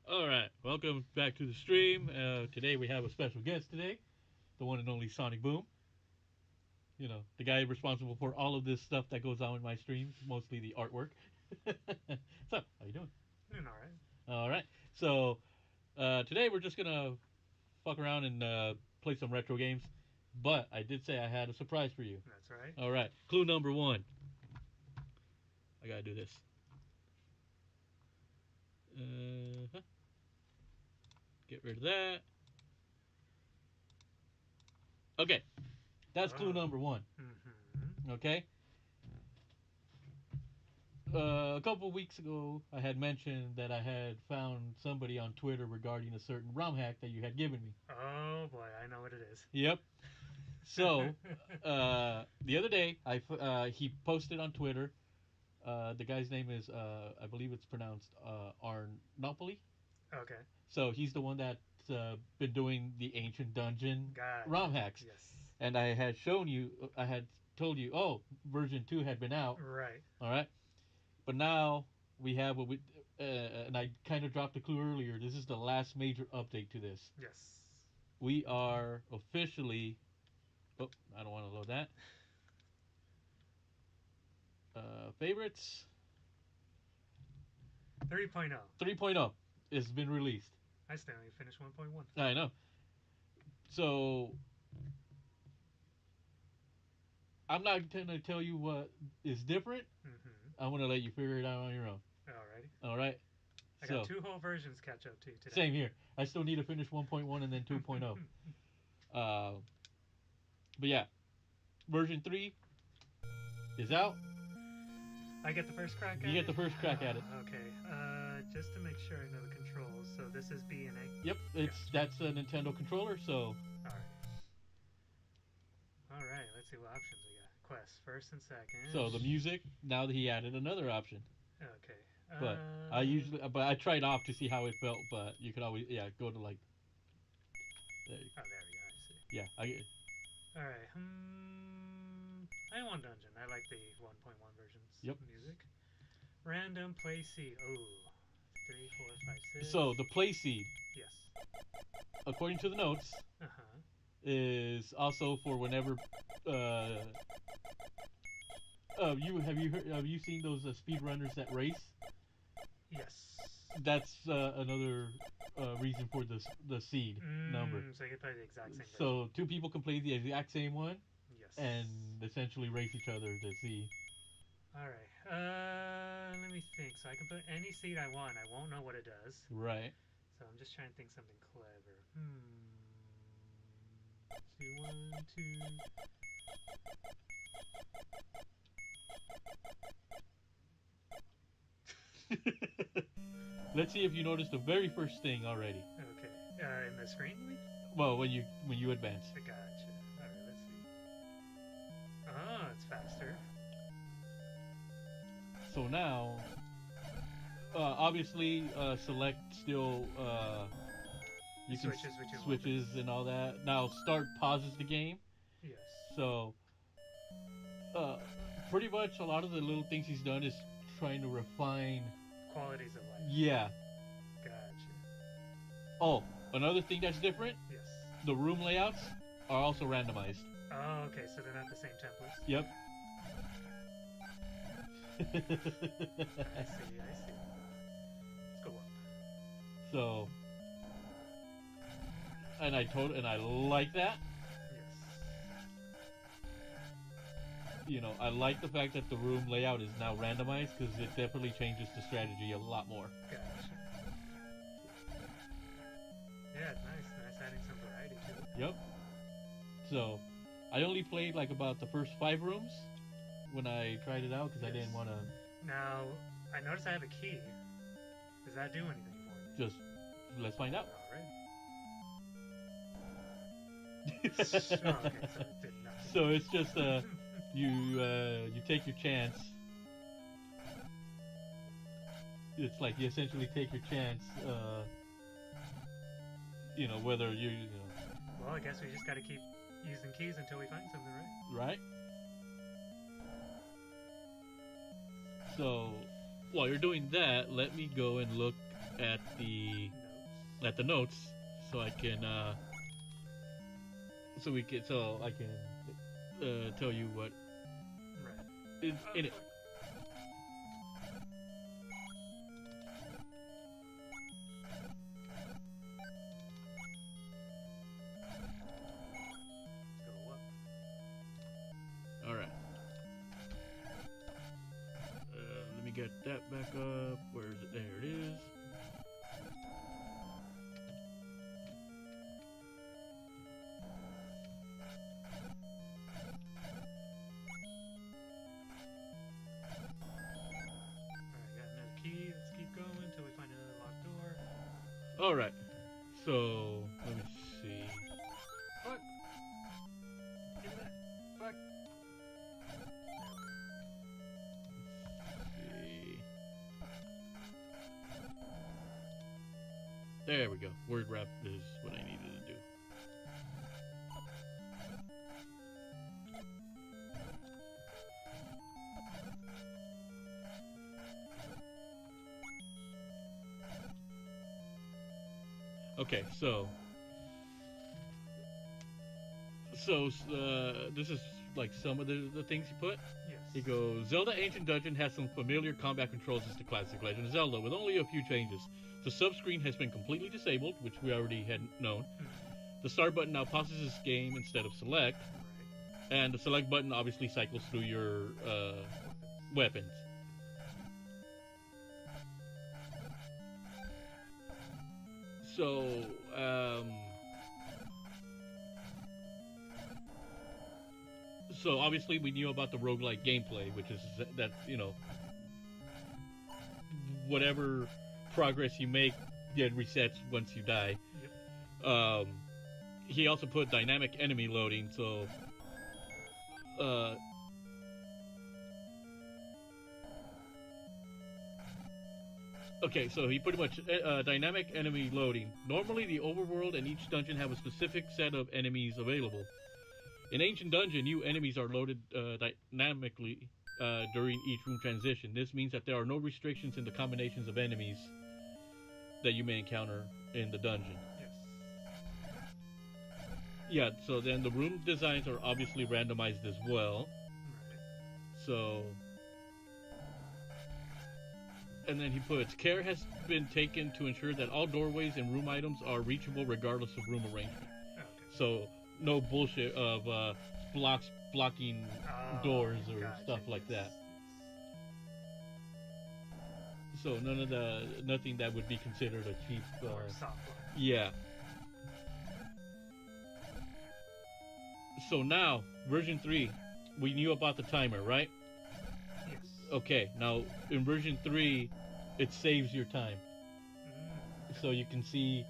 All right, welcome back to the stream. Today we have a special guest today, the one and only SonicBoom. You know, the guy responsible for all of this stuff that goes on in my streams, mostly the artwork. So, how you doing? Doing all right. All right. So, today we're just gonna fuck around and play some retro games. But I did say I had a surprise for you. That's right. All right. Clue number one. I gotta do this. Uh, get rid of that. Okay, that's clue number one. Mm-hmm. Okay. A couple of weeks ago, I had mentioned that I had found somebody on Twitter regarding a certain ROM hack that you had given me. Oh boy, I know what it is. Yep. So, the other day, he posted on Twitter. The guy's name is, I believe it's pronounced Arnopoli. Okay. So he's the one that's been doing the ancient dungeon Gotcha. ROM hacks. Yes. And I had shown you, I had told you, oh, version 2 had been out. Right. All right. But now we have what we, and I kind of dropped a clue earlier. This is the last major update to this. Yes. We are officially. Oh, I don't want to load that. Favorites 3.0. 3.0 has been released. I still only finished 1.1. I know. So I'm not going to tell you what is different. Mm-hmm. I'm going to let you figure it out on your own. Alrighty. All right. I got two whole versions catch up to today. Same here. I still need to finish 1.1 and then 2.0. But yeah, version 3 is out. I get the first crack at it? You get the first crack at it. Okay. Just to make sure I know the controls. So this is B and A? Yep, that's a Nintendo controller, so... Alright, let's see what options we got. Quest, first and second. So the music, now that he added another option. Okay. But I tried off to see how it felt, but you could always, go to like... There we go, I see. Yeah, I get it. Alright, I want Dungeon. I like the 1.1 version's music. Random play seed. Oh, 3, 4, 5, 6. So the play seed. Yes. According to the notes, is also for whenever. Have you seen those speedrunners that race? Yes. That's another reason for the seed number. So you can play the exact same version. So two people can play the exact same one. Yes. And essentially race each other to see. Alright. Let me think. So I can put any seed I want. I won't know what it does. Right. So I'm just trying to think something clever. See, 1, 2. Let's see if you noticed the very first thing already. Okay. In the screen? Well, when you advance. Gotcha. Alright, let's see. Oh, it's faster. So now, obviously, select still. You can switches and all that. Now start pauses the game. Yes. So, pretty much a lot of the little things he's done is trying to refine qualities of life. Yeah. Gotcha. Oh, another thing that's different. Yes. The room layouts are also randomized. Oh, okay. So they're not the same templates. Yep. I see. Let's go up. So, and I like that. Yes. You know, I like the fact that the room layout is now randomized because it definitely changes the strategy a lot more. Gotcha. Yeah, nice adding some variety to it. Yep. So, I only played like about the first 5 rooms when I tried it out because I didn't want to. Now, I noticed I have a key. Does that do anything for me? Just let's find out. Okay, so it did nothing. So it's just you take your chance. It's like you essentially take your chance. You know whether you know. Well, I guess we just got to keep using keys until we find something, right? Right. So, while you're doing that, let me go and look at the Notes. notes, so I can so I can tell you what Right. is in it. Fuck. Let's go up. All right. Let me get that back up. Where is it? There it is. Alright, got another key. Let's keep going until we find another locked door. All right. So let me see. Fuck! Give me that. Fuck! See. There we go. Word wrap is what I needed to do. Okay, so this is like some of the things you put. Yes. He goes, Zelda Ancient Dungeon has some familiar combat controls as the classic Legend of Zelda, with only a few changes. The sub-screen has been completely disabled, which we already had known. The start button now pauses this game instead of select, Right. and the select button obviously cycles through your weapons. So, so obviously we knew about the roguelike gameplay, which is that, you know, whatever progress you make, it resets once you die. Yep. He also put dynamic enemy loading, so okay, so he pretty much dynamic enemy loading. Normally, the overworld and each dungeon have a specific set of enemies available. In Ancient Dungeon, new enemies are loaded dynamically during each room transition. This means that there are no restrictions in the combinations of enemies that you may encounter in the dungeon. Yes. Yeah, so then the room designs are obviously randomized as well. Right. So, and then he puts, care has been taken to ensure that all doorways and room items are reachable regardless of room arrangement. Okay. So, no bullshit of blocking doors or gotcha, stuff like yes. that. So nothing that would be considered a cheap. Or soft lock. Yeah. So now, version 3, we knew about the timer, right? Yes. Okay, now in version 3, it saves your time. Okay. So you can see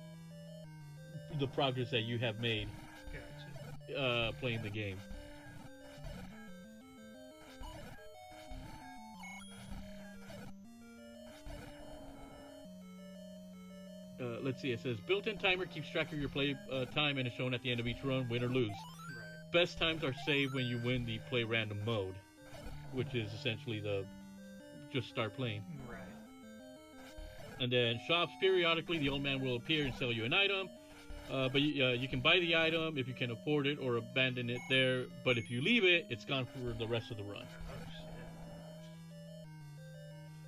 the progress that you have made Gotcha. playing the game. Let's see, it says built-in timer keeps track of your play time and is shown at the end of each run, win or lose. Right. Best times are saved when you win the play random mode, which is essentially the just start playing. Right. And then shops, periodically the old man will appear and sell you an item, but you can buy the item if you can afford it or abandon it there, but if you leave it, it's gone for the rest of the run. Oh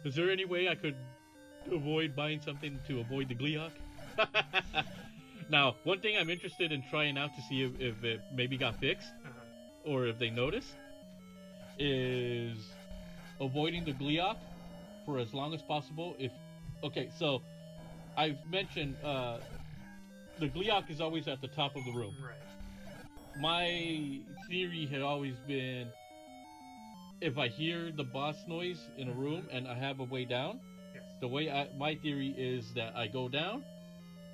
shit. Is there any way I could avoid buying something to avoid the Gleeok? Now, one thing I'm interested in trying out to see if it maybe got fixed, or if they noticed, is avoiding the Gleeok for as long as possible. Okay, so I've mentioned the Gleeok is always at the top of the room. Right. My theory had always been, if I hear the boss noise in a room and I have a way down, Yes. my theory is that I go down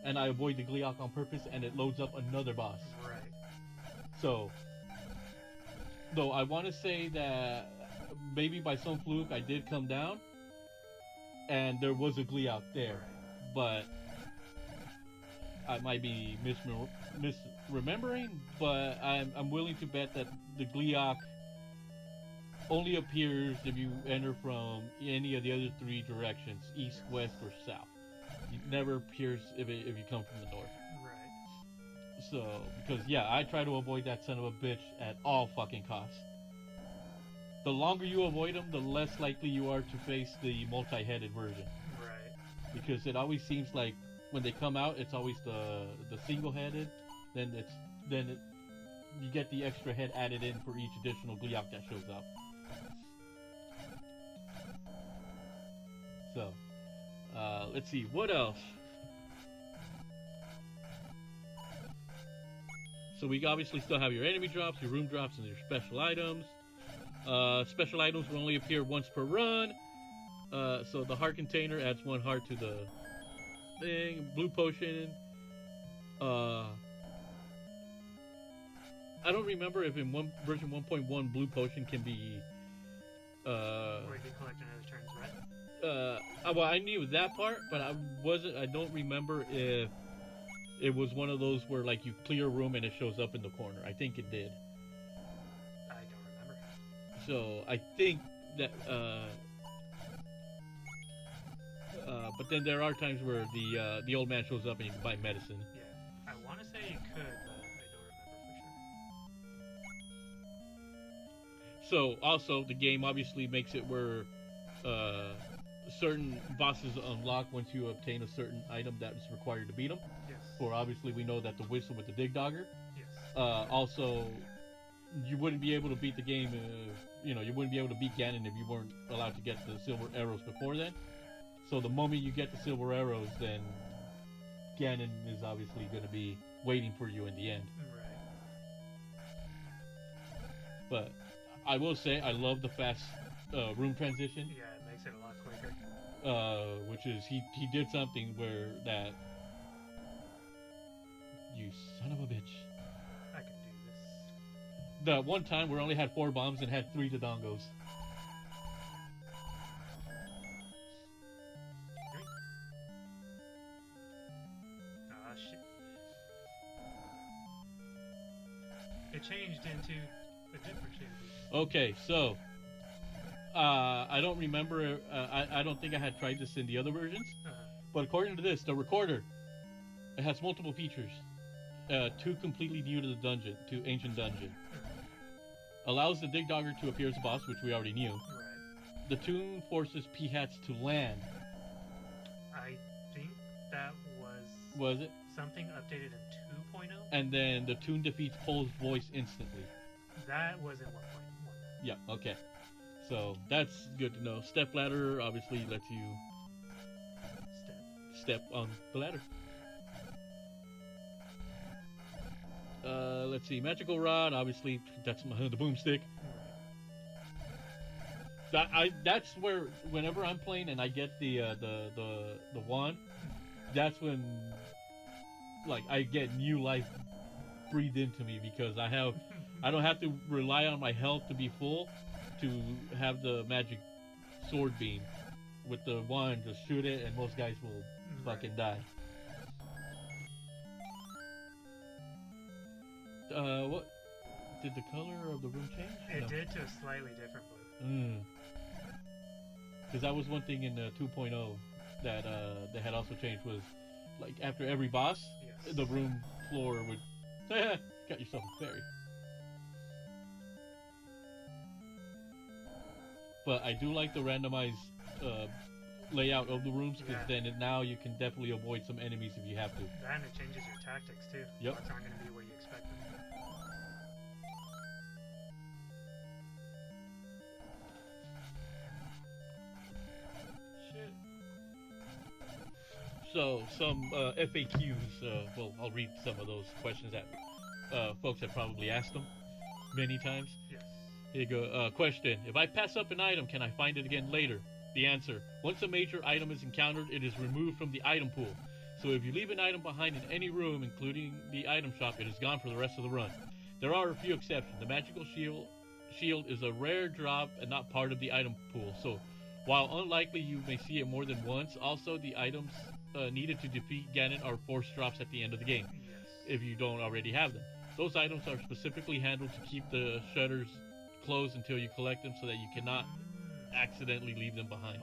and I avoid the Gleeok on purpose and it loads up another boss. Right. So, though I want to say that maybe by some fluke I did come down and there was a Gleeok there, but I might be misremembering, but I'm willing to bet that the Gleeok only appears if you enter from any of the other three directions, east, west, or south. never appears if you come from the north. Right. So, because yeah, I try to avoid that son of a bitch at all fucking costs. The longer you avoid them, the less likely you are to face the multi-headed version. Right. Because it always seems like when they come out, it's always the single-headed. Then you get the extra head added in for each additional Gleeok that shows up. So, let's see, what else? So we obviously still have your enemy drops, your room drops, and your special items. Special items will only appear once per run. So the heart container adds 1 heart to the thing. Blue potion. I don't remember if in version 1.1 blue potion can be. Or you can collect another turn's red. Well, I knew that part, but I don't remember if it was one of those where like you clear a room and it shows up in the corner. I think it did. I don't remember. So I think that. But then there are times where the old man shows up and you can buy medicine. Yeah, I want to say you could, but I don't remember for So sure. also the game obviously makes it where certain bosses unlock once you obtain a certain item that is required to beat them. Yes. For obviously we know that the whistle with the dig dogger. Yes. Also, you wouldn't be able to beat the game. You wouldn't be able to beat Ganon if you weren't allowed to get the silver arrows before then. So the moment you get the silver arrows, then Ganon is obviously going to be waiting for you in the end. Right. But I will say I love the fast room transition. Yeah, it makes it a lot quicker. Which is he did something where that you son of a bitch. I can do this. The one time where I only had 4 bombs and had 3 Dodongos. It changed into a different shade. Okay, so I don't remember. I don't think I had tried this in the other versions, but according to this, the recorder it has multiple features. 2 completely new to the dungeon, to ancient dungeon. Allows the dig dogger to appear as a boss, which we already knew. Right. The tune forces P-hats to land. I think that was it something updated in 2.0? And then the tune defeats Pole's voice instantly. That was in 1.1. Yeah, okay. So that's good to know. Step ladder obviously lets you step on the ladder. Let's see, magical rod. Obviously, that's the boomstick. That's where whenever I'm playing and I get the wand, that's when like I get new life breathed into me because I don't have to rely on my health to be full to have the magic sword beam. With the wand, just shoot it and most guys will fucking die. What did the color of the room change? It did to a slightly different blue. Because that was one thing in 2.0 that they had also changed was like after every boss, yes, the room floor would got yourself a fairy. But I do like the randomized layout of the rooms because then now you can definitely avoid some enemies if you have to. And it changes your tactics too. Yep. What's not going to be where you expect them. Shit. So some FAQs. Well, I'll read some of those questions that folks have probably asked them many times. Yes. Here you go. Question: if I pass up an item, can I find it again later? The answer: once a major item is encountered, it is removed from the item pool. So if you leave an item behind in any room, including the item shop, it is gone for the rest of the run. There are a few exceptions. The magical shield is a rare drop and not part of the item pool. So while unlikely you may see it more than once, also the items needed to defeat Ganon are force drops at the end of the game, Yes. if you don't already have them. Those items are specifically handled to keep the shutters closed until you collect them so that you cannot accidentally leave them behind.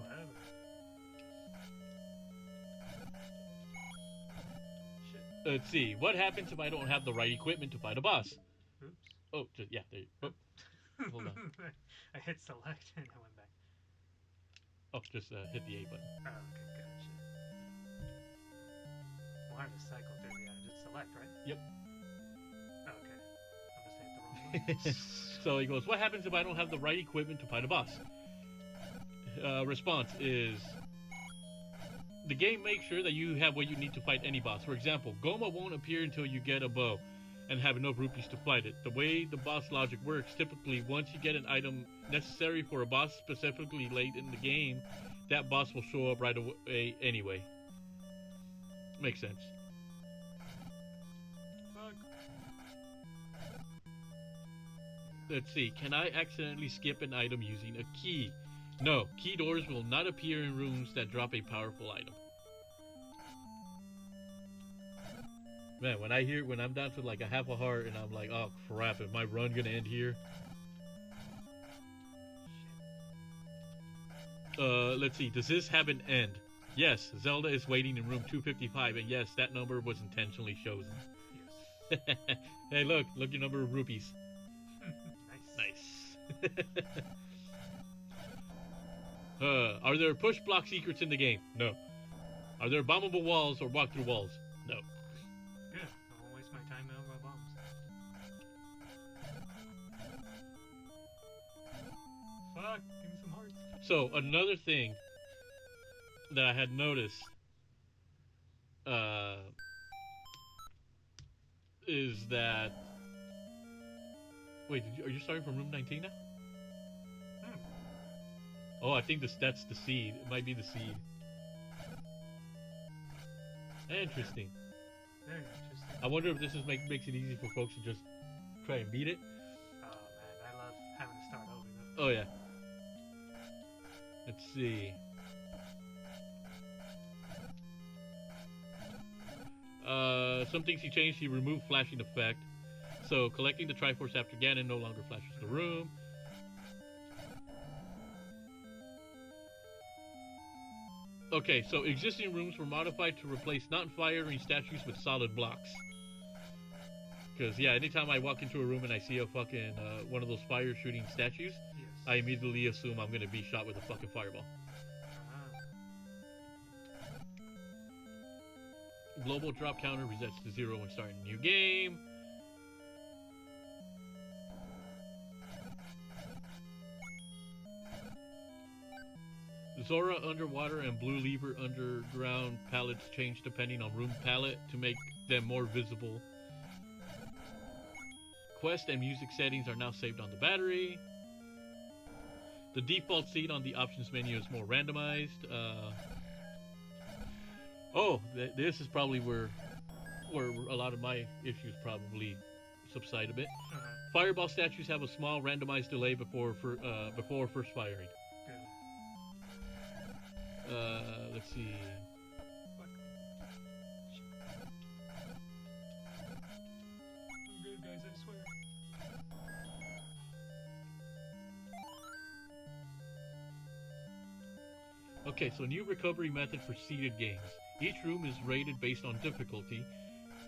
Let's see. What happens if I don't have the right equipment to fight a boss? Oops. Oh, yeah, there you go. Oh, hold on. I hit select and I went back. Oh, just hit the A button. Oh, okay, gotcha. Wanted to cycle through the just select, right? Yep. Oh, okay. I must have hit the wrong button. So he goes, what happens if I don't have the right equipment to fight a boss? Response is, the game makes sure that you have what you need to fight any boss. For example, Goma won't appear until you get a bow and have enough rupees to fight it. The way the boss logic works, typically once you get an item necessary for a boss specifically late in the game, that boss will show up right away anyway. Makes sense. Fuck. Let's see, can I accidentally skip an item using a key? No, key doors will not appear in rooms that drop a powerful item. Man, when I'm down to like a half a heart and I'm like, oh crap, is my run gonna end here? Let's see, does this have an end? Yes, Zelda is waiting in room 255, and yes, that number was intentionally chosen. Yes. Hey, look your number of rupees. Nice. Are there push block secrets in the game? No. Are there bombable walls or walk-through walls? No. Good. I won't waste my time out on bombs. Fuck. Give me some hearts. So, another thing that I had noticed is that... Wait, are you starting from room 19 now? Oh, I think that's the seed. It might be the seed. Interesting. Very interesting. I wonder if this is makes it easy for folks to just try and beat it. Oh man, I love having to start over though. Oh yeah. Let's see. Some things he changed. He removed flashing effect. So collecting the Triforce after Ganon no longer flashes the room. Okay, so existing rooms were modified to replace non-firing statues with solid blocks. Because, yeah, anytime I walk into a room and I see a fucking, one of those fire-shooting statues, Yes. I immediately assume I'm gonna be shot with a fucking fireball. Global drop counter resets to 0 when starting a new game. Zora underwater and Blue Lever underground palettes change depending on room palette to make them more visible. Quest and music settings are now saved on the battery. The default seed on the options menu is more randomized. This is probably where a lot of my issues probably subside a bit. Fireball statues have a small randomized delay before first firing. Let's see. I'm good, guys, I swear. Okay, so new recovery method for seeded games. Each room is rated based on difficulty.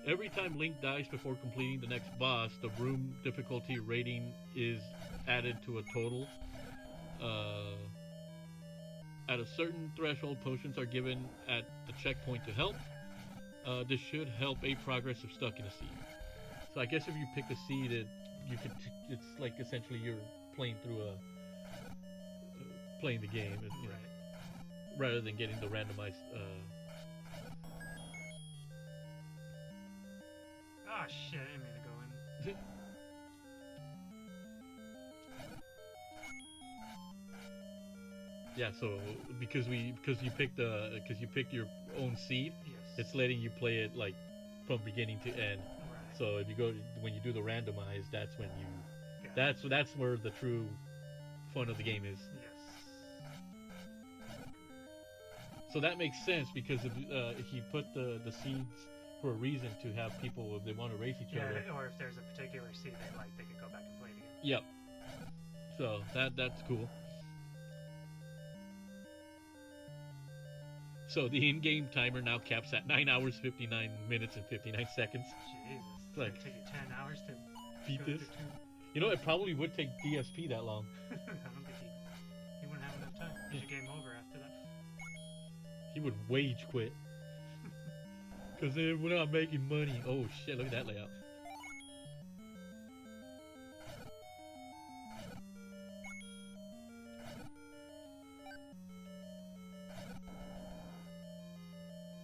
Every time Link dies before completing the next boss, the room difficulty rating is added to a total. At a certain threshold, potions are given at the checkpoint to help. This should help aid progress if stuck in a seed. So I guess if you pick a seed, it's like essentially you're playing through playing the game, you know, rather than getting the randomized. Ah shit! I didn't mean to go in. Yeah, so because you picked your own seed, Yes. it's letting you play it like from beginning to end. Right. So if when you do the randomized, that's when you Got that's where the true fun of the game is. Yes. So that makes sense because if he put the seeds for a reason to have people if they want to race each other. Or if there's a particular seed they like, they could go back and play it again. Yep. So that's cool. So the in-game timer now caps at 9 hours, 59 minutes, and 59 seconds. Jesus. It's Like, gonna take you 10 hours to beat go this. through two. You know, it probably would take DSP that long. I don't think he wouldn't have enough time. He's game over after that. He would wage quit. Because we're not making money. Oh shit, look at that layout.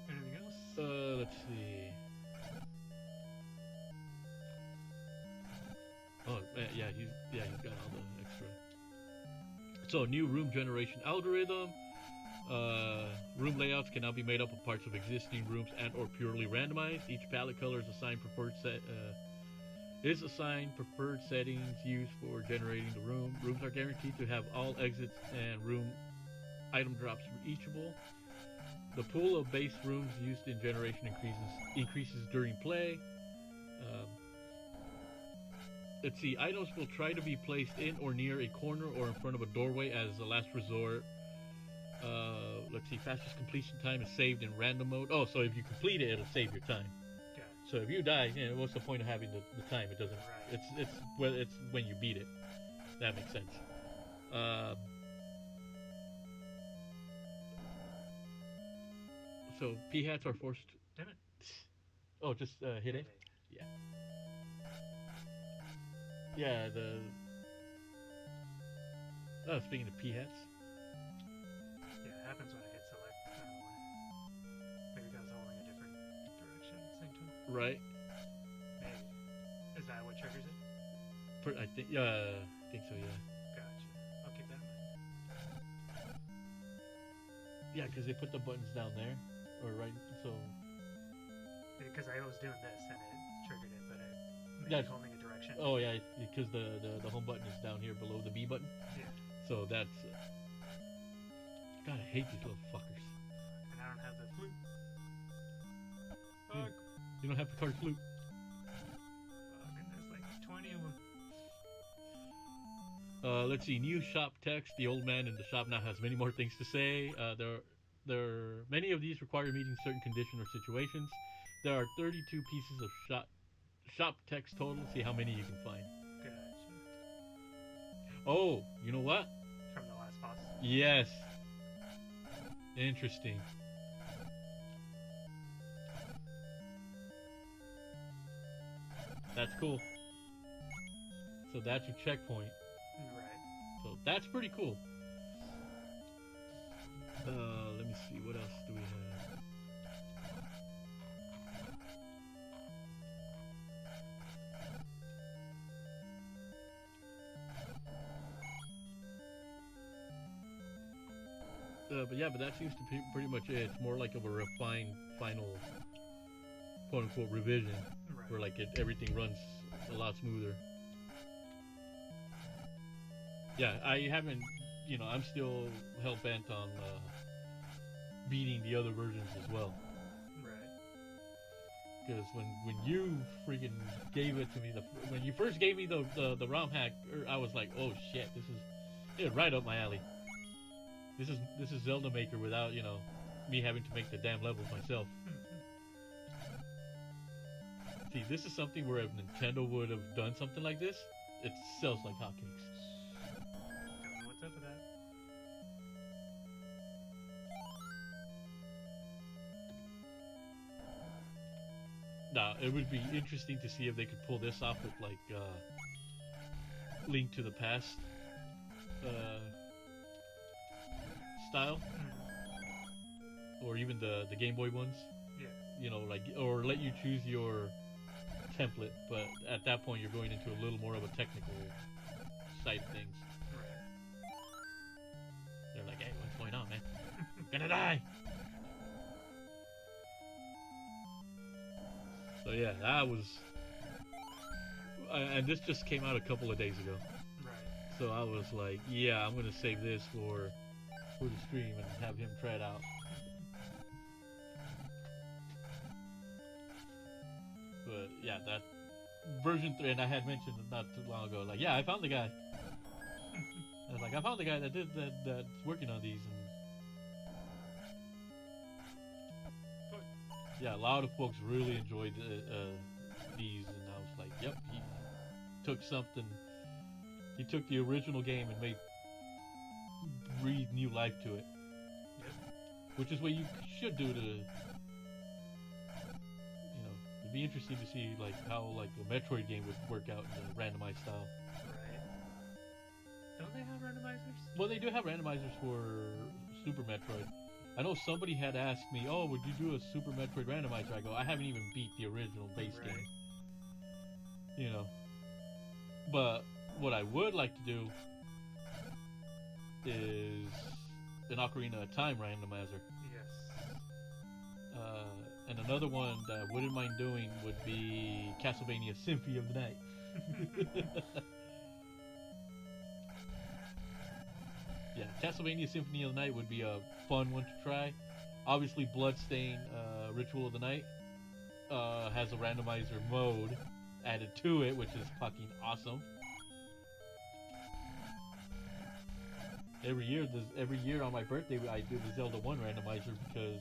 Anything else? Let's see. Oh, yeah, he's got all the extra. So, new room generation algorithm. Room layouts can now be made up of parts of existing rooms and or purely randomized. Each palette color is assigned preferred settings used for generating the room. Rooms are guaranteed to have all exits and room item drops reachable. The pool of base rooms used in generation increases during play. Let's see, items will try to be placed in or near a corner or in front of a doorway as a last resort. Let's see, fastest completion time is saved in random mode. Oh, so if you complete it, it'll save your time. Yeah. So if you die, what's the point of having the time? It doesn't. Right. It's when you beat it. That makes sense. So P-hats are forced. Damn it. Oh, just hit it. Yeah. Yeah. Speaking of P-hats. Yeah, it happens when I hit select. I don't know why. Maybe I was holding a different direction at the same time. Right. Maybe. Is that what triggers it? I think so. Yeah. Gotcha. I'll keep that in mind. Yeah, because they put the buttons down there, or right. So. Because I was doing this and it triggered it, but I That's holding a direction. Oh yeah, because the home button is down here below the B button. Yeah. So that's. God, I hate these little fuckers. And I don't have the flute. You- Fuck. You don't have the card flute. Fuck, and there's like 20 of them. Let's see. New shop text. The old man in the shop now has many more things to say. Many of these require meeting certain conditions or situations. There are 32 pieces of shop text total. See how many you can find. Gotcha. Oh, you know what? From the last boss. Yes. Interesting. That's cool. So that's your checkpoint. Right. So that's pretty cool. Let me see. What else do we have? But that seems to be pretty much it. It's more like of a refined final, quote unquote, revision, Right. where like everything runs a lot smoother. Yeah, I haven't. I'm still hell bent on beating the other versions as well. Right. Because when you freaking gave it to me, when you first gave me the ROM hack, I was like, oh shit, it was right up my alley. This is Zelda Maker without me having to make the damn levels myself. See, this is something where if Nintendo would have done something like this, it sells like hotcakes. Don't know what's up with that. Now, it would be interesting to see if they could pull this off with like Link to the Past style, or even the Game Boy ones. Yeah. Or let you choose your template, but at that point you're going into a little more of a technical side of things. Right. They're like, hey, what's going on, man? I'm gonna die! So yeah, that was... and this just came out a couple of days ago. Right. So I was like, yeah, I'm gonna save this for the stream and have him try it out. But yeah, that version 3, and I had mentioned not too long ago, like, yeah, I found the guy. I was like, I found the guy that's working on these, and Yeah, a lot of folks really enjoyed these, and I was like, yep, he took something. He took the original game and breathed new life to it. Yep. Which is what you should do to, it'd be interesting to see like how like a Metroid game would work out in a randomized style. Right. Don't they have randomizers? Well, they do have randomizers for Super Metroid. I know somebody had asked me, "Oh, would you do a Super Metroid randomizer?" I go, "I haven't even beat the original base game." But what I would like to do is an Ocarina of Time randomizer. Yes. And another one that I wouldn't mind doing would be Castlevania Symphony of the Night. Yeah, Castlevania Symphony of the Night would be a fun one to try. Obviously, Bloodstain Ritual of the Night has a randomizer mode added to it, which is fucking awesome. Every year on my birthday, I do the Zelda 1 randomizer because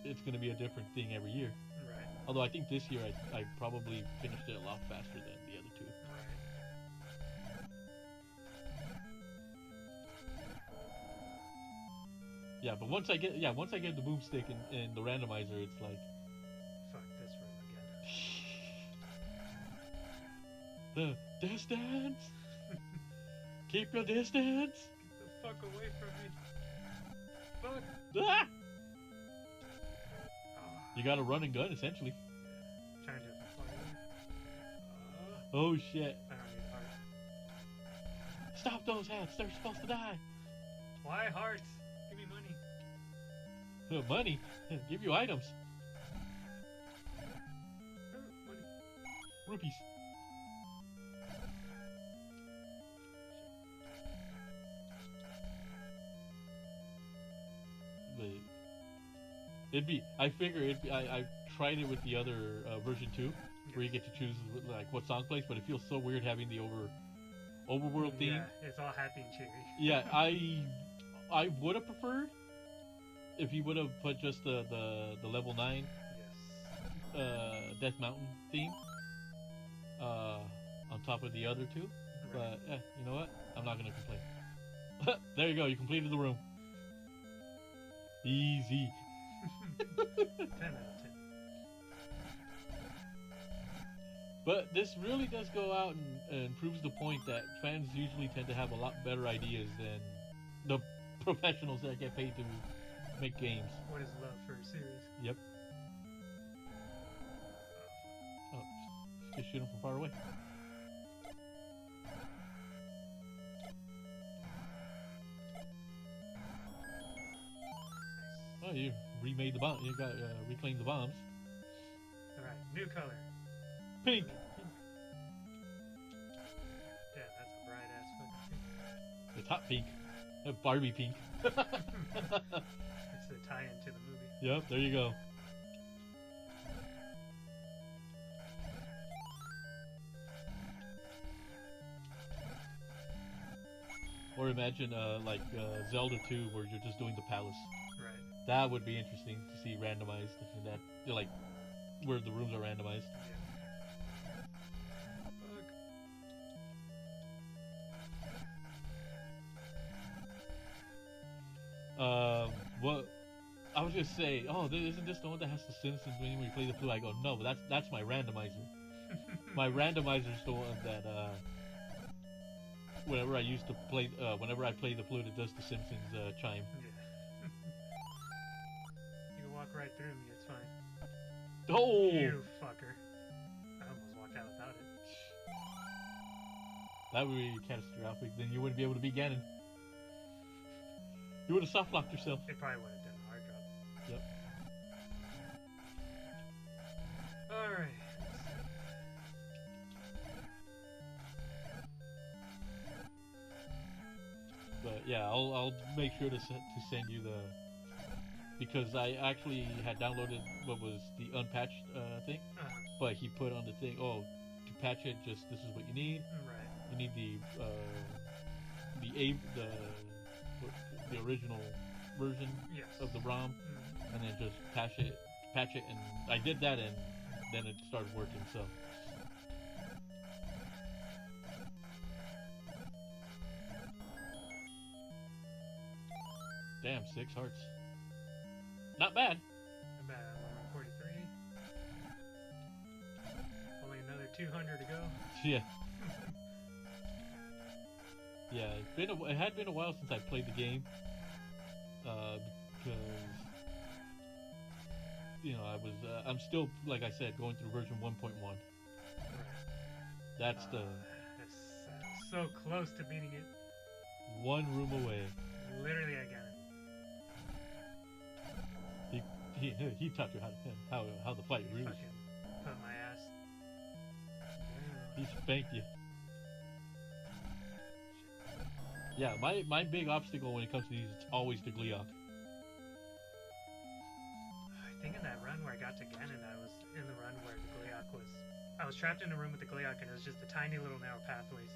it's going to be a different thing every year. Right. Although I think this year I probably finished it a lot faster than the other two. Right. Yeah, but once I get the boomstick and the randomizer, it's like, fuck this room again. The distance. Keep your distance. Get the fuck away from me. Fuck. Ah! You got a run and gun essentially. Yeah. Trying to fire. Oh shit! I don't need hearts. Stop those hats! They're supposed to die. Why hearts? Give me money. Money? Give you items. Money. Rupees. I tried it with the other version 2, where you get to choose like what song plays, but it feels so weird having the overworld theme. Yeah, it's all happy and cheery. Yeah, I would have preferred if he would have put just the level 9 Yes. Death Mountain theme on top of the other two. Right. But you know what? I'm not gonna complain. There you go. You completed the room. Easy. 10 out of 10. But this really does go out and proves the point that fans usually tend to have a lot better ideas than the professionals that get paid to make games. What is love for a series? Yep. Oh, just shoot him from far away. Oh, you remade the bomb. You got reclaimed the bombs. All right, new color. Pink. Yeah, that's a bright ass fucking pink. It's hot pink. Barbie pink. It's the tie-in to the movie. Yep, there you go. Or imagine like Zelda 2 where you're just doing the palace. Right. That would be interesting to see randomized. That like where the rooms are randomized. Yeah. Fuck. What I was gonna say, isn't this the one that has the Simpsons when you play the flute? I go, no, but that's my randomizer. My randomizer is the one that whenever I play the flute, it does the Simpsons chime. Yeah. You can walk right through me, it's fine. Oh! You fucker. I almost walked out without it. That would be catastrophic. Then you wouldn't be able to beat Ganon. You would have soft locked yourself. It probably would have done a hard drop. Yep. Alright. But yeah, I'll make sure to send you because I actually had downloaded what was the unpatched thing, but he put on the thing, to patch it, just this is what you need. Right. You need the original version Yes. of the ROM, and then just patch it, and I did that, and then it started working. So. Damn, 6 hearts. Not bad. Not bad. I'm 43. Only another 200 to go. Yeah. Yeah, it had been a while since I played the game. Because I'm still, like I said, going through version 1.1. Right. That's so close to beating it. One room away. Literally, I got it. He taught you how the fight really. Fucking put my ass. He spanked you. Yeah, my big obstacle when it comes to these is always the Gleeok. I think in that run where I got to Ganon, I was in the run where the Gleeok was. I was trapped in a room with the Gleeok, and it was just a tiny little narrow pathways.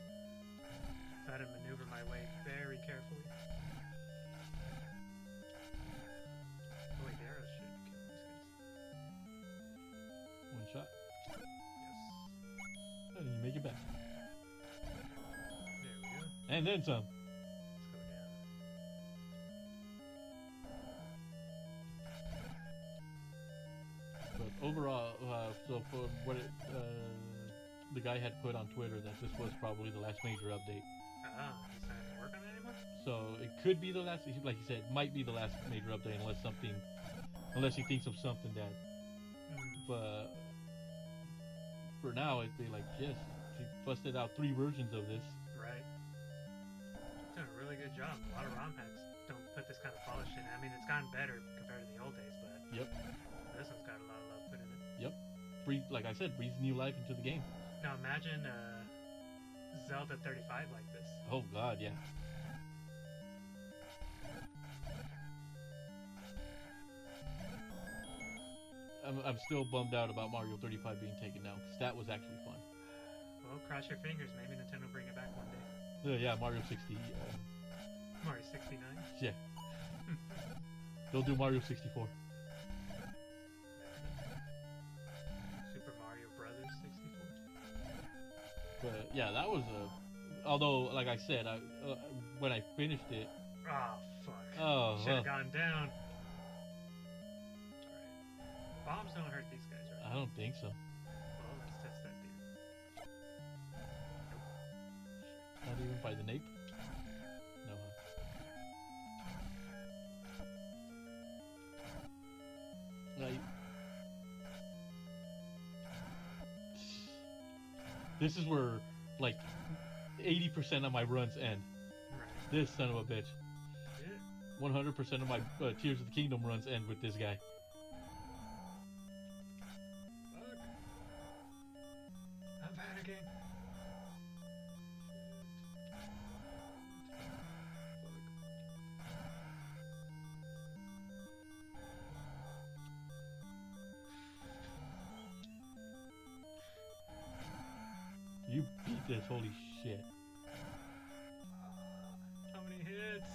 So I had to maneuver my way very carefully. Oh wait, the arrows should kill these guys. One shot. Yes. And then you make it back. There we go. And then some. Let's go down. But overall, so for what the guy had put on Twitter, that this was probably the last major update. Ah, he's not going to work on that anymore? So it could be the last, like he said, it might be the last major update unless he thinks of something that. But for now, it'd be like, yes, he busted out 3 versions of this. Right. He's done a really good job. A lot of ROM hacks don't put this kind of polish in. I mean, it's gotten better compared to the old days, but Yep. This one's got a lot of love put in it. Yep. Like I said, breathes new life into the game. Now imagine Zelda 35 like this. Oh God, yeah. I'm still bummed out about Mario 35 being taken down, because that was actually fun. Well, cross your fingers. Maybe Nintendo will bring it back one day. Yeah, Mario 60. Mario 69? Yeah. They'll do Mario 64. Super Mario Brothers 64? But yeah, that was a... Although, like I said, when I finished it... Oh, fuck. Oh, should have gone down. Bombs don't hurt these guys, right? I don't think so. Well, let's test that theory. Not even by the nape? No, huh? Like... This is where, like, 80% of my runs end. Right. This son of a bitch. Yeah. 100% of my Tears of the Kingdom runs end with this guy. Fuck. I'm panicking. You beat this, holy shit. How many hits?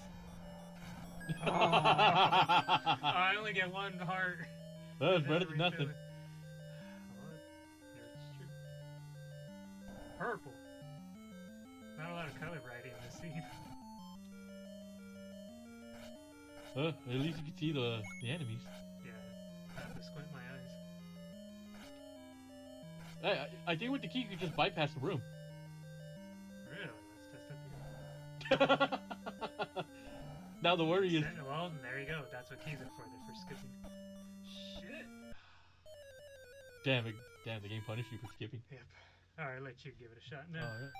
Oh. I only get 1 heart. That was better than nothing. Well, yeah, it's true. Purple. Not a lot of color variety in this scene. At least you can see the enemies. Yeah, I have to squint my eyes. Hey, I think with the key you can just bypass the room. Really? Let's test that. Now the worry is... Well, there you go. That's what keys are for. They're for skipping. Shit. Damn, the game punished you for skipping. Yep. Alright, let you give it a shot now. Alright.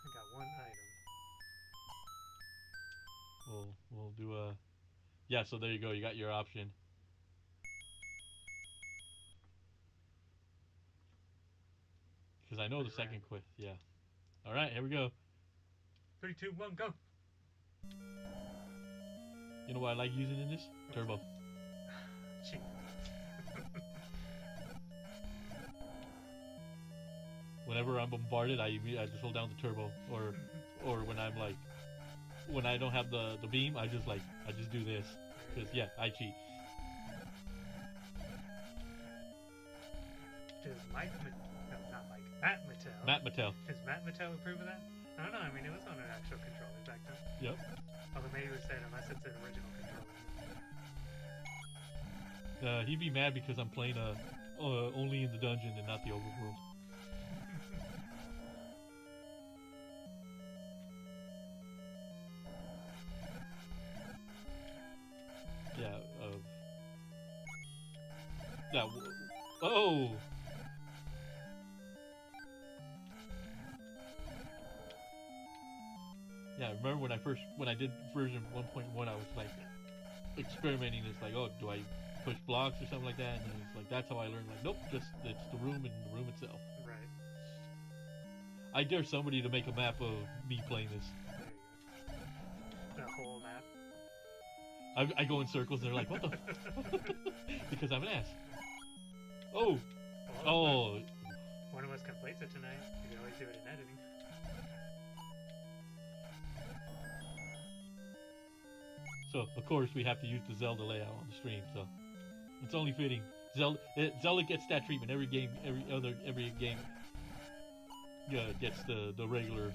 I got 1 item. We'll do a... Yeah, so there you go. You got your option. Because I know the second quest. Yeah. Alright, here we go. 3, 2, 1, go! You know what I like using in this? Turbo. Cheat. Whenever I'm bombarded, I just hold down the turbo. Or when I'm like... When I don't have the beam, I just do this. Because, yeah, I cheat. not Mike, Matt Mattel. Matt Mattel. Does Matt Mattel approve of that? I don't know. I mean, it was on an actual controller back then. Yep. Although maybe we said unless it's an original controller. He'd be mad because I'm playing only in the dungeon and not the overworld. Yeah. Yeah. Oh. Yeah, I remember when I did version 1.1, I was like experimenting. It's like, oh, do I push blocks or something like that? And then it's like, that's how I learned. Like, nope, just it's the room and the room itself. Right. I dare somebody to make a map of me playing this. There you go. The whole map. I go in circles and they're like, what the? Because I'm an ass. Oh. Oh. One of us completes it tonight. You can always do it in editing. So, of course, we have to use the Zelda layout on the stream, so it's only fitting. Zelda gets that treatment. Every game gets the regular.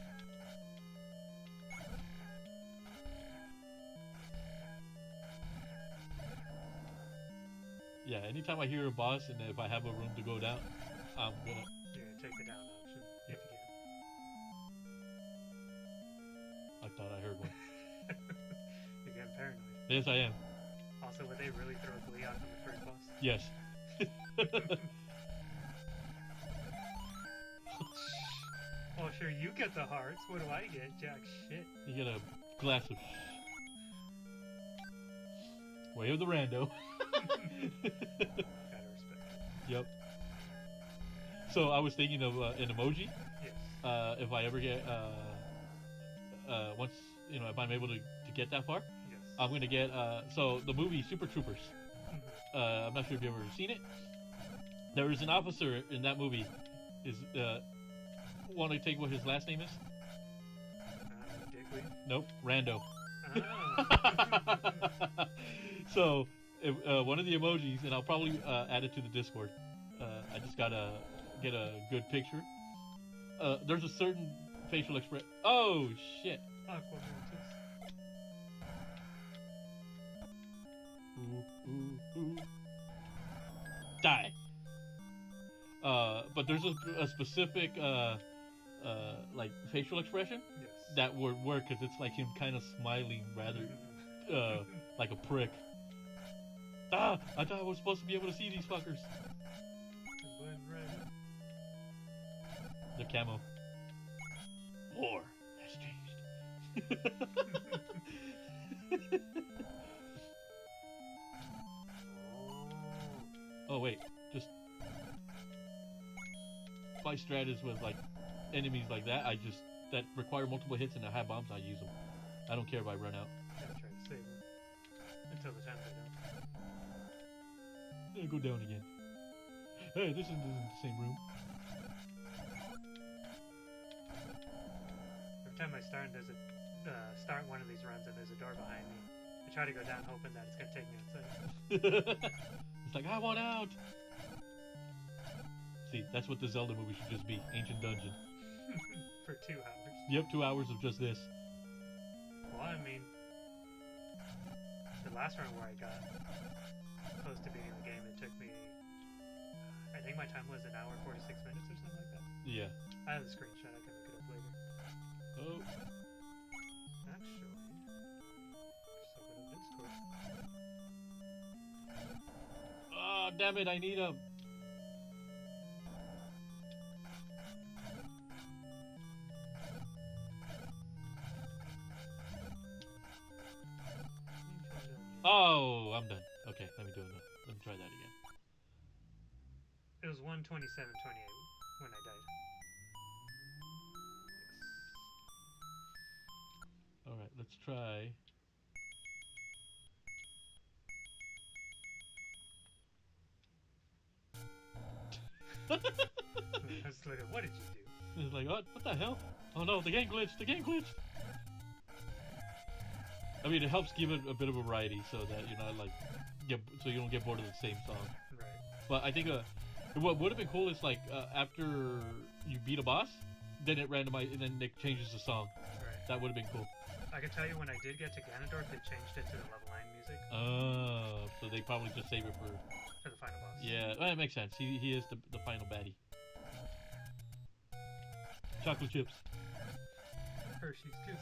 Yeah, anytime I hear a boss and if I have a room to go down, I'm gonna... You're gonna take the down option, if you can. I thought I heard one. You're getting paranoid. Yes, I am. Also, would they really throw a Gleeok on the first boss? Yes. Oh, sure, you get the hearts. What do I get? Jack shit. You get a glass of... Way of the rando. Gotta respect it. Yep. So I was thinking of an emoji. Yes. If I ever get once if I'm able to get that far, Yes. I'm gonna get so the movie Super Troopers. Mm-hmm. I'm not sure if you've ever seen it. There is an officer in that movie. Is want to take what his last name is? Dickweed? Nope, Rando. Oh. So if, one of the emojis, and I'll probably add it to the Discord. I just gotta get a good picture. There's a certain facial expression. Oh shit! Aqua Mantis. Ooh. Die. But there's a specific like facial expression Yes. that would work because it's like him kind of smiling rather like a prick. Ah! I thought I was supposed to be able to see these fuckers. The camo. War has changed. Oh wait, just my strat is with like enemies like that. That require multiple hits and I have bombs. I use them. I don't care if I run out. Gotta try to save them until the time they don't. Go down again. Hey, this isn't the same room. Every time I start, start one of these runs and there's a door behind me. I try to go down hoping that it's gonna take me outside. It's like, I want out! See, that's what the Zelda movie should just be. Ancient Dungeon. For 2 hours. Yep, 2 hours of just this. Well, I mean, the last run where I got close to beating the game, it took me, I think my time was an hour 46 minutes or something like that. Yeah. I have a screenshot, I can look it up later. Oh. Actually, just open up Discord. Oh, damn it, I need a... Oh, I'm done. Okay, let me do it. Let me try that again. It was 1:27:28 when I died. Alright, let's try... I was like, what did you do? It's like, what the hell? Oh no, the game glitched! The game glitched! I mean, it helps give it a bit of a variety so that you're not like so you don't get bored of the same song. Right. But I think What would have been cool is like after you beat a boss, then it randomizes and then it changes the song. Right. That would have been cool. I can tell you when I did get to Ganondorf, it changed it to the level 9 music Oh, so they probably just save it for the final boss. Yeah, that makes sense. He is the final baddie. Chocolate chips. Hershey's Kisses.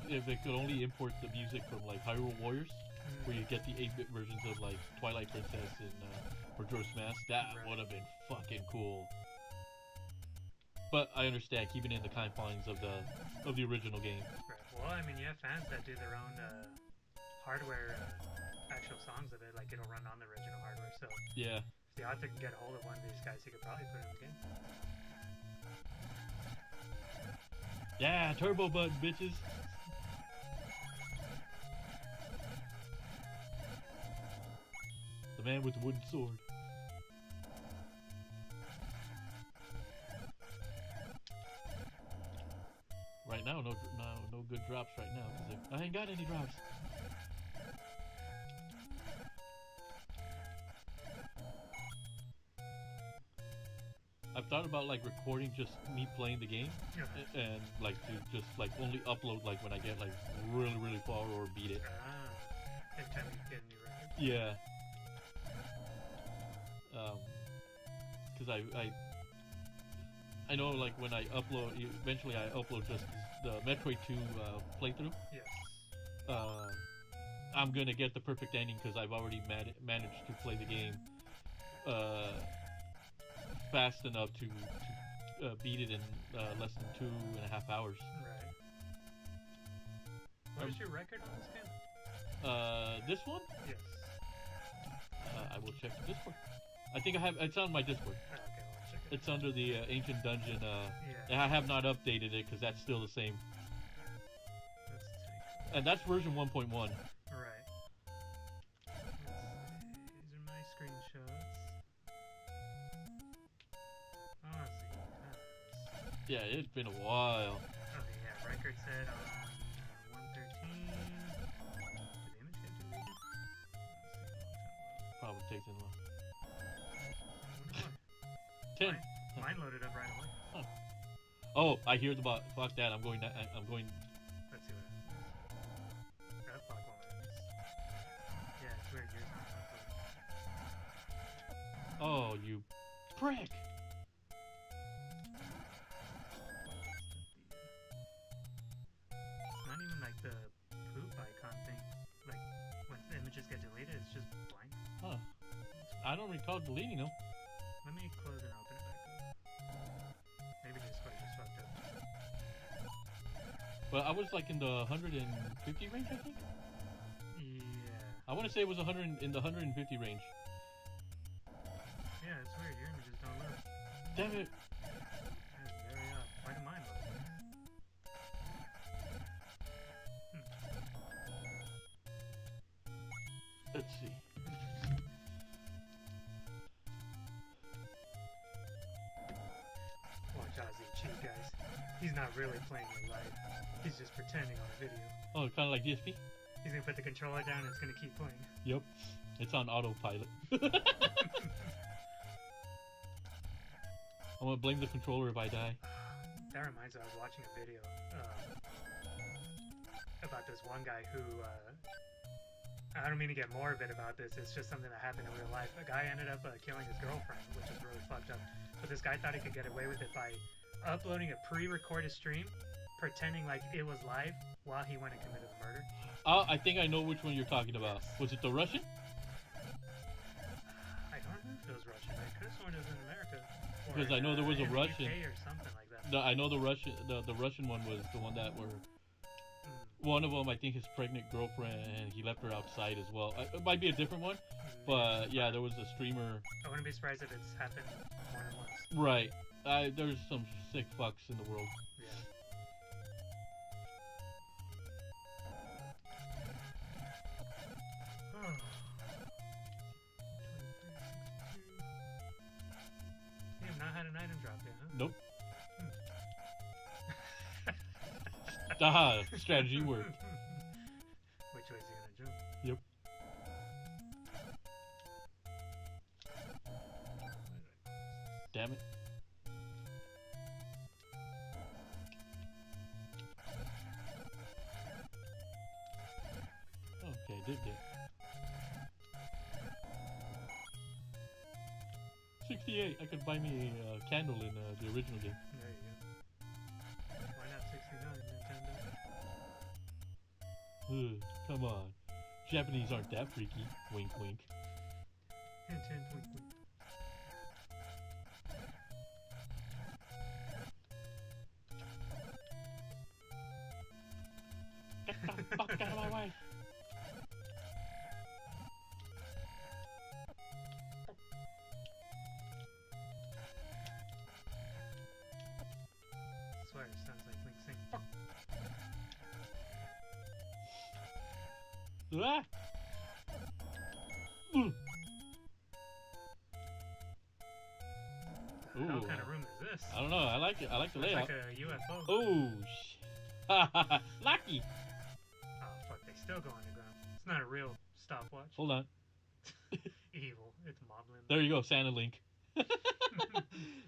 If they could only import the music from like Hyrule Warriors, where you get the 8-bit versions of like Twilight Princess and Majora's Mask, that would have been fucking cool. But I understand keeping it in the confines of the original game. Right. Well, I mean, you have fans that do their own hardware, actual songs of it. Like it'll run on the original hardware. So yeah, if the author can get a hold of one of these guys, he could probably put it in the game. Yeah, turbo button, bitches. The man with the wooden sword. Right now, no good drops right now. 'Cause I ain't got any drops. I've thought about like recording just me playing the game, and like to just like only upload like when I get like really far or beat it. Every time you get a new record. Yeah. Because I know like when I upload, eventually I upload just the Metroid 2 playthrough. Yes. I'm gonna get the perfect ending because I've already managed to play the game fast enough to beat it in less than 2.5 hours. Right. What is your record on this game? This one? Yes. I will check the Discord. I think I have. It's on my Discord. Oh, okay, well, check it. It's under the Ancient Dungeon. Yeah. I have not updated it because that's still the same. Let's take. And that's version 1.1. Right. Let's see. These are my screenshots. Oh, let's see. Yeah, it's been a while. Okay, yeah. Record set on 113. Did the image get deleted? Let's see. Probably takes in long. 10. 10. Mine loaded up right away. Huh. Oh, I hear the bot. Fuck that. I'm going. I'm going. Let's see what happens. That fuck won't let me. Yeah, it's weird. Yours not uploaded. Oh, you prick! It's not even like the poop icon thing. Like when the images get deleted, it's just blank. Huh. I don't recall deleting them. Let me close and open it back up. Maybe Discord just fucked up. But I was like in the 150 range, I think. Yeah. I want to say it was 100 in the 150 range. Yeah, it's weird. Your images don't load. Damn it! That's very odd. Why do mine load? Let's see. Watch Ozzy cheat, guys. He's not really playing it live. He's just pretending on a video. Oh, kind of like DSP. He's gonna put the controller down and it's gonna keep playing. Yep. It's on autopilot. I'm gonna blame the controller if I die. That reminds me, I was watching a video about this one guy who, I don't mean to get morbid about this, it's just something that happened in real life. A guy ended up killing his girlfriend, which is really fucked up. But this guy thought he could get away with it by uploading a pre-recorded stream, pretending like it was live while he went and committed the murder. I think I know which one you're talking about. Was it the Russian? I don't know if it was Russian. I could have sworn it was in America. Or Because I know there was a in the Russian. UK or something like that. I know the Russian one was the one that were. One of them, I think, his pregnant girlfriend, and he left her outside as well. It might be a different one, but yeah, there was a streamer. I wouldn't be surprised if it's happened more than once. Right. There's some sick fucks in the world. Yeah. You have not had an item drop yet, huh? Nope. Strategy work. Which way is he gonna jump? Yep. Damn it. Okay, did get 68. I could buy me a candle in the original game. There you go. Why not 69, Nintendo? Ugh, come on. Japanese aren't that freaky. Wink, wink. Hint, hint, wink, wink. Get the fuck out of my way. I swear it sounds like Link singing. Fuck. Ah! Ooh. What kind of room is this? I don't know. I like it. I like the Looks layout. like a UFO. Oh, lucky. Oh, fuck. They still go underground. It's not a real stopwatch. Hold on. Evil. It's modeling. There you go, Santa Link.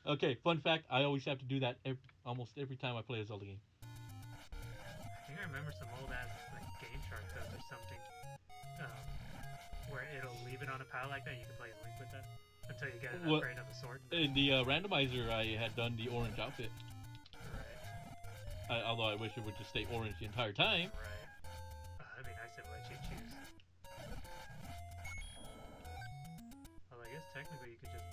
Okay, fun fact. I always have to do that almost every time I play a Zelda game. I think I remember some old ass like Game Shark does or something, where it'll leave it on a pile like that. You can play Link with that until you get an upgrade of the sword. In the randomizer, I had done the orange outfit. Right. Although I wish it would just stay orange the entire time. Right. That'd be nice if it let you choose. Well, I guess technically you could just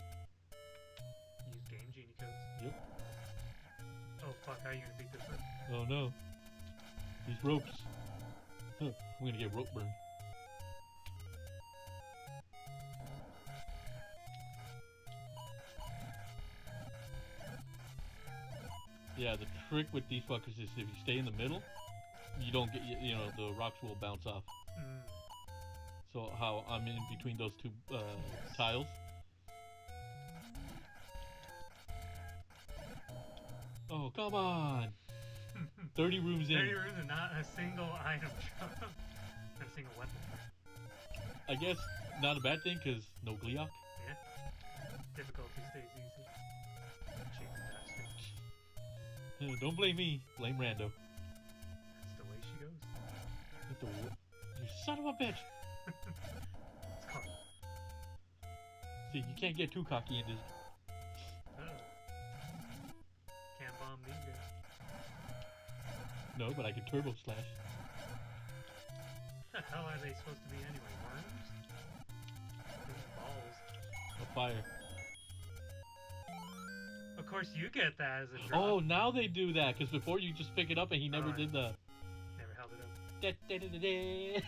use Game Genie codes. Yep. Oh fuck! How are you gonna beat this one? Oh no. These ropes. Huh, I'm gonna get rope burn. Yeah, the trick with these fuckers is if you stay in the middle, you don't get, you know, the rocks will bounce off. Mm. So how I'm in between those two tiles. Oh, come on. 30 rooms in. 30 rooms and not a single item drop. Not a single weapon. I guess not a bad thing, because no Gleeok. Yeah. Difficulty stays easy. Cheap bastard. Don't blame me. Blame Rando. That's the way she goes. You son of a bitch. It's called. See, you can't get too cocky in this. Can't bomb these guys. No, but I can turbo slash. What the hell are they supposed to be anyway? Worms? Those balls. A fire. Of course you get that as a drop. Oh, now they do that, because before you just pick it up and he never did the... Never held it up. Da-da-da-da.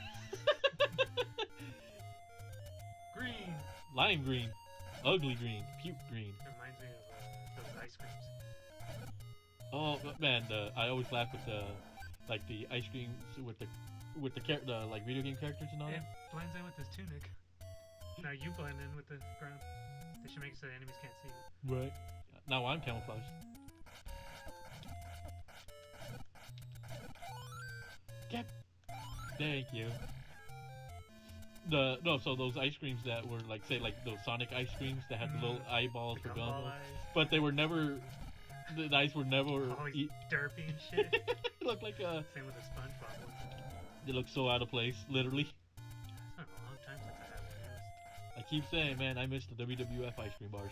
Green! Lime green. Ugly green. Puke green. It reminds me of those ice creams. Oh, man, I always laugh with the ice creams with the like video game characters and all It that. blends in with this tunic. Now you blend in with the ground. They should make it so the enemies can't see it. Right. Now I'm camouflaged. Thank you. So those ice creams that were like, say, like those Sonic ice creams that had the little eyeballs for Gumball gumball, eyes. but they were never, the eyes were never. Always derpy and shit. It looked like a. Same with the SpongeBob ones. They look so out of place, literally. It's been a long time since I had one of those. I keep saying, man, I miss the WWF ice cream bars.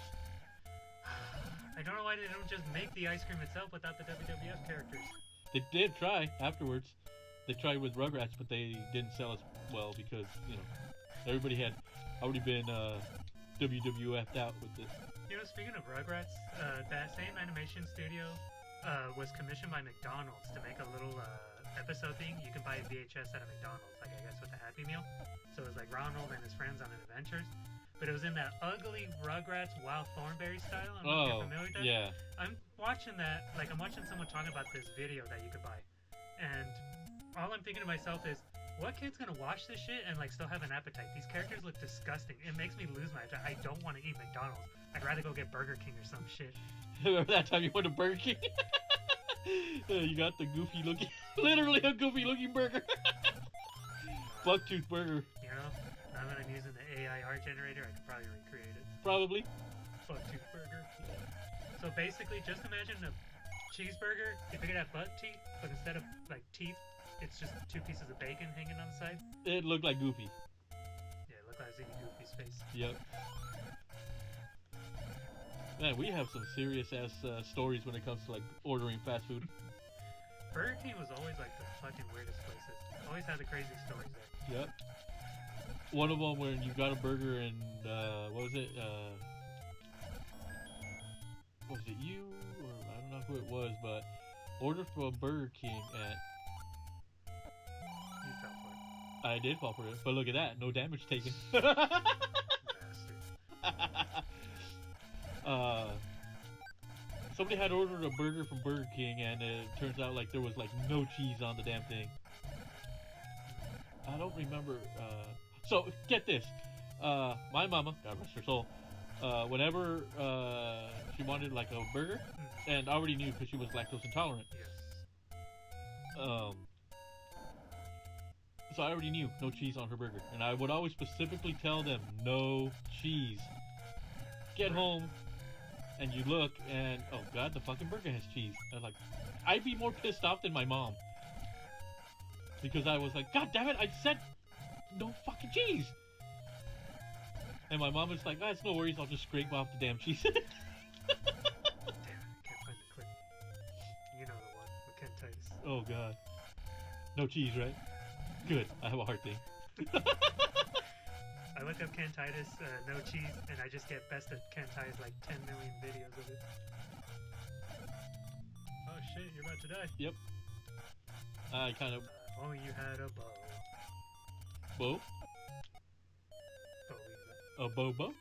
I don't know why they don't just make the ice cream itself without the WWF characters. They did try afterwards. They tried with Rugrats, but they didn't sell as well because, you know, everybody had already been WWF'd out with it. You know, speaking of Rugrats, that same animation studio was commissioned by McDonald's to make a little episode thing. You can buy a VHS at a McDonald's, like I guess with a Happy Meal. So it was like Ronald and his friends on an adventures. But it was in that ugly Rugrats Wild Thornberry style. I don't know if you're familiar with that. Yeah. I'm watching that, like I'm watching someone talking about this video that you could buy. And all I'm thinking to myself is, what kid's gonna watch this shit and like still have an appetite? These characters look disgusting. It makes me lose my appetite. I don't want to eat McDonald's. I'd rather go get Burger King or some shit. Remember that time you went to Burger King? You got the goofy looking, literally a goofy looking burger. Bucktooth burger, You know, now that I'm using the AI art generator, I could probably recreate it. probably. Bucktooth burger. So basically, just imagine a cheeseburger if it could have butt teeth, but instead of like teeth, it's just 2 pieces of bacon hanging on the side. It looked like Goofy. Yeah, it looked like I was eating Goofy's face. Yep. Man, we have some serious ass stories when it comes to like ordering fast food. Burger King was always like the fucking weirdest places. Always had the crazy stories there. Yep. One of them when you got a burger and what was it? Was it you or I don't know who it was, but ordered from Burger King at. You fell for it. I did fall for it, but look at that, no damage taken. Bastard. Somebody had ordered a burger from Burger King, and it turns out like there was like no cheese on the damn thing. I don't remember. So get this, my mama, God rest her soul, whenever she wanted like a burger, and I already knew because she was lactose intolerant. Yes. So I already knew no cheese on her burger, and I would always specifically tell them no cheese. Get home, and you look, and oh god, the fucking burger has cheese. I was like, I'd be more pissed off than my mom because I was like, God damn it, I said no fucking cheese. And my mom was like, it's no worries, I'll just scrape off the damn cheese. Damn it, I can't find the clip. You know the one with Ken Titus. Oh god, no cheese, right? Good, I have a heart thing. I look up Ken Titus, no cheese, and I just get best of Ken Titus like 10 million videos of it. Oh shit, you're about to die. Yep. I kind of. If only you had a bow. Bow? Bow, A bow bow?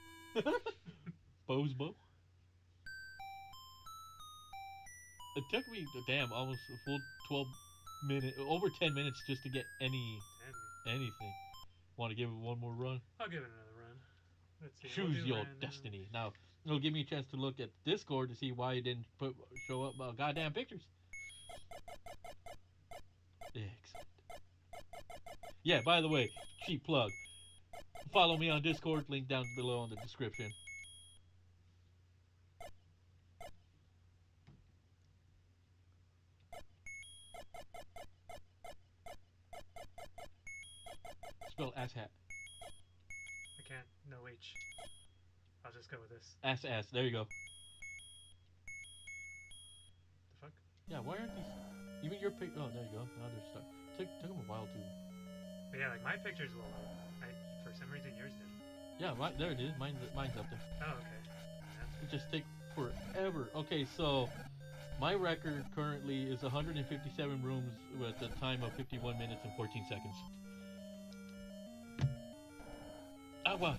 Bow's bow? It took me, almost a full 12 minutes, over 10 minutes just to get anything. Want to give it one more run? I'll give it another run. Let's see. Choose your destiny. Now, it'll give me a chance to look at Discord to see why it didn't show up goddamn pictures. Excellent. Yeah, by the way, cheap plug. Follow me on Discord, link down below in the description. Spell asshat. I can't. No H. I'll just go with this. Ass. There you go. The fuck? Yeah, why aren't these... Even your pic... Oh, there you go. Now they're stuck. Took them a while to... But yeah, like my pictures will load. For some reason yours didn't. Yeah, there it is. Mine's up there. Oh, okay. It just take forever. Okay, so... My record currently is 157 rooms with a time of 51 minutes and 14 seconds. Well.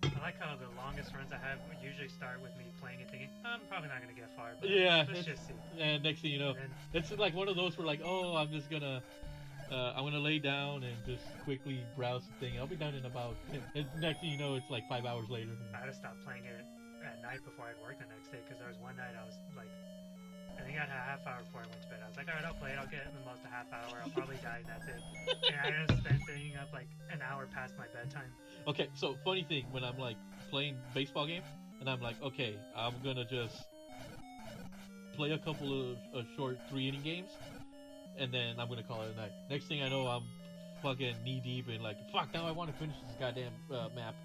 I like how the longest runs I have would usually start with me playing and thinking, I'm probably not going to get far, but yeah, let's just see. And next thing you know, it's like one of those where like, oh, I'm gonna lay down and just quickly browse the thing. I'll be done in about, and next thing you know, it's like 5 hours later. I had to stop playing it at night before I'd work the next day, because there was one night I was like, I think I had a half hour before I went to bed. I was like, alright, I'll play it, I'll get it in the most a half hour, I'll probably die, and that's it. And I just spent staying up like an hour past my bedtime. Okay, so funny thing, when I'm like playing baseball game, and I'm like, okay, I'm gonna just play a couple of short 3-inning games, and then I'm gonna call it a night. Next thing I know, I'm fucking knee deep in like, fuck, now I want to finish this goddamn map.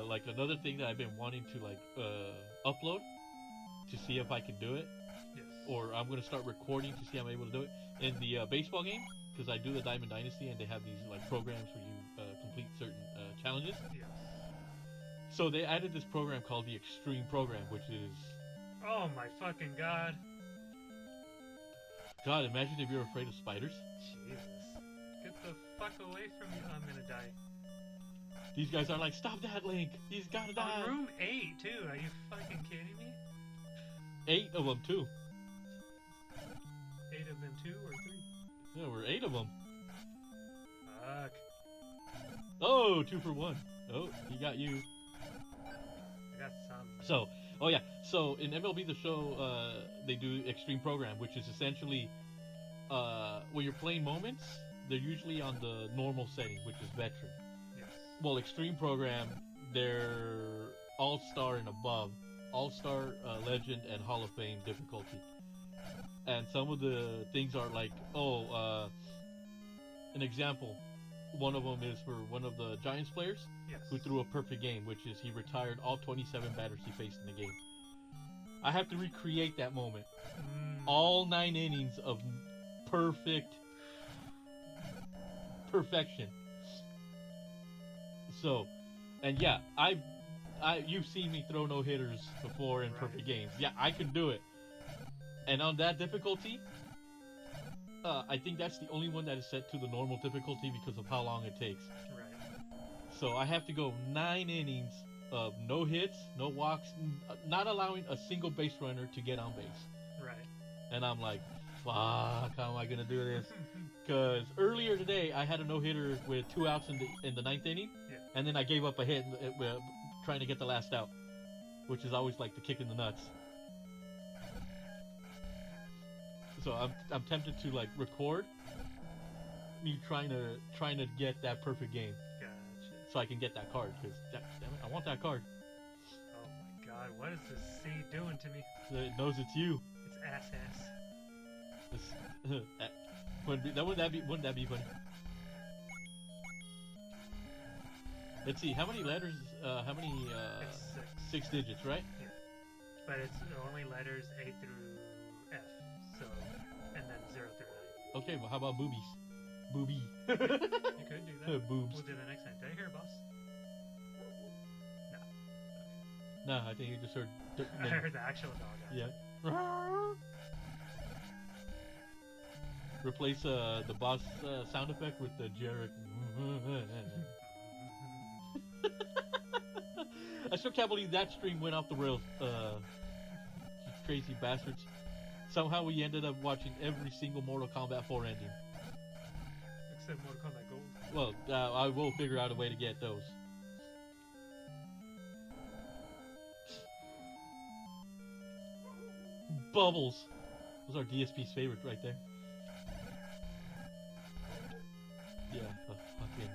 Like another thing that I've been wanting to like upload to see if I can do it. Yes. Or I'm gonna start recording to see if I'm able to do it in the baseball game, because I do the Diamond Dynasty and they have these like programs where you complete certain challenges. Yes. So they added this program called the Extreme Program, which is... Oh my fucking god. God, imagine if you're afraid of spiders. Jesus. Get the fuck away from me. I'm gonna die. These guys are like, stop that, Link! He's gotta die! On room 8 too, are you fucking kidding me? 8 of them too. 8 of them 2 or 3? Yeah, we're 8 of them. Fuck. Oh, 2 for 1. Oh, he got you. I got some. So, Oh yeah. So in MLB The Show, they do Extreme Program, which is essentially when you're playing moments, they're usually on the normal setting, which is veteran. Yes. Well, Extreme Program, they're All Star and above, All Star, Legend, and Hall of Fame difficulty. And some of the things are like, an example. One of them is for one of the Giants players Yes. who threw a perfect game, which is he retired all 27 batters he faced in the game. I have to recreate that moment. All 9 innings of perfection. So, and yeah, you've seen me throw no hitters before in perfect games. Yeah, I can do it. And on that difficulty, I think that's the only one that is set to the normal difficulty because of how long it takes. Right. So I have to go 9 innings of no hits, no walks, not allowing a single base runner to get on base. Right. And I'm like, fuck, how am I gonna do this? Because earlier today I had a no hitter with 2 outs in the 9th inning, Yeah. and then I gave up a hit trying to get the last out, which is always like the kick in the nuts. So I'm tempted to like record me trying to get that perfect game, Gotcha. so I can get that card. Because damn it, I want that card. Oh my god, what is this sea doing to me? It knows it's you. It's ass. Wouldn't that be funny? Let's see, how many letters? How many? It's 6. 6 digits, right? Yeah. But it's only letters A through F. So, and then 0 through 9. Okay, well, how about boobies? Boobie. You could do that. Boobs. We'll do that next time. Did I hear a boss? No, I think you just heard. I heard the actual dog. Yeah. Replace the boss sound effect with the Jarrett. I still can't believe that stream went off the rails. You crazy bastards. Somehow we ended up watching every single Mortal Kombat 4 ending. Except Mortal Kombat Gold. Well, I will figure out a way to get those. Bubbles. Those are DSP's favorite right there. Yeah, a fucking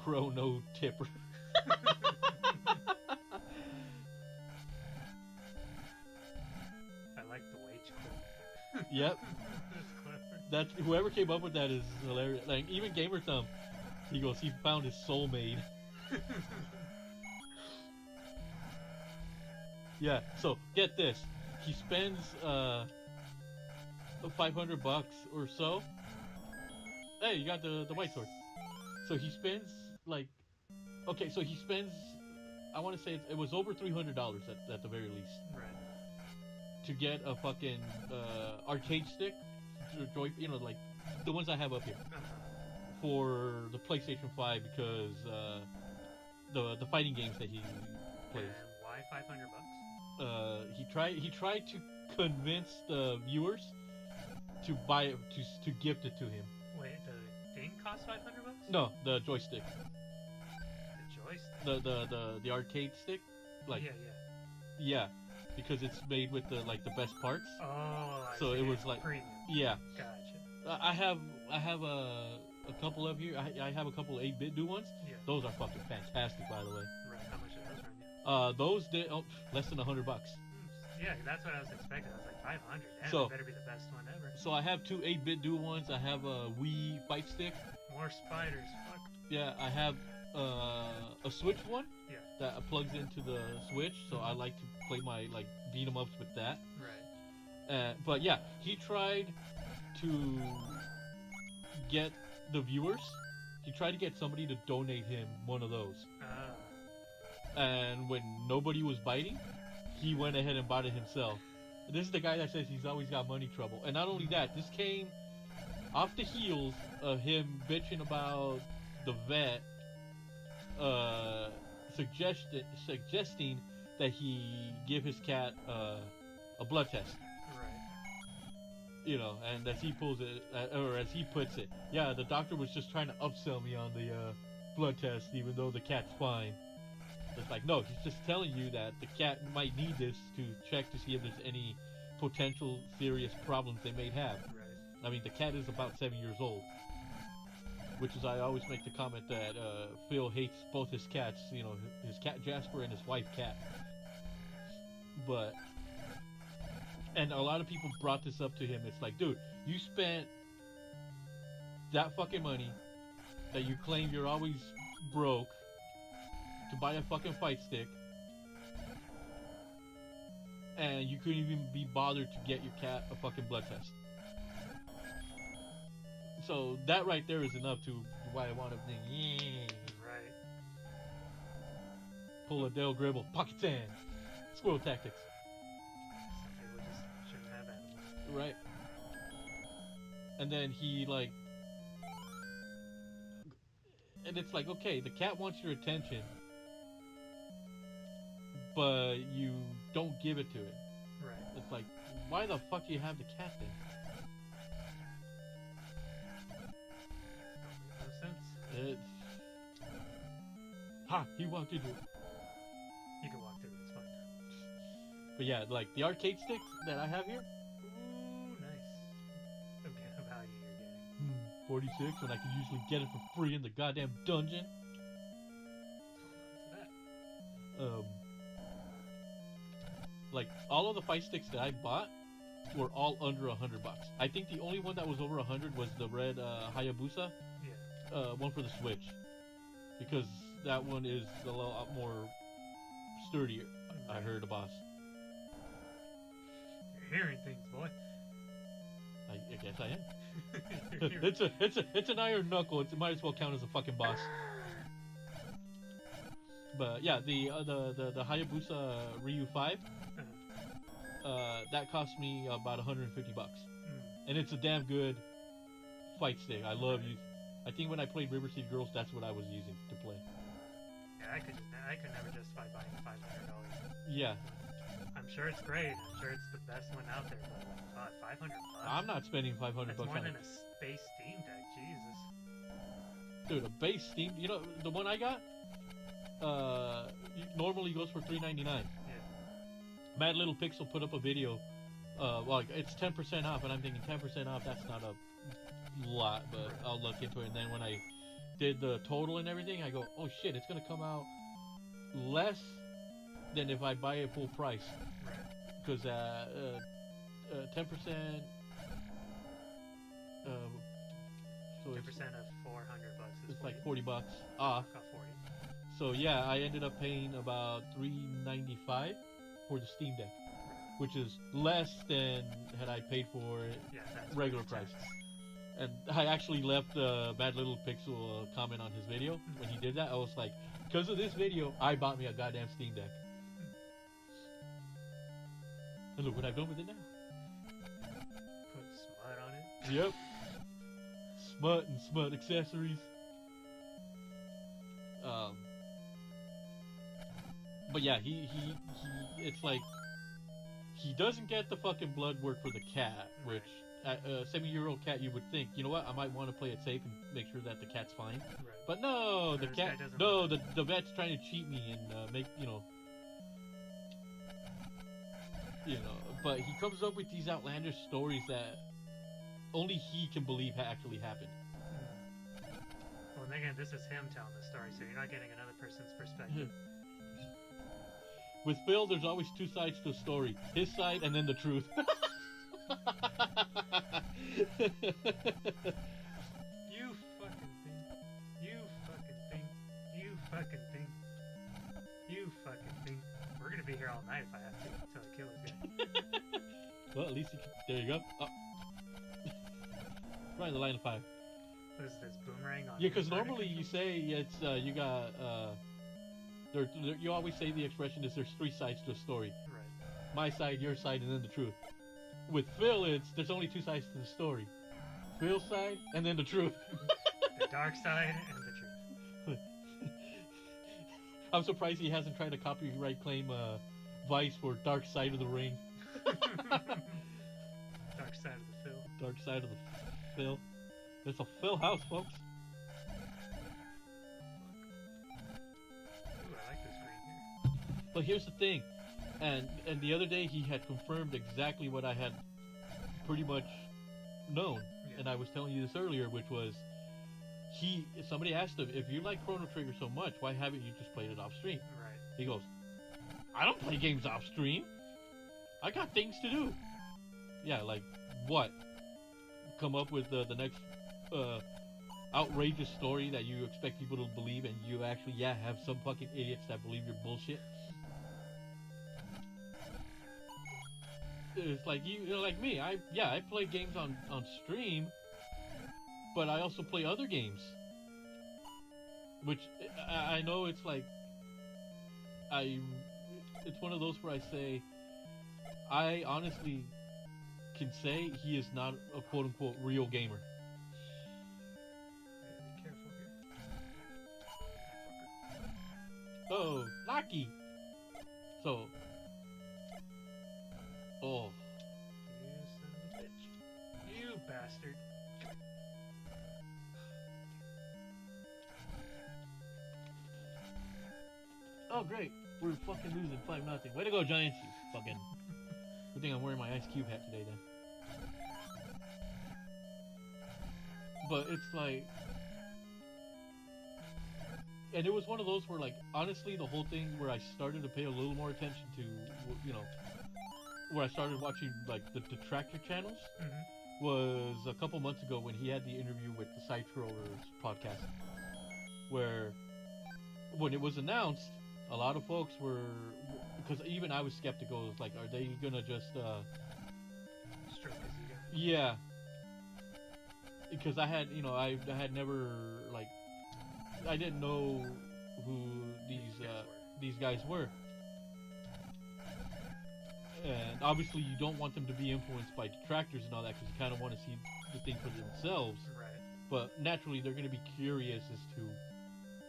chrono tipper. I like the wage clip. Yep. That's clever. That's whoever came up with that is hilarious. Like even Gamer Thumb, he goes, he found his soulmate. Yeah. So get this, he spends $500 or so. Hey, you got the white sword. So he spends like, okay, so he spends, I want to say it was over $300 at the very least. Right. To get a fucking arcade stick, you know, like the ones I have up here, for the PlayStation 5 because the fighting games that he plays. And why $500? He tried to convince the viewers to buy it, to gift it to him. Wait, the thing costs $500? No, the joystick, The joystick. the arcade stick, like Yeah. because it's made with the best parts. Oh, I So see. it was like Premium. yeah. Gotcha. I have a couple of here. I have a couple 8-bit do ones. Yeah. Those are fucking fantastic, by the way. Right. How much are those run you? Those did less than $100. Yeah, that's what I was expecting. I was like 500. Damn, So- it better be the best one ever. So I have 2 8-bit do ones. I have a Wii fight stick. More spiders. Fuck. Yeah, I have a Switch one. Yeah. That plugs into the Switch, so I like to play my beat 'em ups with that. Right. But yeah, he tried to get the viewers. He tried to get somebody to donate him one of those. And when nobody was biting, he went ahead and bought it himself. This is the guy that says he's always got money trouble. And not only that, this came off the heels of him bitching about the vet suggesting that he give his cat a blood test. Right. You know, and as he pulls it, or as he puts it, yeah, the doctor was just trying to upsell me on the blood test, even though the cat's fine. It's like, no, he's just telling you that the cat might need this to check to see if there's any potential serious problems they may have. Right. I mean, the cat is about 7 years old, which is I always make the comment that Phil hates both his cats, you know, his cat Jasper and his wife Cat. But, and a lot of people brought this up to him. It's like, dude, you spent that fucking money that you claim you're always broke to buy a fucking fight stick, and you couldn't even be bothered to get your cat a fucking blood test. So that right there is enough to why I want to Right. pull a Dale Gribble, pocket sand, squirrel tactics. Some people just shouldn't have animals. Right. And then he like, and it's like, okay, the cat wants your attention, but you don't give it to it. Right. It's like, why the fuck do you have the cat then? No sense. It's... Ha! He walked into it. You can walk through it, it's fine. But yeah, like the arcade sticks that I have here, Ooh, nice. Okay, the value you're getting. 46, and I can usually get it for free in the goddamn dungeon. Hold on to that. Like all of the fight sticks that I bought were all under $100. I think the only one that was over 100 was the red Hayabusa, Yeah. one for the Switch, because that one is a lot more sturdier. I heard the boss. You're hearing things, boy. I guess I am. it's an iron knuckle. It might as well count as a fucking boss. But yeah, the Hayabusa Ryu 5, that cost me about $150, and it's a damn good fight stick. I love you. I think when I played River City Girls, that's what I was using to play. Yeah, I could never justify buying $500. Yeah, I'm sure it's great. I'm sure it's the best one out there, but $500. I'm not spending $500 That's on more than it. a space Steam Deck. Jesus. Dude, a base Steam. You know the one I got. Normally goes for $3.99. Yeah. Mad Little Pixel put up a video. Well, it's 10% off, and I'm thinking 10% off. That's not a lot, but I'll look into it. And then when I did the total and everything, I go, oh shit, it's gonna come out less than if I buy it full price. Right. Because 10%. So 10% of $400 is it's like $40 off. Got 40. So yeah, I ended up paying about $3.95 for the Steam Deck, which is less than had I paid for it Yeah, that's regular pretty price. tax. And I actually left Bad Little Pixel a comment on his video when he did that. I was like, because of this video, I bought me a goddamn Steam Deck. And look what I've done with it now. Put smut on it. Yep. Smut and smut accessories. But yeah, he it's like he doesn't get the fucking blood work for the cat, which a 7-year-old cat you would think, you know what, I might want to play it safe and make sure that the cat's fine. Right. But no, the This cat, guy doesn't no, want the vet's trying to cheat me and make, you know, but he comes up with these outlandish stories that only he can believe actually happened. Well, and again, this is him telling the story, so you're not getting another person's perspective. With Phil, there's always two sides to a story. His side and then the truth. You fucking thing. You fucking thing. You fucking thing. You fucking thing. We're gonna be here all night if I have to until I kill this guy. Well, at least you can, there you go. Oh. Right in the line of fire. What is this, boomerang on? Yeah, because your normally you say it's you got you always say the expression is there's three sides to a story. Right. My side, your side, and then the truth. With Phil, it's there's only two sides to the story. Phil's side and then the truth. The dark side and the truth. I'm surprised he hasn't tried to copyright claim Vice for Dark Side of the Ring. Dark side of the Phil. Dark Side of the Phil. It's a Phil house, folks. Ooh, I like this green But here's the thing, and the other day he had confirmed exactly what I had pretty much known, Yeah. and I was telling you this earlier, which was somebody asked him, if you like Chrono Trigger so much, why haven't you just played it off stream? Right. He goes, I don't play games off stream. I got things to do. Yeah, like what? Come up with the next outrageous story that you expect people to believe, and you actually have some fucking idiots that believe your bullshit. It's like you know, like me. I play games on stream, but I also play other games. Which I know it's like it's one of those where I say I honestly can say he is not a quote unquote real gamer. Be careful here. Oh, lucky. So, oh, You son of a bitch. You bastard. oh great, we're fucking losing 5-0. Way to go, Giants! You fucking. Good thing I'm wearing my Ice Cube hat today, then. But it's like, and it was one of those where, like, honestly, the whole thing where I started to pay a little more attention to, you know, where I started watching like the detractor channels was a couple months ago when he had the interview with the Side Scrollers podcast, where when it was announced, a lot of folks were, because even I was skeptical. It's like, are they gonna just Stroke his ego. yeah, because I had, you know, I had never, like, I didn't know who these guys were. And obviously you don't want them to be influenced by detractors and all that, because you kind of want to see the thing for themselves. Right. But naturally they're going to be curious as to,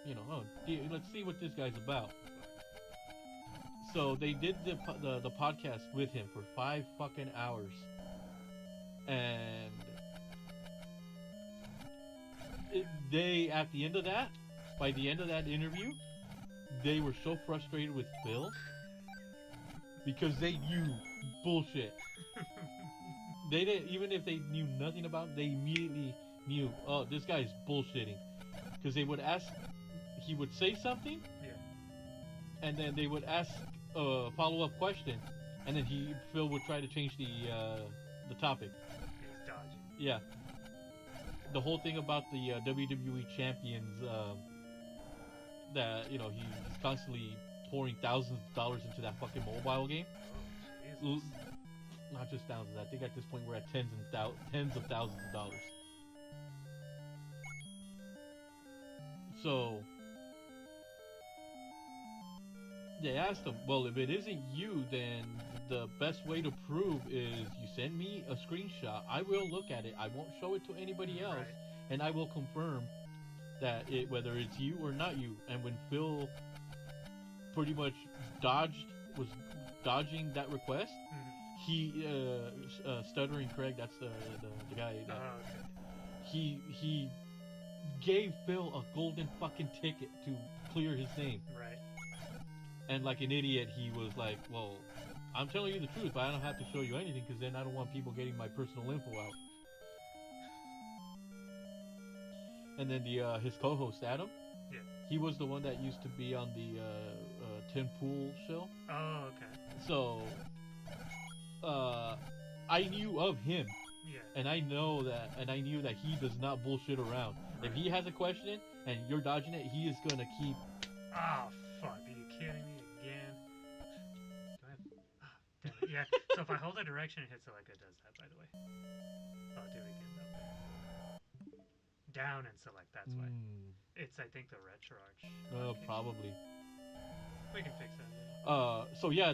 you know, oh, let's see what this guy's about. So they did the podcast with him for 5 fucking hours. And they, at the end of that, by the end of that interview, they were so frustrated with Phil because they knew bullshit. They didn't, even if they knew nothing about it, they immediately knew, oh, this guy's bullshitting. Because they would ask, he would say something, and then they would ask a follow-up question, and then Phil would try to change the topic. He's dodging. Yeah. The whole thing about the WWE champions, that, you know, he's constantly pouring thousands of dollars into that fucking mobile game. Oh, Jesus. Not just thousands. I think at this point we're at tens of thousands of dollars. So they asked him, well, if it isn't you, then the best way to prove is you send me a screenshot. I will look at it. I won't show it to anybody else, Right. and I will confirm that whether it's you or not you. And when Phil pretty much was dodging that request, he Stuttering Craig, that's the guy. Oh, okay. He gave Phil a golden fucking ticket to clear his name. Right. And like an idiot, he was like, well, I'm telling you the truth, but I don't have to show you anything because then I don't want people getting my personal info out. And then his co-host, Adam, Yeah. he was the one that used to be on the Tim Pool show. Oh, okay. So, I knew of him. Yeah. And I knew that he does not bullshit around. If he has a question and you're dodging it, he is gonna keep. Oh, fuck. Are you kidding me again? Do I have... damn it. Yeah. So if I hold a direction, it hits it like it does that, by the way. I'll do it again, though. Down and select, that's why. It's, I think, the retro arch. Probably. We can fix that later. So yeah,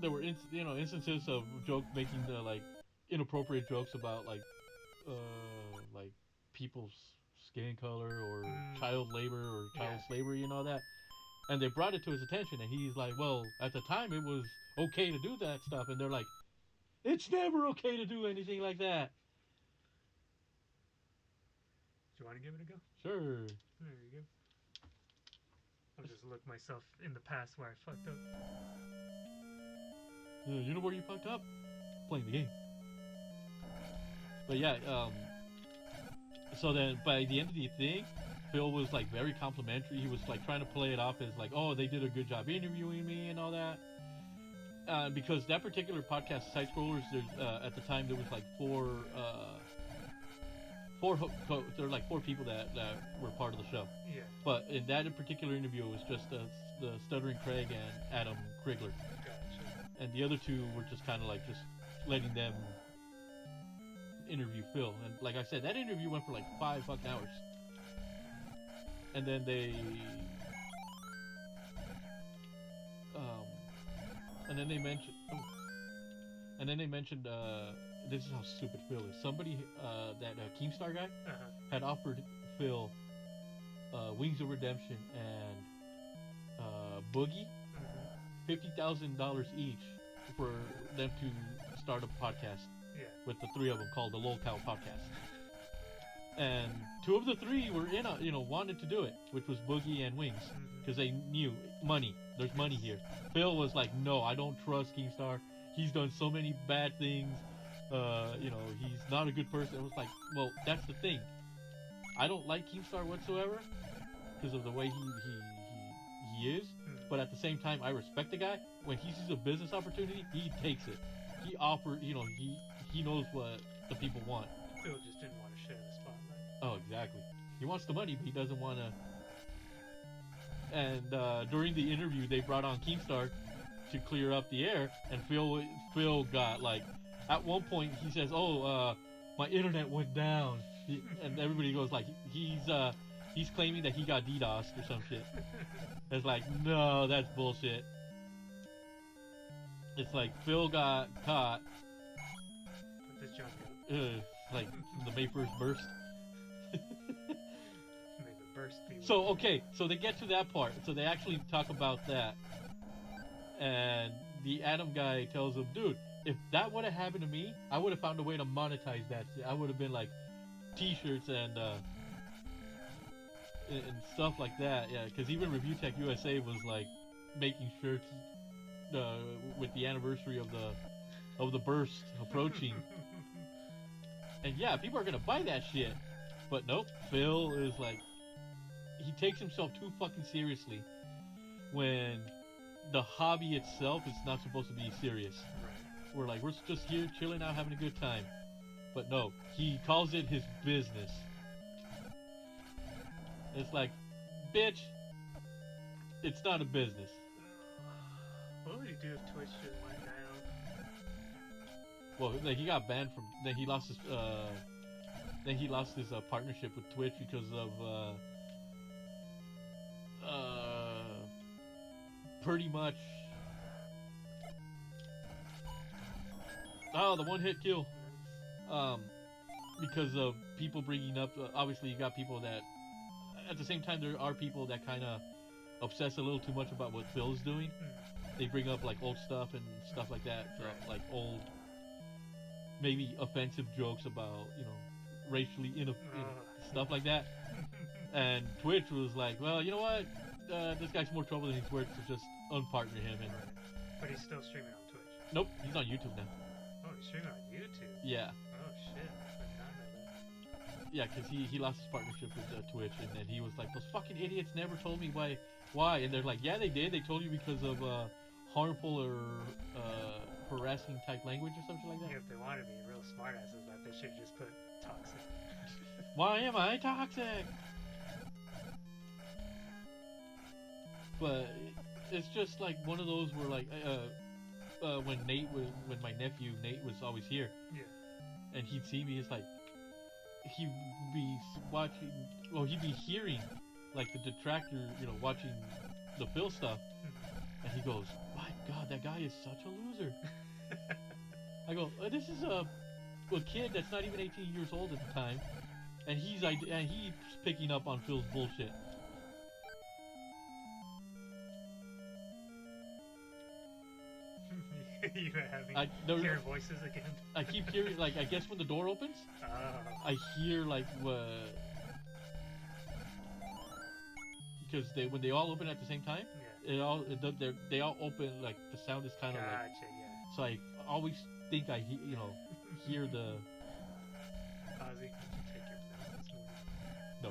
there were instances of making the like inappropriate jokes about like people's skin color or child labor or child slavery and all that, and they brought it to his attention, and he's like, well, at the time it was okay to do that stuff, and they're like, it's never okay to do anything like that. Do you want to give it a go? Sure. There you go. I'll just look myself in the past where I fucked up. You know where you fucked up? Playing the game. But yeah, so then by the end of the thing, Phil was like very complimentary. He was like trying to play it off as like, oh, they did a good job interviewing me and all that. Because that particular podcast, Side Scrollers, there's at the time there was like there were like four people that were part of the show. Yeah. But in that particular interview, it was just the Stuttering Craig and Adam Krigler. Gotcha. And the other two were just kind of like just letting them interview Phil. And like I said, that interview went for like 5 fucking hours. And then they mentioned this is how stupid Phil is. Somebody that Keemstar guy had offered Phil Wings of Redemption and Boogie $50,000 each for them to start a podcast. Yeah. With the 3 of them called the Lolcow Podcast. And 2 of the 3 were wanted to do it, which was Boogie and Wings, because they knew money. There's money here. Phil was like, no, I don't trust Keemstar. He's done so many bad things. He's not a good person. It was like, well, that's the thing. I don't like Keemstar whatsoever because of the way he is. But at the same time, I respect the guy. When he sees a business opportunity, he takes it. He offers, he knows what the people want. Phil just didn't want to share the spotlight. Oh, exactly. He wants the money, but he doesn't want to. And during the interview, they brought on Keemstar to clear up the air, and Phil got like, at one point he says, "Oh, my internet went down," and everybody goes like, he's claiming that he got DDoSed or some shit. It's like, no, that's bullshit. It's like Phil got caught. Put this junk out. Like the May 1st burst. Make the burst be. So so they get to that part. So they actually talk about that, and the Adam guy tells him, "Dude, if that would have happened to me, I would have found a way to monetize that shit. I would have been like T-shirts and stuff like that. Yeah, because even Review Tech USA was like making shirts with the anniversary of the burst approaching." And yeah, people are gonna buy that shit. But nope, Phil is like, he takes himself too fucking seriously when the hobby itself is not supposed to be serious. Right. We're just here chilling out, having a good time. But no, he calls it his business. It's like, bitch, it's not a business. What would you do if Twitch just went down? Well, like, he got banned from. Then he lost his partnership with Twitch because of pretty much the one-hit kill. Because of people bringing up. Obviously, you got people that. At the same time, there are people that kind of obsess a little too much about what Phil's doing. They bring up like old stuff and stuff like that, like old, maybe offensive jokes about racially stuff like that. And Twitch was like, well, you know what? This guy's more trouble than he's worth, so just unpartner him. And But he's still streaming on Twitch. Nope, he's on YouTube now. Oh, he's streaming on YouTube. Yeah. Oh shit, I did not know that. Yeah, because he lost his partnership with Twitch, and then he was like, those fucking idiots never told me why. And they're like, yeah, they did. They told you because of harmful or harassing type language or something like that. Yeah, if they want to be real smartasses, that they should just put toxic. Why am I toxic? But it's just like one of those where like when my nephew Nate was always here, Yeah. and he'd see me, it's like he'd be watching, well, he'd be hearing like the detractor, watching the Phil stuff, and he goes, my God, that guy is such a loser. I go, this is a kid that's not even 18 years old at the time, and he's picking up on Phil's bullshit. You having hear voices again? I keep hearing, like, I guess when the door opens, I hear like because when they all open at the same time, Yeah. they all open like the sound is kind of like. Gotcha. Yeah. So I always think I hear the. Ozzy, did you take your pills this morning? No.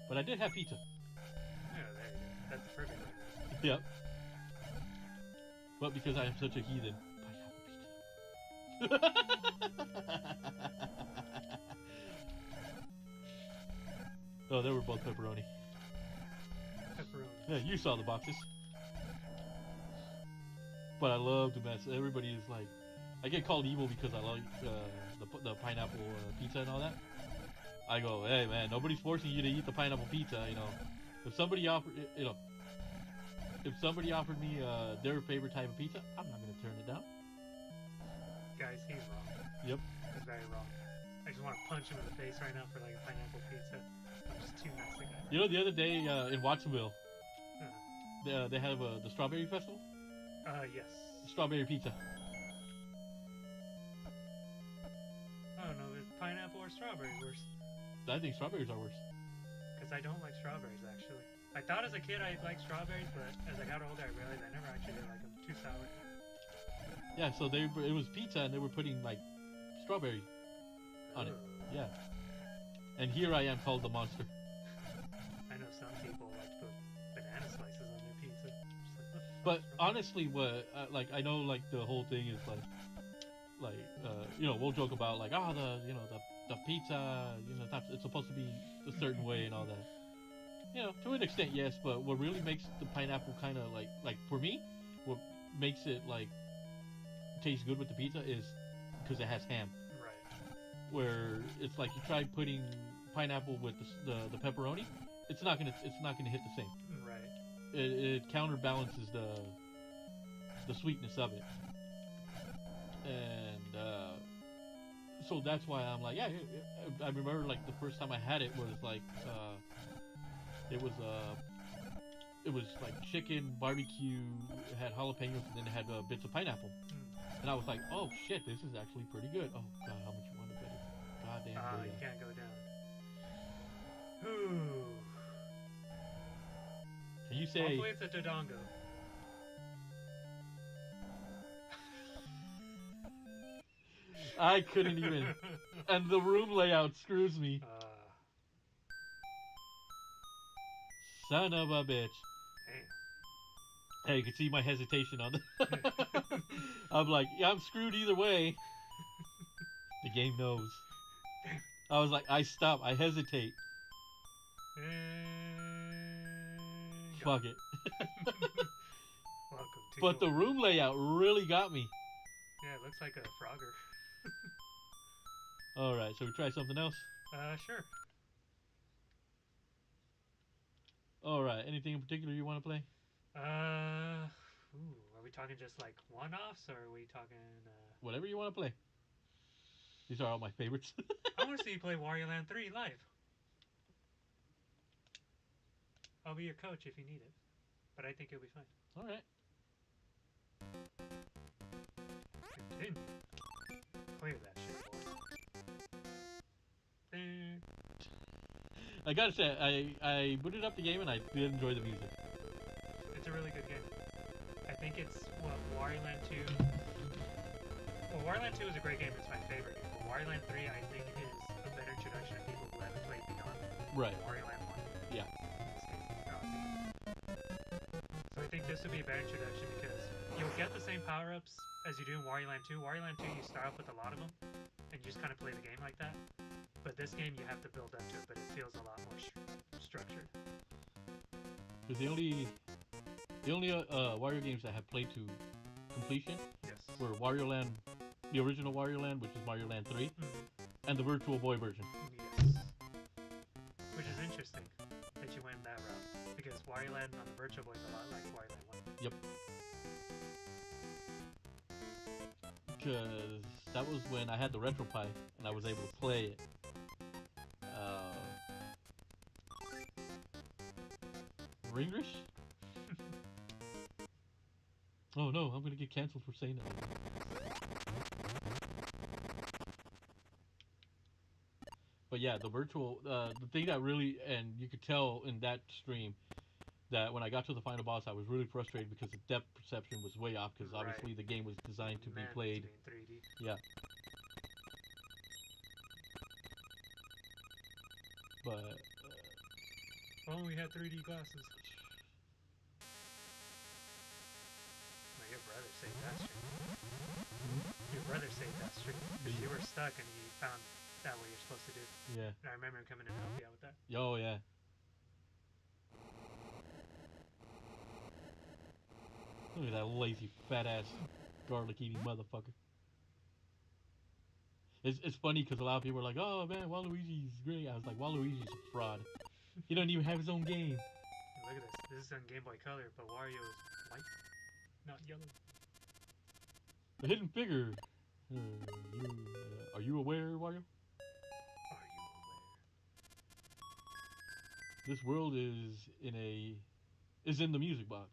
But I did have pizza. Oh, there you go. That's the perfect one. Yep. But because I am such a heathen, pineapple pizza. Oh, they were both pepperoni. Pepperoni. Yeah, you saw the boxes. But I love to mess. Everybody is like, I get called evil because I like the pineapple pizza and all that. I go, hey man, nobody's forcing you to eat the pineapple pizza. If somebody offered, if somebody offered me their favorite type of pizza, I'm not gonna turn it down. Guys, he's wrong. Yep. He's very wrong. I just want to punch him in the face right now for like a pineapple pizza. I'm just too nice a guy. The other day in Watsonville, Uh-huh. they have the strawberry festival. Yes. Strawberry pizza. I don't know, is pineapple or strawberry worse? I think strawberries are worse. Because I don't like strawberries, actually. I thought as a kid I liked strawberries, but as I got older I realized I never actually did like them. Too sour. Yeah, so it was pizza and they were putting like strawberry on it. Yeah. And here I am called the monster. I know some people like put banana slices on their pizza. Just like, what the fuck But is wrong? honestly, what I know like the whole thing is we'll joke about like the pizza it's supposed to be a certain way and all that. To an extent yes, but what really makes the pineapple kind of like for me, what makes it like taste good with the pizza is because it has ham. Right. Where it's like you try putting pineapple with the pepperoni, it's not gonna hit the same. Right. It counterbalances the sweetness of it, and so that's why I'm like, yeah. I remember like the first time I had it was like it was like chicken barbecue. It had jalapenos and then it had bits of pineapple, and I was like, oh shit, this is actually pretty good. Oh god, how much you want to bet it's goddamn good. You can't go down. Ooh. Can you say? Hopefully it's a Dodongo. I couldn't even. And the room layout screws me. Son of a bitch. Damn. Hey, you can see my hesitation on the. I'm like, yeah, I'm screwed either way. The game knows. I was like, I stop, I hesitate. Fuck it. Welcome to But the room layout really got me. Yeah, it looks like a Frogger. Alright, so we try something else? Sure. Alright, anything in particular you want to play? Are we talking just like one-offs, or are we talking, Whatever you want to play. These are all my favorites. I want to see you play Wario Land 3 live. I'll be your coach if you need it. But I think you'll be fine. Alright. Continue. Clear that shit, boy. I gotta say, I booted up the game and I did enjoy the music. It's a really good game. I think it's, Wario Land 2... Well, Wario Land 2 is a great game. It's my favorite game. But Wario Land 3, I think, is a better introduction to people who haven't played Beyond Right. Wario Land 1. Yeah. So I think this would be a better introduction because you'll get the same power-ups as you do in Wario Land 2. Wario Land 2, you start off with a lot of them, and you just kind of play the game like that. But this game, you have to build up to it, but it feels a lot more structured. Because the only Wario games that have played to completion were Wario Land, the original Wario Land, which is Mario Land 3, and the Virtual Boy version. Yes. Which is interesting that you went that route, because Wario Land on the Virtual Boy is a lot like Wario Land 1. Yep. Because that was when I had the RetroPie and I was able to play it. Ringrish? Oh no, I'm gonna get canceled for saying that. But yeah, the virtual, the thing that really, and you could tell in that stream that when I got to the final boss, I was really frustrated because the depth perception was way off because Right. obviously the game was designed to be Meant played. to be in 3D. Yeah. But If only we had 3D glasses. Well, your brother saved that stream. Your brother saved that stream because you were stuck and he found that what you're supposed to do. yeah. And I remember him coming in to help you out with that. Oh yeah. Look at that lazy fat ass garlic eating motherfucker. It's funny because a lot of people are like, oh man, Waluigi's great. I was like, Waluigi's a fraud. He don't even have his own game. And look at this. This is on Game Boy Color, but Wario is white, not yellow. The hidden figure. Are you aware, Wario? Are you aware? This world is in the music box.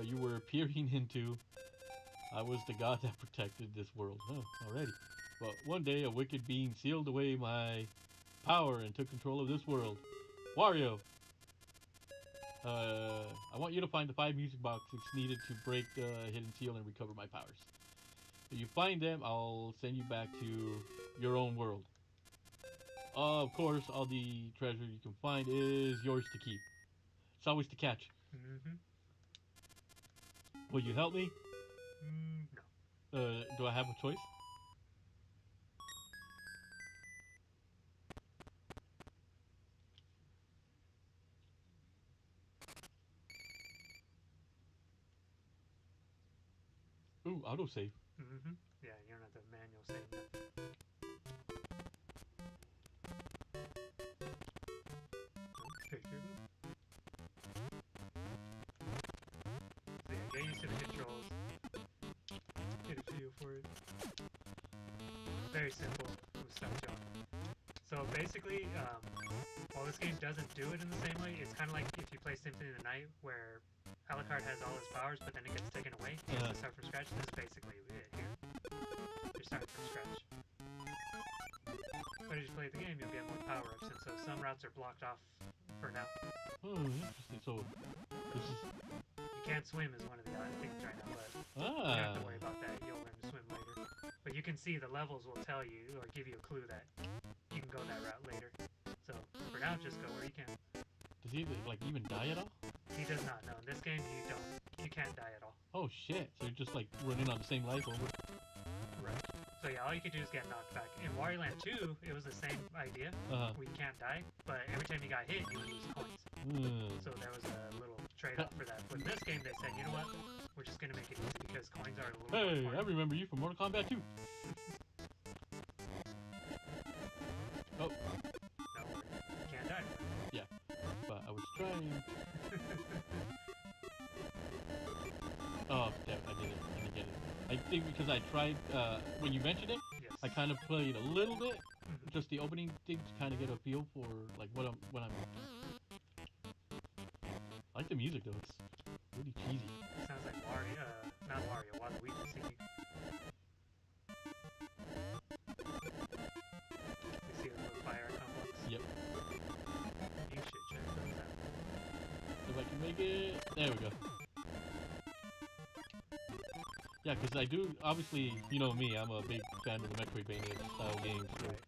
You were peering into. I was the god that protected this world. Huh, already. But one day a wicked being sealed away my power and took control of this world. Wario! I want you to find the 5 music boxes needed to break the hidden seal and recover my powers. If you find them, I'll send you back to your own world. Of course, all the treasure you can find is yours to keep. It's always to catch. Mm-hmm. Will you help me? No. Do I have a choice? Ooh, autosave. Mm-hmm. Yeah, you don't have to manual save nothing. Take your go. So yeah, get used to the controls. Get a feel for it. Very simple from start to end. So basically, while this game doesn't do it in the same way, it's kind of like if you play Symphony of the Night, where Alucard has all his powers, but then it gets taken away. He has to start from scratch. This is basically it here. You're starting from scratch. But as you play the game, you'll get more power-ups, and so some routes are blocked off for now. Oh, interesting. So, this is... You can't swim is one of the other things right now, but you don't have to worry about that. You'll learn to swim later. But you can see the levels will tell you, or give you a clue that you can go that route later. So, for now, just go where you can. Does he, like, even die at all? He does not. No, in this game, you can't die at all. Oh, shit. So you're just, like, running on the same life over... Right. So yeah, all you could do is get knocked back. In Wario Land 2, it was the same idea. We can't die, but every time you got hit, you would lose coins. So there was a little trade-off for that. But in this game, they said, you know what? We're just gonna make it easy because coins are a little more Hey, important. I remember you from Mortal Kombat 2. Oh. No, you can't die. Yeah, but I was trying... Oh, damn, I did it. I didn't get it. I think because I tried, when you mentioned it, Yes. I kind of played a little bit, just the opening thing to kind of get a feel for, like, what I'm... I like the music, though. It's really cheesy. Sounds like Wario, not Wario, Waluigi singing. You see the little fire complex? Yep. You should check those out. If I can make it... There we go. Yeah, because I do, obviously, you know me, I'm a big fan of the Metroidvania style games. So. Right.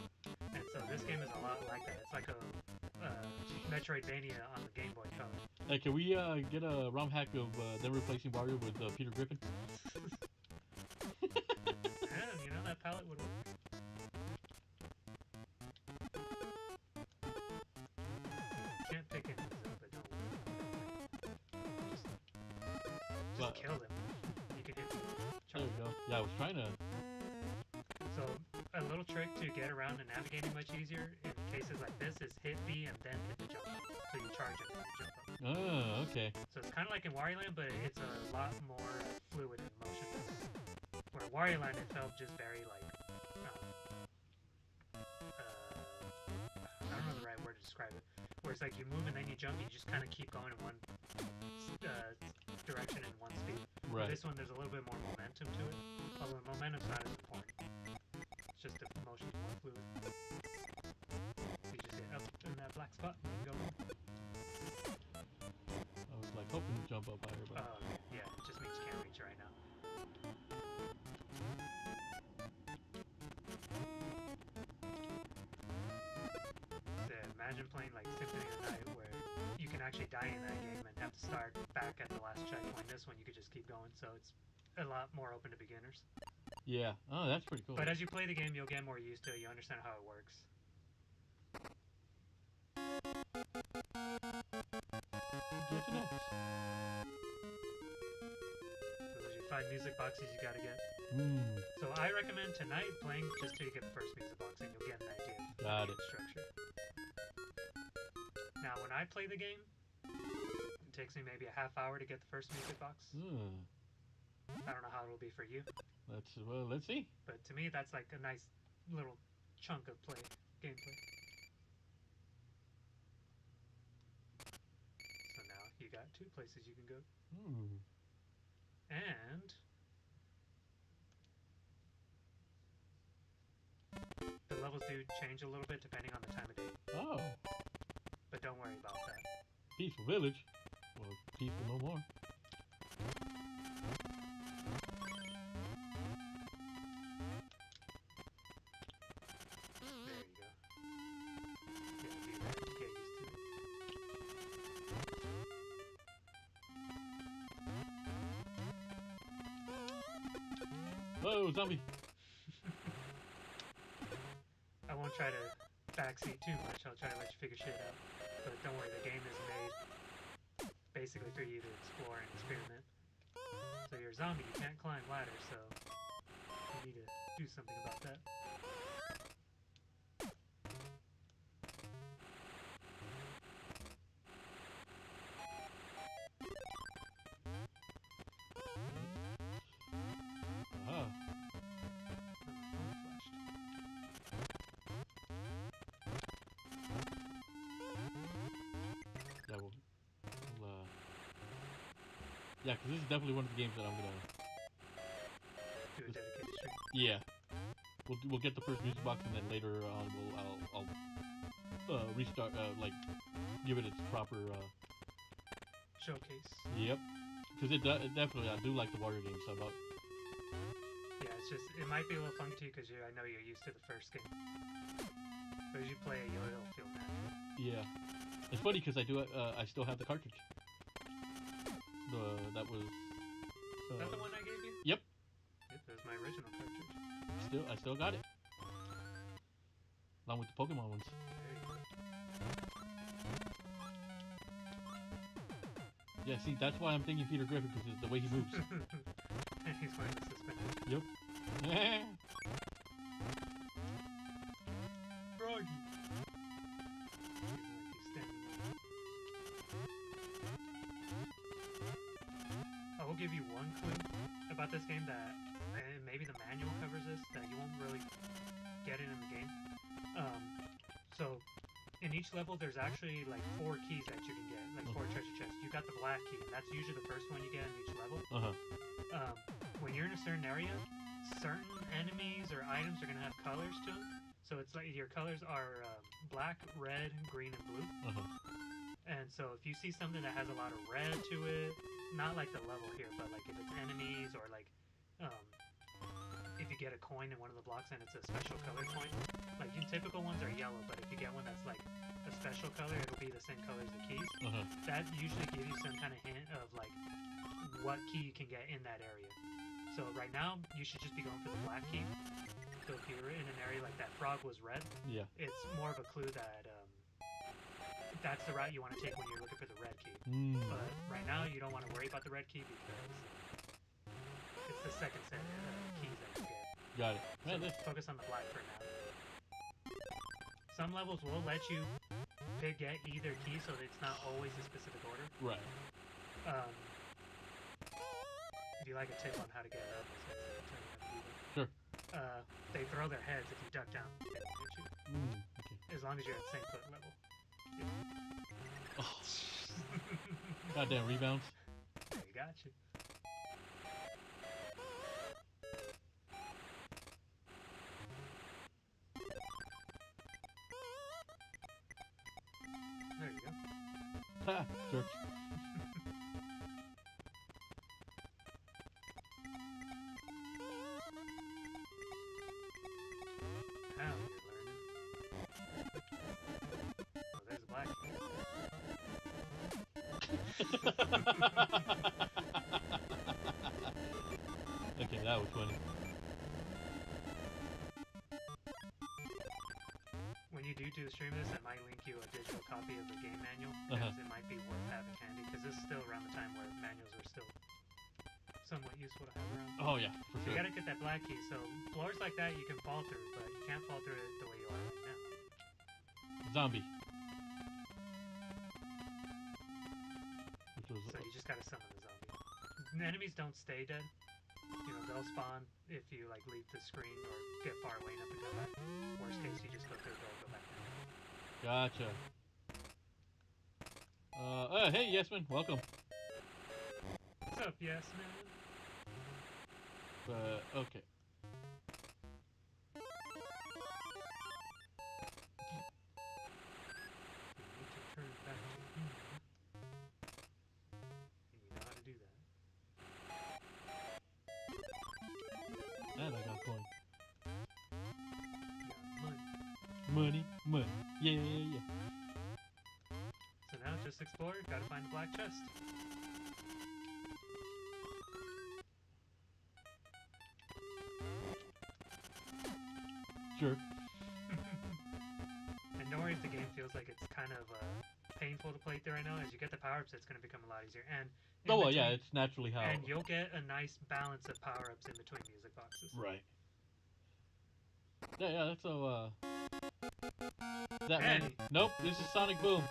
And so this game is a lot like that. It's like a Metroidvania on the Game Boy Color. Hey, can we get a ROM hack of them replacing Wario with Peter Griffin? Yeah, you know, that palette would work. You can't pick any of them, but don't worry. Just kill them. You can hit them. There we go. Yeah, I was trying to... So, a little trick to get around and navigating much easier in cases like this is hit B and then hit the jump up. So you charge it when you jump up. Oh, okay. So it's kind of like in Wario Land, but it's a lot more fluid in motion. Where Wario Land, it felt just very like... I don't know the right word to describe it. Where it's like you move and then you jump, and you just kind of keep going in one direction and one speed. Right. This one, there's a little bit more momentum to it. Although the momentum's not as important. It's just the motion's more fluid. black spot. You can go. I was like hoping to jump up higher, but Oh, okay. Yeah, it just means you can't reach it right now. So, imagine playing like Symphony of the Night where you can actually die in that game and have to start back at the last checkpoint. This one you could just keep going, so it's a lot more open to beginners. yeah. Oh, that's pretty cool. But as you play the game, you'll get more used to it. You understand how it works. Get to next. So those are your 5 music boxes you gotta get. So I recommend tonight playing just till you get the first music box and you'll get an idea of Got the it. structure. Now when I play the game, it takes me maybe a half hour to get the first music box. I don't know how it'll be for you, Let's see. but to me that's like a nice little chunk of gameplay. So now you got 2 places you can go. And the levels do change a little bit depending on the time of day, Oh, but don't worry about that. peaceful village. Well, peaceful no more. There you go. Yeah, do that to get used to it. Whoa, zombie! I won't try to backseat too much. I'll try to let you figure shit out. But don't worry, the game is made basically for you to explore and experiment. So you're a zombie, you can't climb ladders, so you need to do something about that. Ah, yeah, yeah, because this is definitely one of the games that I'm gonna. Do a dedicated stream. Yeah, we'll get the first music box and then later on I'll restart like give it its proper. Showcase. Yep, because it definitely I do like the water game stuff. Yeah, it's just, it might be a little funky to you because I know you're used to the first game. But as you play it, it'll feel natural. Yeah, it's funny because I still have the cartridge. That was. Is that the one I gave you? Yep. Yep, that was my original cartridge. I still got it. Along with the Pokemon ones. There you go. Yeah, see, that's why I'm thinking Peter Griffin because it's the way he moves. And he's wearing the suspenders. Yep. Froggy! He's standing there. I will give you one clue about this game that, and maybe the manual covers this, that you won't really get it in the game. So, in each level, there's actually like 4 keys that you can get, like 4 treasure chests. You got the black key, and that's usually the first one you get in each level. When you're in a certain area, certain enemies or items are gonna have colors to them. So it's like your colors are black, red, green, and blue. And so if you see something that has a lot of red to it, not like the level here, but like if it's enemies or like if you get a coin in one of the blocks and it's a special color coin, like your typical ones are yellow, but if you get one that's like a special color, it'll be the same color as the keys. That usually gives you some kind of hint of like what key you can get in that area. So right now, you should just be going for the black key. So if you're in an area like that frog was red, Yeah. it's more of a clue that that's the route you want to take when you're looking for the red key. But right now, you don't want to worry about the red key because it's the second set of keys that you get. Got it. So Man, focus on the black for now. Some levels will let you get either key, so it's not always a specific order. right. If you like a tip on how to get levels, I'll tell you how to do that. Sure. They throw their heads if you duck down. They don't hit you. Okay. As long as you're at the same foot level. Oh. Goddamn rebounds. They got you. Ha, jerk. Now you're learning. Oh, there's a black key. Okay, that was funny. When you do stream this, I might link you a digital copy of the game manual, because it might be worth having handy, because this is still around the time where manuals were still somewhat useful to have around. Oh yeah, for So sure. you gotta get that black key, so floors like that you can fall through, but you can't fall through it the way you are right now. Zombie. Which was So you just gotta summon the zombie. The enemies don't stay dead. You know, they'll spawn if you like leave the screen or get far away enough to go back. Worst case, you just go through the door, go back down. gotcha. Hey, Yesman, welcome. What's up, yes man? Okay. You need to turn back to human. And you know how to do that. And I got coin. You got money. Money, money. Yeah, yeah, yeah. So now just explore, gotta find the black chest. Jerk. And don't worry if the game feels like it's kind of painful to play through right now. As you get the power-ups, it's going to become a lot easier. And in Oh, well, yeah, between- it's naturally how. And you'll get a nice balance of power-ups in between music boxes. Right. Yeah, yeah, that's so, That man. Hey. Nope, this is SonicBoom.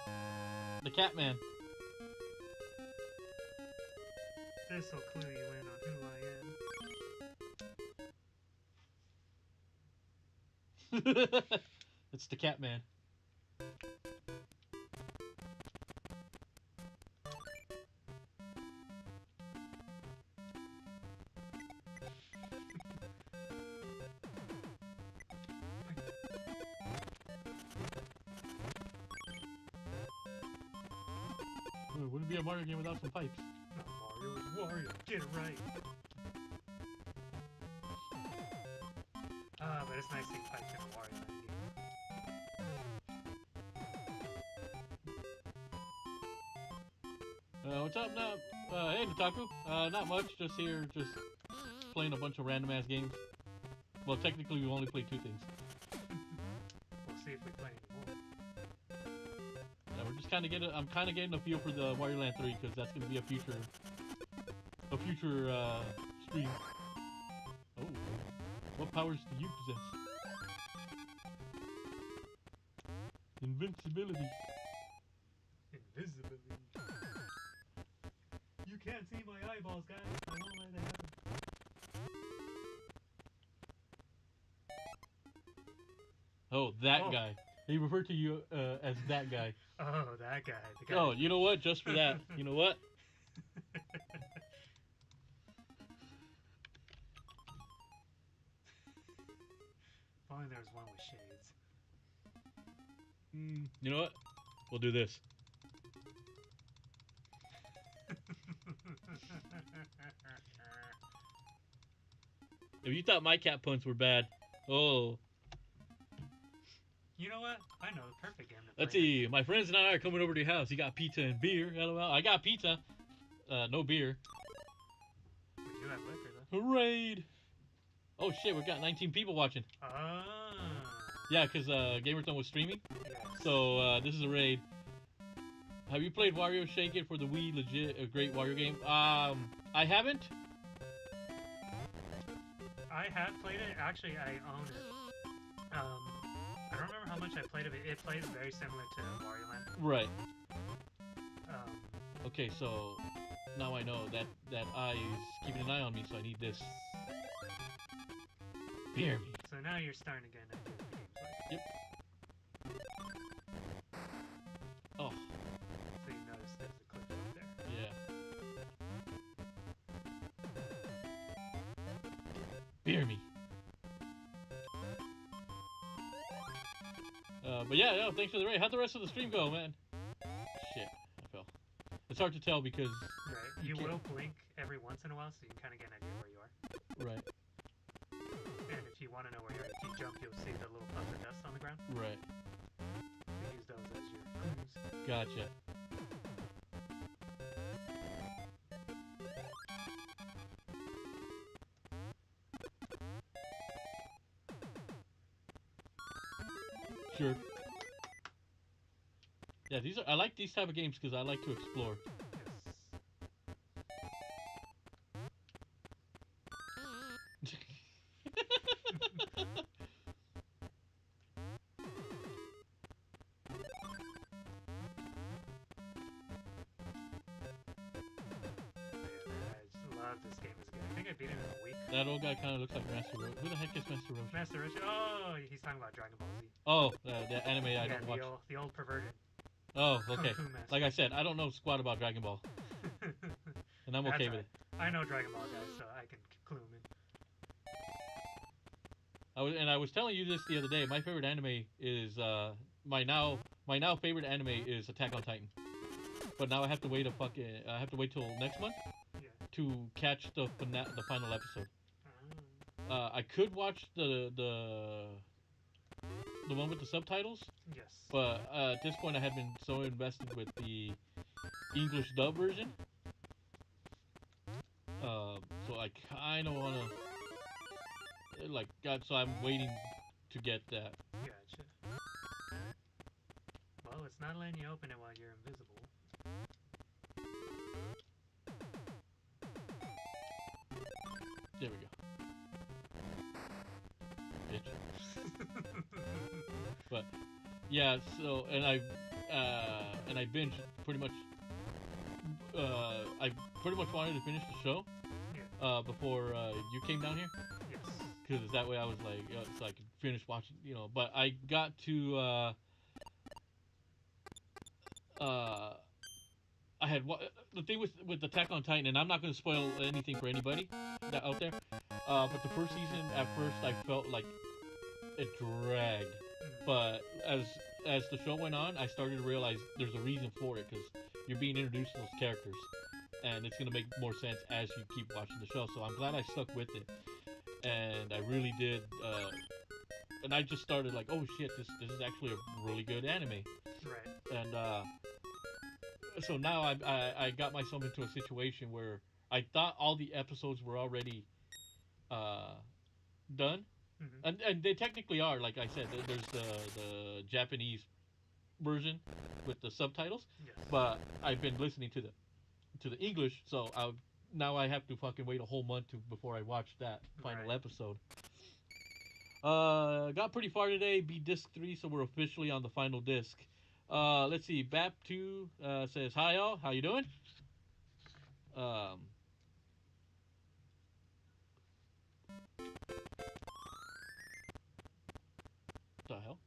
The Catman. This'll clue you in on who I am. It's the Catman. It wouldn't be a Mario game without some pipes. Not Mario, it's Wario. Get it right. But it's nice seeing pipes in a Wario Land game. What's up now? Hey, Nataku. Not much. Just here, just playing a bunch of random ass games. Well, technically, we only played 2 things. We'll see if we play anymore. Yeah, we're just kind of getting. I'm kind of getting a feel for the Wario Land 3 because that's going to be a future stream. Oh, what powers do you possess? Invincibility. Invisibility. You can't see my eyeballs, guys. I won't let that happen. Oh, that Oh. guy. He referred to you as that guy. Oh, that guy. The guy. Oh, you know what? Just for that, you know what? If only there was one with shades. You know what? We'll do this. If you thought my cat punts were bad, oh, You know what? I know the perfect game to play. let's see. My friends and I are coming over to your house. You got pizza and beer. LOL. I got pizza. No beer. We do have liquor, though. Hooray! Oh shit, we've got 19 people watching. Ah. Yeah, because Gamerton was streaming. Yes. So this is a raid. Have you played Wario Shake It for the Wii? Legit a great Wario game. I haven't. I have played it. Actually, I own it. I don't remember how much I played of it. It plays very similar to Wario Land. Right. Um, Okay, so now I know that eye is keeping an eye on me, so I need this. Beer me. so now you're starting to get into what the game's like. Oh, So you notice there's a clip up there. yeah. Beer me. But yeah, thanks for the raid. How'd the rest of the stream go, man? Shit, I fell. hard to tell because Right. You You can't- will blink every once in a while, so you can kind of get an idea where you are. right, And if you want to know where you are, if you jump, you'll see the little puff of dust on the ground. right. You use those as your clues. Gotcha. Sure. Yeah, I like these type of games because I like to explore. Yes. I just love this game as a game. I think I beat it in a week. That old guy kind of looks like Master Roshi. Who the heck is Master Roshi? Master Roshi. Oh, he's talking about Dragon Ball Z. Oh, the anime I don't watch. The old perverted. Oh, okay. Kung Fu master. Like I said, I don't know squat about Dragon Ball, and I'm okay with it. I know Dragon Ball guys, so I can clue him in. I was telling you this the other day. My favorite anime is my now favorite anime is Attack on Titan. But now I have to wait till next month Yeah. to catch the final episode. Ah, I could watch the one with the subtitles, yes. but at this point I had been so invested with the English dub version. So I kind of want to so I'm waiting to get that. Gotcha. Well, it's not letting you open it while you're invisible. There we go. Bitch. But yeah, so and I binged pretty much. I pretty much wanted to finish the show Yeah. before you came down here, Yes. because that way I was like, so I could finish watching, But I got to I had the thing with Attack on Titan, and I'm not going to spoil anything for anybody that out there. But the first season, at first, I felt like it dragged. But as the show went on, I started to realize there's a reason for it, because you're being introduced to those characters, and it's gonna make more sense as you keep watching the show. So I'm glad I stuck with it, and I really did. And I just started like, oh shit, this is actually a really good anime. Right. And so now I got myself into a situation where I thought all the episodes were already done. Mm-hmm. And they technically are, like I said. There's the Japanese version with the subtitles, Yes. but I've been listening to the English, so now I have to fucking wait a whole month before I watch that final Right. episode. Got pretty far today, beat disc 3, so we're officially on the final disc. Let's see, BAP2 says, hi y'all, how you doing? The hell?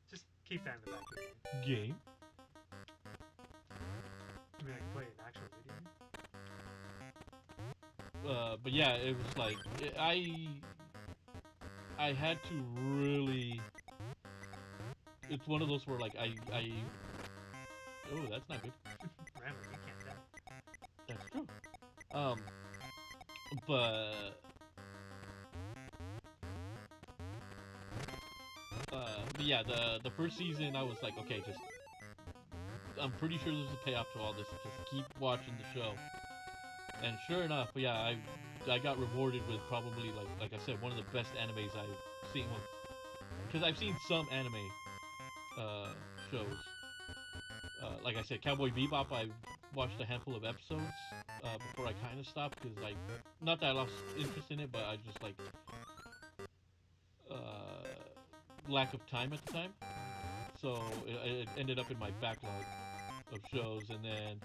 Just keep that in the back of your mind. Game? I mean, I can play an actual video. But yeah, it was like I had to really. It's one of those where like I. Oh, that's not good. Random, you can't die. That's true. But yeah, the first season I was like, okay, just I'm pretty sure there's a payoff to all this. Just keep watching the show. And sure enough, yeah, I got rewarded with probably like I said, one of the best animes I've seen. Because I've seen some anime shows. Like I said, Cowboy Bebop, I watched a handful of episodes before I kind of stopped, because not that I lost interest in it, but I just like lack of time at the time. So it ended up in my backlog of shows. And then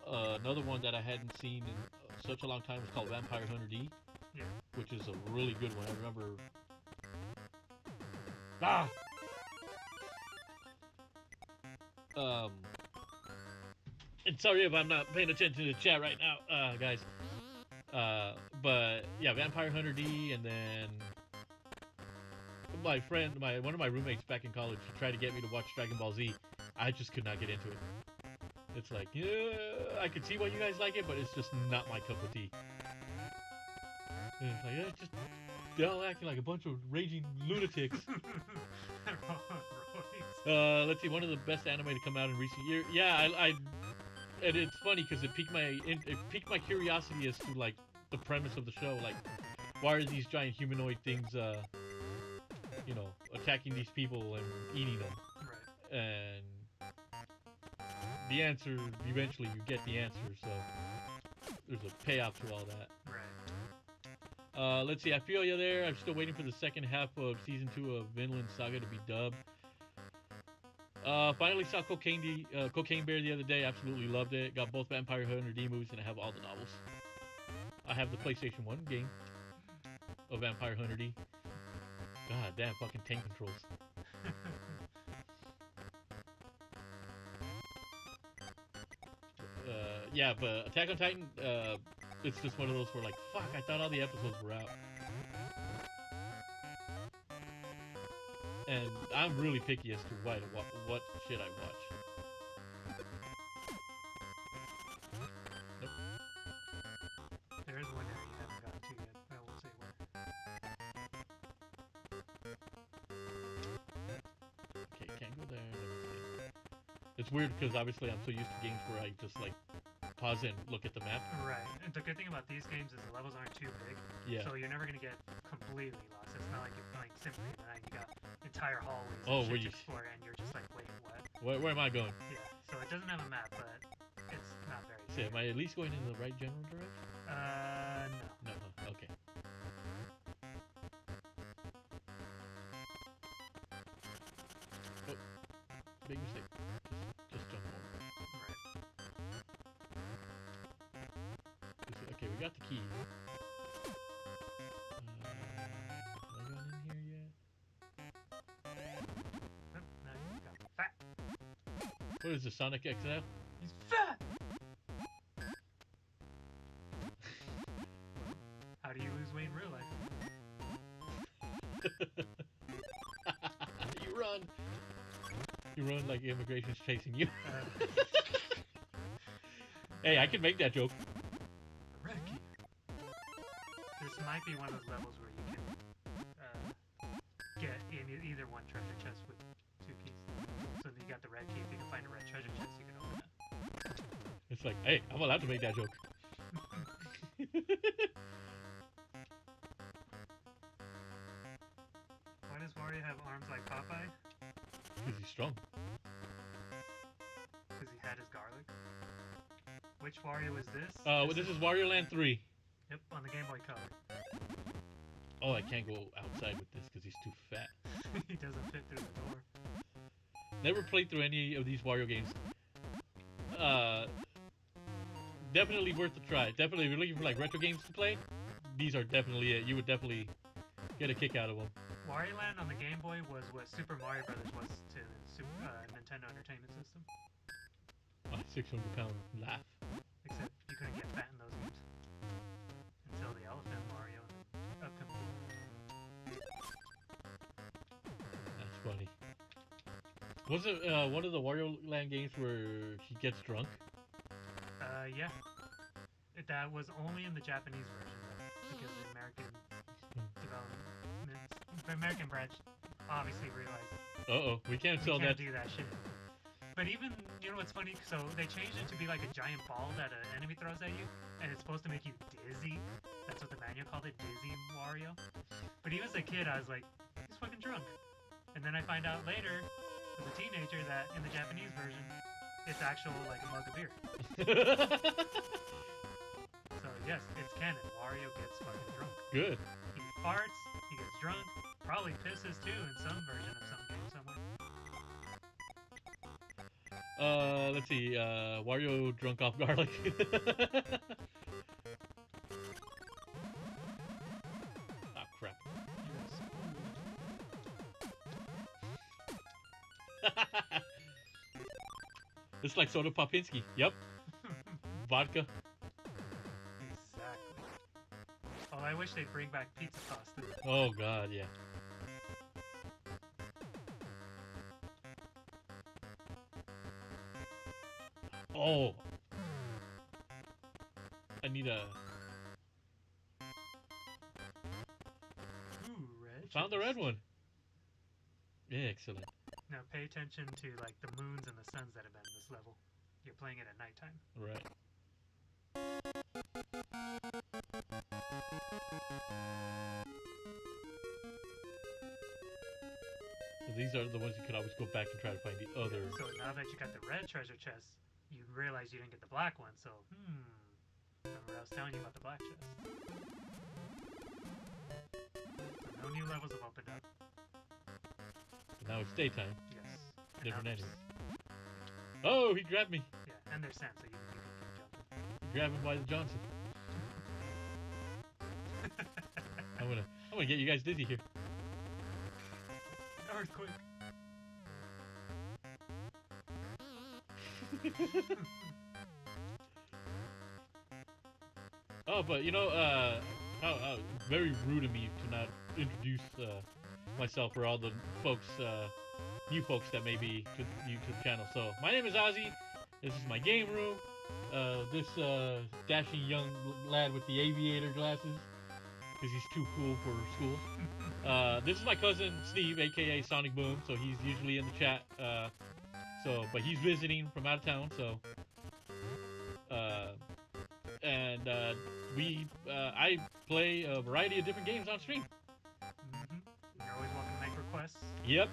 another one that I hadn't seen in such a long time was called Vampire Hunter D, Yeah. which is a really good one. I remember. And sorry if I'm not paying attention to the chat right now, guys. But yeah, Vampire Hunter D, and then my friend, one of my roommates back in college, he tried to get me to watch Dragon Ball Z. I just could not get into it. It's like, yeah, I could see why you guys like it, but it's just not my cup of tea. And it's like, yeah, just they're all acting like a bunch of raging lunatics. Let's see, one of the best anime to come out in recent years. Yeah, I and it's funny because it piqued my curiosity as to like the premise of the show. Like, why are these giant humanoid things, you know, attacking these people and eating them? Right. And the answer, eventually, you get the answer. So there's a payoff to all that. Right. Let's see, I feel you there. I'm still waiting for the second half of season 2 of Vinland Saga to be dubbed. Finally saw Cocaine Bear the other day. Absolutely loved it. Got both Vampire Hunter D movies, and I have all the novels. I have the PlayStation 1 game of Vampire Hunter D. God damn, fucking tank controls. Yeah, but Attack on Titan, it's just one of those where like, fuck, I thought all the episodes were out. And I'm really picky as to what shit I watch. Nope. There is one area you haven't gotten to yet. I won't say where. Okay, can't go there. Let me see. It's weird because obviously I'm so used to games where I just like pause and look at the map. Right. And the good thing about these games is the levels aren't too big. Yeah. So you're never going to get completely lost. It's not like you're playing Symphony of the Night. You got entire hallways Oh, and where shit you- to explore, and you're just like, wait, what? Where am I going? Yeah. So it doesn't have a map, but it's not very See, big. am I at least going in the right general direction? No. No. Okay. Oh, big mistake. Just jump over. Right. Okay, we got the key. Have I gone in here yet? Nope, now you got fat. What is this, Sonic XL? He's fat! How do you lose weight in real life? You run. You run like immigration's chasing you. Hey, I can make that joke. Red key. This might be one of those levels where you can get in either one treasure chest with 2 keys. So you got the red key. If you can find a red treasure chest, you can open it. It's like, hey, I'm allowed to make that joke. Why does Wario have arms like Popeye? Because he's strong. Because he had his garlic. Which Wario is this? Well, this is Wario Land 3. Yep, on the Game Boy Color. Oh, I can't go outside with this because he's too fat. He doesn't fit through the door. Never played through any of these Wario games. Definitely worth a try. Definitely, if you're looking for like retro games to play, these are definitely it. You would definitely get a kick out of them. Wario Land on the Game Boy was what Super Mario Brothers was to Nintendo Entertainment System. My 600-pound laugh. Except you couldn't get fat in those games. Until the Elephant Mario and the upcoming game. That's funny. Was it one of the Wario Land games where he gets drunk? Yeah. That was only in the Japanese version, though, because the American American branch obviously realized Uh-oh, we can't we sell can't that. do that shit. But even, you know what's funny? So they changed it to be like a giant ball that an enemy throws at you, and it's supposed to make you dizzy. That's what the manual called it, Dizzy Wario. But even as a kid, I was like, he's fucking drunk. And then I find out later, as a teenager, that in the Japanese version, it's actual like a mug of beer. So yes, it's canon. Wario gets fucking drunk. Good. He farts, he gets drunk, probably pisses too in some version of some game somewhere. Let's see. Wario drunk off garlic. Ah, crap. It's like Soda Popinski. Yep. Vodka. Exactly. Oh, I wish they'd bring back pizza sauce too. Oh, God, yeah. Oh, I need a. Ooh, red. Found the red one. Excellent. Now pay attention to like the moons and the suns that have been this level. You're playing it at nighttime. Right. So these are the ones you could always go back and try to find the other. So now that you got the red treasure chest, you realize you didn't get the black one. So remember I was telling you about the black chest. So no new levels have opened up. Now it's daytime. Yes. And Different now enemies. Oh, he grabbed me. Yeah, and there's sand, so you can keep jumping. He grabbed him by the Johnson. I'm gonna get you guys dizzy here. Earthquake. Oh, but you know, how very rude of me to not introduce myself for all the folks, new folks that may be to the YouTube channel. So, my name is Ozzy. This is my game room. This dashing young lad with the aviator glasses, because he's too cool for school. This is my cousin Steve, aka SonicBoom. So he's usually in the chat. But he's visiting from out of town. So, I play a variety of different games on stream. You're always welcome to make requests. Yep.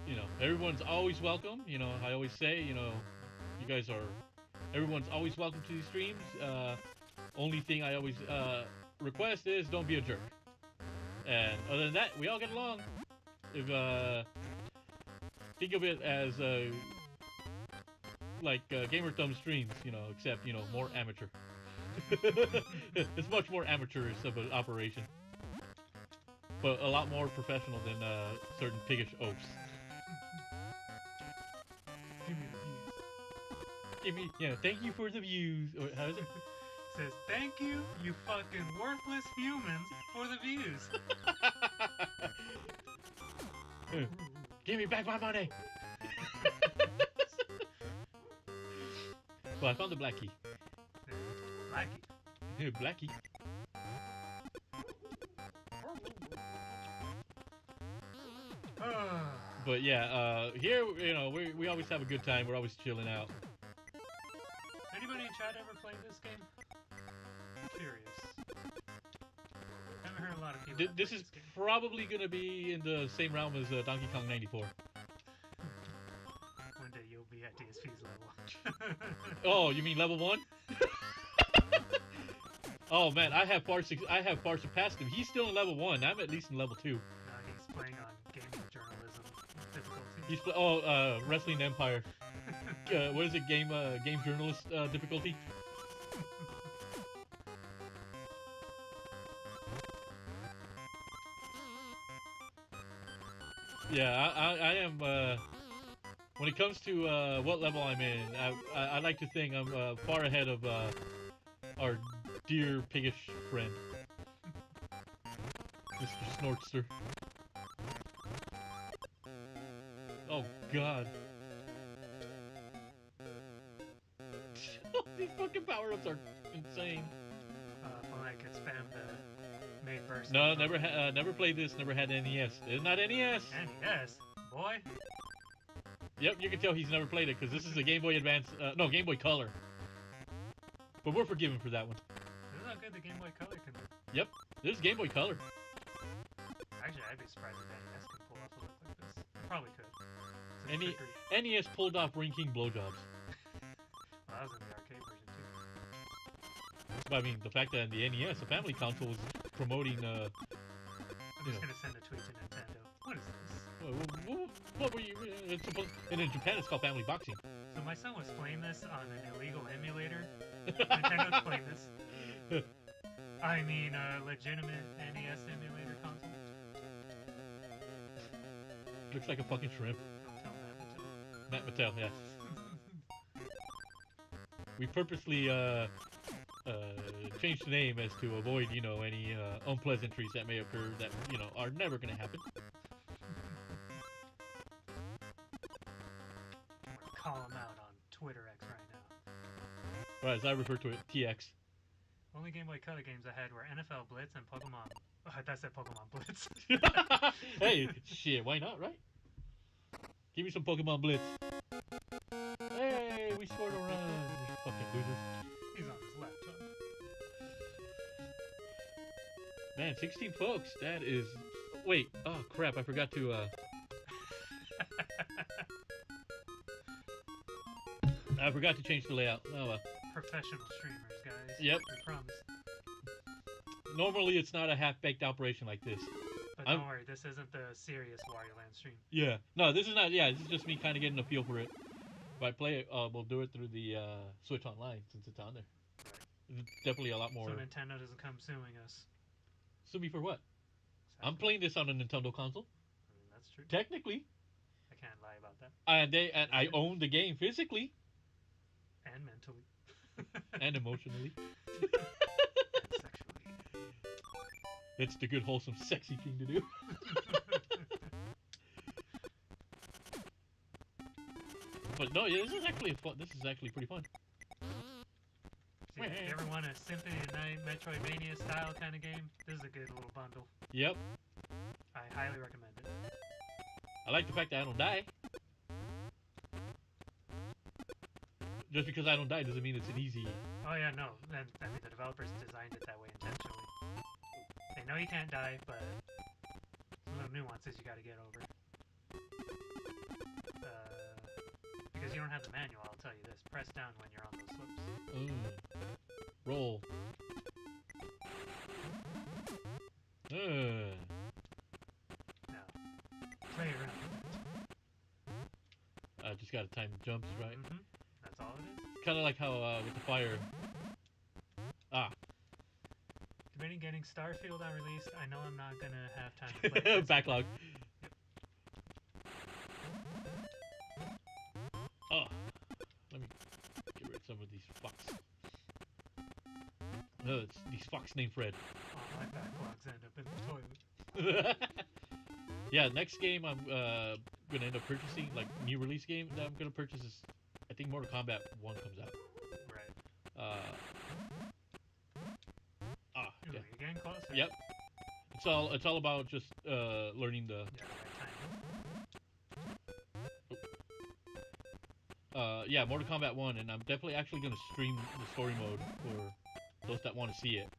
You know, everyone's always welcome. You know, I always say, you know, everyone's always welcome to these streams. Only thing I always request is don't be a jerk. And other than that, we all get along. If think of it as like Gamer Thumb streams, you know, except you know more amateur. It's much more amateurish of an operation, but a lot more professional than certain piggish oafs. Give me the views. Give me, yeah. Thank you for the views. Or, how is it? Says thank you, you fucking worthless humans, for the views. Give me back my money. Well, I found the black key. Blackie. Black key. But yeah, here, you know, we always have a good time. We're always chilling out. Anybody in chat ever played this game? I'm curious. Haven't heard a lot of people. This is game. probably gonna be in the same realm as Donkey Kong 94. One day you'll be at DSP's level. Oh, you mean level 1? Oh man, I have far surpassed him. He's still in level 1. I'm at least in level 2. No, he's playing on gaming journalism difficulty. He's Wrestling Empire. What is it? Game journalist difficulty. Yeah, I am. When it comes to what level I'm in, I like to think I'm far ahead of our dear piggish friend, Mr. Snortster. Oh God. These fucking power-ups are insane. Well, I could spam the main burst. No, never played this. Never had NES. It's not NES. NES, boy. Yep, you can tell he's never played it because this is a Game Boy Advance. No, Game Boy Color. But we're forgiven for that one. This is how good the Game Boy Color can be. Yep, this is Game Boy Color. Actually, I'd be surprised if NES can pull off a look like this. It probably could. NES pulled off Ring King blowjobs. Well, that was in the arcade version too. But I mean, the fact that in the NES, the family console was promoting. I'm just gonna send a tweet to Nintendo. What is this? What were you? And in Japan, it's called Family Boxing. So my son was playing this on an illegal emulator. Nintendo's playing this. I mean, a legitimate NES emulator console. Looks like a fucking shrimp. Don't tell Matt Mattel, yeah. We purposely changed the name as to avoid, you know, any unpleasantries that may occur that, you know, are never going to happen. Or as I refer to it, TX. Only Game Boy Color games I had were NFL Blitz and Pokemon. Oh, I thought I said Pokemon Blitz. Hey, shit, why not, right? Give me some Pokemon Blitz. Hey, we scored a run. You fucking losers. He's on his laptop. Man, 16 folks. That is. Wait. Oh crap! I forgot to. I forgot to change the layout. Oh well. Professional streamers, guys. Yep. I promise. Normally, it's not a half-baked operation like this. But don't worry, this isn't the serious Wario Land stream. Yeah. No, this is not. Yeah, this is just me kind of getting a feel for it. If I play it, we'll do it through the Switch Online since it's on there. Right. It's definitely a lot more. So Nintendo doesn't come suing us. Sue me for what? Exactly. I'm playing this on a Nintendo console. I mean, that's true. Technically. I can't lie about that. And I own the game physically And mentally. and emotionally. And sexually. That's the good, wholesome, sexy thing to do. But no, yeah, this is actually fun. This is actually pretty fun. See, if you ever want a Symphony of the Night, Metroidvania style kind of game, this is a good little bundle. Yep. I highly recommend it. I like the fact that I don't die. Just because I don't die doesn't mean it's an easy. Oh yeah, no. And I mean, the developers designed it that way intentionally. They know you can't die, but some little nuances you got to get over. Because you don't have the manual, I'll tell you this. Press down when you're on those slopes. Roll. Now, play around. I just gotta time the jumps right. That's all it is. Kind of like how with the fire. Debating getting Starfield on release. I know I'm not gonna have time to play it. Backlog. Yep. Oh, let me get rid of some of these fucks. No, it's these fucks named Fred. All my backlogs end up in the toilet. Yeah, next game I'm gonna end up purchasing, like new release game that I'm gonna purchase is, I think Mortal Kombat 1 comes out. Right. Ooh, Yeah. you're getting closer. Yep. It's all about just learning the. Yeah, the right time. Yeah, Mortal Kombat 1, and I'm definitely actually gonna stream the story mode for those that want to see it.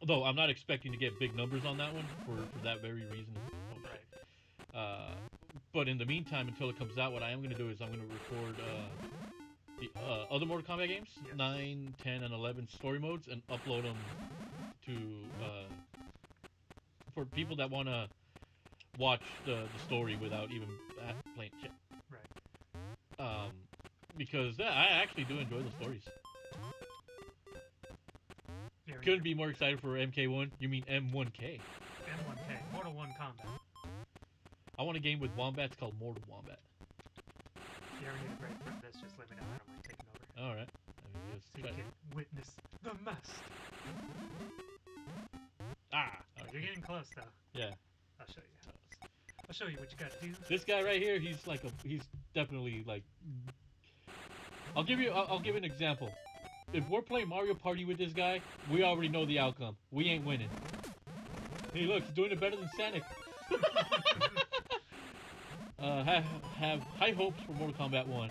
Although I'm not expecting to get big numbers on that one for that very reason. Right. But in the meantime, until it comes out, what I am gonna do is I'm gonna record the other Mortal Kombat games, Yes. 9, 10, and 11 story modes, and upload them to for people that want to watch the story without even playing shit. Right. Because I actually do enjoy the stories. Yeah, Couldn't be more excited for MK1. You mean M1K? M1K. Mortal 1 Combat. I want a game with wombats called Mortal Wombat. If you ever need a break from this, just let me know. I don't mind taking over. All right. So you can witness the must. Okay. You're getting close, though. Yeah. I'll show you how. I'll show you what you got to do. This guy right here, he's definitely like. I'll give you an example. If we're playing Mario Party with this guy, we already know the outcome. We ain't winning. Hey, look, he's doing it better than Sonic. Have high hopes for Mortal Kombat 1.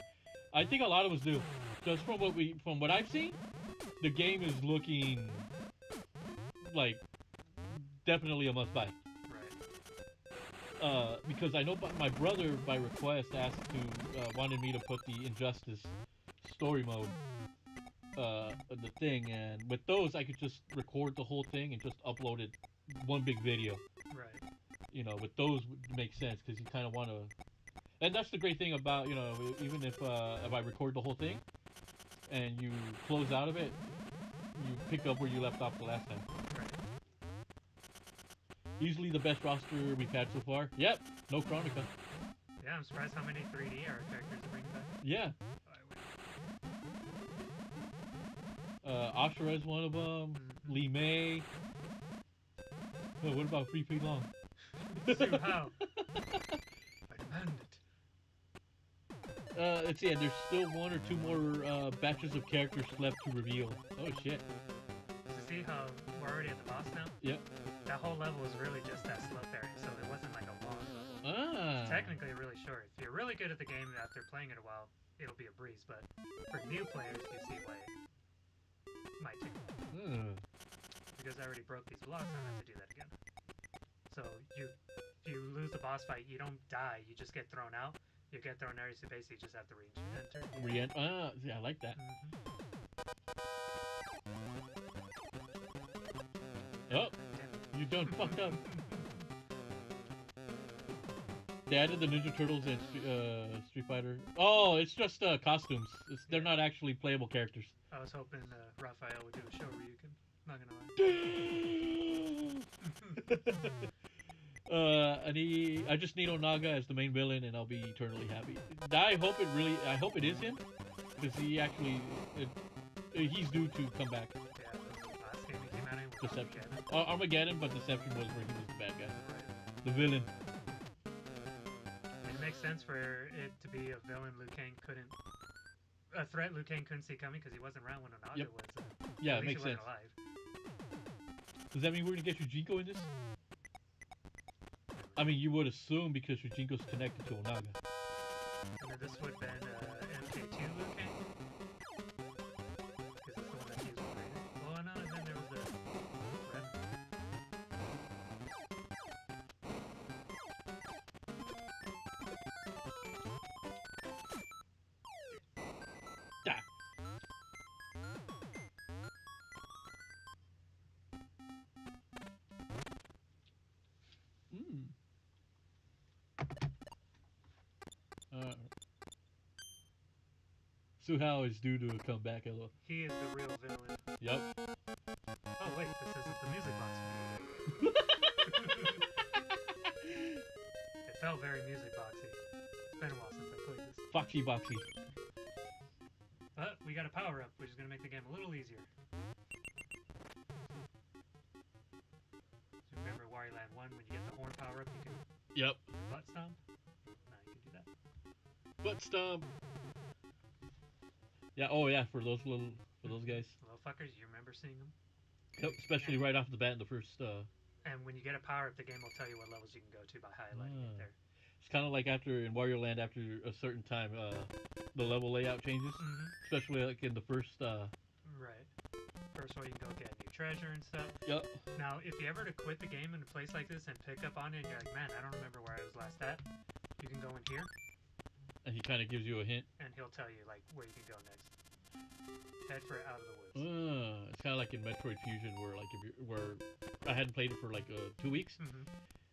I think a lot of us do. Just from what I've seen, the game is looking like definitely a must buy. Right. Because I know my brother by request asked to wanted me to put the Injustice story mode the thing, and with those I could just record the whole thing and just upload it one big video. Right. You know, with those would make sense because you kind of want to, and that's the great thing about, you know, even if I record the whole thing and you close out of it, you pick up where you left off the last time. Right. Easily the best roster we've had so far. Yep, no Chronica. Yeah, I'm surprised how many 3D era characters they bring back. Yeah. Ashura is one of them. Lee May. Oh, what about Free Pig Long? Sue How? I demand it. Let's see. There's still one or two more batches of characters left to reveal. Oh shit. To see how we're already at the boss now? Yep. That whole level was really just that slope area, so it wasn't like a long level. Ah. It's technically really short. If you're really good at the game after playing it a while, it'll be a breeze, but for new players, you see why it might take a while. Because I already broke these blocks, I don't have to do that again. So if you lose the boss fight, you don't die, you just get thrown out. You get thrown out, so basically you just have to re-enter. Yeah, I like that. Oh, you done fucked up. They added the Ninja Turtles in Street Fighter. Oh, it's just costumes. They're not actually playable characters. I was hoping Raphael would do a show Ryuken. Not gonna lie. I just need Onaga as the main villain, and I'll be eternally happy. I hope it is him, because he actually, he's due to come back. Yeah, the last game he came out in was Deception. Armageddon. Armageddon, but Deception was where he was the bad guy, Right. the villain. It makes sense for it to be a villain a threat Liu Kang couldn't see coming because he wasn't around when Onaga was. Yeah, at it least makes he sense. wasn't alive. Does that mean we're gonna get Yujinko in this? I mean, you would assume because Yujinko's connected to Onaga. And then this would have been MK2 Liu Kang. Because it's the one that's used for Raiden. Well, no, and then there was the Red. Da. Suhao is due to come back, hello. He is the real villain. Yep. Oh wait, this isn't the music box. It felt very music boxy. It's been a while since I played this. Foxy Boxy. But we got a power up, which is going to make the game a little easier. So remember Wario Land 1, when you get the horn power up, you can Yep. butt stomp? Now you can do that. Butt stomp. Yeah, oh yeah, for those guys. Little fuckers, you remember seeing them? Yep, especially right off the bat in the first, And when you get a power up, the game will tell you what levels you can go to by highlighting it there. It's kind of like in Wario Land, after a certain time, the level layout changes. Especially like in the first, Right. First one, you can go get new treasure and stuff. Yep. Now, if you ever to quit the game in a place like this and pick up on it, and you're like, man, I don't remember where I was last at, you can go in here, And he kind of gives you a hint. and he'll tell you like where you can go next. Head for Out of the Woods. It's kind of like in Metroid Fusion, where I hadn't played it for like 2 weeks,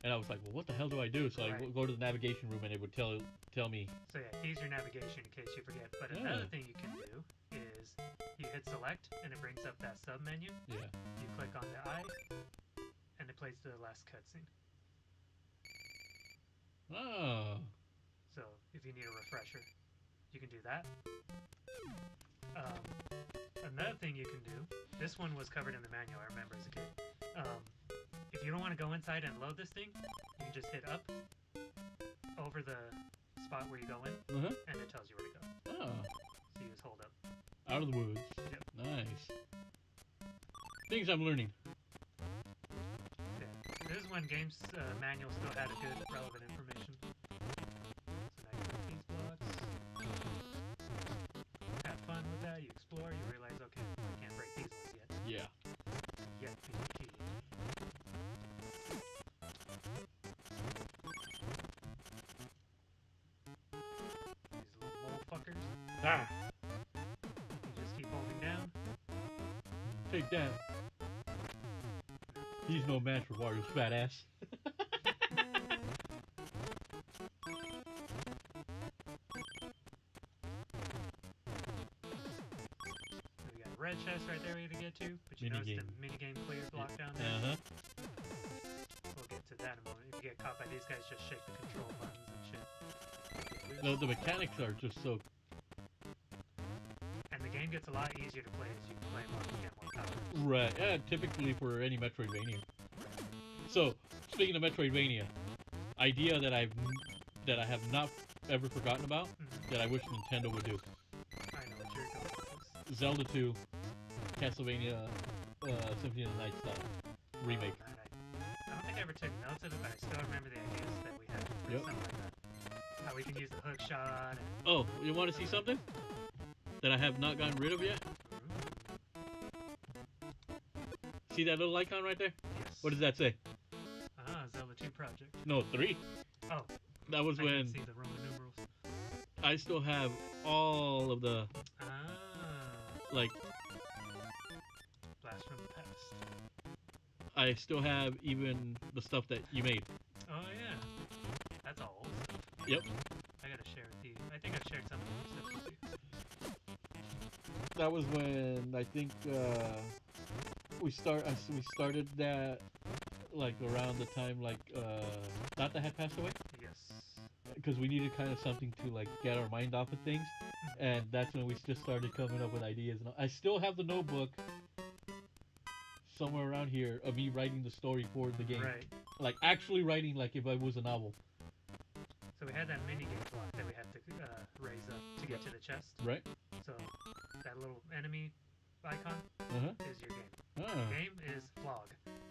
and I was like, well, what the hell do I do? So I go to the navigation room, and it would tell me. So yeah, here's your navigation in case you forget. But another thing you can do is you hit select, and it brings up that sub menu. Yeah. You click on the eye, and it plays the last cutscene. Oh. So if you need a refresher, you can do that. Another thing you can do, this one was covered in the manual, I remember as a kid. If you don't want to go inside and load this thing, you can just hit up over the spot where you go in, and it tells you where to go. Oh. So you just hold up. Out of the woods. Yep. Nice. Things I'm learning. Yeah. This is when games manual still had a good relevant information. So now you put these blocks. Have fun with that, you explore, you realize, okay, I can't break these ones yet. Yeah. Yet being key. These little mole fuckers. Ah. You just keep holding down. Take that. He's no match for Wario's fat ass. We got a red chest right there we to get to, but you notice the minigame clear block down there. We'll get to that in a moment. If you get caught by these guys, just shake the control buttons and shit. The mechanics are just so. And the game gets a lot easier to play as you play more and get more power. Right. Yeah, typically for any Metroidvania. So, speaking of Metroidvania, idea that I have not ever forgotten about Mhm. that I wish Nintendo would do. I know what you're going with this. Zelda 2, Castlevania Symphony of the Night style remake. Oh, man, I don't think I ever took notes of it, but I still remember the ideas that we had for Yep. something like that. How we can use the hook shot. And, Oh, you want to see something that I have not gotten rid of yet? See that little icon right there? yes. What does that say? Ah, Zelda 2 Project. No, 3. Oh. That was I when can see the Roman numerals. I still have all of the, Ah. like, Blast from the past. I still have even the stuff that you made. Oh, yeah. That's all old stuff. Yep. I gotta share with you. I think I've shared some of the stuff with you. That was when I think we started that like around the time like Tata had passed away, Yes. because we needed kind of something to like get our mind off of things, and that's when we just started coming up with ideas. And I still have the notebook somewhere around here of me writing the story for the game, Right. like actually writing like if it was a novel, So we had that mini game block that we had to raise up to get to the chest. right? So that little enemy icon Uh-huh. is your game. Ah. Game is vlog.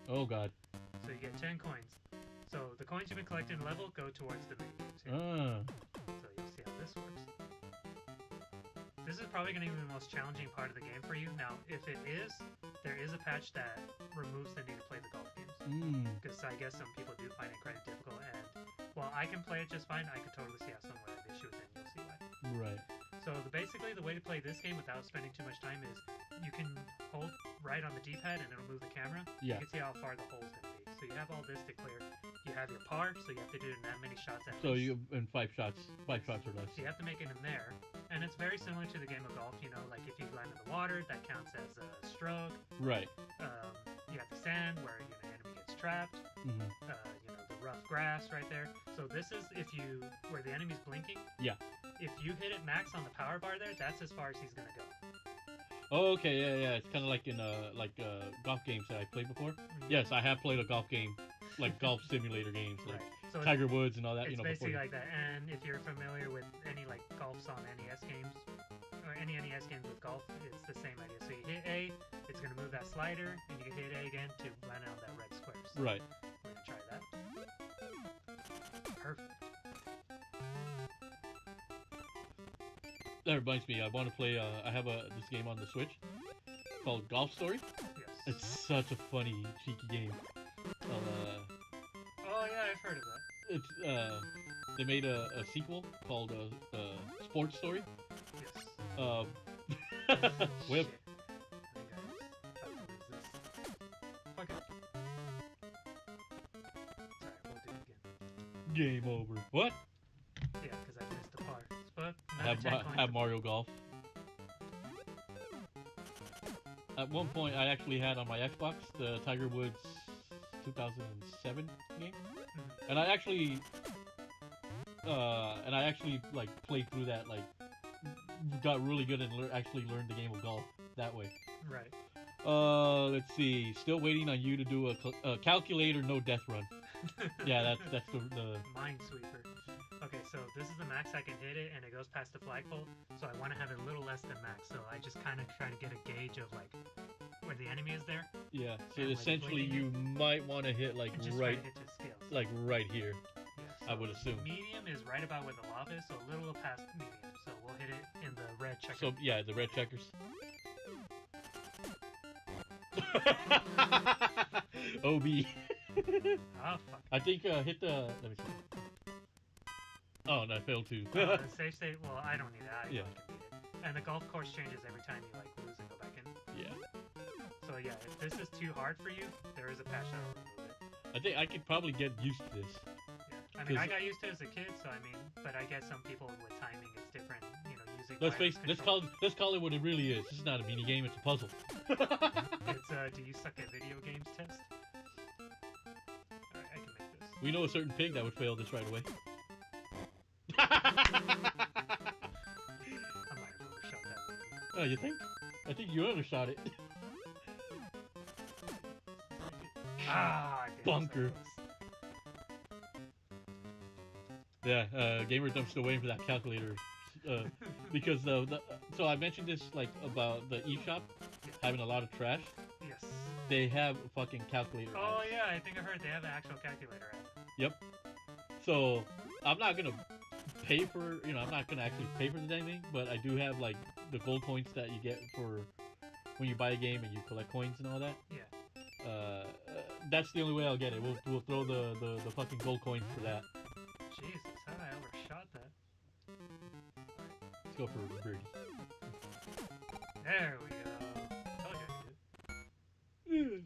Oh god. So you get 10 coins. So the coins you've been collecting in level go towards the main games here. Ah. So you'll see how this works. This is probably going to be the most challenging part of the game for you. Now, if it is, there is a patch that removes the need to play the golf games. Because I guess some people do find it quite difficult, and while I can play it just fine, I could totally see how someone would have issue with it, and you'll see why. Right. So basically, the way to play this game without spending too much time is you can hold right on the D-pad and it'll move the camera. Yeah. You can see how far the hole's going to be. So you have all this to clear. You have your par, so you have to do it in that many shots at So least. you in 5 shots or less. So you have to make it in there. And it's very similar to the game of golf, you know, like if you land in the water, that counts as a stroke. Right. You have the sand where the enemy gets trapped. Mm-hmm. You know, the rough grass right there. So this is where the enemy's blinking. Yeah. If you hit it max on the power bar there, that's as far as he's gonna go. Oh, okay, yeah. It's kind of like in golf games that I played before. Yes, I have played a golf game, like golf simulator games, like Right. So Tiger Woods and all that. it's You know, basically before. like that. And if you're familiar with any like golfs on NES games or any NES games with golf, it's the same idea. So you hit A, it's gonna move that slider, and you can hit A again to land on that red square. So Right. we're gonna try that. Perfect. That reminds me, I want to play. I have this game on the Switch called Golf Story. Yes. It's such a funny, cheeky game. Oh yeah, I've heard of that. It's they made a sequel called Sports Story. Yes. Whip. Shit. I think I lose this. Fuck it. Sorry, we'll do it again. Game over. What? Yeah, because I missed the par. But Have Mario Golf. At one point, I actually had on my Xbox the Tiger Woods 2007 game, and I actually like played through that, like got really good and actually learned the game of golf that way. Right. Let's see. Still waiting on you to do a calculator no death run. Yeah, that's the Minesweeper. Okay, so this is the max I can hit it, and it goes past the flagpole. So I want to have it a little less than max. So I just kind of try to get a gauge of like where the enemy is there. yeah. So And, like, essentially, blinking you might want to hit like And just right, try to hit to scales. like right here. Yeah, I would assume. Medium is right about where the lava is, so a little past medium. So we'll hit it in the red checker. So yeah, the red checkers. OB. Ah, fuck. I think hit the. Let me see. Oh no, I failed too. The safe state. Well, I don't need it. I Yeah. know I can beat it. And the golf course changes every time you like lose and go back in. Yeah. So yeah, if this is too hard for you, there is a patch that'll remove it. I think I could probably get used to this. Yeah. I mean, I got used to it as a kid, so I mean, but I guess some people with timing it's different. You know, using. Let's call it what it really is. This is not a mini game; it's a puzzle. It's do you suck at video games test? Alright, I can make this. We know a certain pig that would fail this right away. I might have overshot that one. Oh, you think? I think you undershot it. Ah, damn, Bunker. so close. Yeah, gamers, I'm still waiting for that calculator. Uh, because so I mentioned this like about the eShop Yeah. having a lot of trash. Yes. They have a fucking calculator. Oh apps. yeah, I think I heard they have an actual calculator app. Yep. So I'm not gonna pay for I'm not gonna actually pay for anything, but I do have like the gold points that you get for when you buy a game and you collect coins and all that. Yeah. That's the only way I'll get it. We'll throw the fucking gold coins for that. Jesus, how did I overshot that? Let's go for a birdie. There we go. Told you I could do it.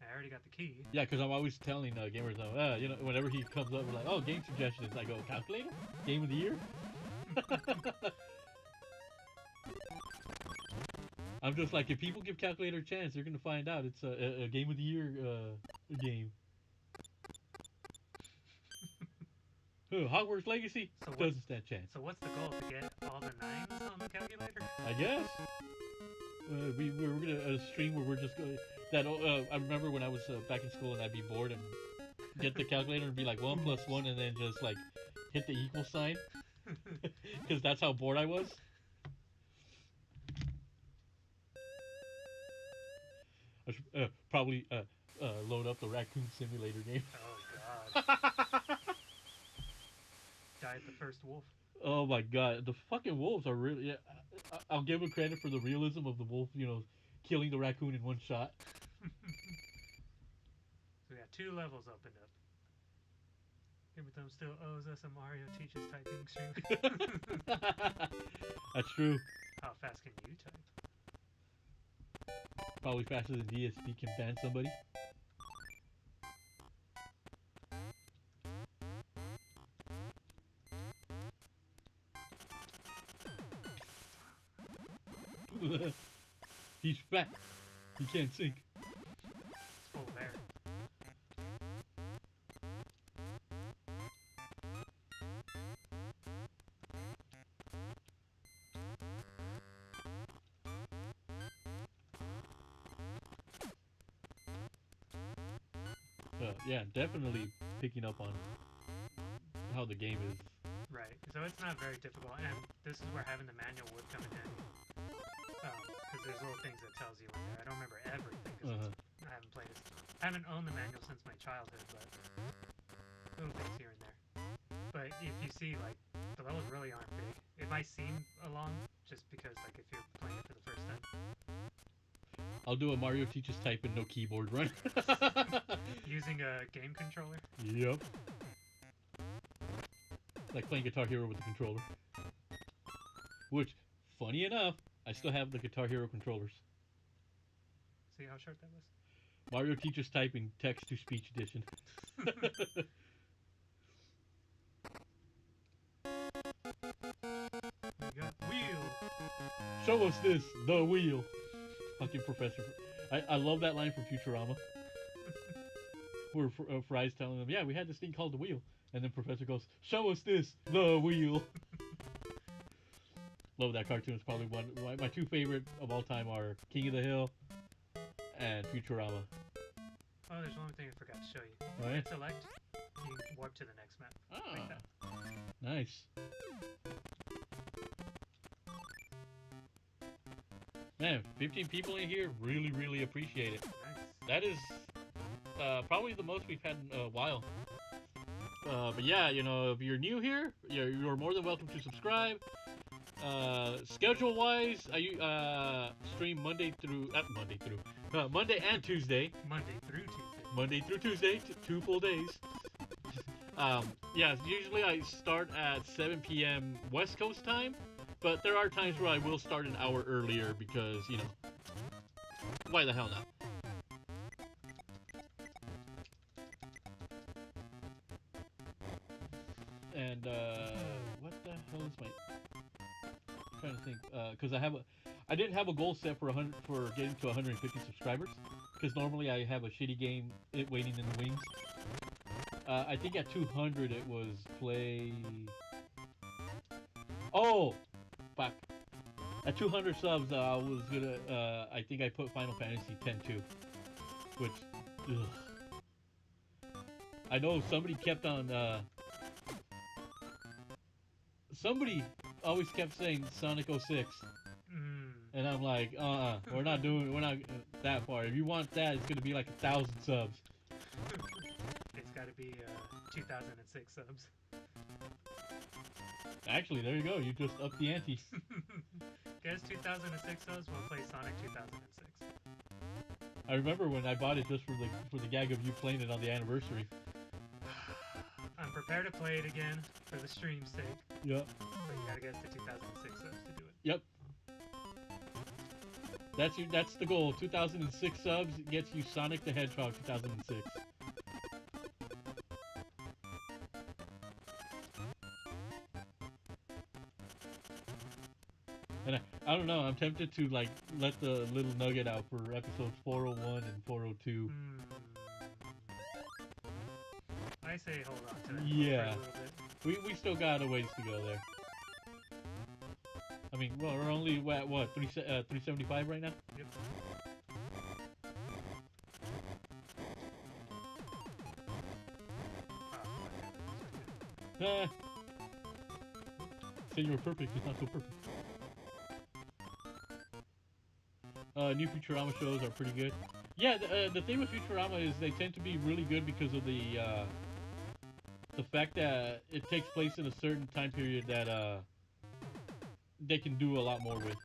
I already got the key. Yeah, because I'm always telling gamers, whenever he comes up with like, oh, game suggestions, I go, calculator? Game of the year? I'm just like, if people give calculator a chance, they're going to find out it's a game of the year game. Hogwarts Legacy doesn't stand a chance. So what's the goal? To get all the 9s on the calculator? I guess. We're going to stream where we're just going I remember when I was back in school and I'd be bored and get the calculator and be like 1 + 1 and then just like hit the equal sign because that's how bored I was. I should probably load up the Raccoon Simulator game. Oh god. Died the first wolf. Oh my god, the fucking wolves are really. Yeah, I'll give them credit for the realism of the wolf, killing the raccoon in one shot. So we got 2 levels opened up. Game Thumb still owes us a Mario Teaches typing stream. That's true. How fast can you type? Probably faster than DSP can ban somebody. He's fat. He can't sink. It's full of air. Yeah, definitely picking up on how the game is. Right. So it's not very difficult, and this is where having the manual would come in handy. Because there's little things that tells you in there. I don't remember everything because I haven't played it. I haven't owned the manual since my childhood, but little things here and there. But if you see, like, the levels really aren't big. It might seem long, just because, like, if you're playing it for the first time. I'll do a Mario Teaches type and no keyboard run. Using a game controller? Yep. Like playing Guitar Hero with the controller. Which, funny enough, I still have the Guitar Hero controllers. See how short that was? Mario Teaches typing text-to-speech edition. We got wheel! Show us this, the wheel. Fucking Professor. I love that line from Futurama. Where Fry's telling them, yeah, we had this thing called the wheel. And then Professor goes, show us this, the wheel. Love that cartoon. It's probably my 2 favorite of all time are King of the Hill and Futurama. Oh, there's one more thing I forgot to show you. Oh, yeah? Select, you can warp to the next map. Like that. Nice. Man, 15 people in here, really, really appreciate it. Nice. That is probably the most we've had in a while. But yeah, if you're new here, you're more than welcome to subscribe. Schedule-wise, I stream Monday and Tuesday. Monday through Tuesday, 2 full days. Yeah, usually I start at 7 p.m. West Coast time, but there are times where I will start an hour earlier because, why the hell not? And, what the hell is I'm trying to think, because I didn't have a goal set for getting to 150 subscribers, because normally I have a shitty game waiting in the wings. I think at 200 it was play... Oh! Fuck. At 200 subs, I was gonna, I think I put Final Fantasy X-2, which, ugh. I know somebody kept on. Somebody always kept saying Sonic 06. Mm. And I'm like, we're not that far. If you want that, it's gonna be like 1,000 subs. It's got to be 2006 subs. Actually, there you go. You just upped the ante. Guess 2006 subs. We'll play Sonic 2006. I remember when I bought it just for the gag of you playing it on the anniversary. I'm prepared to play it again for the stream's sake. Yep. But you gotta guess the 2006 subs to do it. Yep. That's the goal. 2006 subs gets you Sonic the Hedgehog 2006. And I don't know. I'm tempted to like let the little nugget out for episodes 401 and 402. I say hold on to that Yeah. for a little bit. We still got a ways to go there. I mean, well, we're only at what 375 right now. Yep. Say you were perfect, it's not so perfect. New Futurama shows are pretty good. Yeah, the thing with Futurama is they tend to be really good because of the fact that it takes place in a certain time period that they can do a lot more with.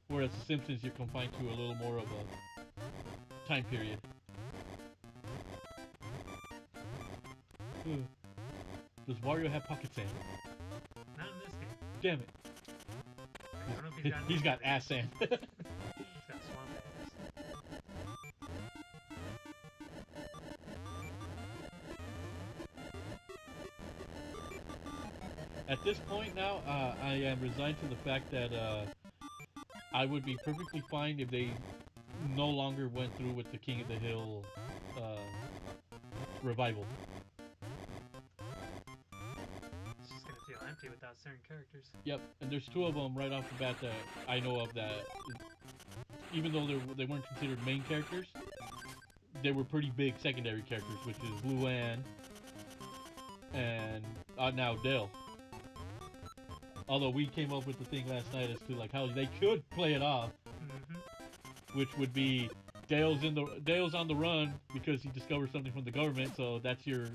Whereas The Simpsons, you're confined to a little more of a time period. Does Mario have pocket sand? Not in this game. Damn it. I don't know if he's got. He's got ass sand. He's got swamp ass. At this point now, I am resigned to the fact that I would be perfectly fine if they no longer went through with the King of the Hill revival. It's just gonna feel empty without certain characters. Yep, and there's two of them right off the bat that I know of that, even though they weren't considered main characters, they were pretty big secondary characters, which is Luann and now Dale. Although we came up with the thing last night as to like how they could play it off, which would be Dale's on the run because he discovered something from the government. So that's your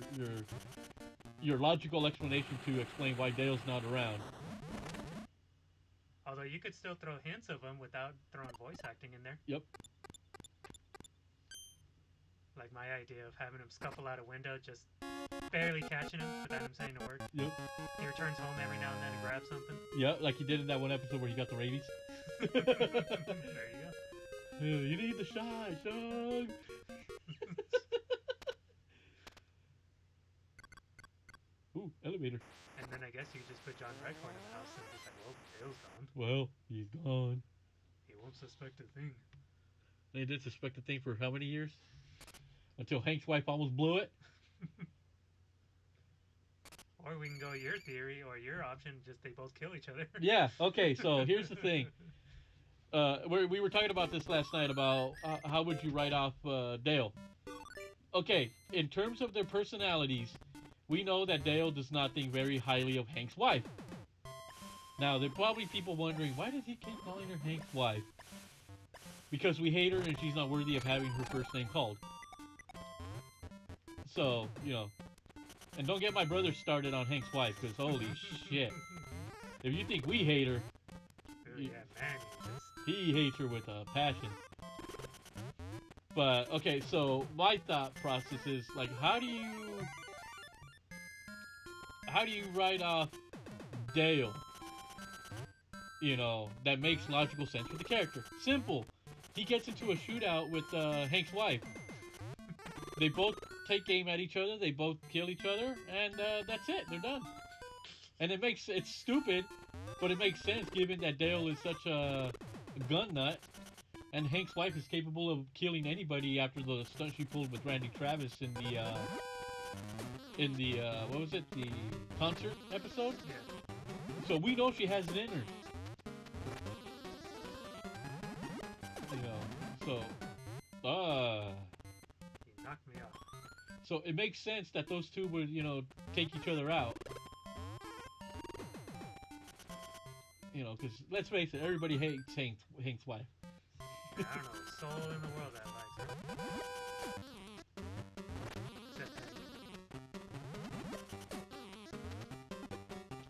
logical explanation to explain why Dale's not around. Although you could still throw hints of him without throwing voice acting in there. Yep. Like my idea of having him scuffle out a window, just barely catching him without him saying a word. Yep. He returns home every now and then and grabs something. Yep, like he did in that one episode where he got the rabies. There you go. You need the shot, Shug. Ooh, elevator. And then I guess you just put John Redcorn in the house and it's like, well, Dale's gone. Well, he's gone. He won't suspect a thing. They did suspect the thing for how many years? Until Hank's wife almost blew it. Or we can go your theory or your option, just they both kill each other. Yeah, okay, so here's the thing. We were talking about this last night about how would you write off Dale. Okay, in terms of their personalities, we know that Dale does not think very highly of Hank's wife. Now, there are probably people wondering, why does he keep calling her Hank's wife? Because we hate her and she's not worthy of having her first name called. So, you know. And don't get my brother started on Hank's wife, because holy shit. If you think we hate her, Ooh, yeah, man, he hates her with a passion. But, okay, so my thought process is, like, how do you write off Dale? You know, that makes logical sense for the character. Simple. He gets into a shootout with Hank's wife. They both take aim at each other, they both kill each other, and that's it, they're done. And it's stupid, but it makes sense given that Dale is such a gun nut, and Hank's wife is capable of killing anybody after the stunt she pulled with Randy Travis in the what was it, the concert episode? Yeah. So we know she has it in her. You know, so, He knocked me off. So it makes sense that those two would, you know, take each other out. You know, because let's face it, everybody hates Hank's wife. I don't know a soul in the world that likes her. Except Hank.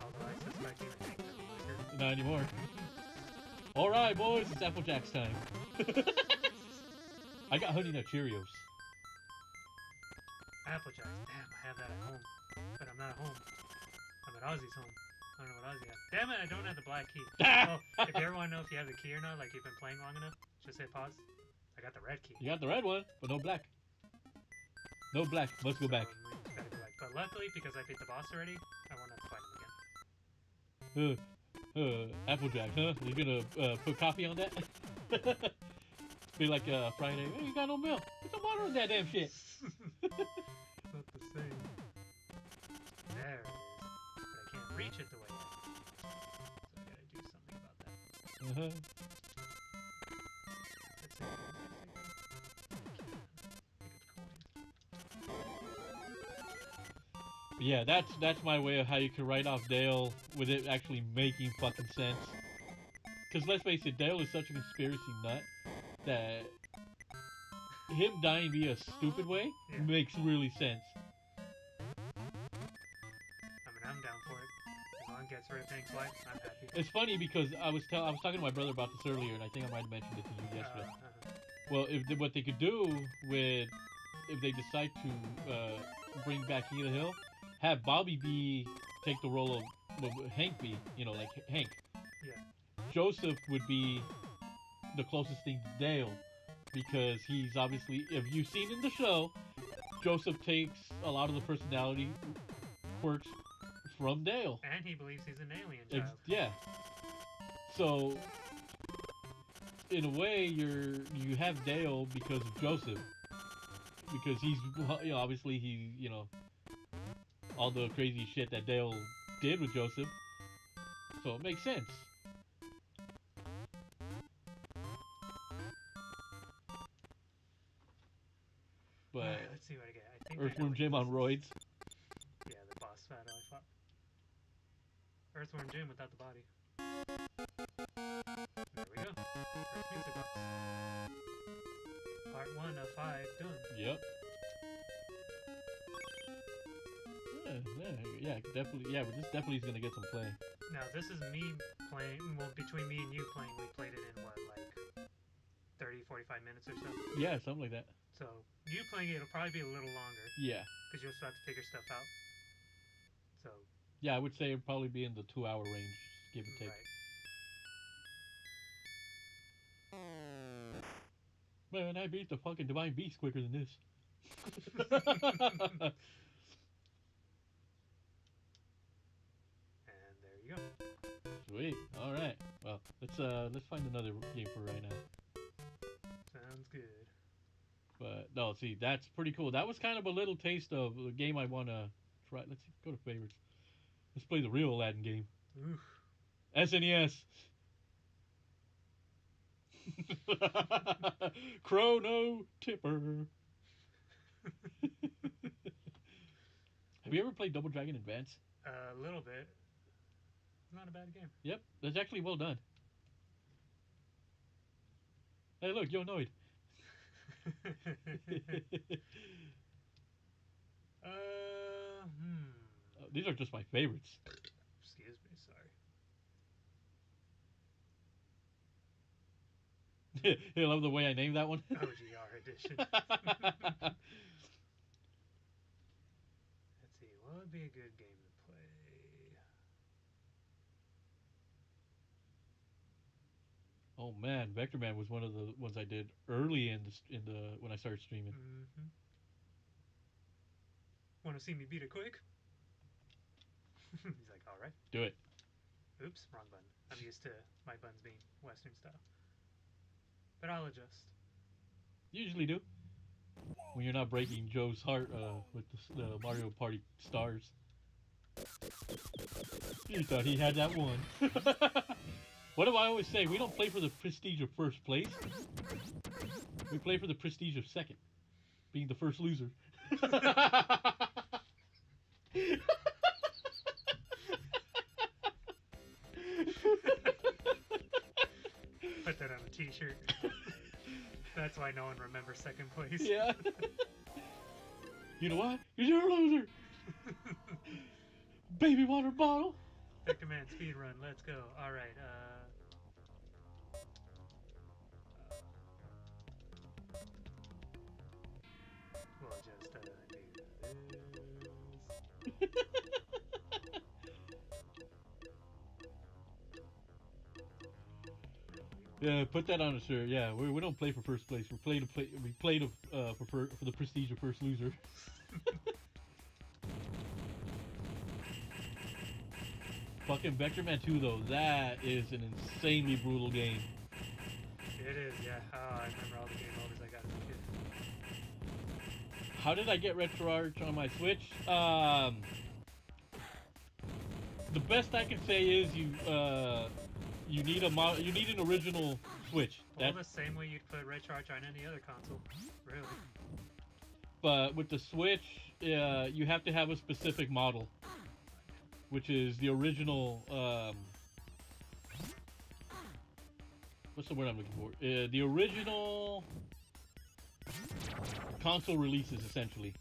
Although I suspect even Hank doesn't like her. Not anymore. All right, boys, it's Applejack's time. I got Honey Nut Cheerios. Applejack. Damn, I have that at home. But I'm not at home. I'm at Ozzy's home. I don't know what Ozzy has. Damn it, I don't have the black key. Oh, if you ever want to know if you have the key or not, like you've been playing long enough, just hit pause. I got the red key. You got the red one, but no black. No black. Let's go back. We just gotta go back. But luckily, because I beat the boss already, I won't have to fight him again. Applejack, huh? You gonna put coffee on that? Be like Friday. Hey, you got no milk. Put some water on that damn shit. Not the same. There it is. But I can't reach it the way I do. So I gotta do something about that. Uh-huh. Let's see. Yeah, that's my way of how you can write off Dale with it actually making fucking sense. Because let's face it, Dale is such a conspiracy nut that him dying via a stupid way makes really sense. I mean, I'm down for it. As long as it gets rid of Hank's wife, I'm happy. It's funny because I was talking to my brother about this earlier, and I think I might have mentioned it to you yesterday. Well, what they could do with if they decide to bring back King of the Hill, have Bobby B take the role of Hank B, you know, like Hank. Yeah. Joseph would be the closest thing to Dale because he's obviously, if you've seen in the show, Joseph takes a lot of the personality quirks from Dale. And he believes he's an alien child. Yeah. So, in a way, you have Dale because of Joseph. Because he's, you know, obviously he, you know, all the crazy shit that Dale did with Joseph. So it makes sense. But let's see what I get. I think Earthworm Jim on roids. Yeah, the boss battle I fought. Earthworm Jim without the body. There we go. First music box. Part 1 of 5 done. Yep. Yeah, definitely. Yeah, this definitely is gonna get some play. Now this is me playing. Well, between me and you playing, we played it in what, like 30, 45 minutes or so. Yeah, something like that. So you playing it'll probably be a little longer. Yeah. Because you'll still have to figure stuff out. So. Yeah, I would say it'd probably be in the 2-hour range, give or take. Right. Man, I beat the fucking Divine Beast quicker than this. And there you go. Sweet. All right. Well, let's find another game for right now. Sounds good. But no, see, that's pretty cool. That was kind of a little taste of a game I want to try. Let's see, go to favorites. Let's play the real Aladdin game. Oof. SNES. Chrono Tipper. Have you ever played Double Dragon Advance? A little bit. It's not a bad game. Yep, that's actually well done. Hey, look, you're annoyed. These are just my favorites. Excuse me, sorry. You love the way I named that one? OGR edition. Let's see, what would be a good game to play? Oh man, Vector Man was one of the ones I did early in the when I started streaming. Mm-hmm. Want to see me beat it quick? He's like, all right. Do it. Oops, wrong button. I'm used to my buttons being Western style. But I'll adjust. You usually do. When you're not breaking Joe's heart with the Mario Party stars. He thought he had that one. What do I always say? We don't play for the prestige of first place. We play for the prestige of second. Being the first loser. Put that on a t-shirt. That's why no one remembers second place. Yeah. You know what? You're a loser. Baby water bottle. Vector Man speed run. Let's go. All right. We'll just do this. Yeah, put that on a shirt. Yeah, we don't play for first place. We play for the prestige of first loser. Fucking Vector Man 2 though, that is an insanely brutal game. It is, yeah. Oh, I remember all the game overs I got as a kid. How did I get RetroArch on my Switch? The best I can say is you need an original Switch. Well, the same way you'd put RetroArch on any other console, really. But with the Switch, you have to have a specific model, which is the original. What's the word I'm looking for? The original console releases, essentially,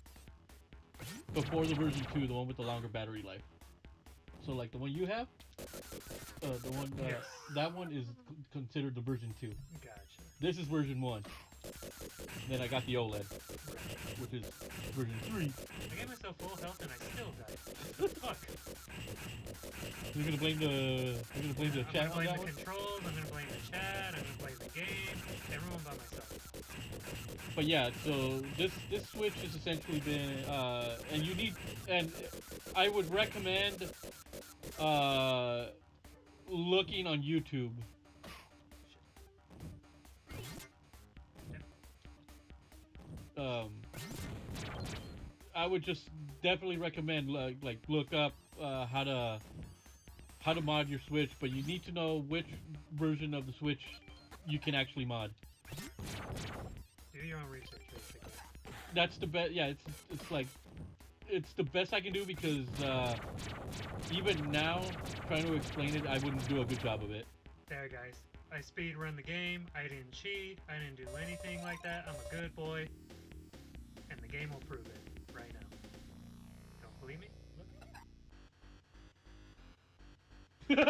before the version 2, the one with the longer battery life. So, like the one you have, the one Yes. that one is considered the version 2. Gotcha. This is version 1. Then I got the OLED, which is version 3. I gave myself full health and I still died. What the fuck? You're gonna blame the chat I'm on gonna blame that the one? controls, I'm gonna blame the chat, I'm gonna blame the game, everyone but myself. But yeah, so this Switch has essentially been, and I would recommend looking on YouTube. I would just definitely recommend like look up how to mod your Switch, but you need to know which version of the Switch you can actually mod. Do your own research, basically. That's the best. Yeah, it's the best I can do because even now trying to explain it, I wouldn't do a good job of it. There, guys. I speed run the game. I didn't cheat. I didn't do anything like that. I'm a good boy. And the game will prove it right now. Don't believe me? Look.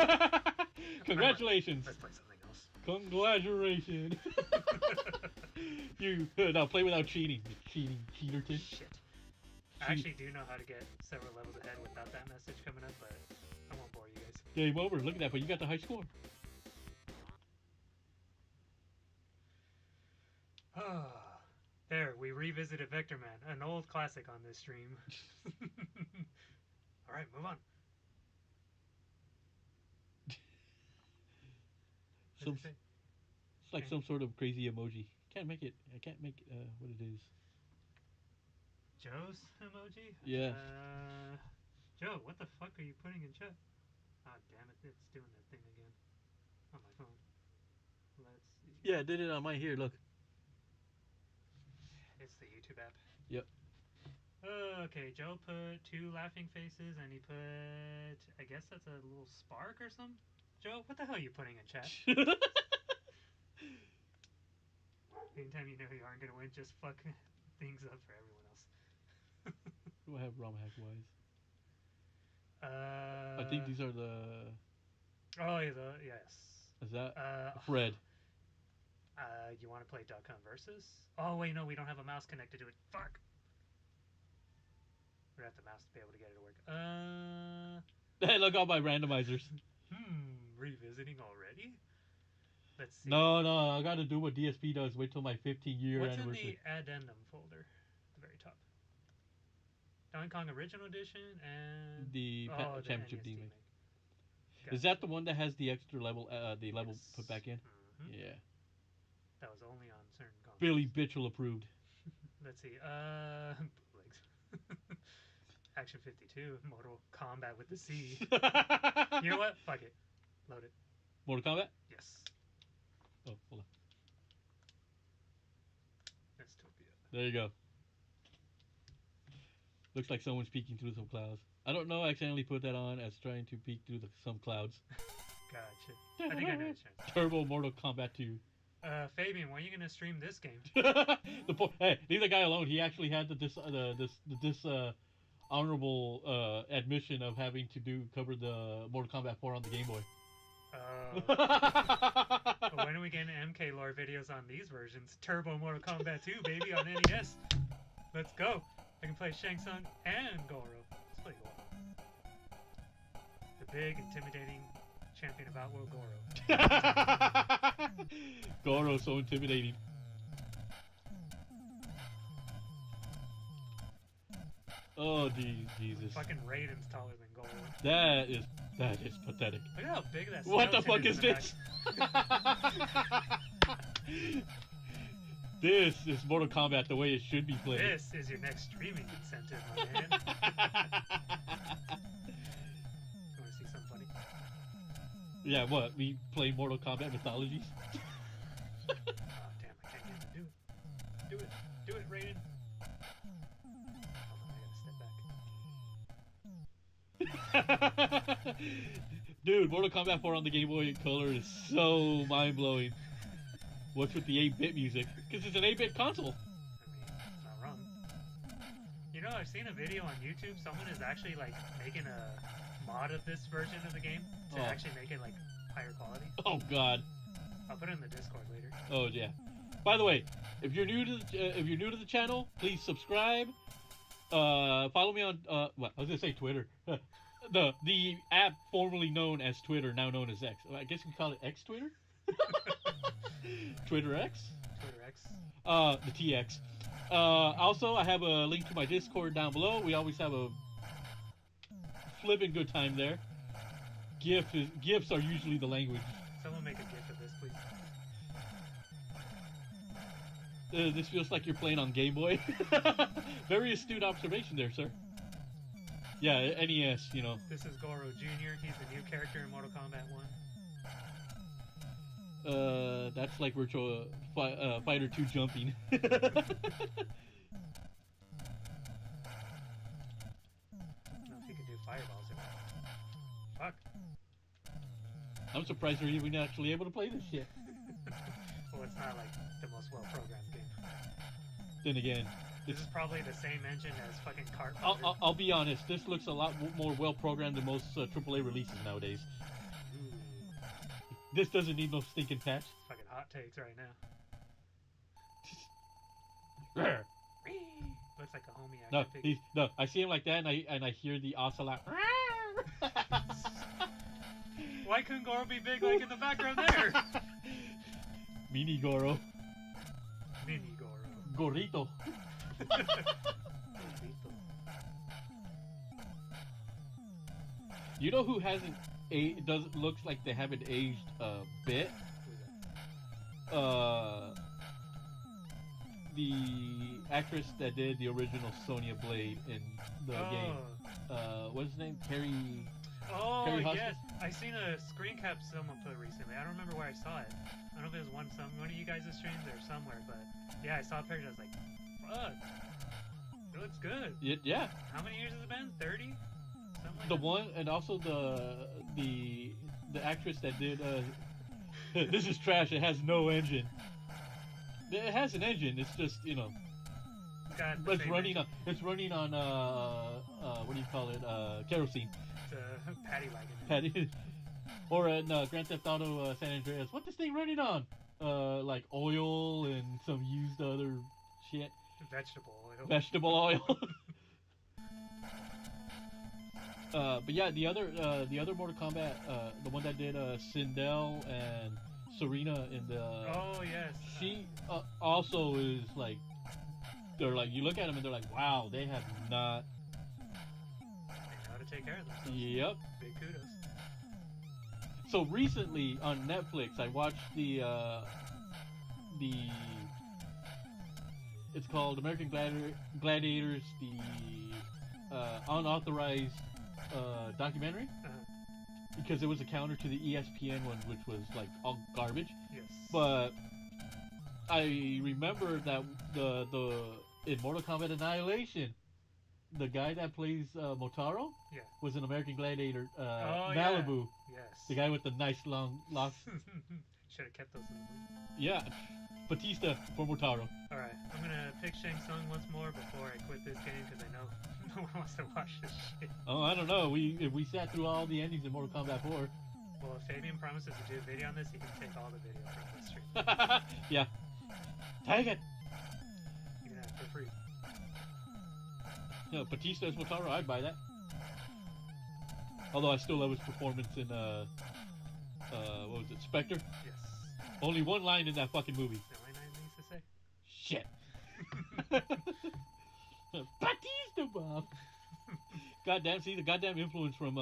Congratulations! Let's play something else. Congratulations! You now play without cheating. Cheaterton. Shit. I actually do know how to get several levels ahead without that message coming up, but I won't bore you guys. Game over. Look at that, but you got the high score. There, we revisited Vector Man, an old classic on this stream. Alright, move on. It's like some sort of crazy emoji. Can't make it. I can't make what it is. Joe's emoji? Yeah. Joe, what the fuck are you putting in chat? Ah, damn it, it's doing that thing again. On my phone. Let's see. Yeah, I did it on mine here. Look. It's the YouTube app. Yep. Okay, Joe put 2 laughing faces and he put, I guess that's a little spark or something? Joe, what the hell are you putting in chat? Anytime you know you aren't going to win, just fuck things up for everyone else. What do I have ROM hack wise? I I think these are the. Oh, yeah, yes. Is that Fred? You want to play Duck Hunt Versus? Oh, wait, no, we don't have a mouse connected to it. Fuck! We'd have the mouse to be able to get it to work. Hey, look, all my randomizers. Revisiting already? Let's see. No, I gotta do what DSP does. Wait till my 15-year What's anniversary. in the addendum folder? At the very top. Donkey Kong Original Edition and... The the Championship NES Demon. Gotcha. Is that the one that has the extra level, the level Yes. put back in? Mm-hmm. Yeah. That was only on certain consoles. Billy Bitchel approved. Let's see. Bootlegs. Action 52. Mortal Kombat with the C. You know what? Fuck it. Load it. Mortal Kombat? Yes. Oh, hold on. Nestopia. There you go. Looks like someone's peeking through some clouds. I don't know. I accidentally put that on as trying to peek through some clouds. Gotcha. I think I know what you're Turbo Mortal Kombat 2. Fabian, when are you gonna stream this game? Hey, leave the guy alone. He actually had this honorable admission of having to cover the Mortal Kombat 4 on the Game Boy. But when are we getting MK lore videos on these versions? Turbo Mortal Kombat 2, baby, on NES. Let's go. I can play Shang Tsung and Goro. Let's play Goro. The big, intimidating champion of Outworld Goro. Goro's so intimidating. Oh, Jesus. Fucking Raiden's taller than Goro. That is pathetic. Look at how big that What the fuck is in the this? This is Mortal Kombat the way it should be played. This is your next streaming incentive, my man. You wanna see something funny? Yeah, what? We play Mortal Kombat Mythologies? Oh, damn, I can't get him to do it. Do it, Raiden. Hold on, I gotta step back. Dude, Mortal Kombat 4 on the Game Boy Color is so mind-blowing. What's with the 8-bit music? Because it's an 8-bit console. I mean, it's not wrong. You know, I've seen a video on YouTube. Someone is actually, like, making a mod of this version of the game to actually make it, like, higher quality. Oh, God. I'll put it in the Discord later. Oh, yeah. By the way, if you're new to the channel, please subscribe. Follow me on what? I was gonna say Twitter. the app formerly known as Twitter, now known as X. I guess you can call it X Twitter. Twitter X. Twitter X. The TX. Also, I have a link to my Discord down below. We always have a flipping good time there. GIFs are usually the language. Someone make a GIF of this, please. This feels like you're playing on Game Boy. Very astute observation there, sir. Yeah, NES, you know. This is Goro Jr. He's the new character in Mortal Kombat 1. That's like Virtual Fighter 2 jumping. I don't know if he can do fireballs or not. Fuck. I'm surprised they're even actually able to play this shit. Well, it's not like the most well-programmed game. Then again, This is probably the same engine as fucking Kart. I'll be honest, this looks a lot more well-programmed than most AAA releases nowadays. Ooh, This doesn't need no stinking patch. fucking hot takes right now. Grr. Looks like a homie action No, I see him like that, and I hear the ocelot. Why couldn't Goro be big like in the background there? Mini Goro. Mini Goro. Gorito. You know who hasn't looks like they haven't aged a bit? The actress that did the original Sonya Blade in the game. What's his name? Carrie Yes. I seen a screen cap someone put recently. I don't remember where I saw it. I don't know if it was one of you guys' streams or somewhere, but yeah, I saw a picture. I was like, fuck. It looks good. Yeah. How many years has it been? 30? Something like The that? one, and also the actress that did this is trash. It has no engine. It has an engine. It's just, you know, Got the it's same running engine. on what do you call it? Kerosene. It's a paddy wagon. Patty. Or in Grand Theft Auto San Andreas. What this thing running on? Like oil and some used other shit. Vegetable oil. Vegetable oil. But yeah, the other Mortal Kombat, the one that did Sindel and Serena in the. Oh yes. She also is like. They're like, you look at them and they're like, wow, they have not. They know how to take care of themselves. Yep. Big kudos. So recently on Netflix, I watched the it's called American Gladiators, the unauthorized documentary, because it was a counter to the ESPN one, which was like all garbage. Yes. But I remember that the in Mortal Kombat Annihilation, the guy that plays Motaro Yeah. was an American Gladiator, Oh, Malibu. yeah. The Yes. guy with the nice long locks. Should have kept those in the movie. Yeah, Batista for Motaro. Alright, I'm gonna pick Shang Tsung once more before I quit this game because I know no one wants to watch this shit. Oh, I don't know. If we sat through all the endings in Mortal Kombat 4. Well, if Fabian promises to do a video on this, he can take all the video from the stream. Yeah. Take it. You can have it for free. No, Batista as Motaro, I'd buy that. Although I still love his performance in what was it, Spectre? Yes. Only one line in that fucking movie. The only line he needs to say. Shit. Batista, Bob. Goddamn, see the goddamn influence from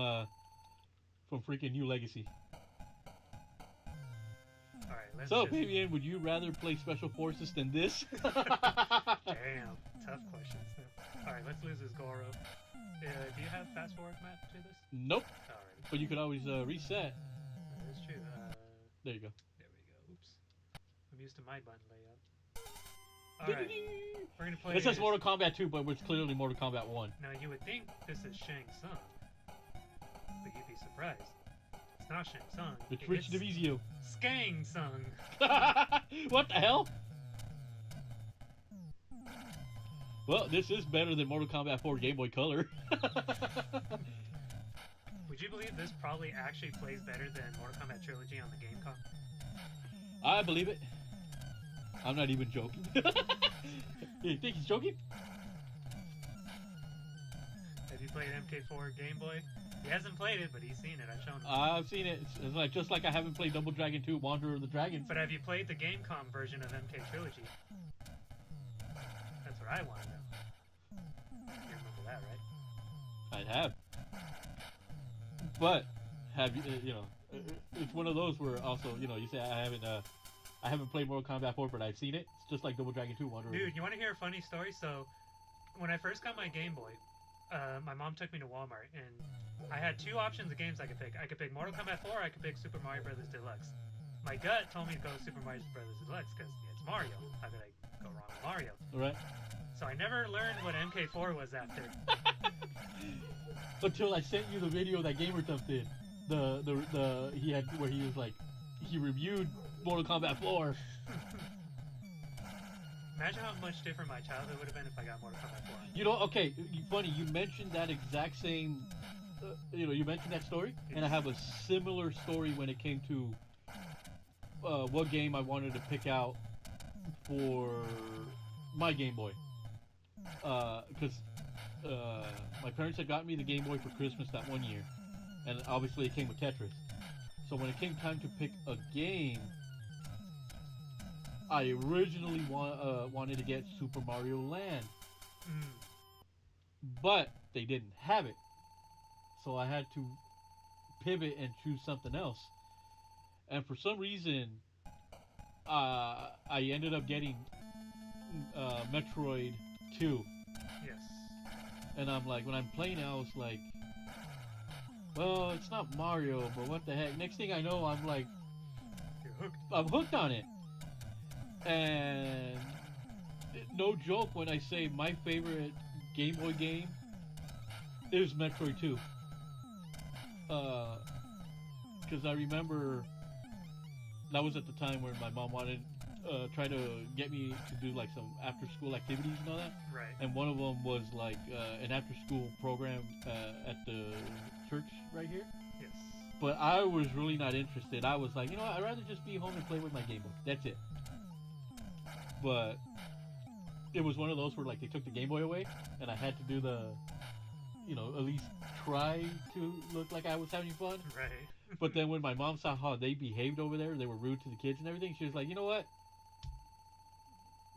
freaking New Legacy. Alright, let's So, just... Fabian, would you rather play Special Forces than this? Damn, tough questions now. Alright, let's lose this Goro. Do you have fast forward map to this? Nope. Alright. But you could always reset. That is true. There you go. There we go. Oops. I'm used to my button layout. Alright. We're gonna play... It says Mortal Kombat 2, but it's clearly Mortal Kombat 1. Now, you would think this is Shang Tsung, but you'd be surprised. It's not Shang Tsung. It's Rich DeVizio. Skang Tsung. What the hell? Well, this is better than Mortal Kombat 4 Game Boy Color. Would you believe this probably actually plays better than Mortal Kombat Trilogy on the Gamecom? I believe it. I'm not even joking. You think he's joking? Have you played MK4 Game Boy? He hasn't played it, but he's seen it. I've shown him. I've seen it. It's like just like I haven't played Double Dragon 2 Wanderer of the Dragons. But have you played the Gamecom version of MK Trilogy? That's what I want to know. You remember that, right? I have. But have you? You know, it's one of those where also you know you say I haven't played Mortal Kombat 4, but I've seen it. It's just like Double Dragon 2 Wanderer. Dude, you want to hear a funny story? So, when I first got my Game Boy, my mom took me to Walmart, and I had two options of games I could pick. I could pick Mortal Kombat 4, or I could pick Super Mario Brothers Deluxe. My gut told me to go Super Mario Brothers Deluxe because it's Mario. How could I go wrong with Mario? All right. So I never learned what MK4 was after. Until I sent you the video that GamerTuff did. The he had where he was like he reviewed Mortal Kombat 4. Imagine how much different my childhood would have been if I got Mortal Kombat 4. You know, okay, funny, you mentioned that exact same, you mentioned that story, and I have a similar story when it came to what game I wanted to pick out for my Game Boy. Because my parents had gotten me the Game Boy for Christmas that one year, and obviously it came with Tetris. So when it came time to pick a game, I originally wanted to get Super Mario Land, but they didn't have it, so I had to pivot and choose something else. And for some reason, I ended up getting Metroid 2. Yes. And I'm like, when I'm playing it, I was like, well, it's not Mario, but what the heck? Next thing I know, I'm like, You're hooked. I'm hooked on it. And no joke when I say my favorite Game Boy game is Metroid 2. Because I remember that was at the time where my mom wanted try to get me to do like some after school activities and all that. Right. And one of them was like an after school program at the church right here. Yes. But I was really not interested. I was like, you know what, I'd rather just be home and play with my Game Boy. That's it. But it was one of those where like they took the Game Boy away and I had to do the, at least try to look like I was having fun. Right. But then when my mom saw how they behaved over there, they were rude to the kids and everything, she was like, you know what?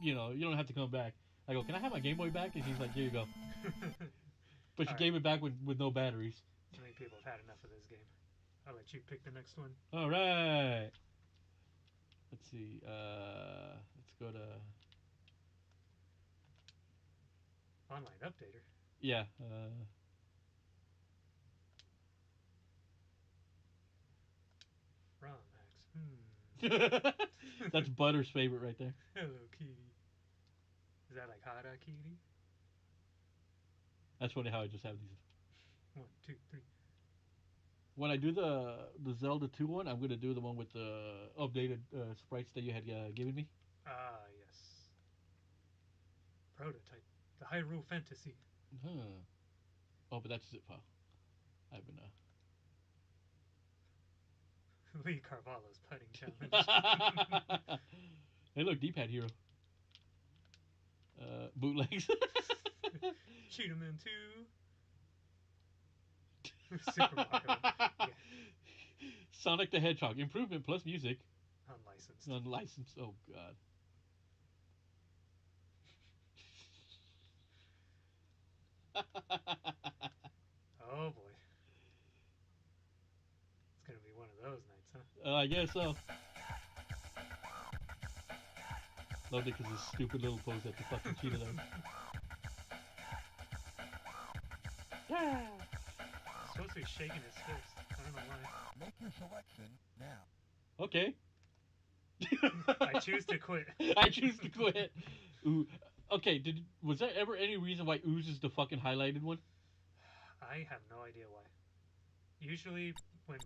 You don't have to come back. I go, can I have my Game Boy back? And she's like, here you go. But she gave it back with no batteries. I think people have had enough of this game. I'll let you pick the next one. All right. Let's see. Let's go to Online updater. yeah. ROM hacks. That's Butter's favorite right there. Hello, Kitty. Is that like Hara Kitty? That's funny how I just have these. 1, 2, 3. When I do the Zelda 2 one, I'm gonna do the one with the updated sprites that you had given me. Ah, yes. Prototype. The Hyrule Fantasy. Huh. Oh, but that's a zip file. I've been Lee Carvalho's putting challenge. Hey, look, D-pad hero. Bootlegs. Cheat 'em in 2. Super Mario. Yeah. Sonic the Hedgehog improvement plus music. Unlicensed. Unlicensed. Oh god. Oh boy. It's gonna be one of those nights, huh? I guess so. Loved it because his stupid little pose that the fucking cheated on. Yeah. He's supposed to be shaking his fist. I don't know why. Make your selection now. Okay. I choose to quit. I choose to quit. Ooh. Okay. Was there ever any reason why Ooze is the fucking highlighted one? I have no idea why. Usually, when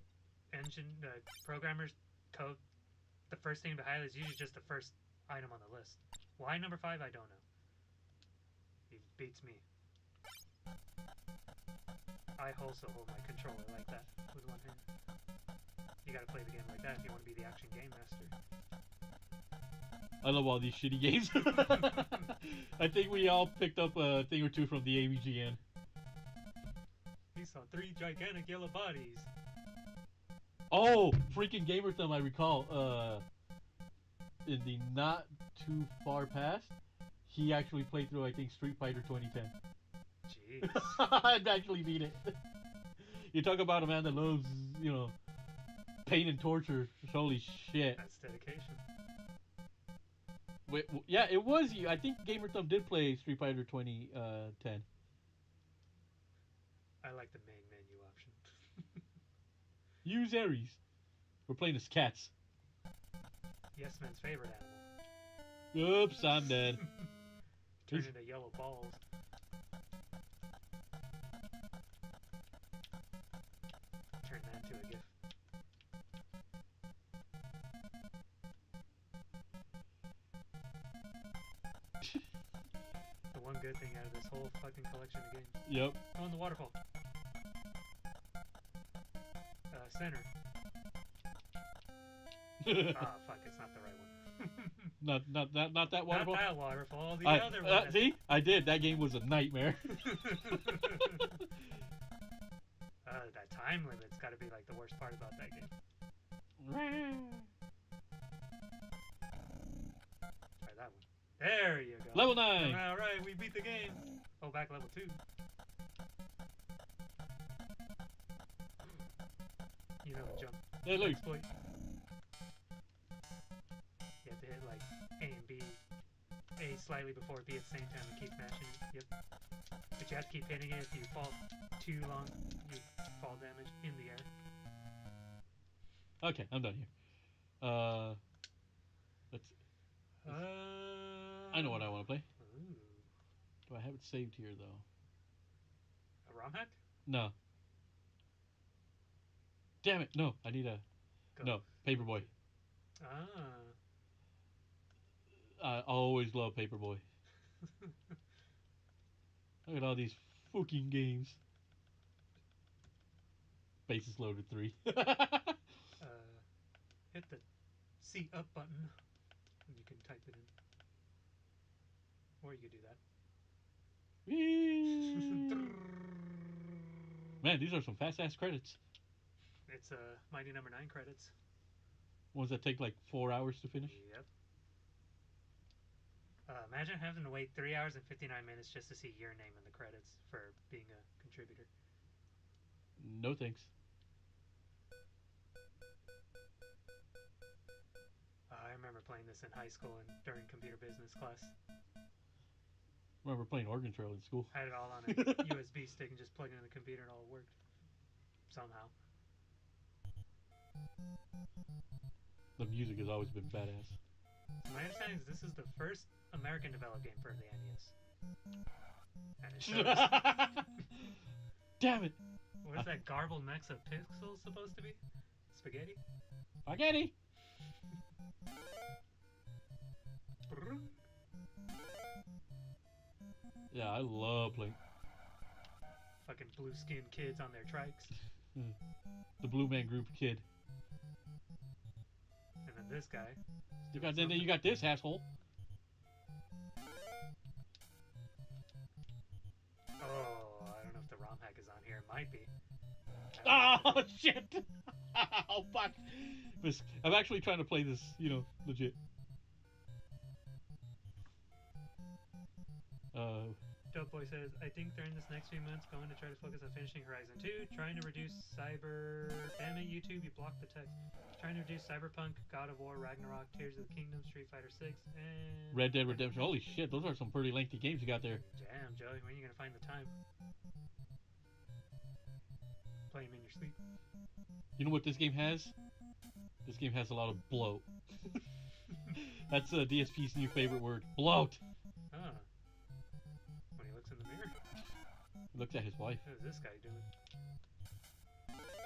programmers code, the first thing to highlight is usually just the first item on the list. Why number 5? I don't know. He beats me. I also hold my controller like that with one hand. You gotta play the game like that if you want to be the action game master. I love all these shitty games. I think we all picked up a thing or two from the AVGN. He saw 3 gigantic yellow bodies. Oh, freaking Gamer Thumb, I recall. In the not too far past, he actually played through, I think, Street Fighter 2010. Jeez. I'd actually beat it. You talk about a man that loves, pain and torture. Holy shit. That's dedication. Wait, yeah, it was you. I think Gamer Thumb did play Street Fighter 2010. I like the main menu option. Use Ares. We're playing as cats. Yes Man's favorite animal. Oops, I'm dead. Turn into yellow balls. Turn that into a GIF. The one good thing out of this whole fucking collection of games. Yep. Oh, and the waterfall. Center. Ah, fuck, it's not the right one. not that waterfall. Not that waterfall, the other one. See, I did. That game was a nightmare. That time limit's gotta be like the worst part about that game. Try that one. There you go. Level 9. Alright, we beat the game. Oh, back level 2. You know the jump. Hey, look. Exploit. You have to hit like A and B. A slightly before B at the same time and keep mashing it. Yep. But you have to keep hitting it. If you fall too long, you fall damage in the air. Okay, I'm done here. Let's. I know what I want to play. Ooh. Do I have it saved here though? A ROM hack? No. Damn it! No, I need a. Go. No, Paperboy. Ah. I always love Paperboy. Look at all these fucking games. Bases loaded 3. Hit the C up button and you can type it in. Or you could do that. Man, these are some fast ass credits. It's Mighty Number 9 credits. Ones that take like 4 hours to finish. Yep. Imagine having to wait 3 hours and 59 minutes just to see your name in the credits for being a contributor. No thanks. I remember playing this in high school and during computer business class. Remember playing Oregon Trail in school. I had it all on a USB stick and just plugged it in the computer and it all worked. Somehow. The music has always been badass. My understanding is this is the first American developed game for the NES. And it shows. Damn it! What is that garbled mix of pixels supposed to be? Spaghetti? Spaghetti! Yeah, I love playing. Fucking blue-skinned kids on their trikes. The Blue Man Group kid. And then this guy. Then you got this asshole. Oh, I don't know if the ROM hack is on here. It might be. Oh shit! Oh fuck! I'm actually trying to play this, legit. Dope Boy says, I think during this next few months, going to try to focus on finishing Horizon 2, trying to reduce cyber. Damn it, YouTube, you blocked the text. Trying to reduce Cyberpunk, God of War, Ragnarok, Tears of the Kingdom, Street Fighter 6, and Red Dead Redemption. Holy shit, those are some pretty lengthy games you got there. Damn, Joey, when are you gonna find the time? Play them in your sleep. You know what this game has? This game has a lot of bloat. That's DSP's new favorite word. Bloat! Ah. When he looks in the mirror? He looks at his wife. What is this guy doing?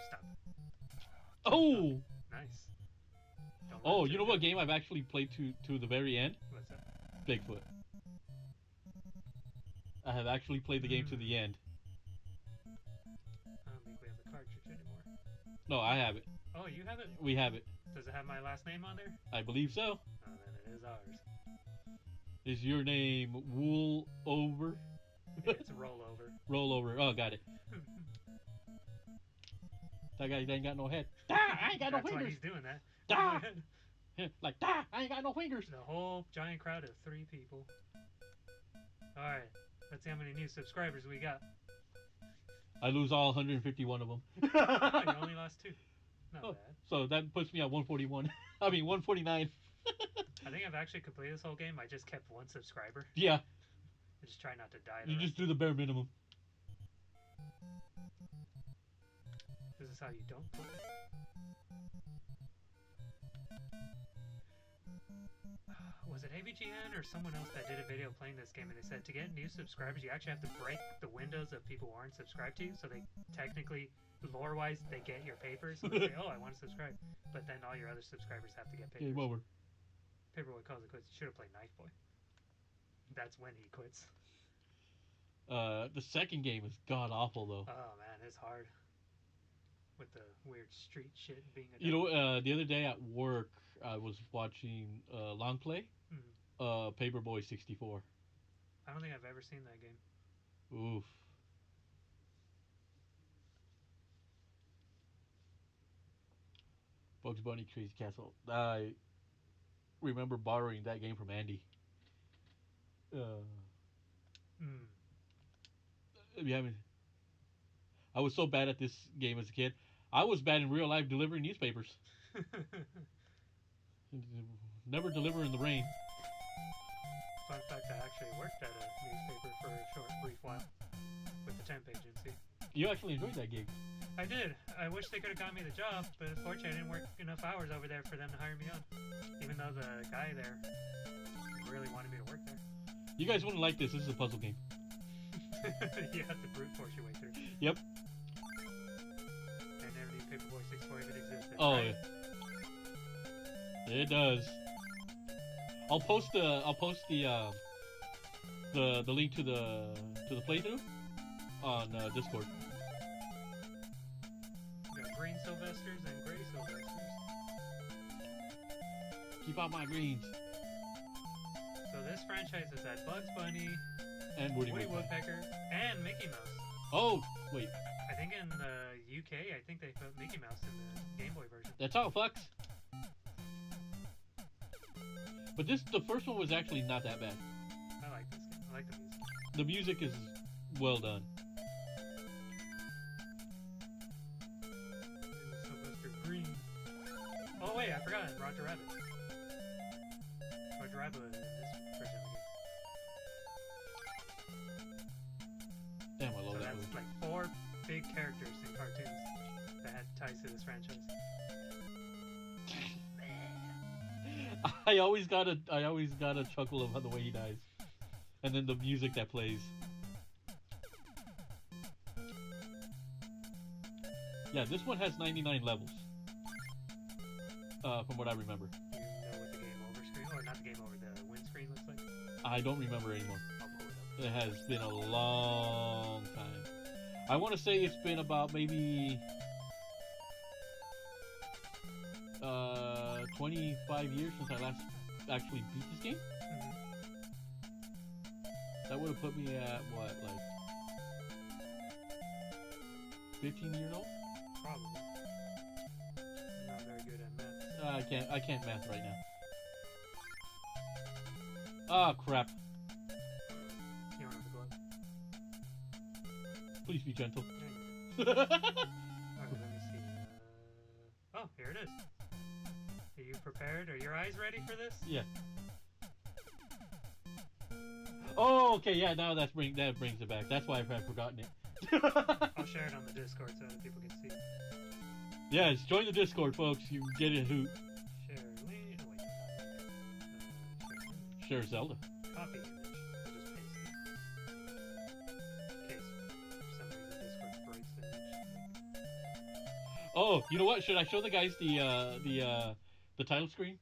Stop. Oh! Nice. Oh, you know what game I've actually played to the very end? What's that? Bigfoot. I have actually played the game to the end. I don't think we have the cartridge anymore. No, I have it. Oh, you have it? We have it. Does it have my last name on there? I believe so. Oh, then it is ours. Is your name Wool Over? It's Rollover. Rollover. Oh, got it. That guy ain't got no head. I ain't got no That's why fingers. he's doing that. Da! Like, I ain't got no fingers. The whole giant crowd of 3 people. Alright, let's see how many new subscribers we got. I lose all 151 of them. Oh, you only lost 2. Not bad. So that puts me at 141. I mean, 149. I think I've actually completed this whole game. I just kept 1 subscriber. Yeah. I just try not to die. You just do the bare minimum. This is how you don't play. Was it AVGN or someone else that did a video playing this game, and they said to get new subscribers you actually have to break the windows of people who aren't subscribed to you, so they technically, lore-wise, they get your papers, so they say, oh, I want to subscribe, but then all your other subscribers have to get papers. Game over. Paperboy calls it quits. You should have played Knife Boy. That's when he quits. The second game is god-awful, though. Oh, man, it's hard. With the weird street shit being a You know, the other day at work, I was watching Long Play, Paperboy 64. I don't think I've ever seen that game. Oof. Bugs Bunny Crazy Castle. I remember borrowing that game from Andy. If you haven't, I was so bad at this game as a kid. I was bad in real life delivering newspapers. Never deliver in the rain. Fun fact, I actually worked at a newspaper for a short, brief while with the temp agency. You actually enjoyed that gig. I did. I wish they could have got me the job, but unfortunately I didn't work enough hours over there for them to hire me on. Even though the guy there really wanted me to work there. You guys wouldn't like this. This is a puzzle game. You have to brute force your way through. Yep. I never need Paperboy 64 if it existed. Oh, right? yeah. It does. I'll post the link to the playthrough on Discord. We got green Sylvesters and gray Sylvesters. Keep out my greens. So this franchise has had Bugs Bunny, And Woody Woodpecker, and Mickey Mouse. Oh, wait. I think in the UK, I think they put Mickey Mouse in the Game Boy version. That's how it fucks. But the first one was actually not that bad. I like this game. I like the music. The music is well done. Sylvester Green. Oh wait, I forgot Roger Rabbit. Roger Rabbit in this version of the game. Damn, I love So that that's movie. like 4 big characters in cartoons that had ties to this franchise. I always got a chuckle of the way he dies, and then the music that plays. Yeah, this one has 99 levels. From what I remember. You know what the game over screen, or not the game over, the win screen looks like? I don't remember anymore. I'll pull it up. It has been a long time. I want to say it's been about maybe 25 years since I last actually beat this game. Mm-hmm. That would have put me at what, like 15 years old? Probably. I'm not very good at math. I can't math right now. Ah, crap. You don't have the glove? Please be gentle. Alright, let me see. Oh, here it is. Are you prepared? Are your eyes ready for this? Yeah. Oh, okay, yeah, now that brings it back. That's why I've forgotten it. I'll share it on the Discord so other people can see it. Yes, join the Discord, folks. You get a hoot. Share link. Oh, wait. Share Zelda. Copy image. I'll just paste it. In case for some reason Discord breaks the image. Oh, you know what? Should I show the guys the title screen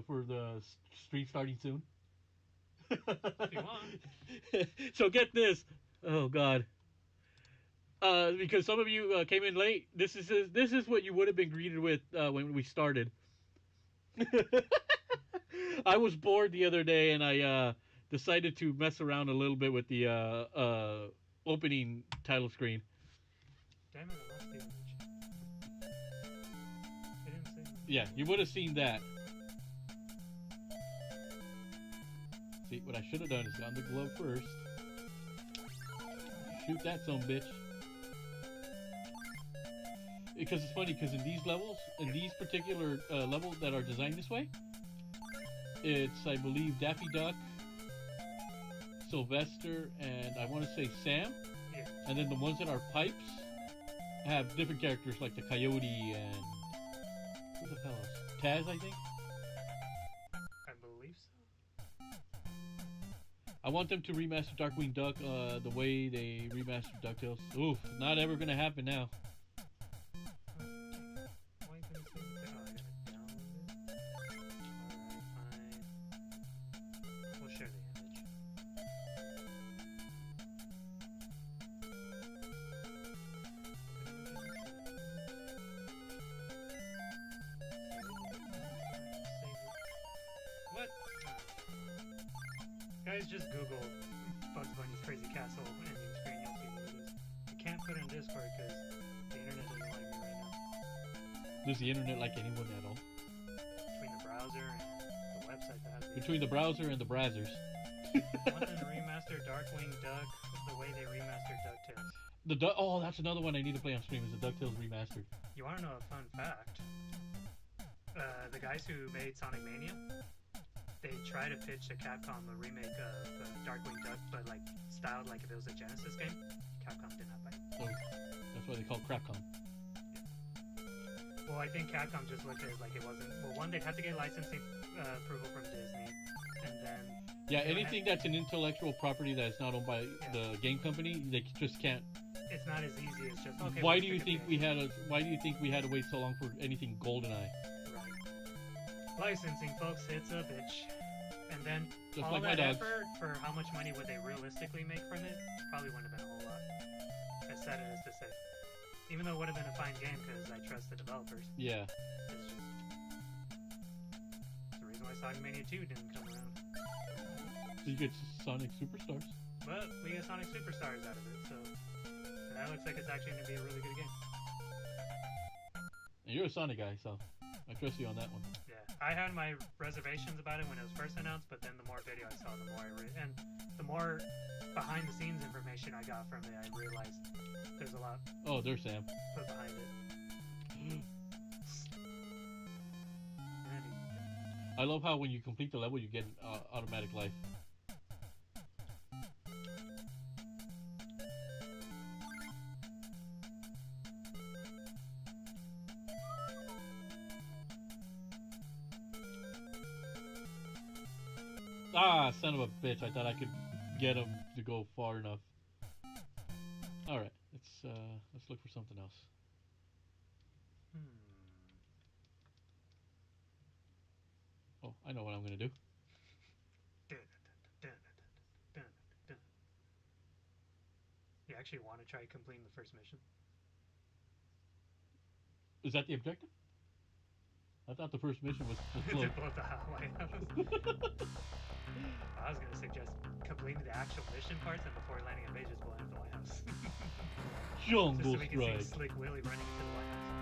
for the stream starting soon? If you want. So get this. Oh God. Because some of you came in late. This is what you would have been greeted with when we started. I was bored the other day, and I decided to mess around a little bit with the opening title screen. Damn it, I lost the image. It didn't say anything. Yeah, you would have seen that. See, what I should have done is gotten the glove first. Shoot that son bitch. Because it's funny, because in these levels, in these particular levels that are designed this way, it's, I believe, Daffy Duck, Sylvester, and I want to say Sam. Yeah. And then the ones that are pipes have different characters, like the Coyote and... who the hell else? Taz, I think? I believe so. I want them to remaster Darkwing Duck the way they remastered DuckTales. Oof, not ever gonna happen now. Why couldn't it say anything? Oh, I gotta download it. Alright, fine. We'll share the image. What? Guys, just Google Bugs Bunny's Crazy Castle ending screen. You'll see what it is. I can't put it in Discord because the internet doesn't like me right now. Does the internet like anyone at all? Between the browser and the website that has the Between the browser and the brazzers. I want them to remaster Darkwing Duck the way they remastered DuckTales. Oh, that's another one I need to play on stream, is the DuckTales remastered. You want to know a fun fact? The guys who made Sonic Mania, they tried to pitch to Capcom a remake of Darkwing Duck, but like styled like if it was a Genesis game. Capcom did not bite. Oh, that's why they call it Crapcom. Well, I think Capcom just looked at it like it wasn't. Well, one, they'd have to get licensing approval from Disney, and then Yeah, anything that's an intellectual property that is not owned by the game company, they just can't. it's not as easy as just okay. Why we'll do you pick a think game. we had Why do you think we had to wait so long for anything GoldenEye? Right. Licensing, folks, it's a bitch. And then Just all like my that dogs. effort for how much money would they realistically make from it? Probably wouldn't have been a whole lot. As sad it is to say. Even though it would have been a fine game because I trust the developers. Yeah. It's just it's the reason why Sonic Mania 2 didn't come around. So you get Sonic Superstars. But we get Sonic Superstars out of it, so and that looks like it's actually going to be a really good game. And you're a Sonic guy, so I trust you on that one. Yeah, I had my reservations about it when it was first announced, but then the more video I saw, the more and the more behind-the-scenes information I got from it, I realized there's a lot Oh, there's Sam. put behind it. I love how when you complete the level, you get automatic life. Ah, son of a bitch! I thought I could get him to go far enough. All right, let's look for something else. I know what I'm gonna do. You actually want to try completing the first mission? Is that the objective? I thought the first mission was to To float. blow up the White House. I was gonna suggest completing the actual mission parts and before landing on base just blowing up the White House. Just Jungle so we can see Strike. Slick Willy running into the White House.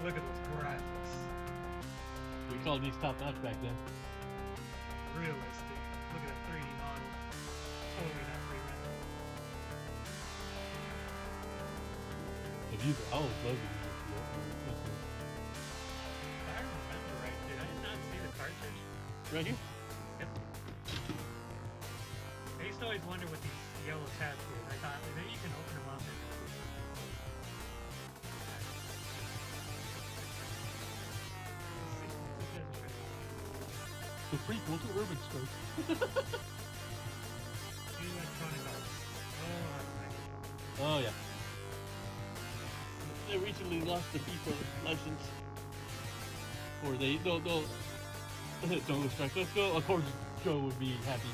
Look at those graphics. We called these top notch back then. Realistic. Look at that 3D model. Totally not pre-rendered. The views are always lovely. If I remember right, did I not see the cartridge? Right here. Yep. I used to always wonder what these yellow tabs do. I thought maybe you can open them up and The prequel to Urban Strike. Electronic Arts. Oh yeah. They recently lost the FIFA license. Or they don't go strike. Let's go. Of course Joe would be happy.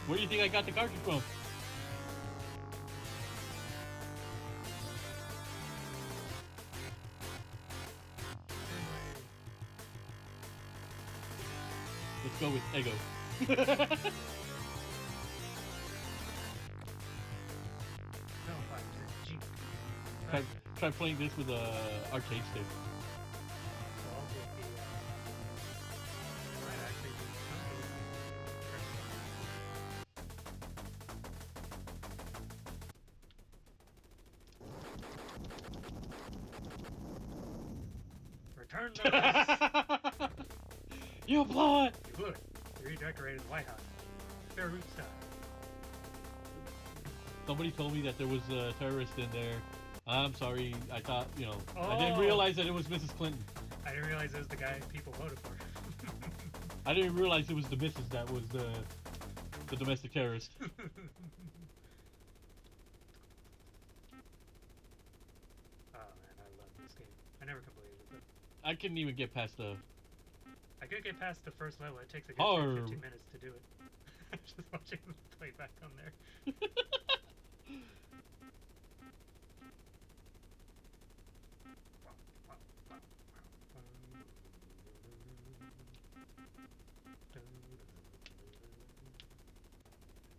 Where do you think I got the cartridge from? Let's go with Ego. Try playing this with a arcade stick. Return the rest. You blew it! You blew it. You redecorated the White House. Fair root style. Somebody told me that there was a terrorist in there. I'm sorry. I thought, I Oh. didn't realize that it was Mrs. Clinton. I didn't realize it was the guy people voted for. I didn't realize it was the missus that was the domestic terrorist. Oh man, I love this game. I never completed it. But I couldn't even get past the... I could get past the first level. It takes a good 15 minutes to do it. Just watching the playback on there.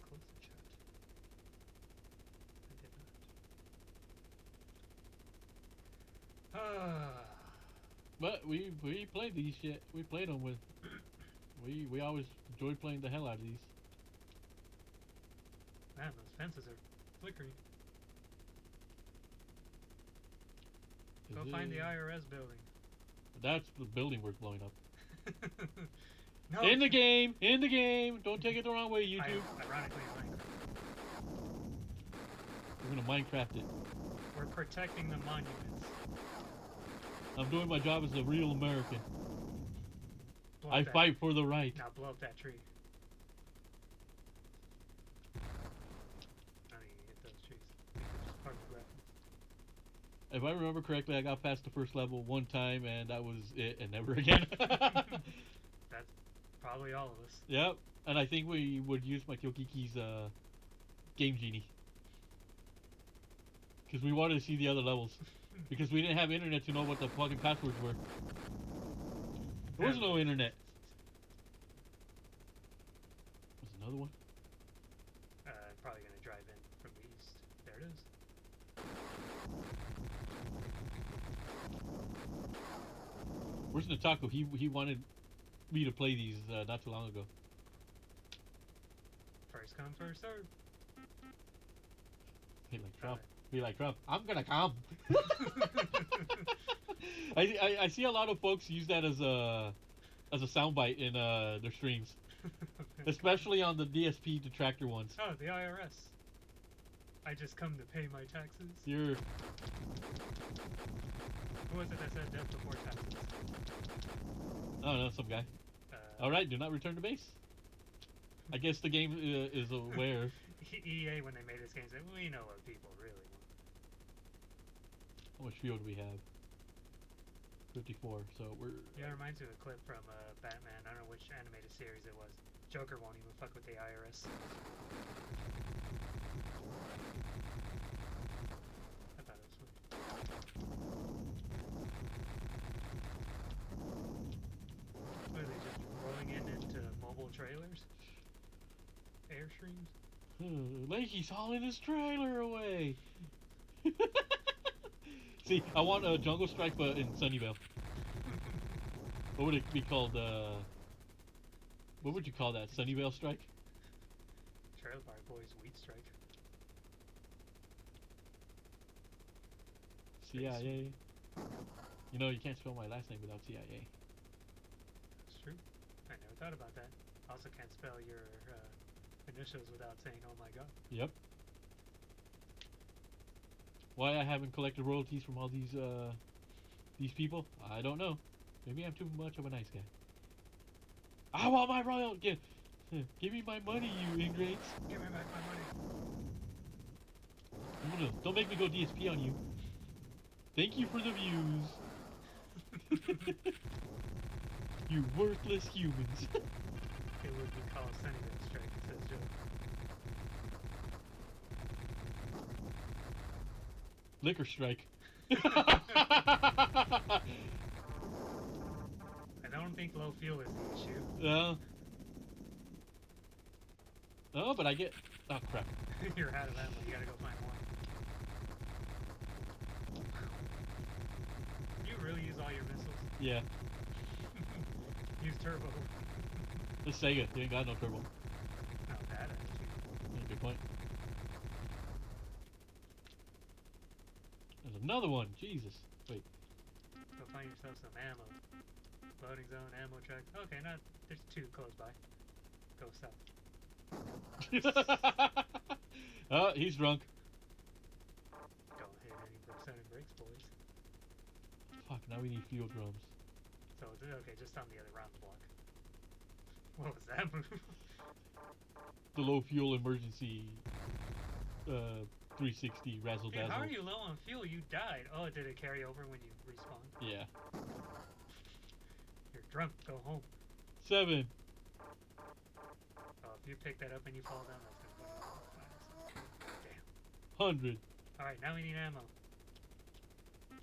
Close the chat. I did not. But we played these shit. We played them with... We always enjoyed playing the hell out of these. Man, those fences are flickering. Go find the IRS building. That's the building we're blowing up. No. In the game! In the game! Don't take it the wrong way, YouTube. Ironically, Minecraft. We're gonna Minecraft it. We're protecting the monuments. I'm doing my job as a real American. Blow up I that- fight for the right. Now blow up that tree. I don't even hit those trees. Just part of the graphic. If I remember correctly, I got past the first level one time, and that was it, and never again. That's probably all of us. Yep, and I think we would use my Kyokiki's Game Genie. Because we wanted to see the other levels. Because we didn't have internet to know what the fucking passwords were. There was no internet. There's another one. Probably gonna drive in from the east. There it is. Where's Nataku? He wanted me to play these not too long ago. First come, first serve. Be like Trump. Be like Trump. I'm gonna come. I see a lot of folks use that as a soundbite in their streams, especially on the DSP detractor ones. Oh, the IRS. I just come to pay my taxes. You're Who was it that said death before taxes? I don't know, some guy. All right, do not return to base. I guess the game is aware. EA, when they made this game, said, we know what people really want. How much fuel do we have? 54. So we're. Yeah, it reminds me of a clip from Batman. I don't know which animated series it was. Joker won't even fuck with the IRS. I thought it was funny. What are they just rolling into mobile trailers? Airstreams? Lakey's hauling his trailer away. See, I want a Jungle Strike, but in Sunnyvale. What would it be called? What would you call that? Sunnyvale Strike? Trailer Park Boys Wheat Strike. CIA. You know, you can't spell my last name without CIA. That's true. I never thought about that. Also can't spell your initials without saying, oh my god. Yep. Why I haven't collected royalties from all these people, I don't know. Maybe I'm too much of a nice guy. I want my royalty. Give me my money, you ingrates. Give me back my money. Don't make me go DSP on you. Thank you for the views. You worthless humans. It would be called Sunnyvale Strike, it says Joe. Liquor strike. I don't think low fuel is the issue. Oh, but I get. Oh crap. You're out of ammo, you gotta go find more. You really use all your missiles? Yeah. Use turbo. This Sega, you ain't got no turbo. Not bad, actually. Yeah, good point. There's another one. Jesus. Wait. Go find yourself some ammo. Loading zone, ammo truck. Okay, not. There's two close by. Go south. Oh, he's drunk. Don't hit any Sonic brakes, boys. Fuck, now we need field drums. So, okay, just on the other round the block. What was that move? The low fuel emergency 360 razzle Dude, how dazzle. are you low on fuel? You died. Oh, did it carry over when you respawned? Yeah. You're drunk. Go home. 7. Oh, if you pick that up and you fall down, that's gonna go down. Damn. 100. Alright, now we need ammo.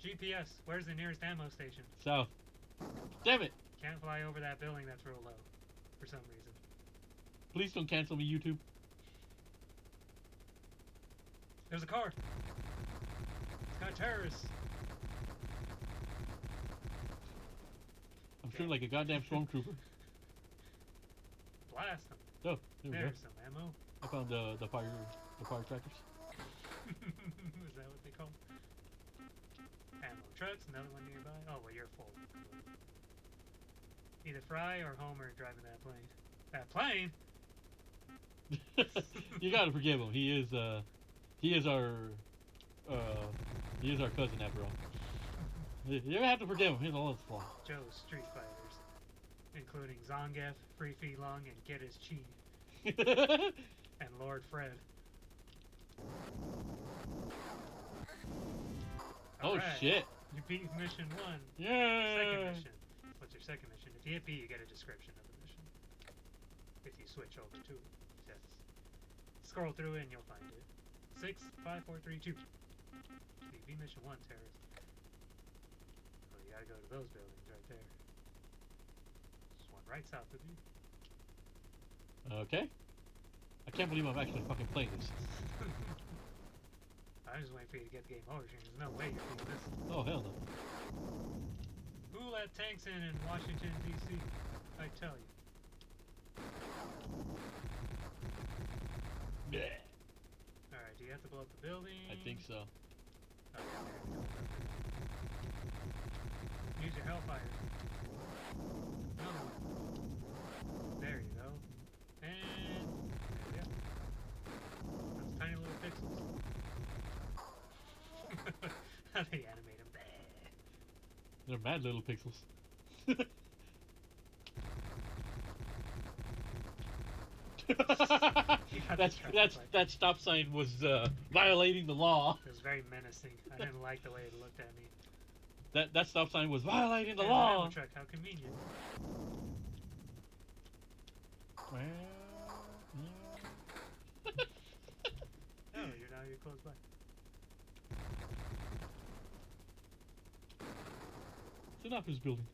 GPS. Where's the nearest ammo station? South. Damn it. Can't fly over that building that's real low. For some reason. Please don't cancel me, YouTube. There's a car. It's got terrorists. I'm sure like a goddamn stormtrooper. Blast them. Oh, there we go. There's some ammo. I found the fire tractors. Is that what they call them? Ammo trucks, another one nearby. Oh, well, you're full. Either Fry or Homer driving that plane. That plane? You gotta forgive him. He is our cousin after all. You have to forgive him. He's all his flaw. Joe's Street Fighters, including Zangief, Free Fee Long, and Get His Chi, and Lord Fred. Oh Alright, shit! You beat mission 1. Yeah. Second mission. What's your second mission? If you hit B, you get a description of the mission. If you switch over to it. Just scroll through it and you'll find it. 6, 5, 4, 3, 2. TV mission 1, terrorist. Oh, you gotta go to those buildings right there. Just one right south of you. Okay. I can't believe I'm actually fucking playing this. I'm just waiting for you to get the game over. There's no way you're doing this. Oh hell no. Who let tanks in Washington, D.C.? I tell you. Yeah. Alright, do you have to blow up the building? I think so. Okay, use your hellfire. Another one. There you go. And there you go. Those tiny little pixels. How they animate them. They're mad little pixels. That stop sign was violating the law. It was very menacing. I didn't like the way it looked at me. That stop sign was violating the And law. ammo truck, how convenient. Well, yeah. Oh, you're close by. It's an office building.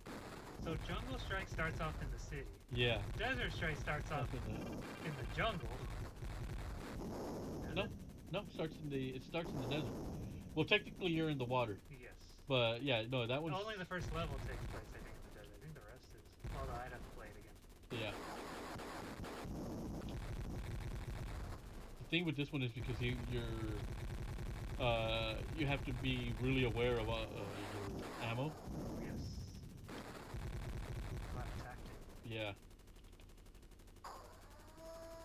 So Jungle Strike starts off in the city. Yeah. Desert Strike starts off in in the jungle. No, no, it starts in the desert. Well, technically you're in the water, Yes. but yeah, no, that one's Only the first level takes place, I think, in the desert. I think the rest is. Although I'd have to play it again. yeah. The thing with this one is because you have to be really aware of your ammo. Yes. A lot of tactic. Yeah.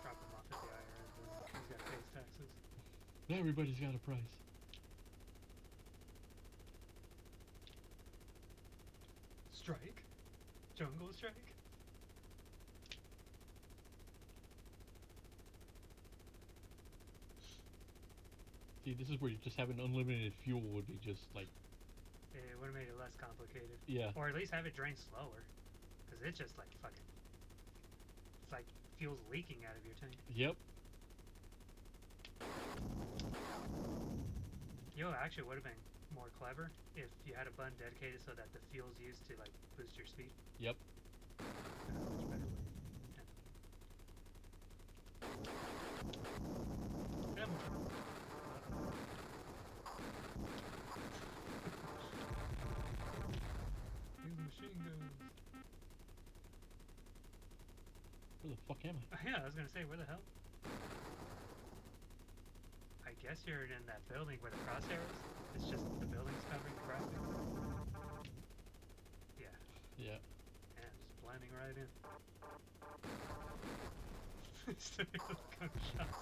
Drop him off at the IRS. He's got to pay his taxes. Everybody's got a price. Strike? Jungle Strike? See, this is where you just having unlimited fuel would be just like, It would have made it less complicated. yeah, Or at least have it drain slower. Because it's just like fucking. It's like fuel's leaking out of your tank. yep. Yo, actually, would have been more clever if you had a button dedicated so that the fuel's used to like boost your speed. Yep. That's a much better way. Yeah. New machine guns. Where the fuck am I? Yeah, I was gonna say, where the hell? I guess you're in that building where the crosshair is. It's just the building's covering the graphic. Yeah. Yeah. Yeah, just blending right in. Still hear the gunshots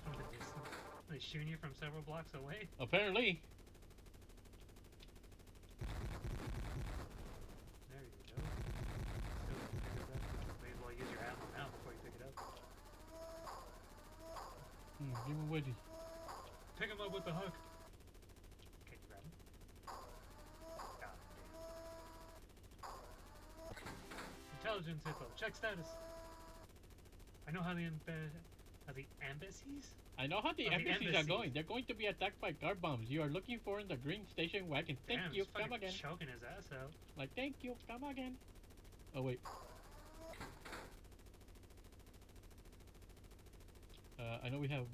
from the distance. They shooting you from several blocks away. Apparently. There you go. Still can pick it up. May as well use your ammo now before you pick it up. Give him a wedgie. Pick him up with the hook. Can you grab him? God damn. Intelligence info. Check status. I know how the embassies? I know how the Oh, the embassies are embassies. going. They're going to be attacked by car bombs. You are looking for in the green station wagon. Thank Damn, you, he's come fucking again. choking his ass out. Like, thank you, come again. Oh, wait. I know we have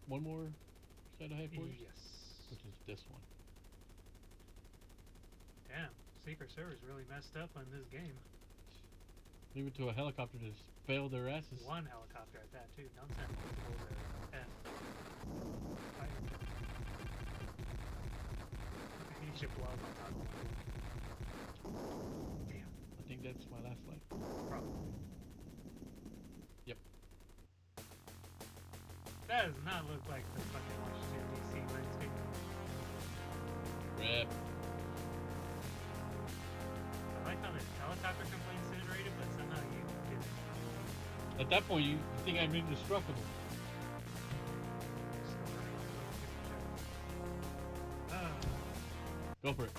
one more set of headquarters, Yes. which is this one. Damn, Secret Service really messed up on this game. Leave it to a helicopter to fail their asses. One helicopter at that too. Don't send multiples or F. You should blow up on top of one. Damn, I think that's my last life. probably. Yep. That does not look like the fucking Washington DC landscape. Rip. I like how the helicopter can play incinerated, but somehow you didn't. At that point, you think I'm indestructible. You're still running on the Go for it.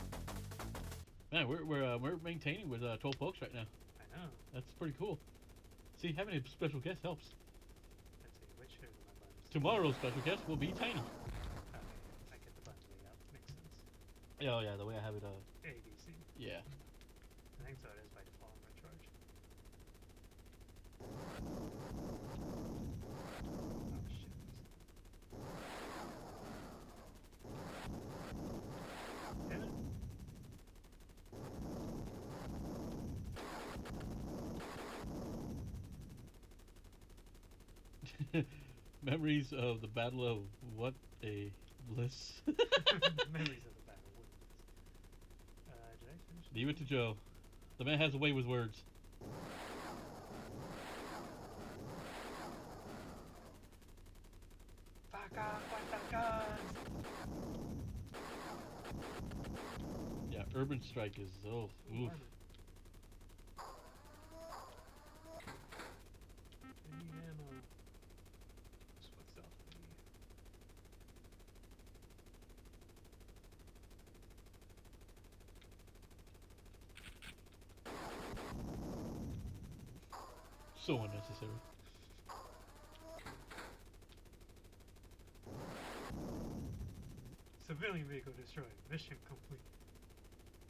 Man, we're maintaining with 12 folks right now. I know. That's pretty cool. See, having a special guest helps. Let's see, which of my buttons? Tomorrow's special guest will be Tiny. Okay, I get the buttons laid out. Makes sense. Oh yeah, the way I have it. A, B, C. Yeah. I think so it is by default in recharge. Oh shit. Hit it? Memories of the Battle of what a bliss. Memories of the battle. What is this? Did I finish? Leave it to Joe. The man has a way with words. Fuck off, fuck the guns! Yeah, Urban Strike is oof. Any ammo? Just what's up with me? So unnecessary. Civilian vehicle destroyed. Mission complete.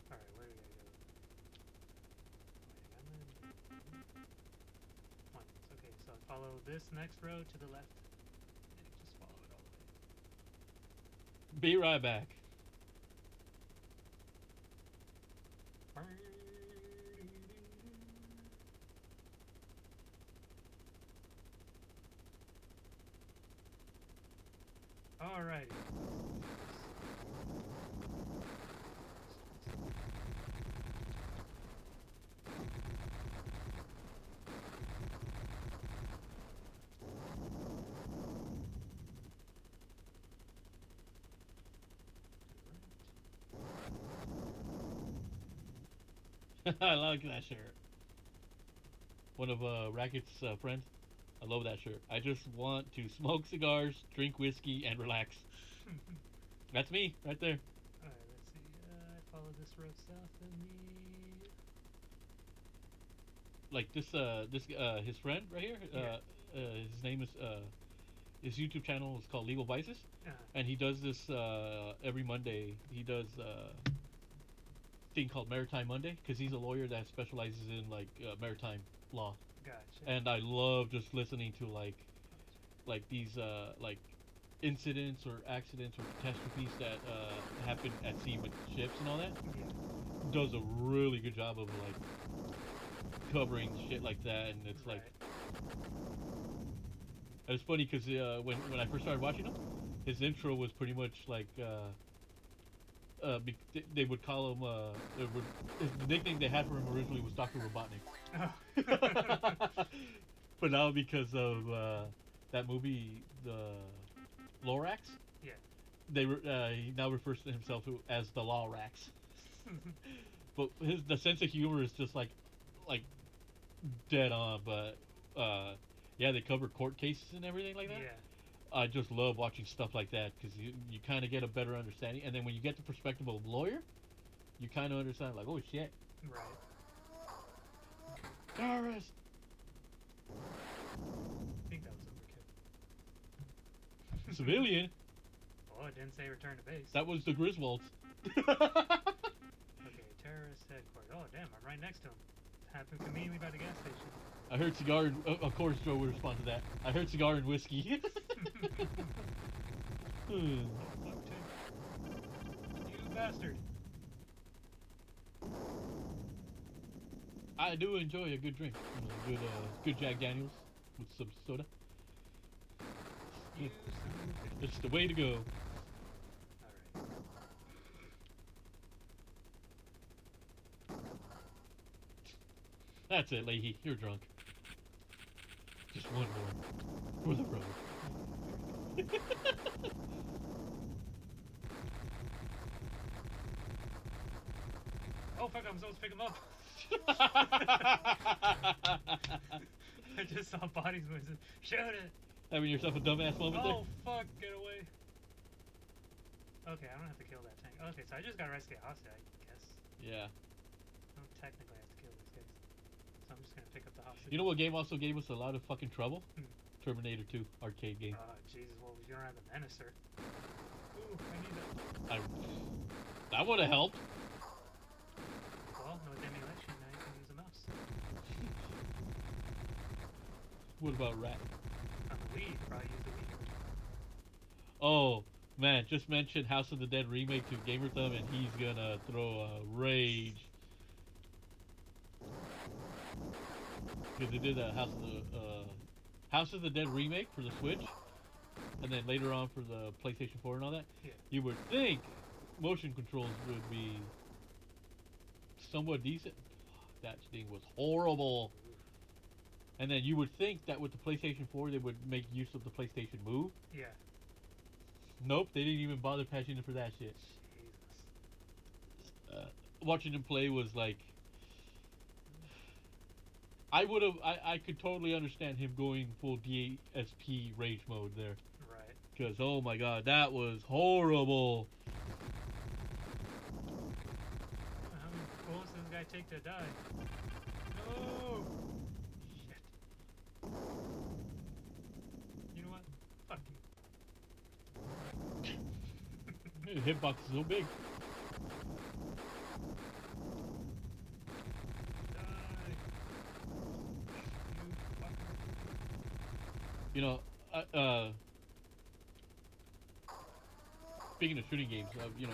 Alright, where do we gotta go? Points. Okay, so follow this next road to the left. And just follow it all the way. Be right back. Alrighty. I like that shirt. One of Racket's friends. I love that shirt. I just want to smoke cigars, drink whiskey, and relax. That's me, right there. Alright, let's see. I follow this road south of me. Like his friend right here. His name is his YouTube channel is called Legal Vices, and he does this every Monday. He does thing called Maritime Monday because he's a lawyer that specializes in like maritime law. Gotcha. And I love just listening to like these like incidents or accidents or catastrophes that happen at sea with ships and all that. Yeah. Does a really good job of like covering shit like that, and it's like it's funny because when I first started watching him, his intro was pretty much like they would call him the nickname they had for him originally was Dr. Robotnik. Oh. But now because of that movie, the Lorax, Yeah. he now refers to himself as the Lorax. But the sense of humor is just like dead on. But yeah, they cover court cases and everything like that. Yeah. I just love watching stuff like that because you kind of get a better understanding, and then when you get the perspective of a lawyer, you kind of understand like, oh shit. Right. Terrorist. I think that was overkill. Civilian. Oh, it didn't say return to base. That was the Griswolds. Okay, terrorist headquarters. Oh, damn, I'm right next to him. Happened conveniently by the gas station. I heard cigar. Of course, Joe would respond to that. I heard cigar and whiskey. Oh, fuck, Tim. You bastard. I do enjoy a good drink. You know, good Jack Daniels with some soda. You It's the way to go. Alright. That's it, Leahy. You're drunk. Just one more for the road. Oh, fuck, I'm supposed to pick him up. I just saw bodies moving. Shoot it! Having yourself a dumbass moment there? Oh, fuck, get away. Okay, I don't have to kill that tank. Okay, so I just gotta rescue Hostage, I guess. Yeah. I don't technically have to kill these guys. So I'm just gonna pick up the hostage. You know what game also gave us a lot of fucking trouble? Hmm. Terminator 2 arcade game. Oh, Jesus, well, you don't have the Menacer. Ooh, I need that. That would have helped. Well, no emulation, now you can use a mouse. What about Rat? On the Wii, you could probably use the Wii. Oh, man, just mentioned House of the Dead remake to Gamer Thumb, and he's gonna throw a rage. Because they did a House of the Dead remake for the Switch, and then later on for the PlayStation 4 and all that. Yeah. You would think motion controls would be somewhat decent. That thing was horrible. And then you would think that with the PlayStation 4 they would make use of the PlayStation Move. Yeah. Nope, they didn't even bother patching it for that shit. Jesus. Watching them play was like, I could totally understand him going full DSP rage mode there. Right. Because, oh my god, that was horrible. How many bullets does this guy take to die? No! Shit. hitbox is so big. You know, speaking of shooting games, you know,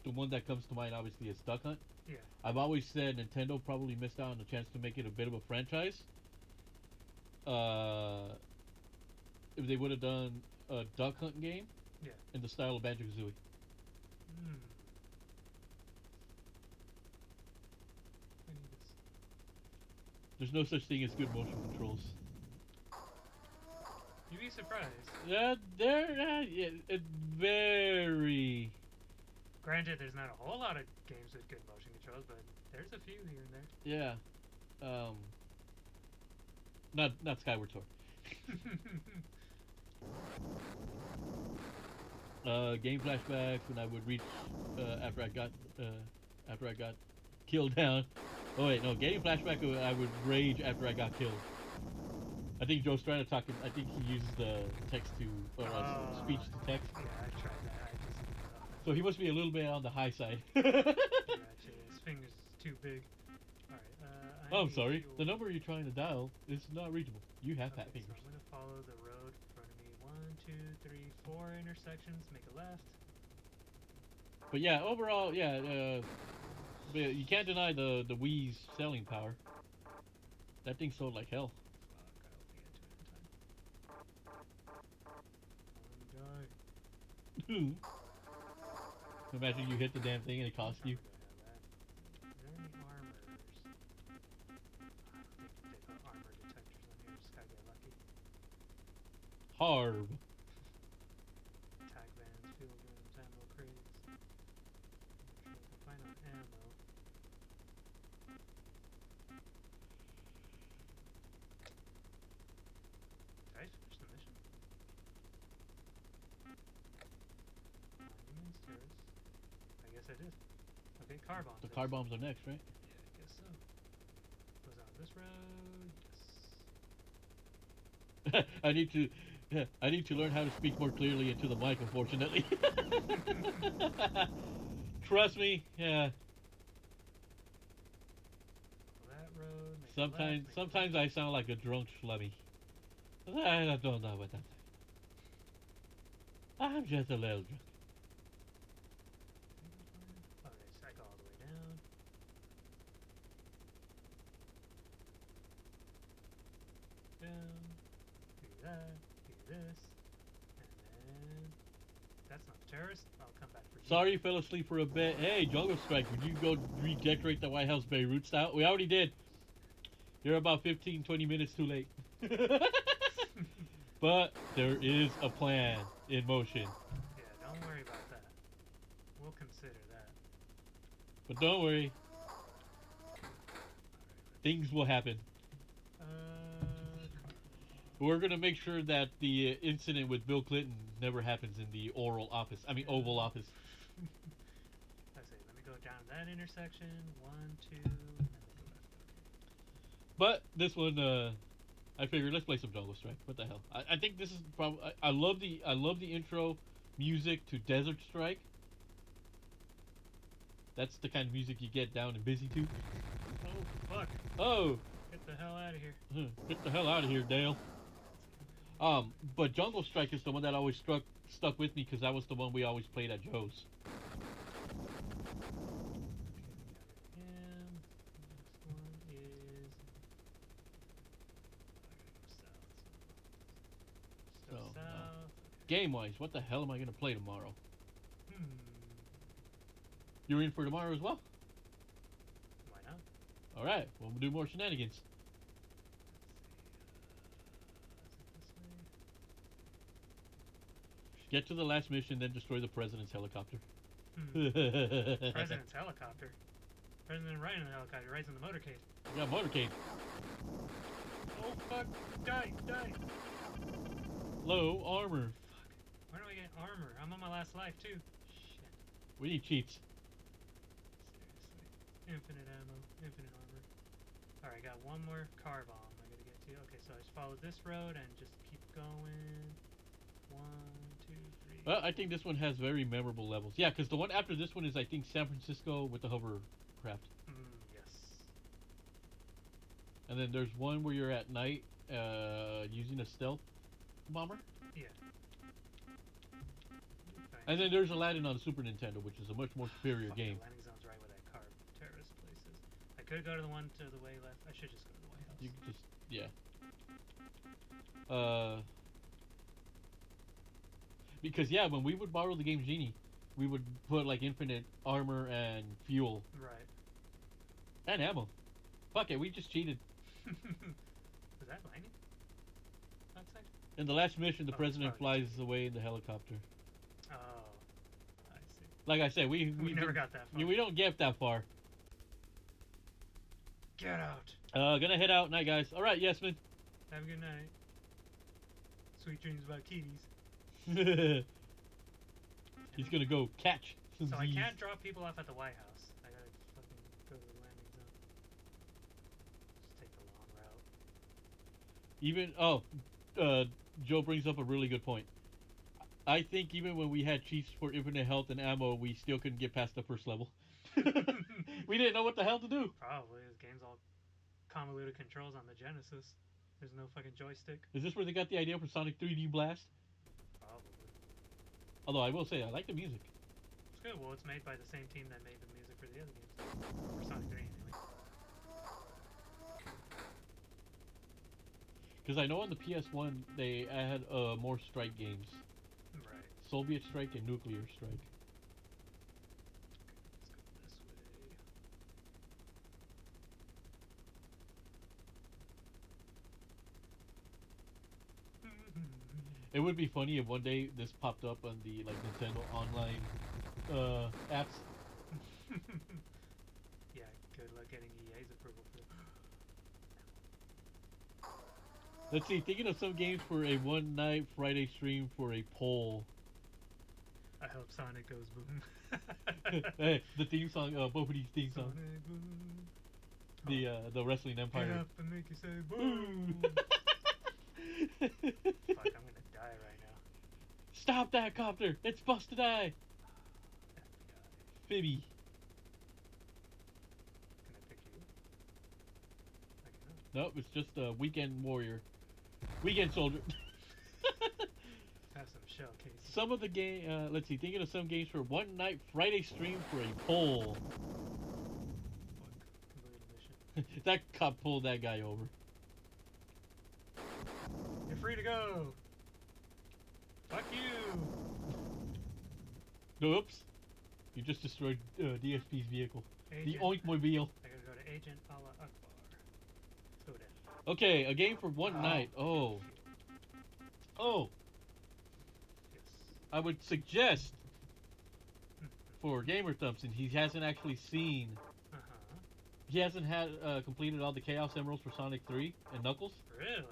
the one that comes to mind obviously is Duck Hunt. Yeah. I've always said Nintendo probably missed out on the chance to make it a bit of a franchise. If they would have done a Duck Hunt game, Yeah. in the style of Banjo-Kazooie. Hmm. I need this. There's no such thing as good motion controls. You'd be surprised. It's very. Granted, there's not a whole lot of games with good motion controls, but there's a few here and there. Yeah. Not Skyward Sword. Game flashbacks when I would reach after I got killed down. Oh wait, no, game flashback when I would rage after I got killed. I think Joe's trying to talk. I think he uses the text to or speech to text. Yeah, I tried that. I just. So he must be a little bit on the high side. Gotcha. His fingers too big. Alright, Oh, I'm sorry. The number you're trying to dial is not reachable. You have fat Okay, fingers. so I'm gonna follow the road in front of me. 1, 2, 3, 4 intersections. Make a left. But yeah, overall, yeah. But you can't deny the Wii's selling power. That thing sold like hell. Die. Imagine you hit the damn thing and it cost you. Is there any armors? They put armor detectors on here. Just gotta get lucky. Harb. Tag bands, fuel guns, ammo crates. Not sure if I can find no ammo. Did I finish the mission? Monuments, terrace. I guess I did. Okay, car bombs. The car bombs are next, right? Yeah, I guess so. Goes on this road. Yes. I need to learn how to speak more clearly into the mic, unfortunately. Trust me, yeah. That road. Make a left, Sometimes I sound like a drunk schlubby. I don't know what that. I'm just a little drunk. Okay, so I go all the way down. Down. Do that. Do this. And then that's not the terrorist. I'll come back for you. Sorry you fell asleep for a bit. Hey, Jungle Strike, would you go redecorate the White House Beirut style? We already did. You're about 15, 20 minutes too late. But there is a plan in motion. Yeah, don't worry about that. We'll consider that. But don't worry. Things will happen. We're going to make sure that the incident with Bill Clinton never happens in the Oval Office. I say, let me go down that intersection. 1, 2, and then go left. But this one, I figured let's play some Jungle Strike. What the hell? I think this is probably. I love the intro music to Desert Strike. That's the kind of music you get down and busy to. Oh fuck! Oh, Get the hell out of here! get the hell out of here, Dale. But Jungle Strike is the one that always stuck with me because that was the one we always played at Joe's. Next one is. I gotta go south. So, South. Game wise, what the hell am I gonna play tomorrow? Hmm. You're in for tomorrow as well. Why not? All right, we'll do more shenanigans. Get to the last mission, then destroy the president's helicopter. President's helicopter. President riding the helicopter, rides in the motorcade. We got motorcade. Oh fuck! Die! Die! Low armor. Fuck. Where do I get armor? I'm on my last life too. Shit. We need cheats. Seriously. Infinite ammo. Infinite armor. Alright, got one more car bomb I gotta get to. Okay, so I just follow this road and just keep going. 1, 2, 3. Well, I think this one has very memorable levels. Yeah, because the one after this one is, I think, San Francisco with the hovercraft. Yes. And then there's one where you're at night using a stealth bomber. Yeah. And then there's Aladdin on the Super Nintendo, which is a much more superior Fuck, the game. landing zone's right where that car terrorist place is. I could go to the one to the way left. I should just go to the White House. You could just, yeah. Because, yeah, when we would borrow the Game Genie, we would put, like, infinite armor and fuel. Right. And ammo. Fuck it, we just cheated. Was that lightning? Outside? In the last mission, the Oh, president it's probably flies away in the helicopter. Oh. I see. Like I said, we never got that far. We don't get that far. Get out. Gonna head out. Night, guys. Alright, Yasmin. Have a good night. Sweet dreams about kitties. He's gonna go catch some So I Z's. can't drop people off at the White House. I gotta fucking go to the landing zone. Just take the long route. Joe brings up a really good point. I think even when we had cheats for infinite health and ammo, we still couldn't get past the first level. We didn't know what the hell to do. Probably. This game's all convoluted controls on the Genesis. There's no fucking joystick. Is this where they got the idea for Sonic 3D Blast? Probably. Although I will say, I like the music. It's good. Well, it's made by the same team that made the music for the other games. For Sonic 3, anyway. Because I know on the PS1, they had more Strike games. Right. Soviet Strike and Nuclear Strike. Let's go this way. It would be funny if one day this popped up on the like Nintendo Online apps. Yeah, good luck getting EA's approval for it. Let's see, thinking of some games for a one night Friday stream for a poll. I hope Sonic goes boom. Hey, the theme song, Bopady's theme song. Sonic boom. The Wrestling Empire. Get up and make you say boom. Fuck, I'm gonna die right now. Stop that copter! It's supposed to die! FBI. Fibby. Can I pick you? I cannot. Nope, it's just a weekend warrior. Weekend soldier. Have some shell cases. Some of the game, let's see, thinking of some games for one night Friday stream for a poll. Fuck. Completed mission. That cop pulled that guy over. You're free to go. Fuck you. Oops. You just destroyed DSP's vehicle. Agent. The Oinkmobile. I gotta go to Agent Allah Akbar. Let's go down. Okay, a game for one night. Oh. Oh. Yes. I would suggest for Gamer Thumpson, he hasn't actually seen. Uh-huh. He hasn't had completed all the Chaos Emeralds for Sonic 3 and Knuckles. Really?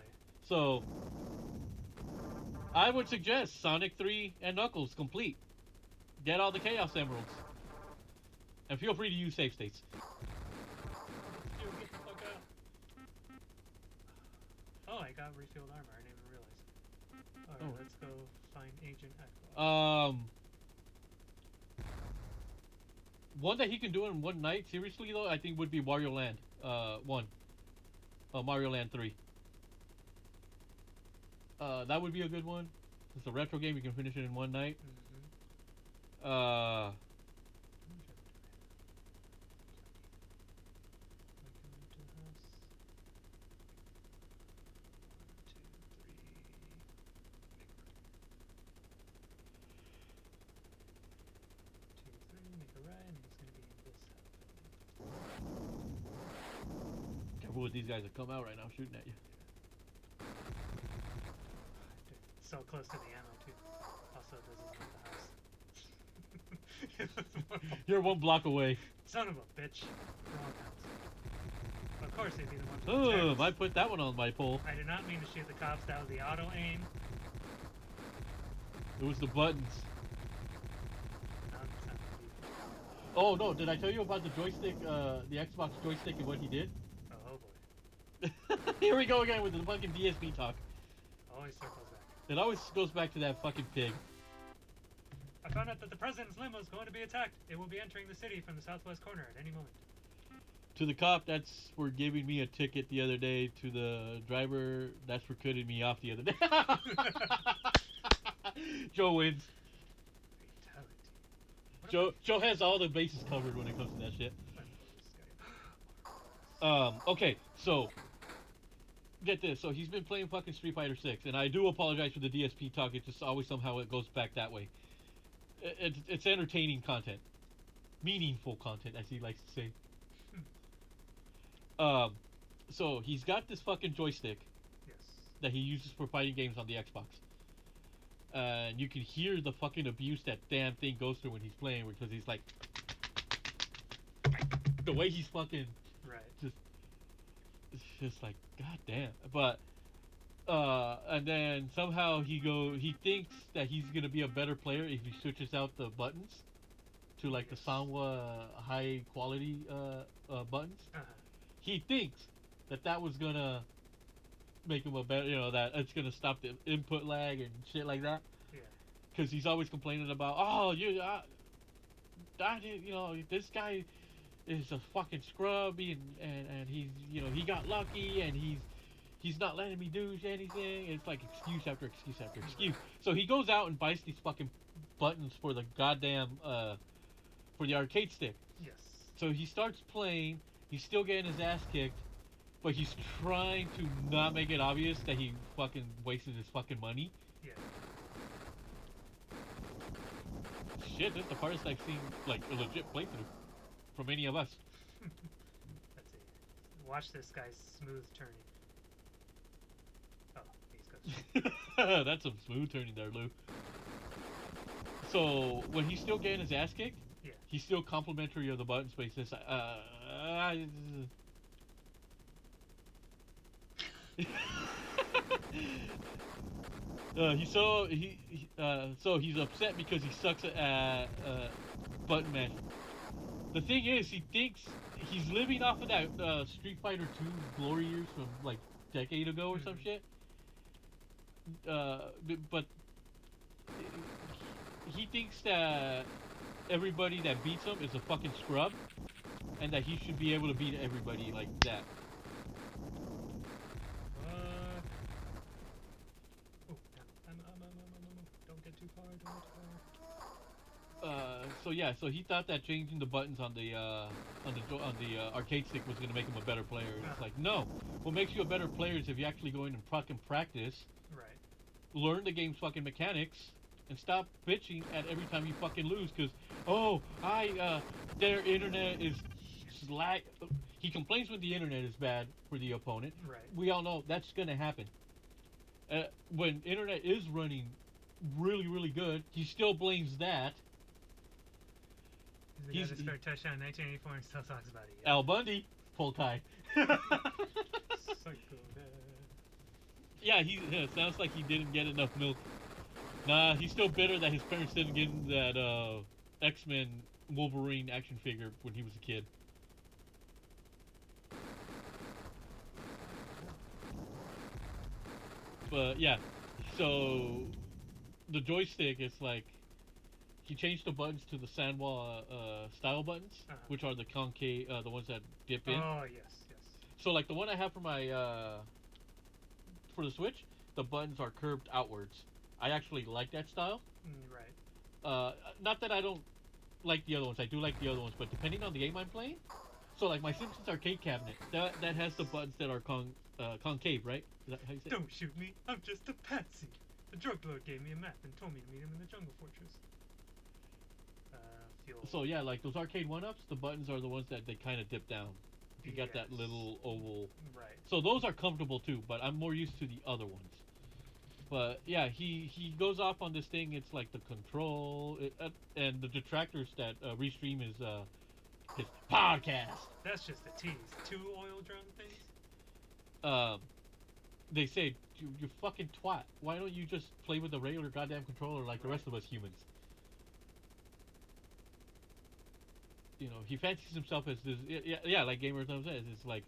So, I would suggest Sonic 3 and Knuckles complete. Get all the Chaos Emeralds. And feel free to use save states. Yo, get the fuck out. Oh, I got refilled armor. I didn't even realize. Alright, Oh. let's go find Agent Akbar. One that he can do in one night, seriously though, I think would be Wario Land 1. Mario Land 3. That would be a good one. It's a retro game, you can finish it in one night. Careful with these guys that come out right now shooting at you. So close to the ammo too. Also, this is not the house. You're one block away. Son of a bitch. Wrong house. Of course they'd be the ones with the Oh, terrorists. I put that one on my pole. I did not mean to shoot the cops. That was the auto aim. It was the buttons. Not the people. Oh no, did I tell you about the joystick, the Xbox joystick and what he did? Oh boy. Here we go again with the fucking DSP talk. Always circles back. It always goes back to that fucking pig. I found out that the president's limo is going to be attacked. It will be entering the city from the southwest corner at any moment. To the cop, that's for giving me a ticket the other day. To the driver, that's for cutting me off the other day. Joe wins. Fatality. What Joe has all the bases covered when it comes to that shit. if I blow this guy? Okay, so get this. So he's been playing fucking Street Fighter 6, and I do apologize for the DSP talk. It's just always somehow it goes back that way. It's entertaining content, meaningful content, as he likes to say. So he's got this fucking joystick Yes. that he uses for fighting games on the Xbox. And you can hear the fucking abuse that damn thing goes through when he's playing, because he's like, the way he's fucking Right. it's just like, god damn. But and then somehow he thinks that he's gonna be a better player if he switches out the buttons to like the Sanwa high quality buttons. Uh-huh. He thinks that was gonna make him a better, that it's gonna stop the input lag and shit like that. Yeah. Because he's always complaining about, this guy is a fucking scrub, and he's, he got lucky, and he's not letting me do anything. It's like excuse after excuse after excuse. So he goes out and buys these fucking buttons for the goddamn for the arcade stick. Yes. So he starts playing. He's still getting his ass kicked, but he's trying to not make it obvious that he fucking wasted his fucking money. Yeah. Shit, that's the farthest I've seen, like, a legit playthrough from any of us. Let's see. Watch this guy's smooth turning. Oh, he's got. That's some smooth turning there, Lou. So, when he's still getting his ass kicked, Yeah. he's still complimentary of the button spaces. So he's upset because he sucks at button mashing. The thing is, he thinks he's living off of that Street Fighter 2 glory years from like decade ago or some shit. But he thinks that everybody that beats him is a fucking scrub, and that he should be able to beat everybody like that. Don't get too far. Don't get too So he thought that changing the buttons on the arcade stick was gonna make him a better player. It's like, no. What makes you a better player is if you actually go in and fucking practice, far. Right. learn the game's fucking mechanics, and stop bitching at every time you fucking lose. Because their internet is slag. He complains when the internet is bad for the opponent. Right. We all know that's gonna happen. When internet is running really, really good, he still blames that. He's the guy that scored touchdown in 1984 and still talks about it. Al Bundy, pull tie. Psycho Dad. Yeah, sounds like he didn't get enough milk. Nah, he's still bitter that his parents didn't get him that X-Men Wolverine action figure when he was a kid. But yeah, so the joystick is like, he changed the buttons to the Sanwa style buttons, which are the concave, the ones that dip in. Oh yes, yes. So like the one I have for my for the Switch, the buttons are curved outwards. I actually like that style. Right. Not that I don't like the other ones. I do like the other ones, but depending on the game I'm playing. So like my Simpsons arcade cabinet, that has the buttons that are concave, right? Is that how you say it? Don't shoot me. I'm just a patsy. The drug lord gave me a map and told me to meet him in the jungle fortress. Fuel. So yeah, like those arcade one-ups, the buttons are the ones that they kind of dip down. You got that Yes. little oval. Right. So those are comfortable too, but I'm more used to the other ones. But yeah, he goes off on this thing. It's like the control and the detractors that restream his podcast. That's just a tease. 2 oil drum things. They say, you fucking twat. Why don't you just play with the regular goddamn controller like the rest of us humans? You know, he fancies himself as this. Yeah, like Gamer Thumb says, it's like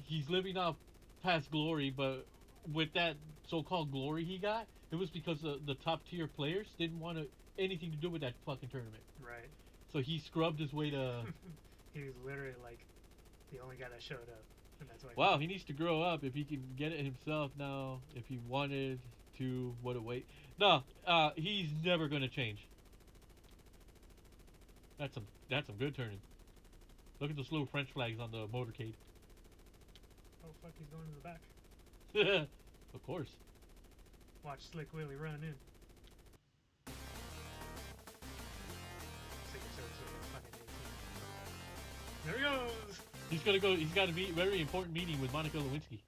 he's living off past glory, but with that so-called glory he got, it was because the top-tier players didn't want anything to do with that fucking tournament. Right. So he scrubbed his way to. He was literally like the only guy that showed up, and that's why. Wow, he needs to grow up if he can get it himself now. If he wanted to, what a wait. No, he's never gonna change. That's some good turning. Look at those little French flags on the motorcade. Oh fuck, he's going to the back. Of course. Watch Slick Willie run in. Secret Service will get fucking 18. There he goes! He's gonna go. He's got a very important meeting with Monica Lewinsky.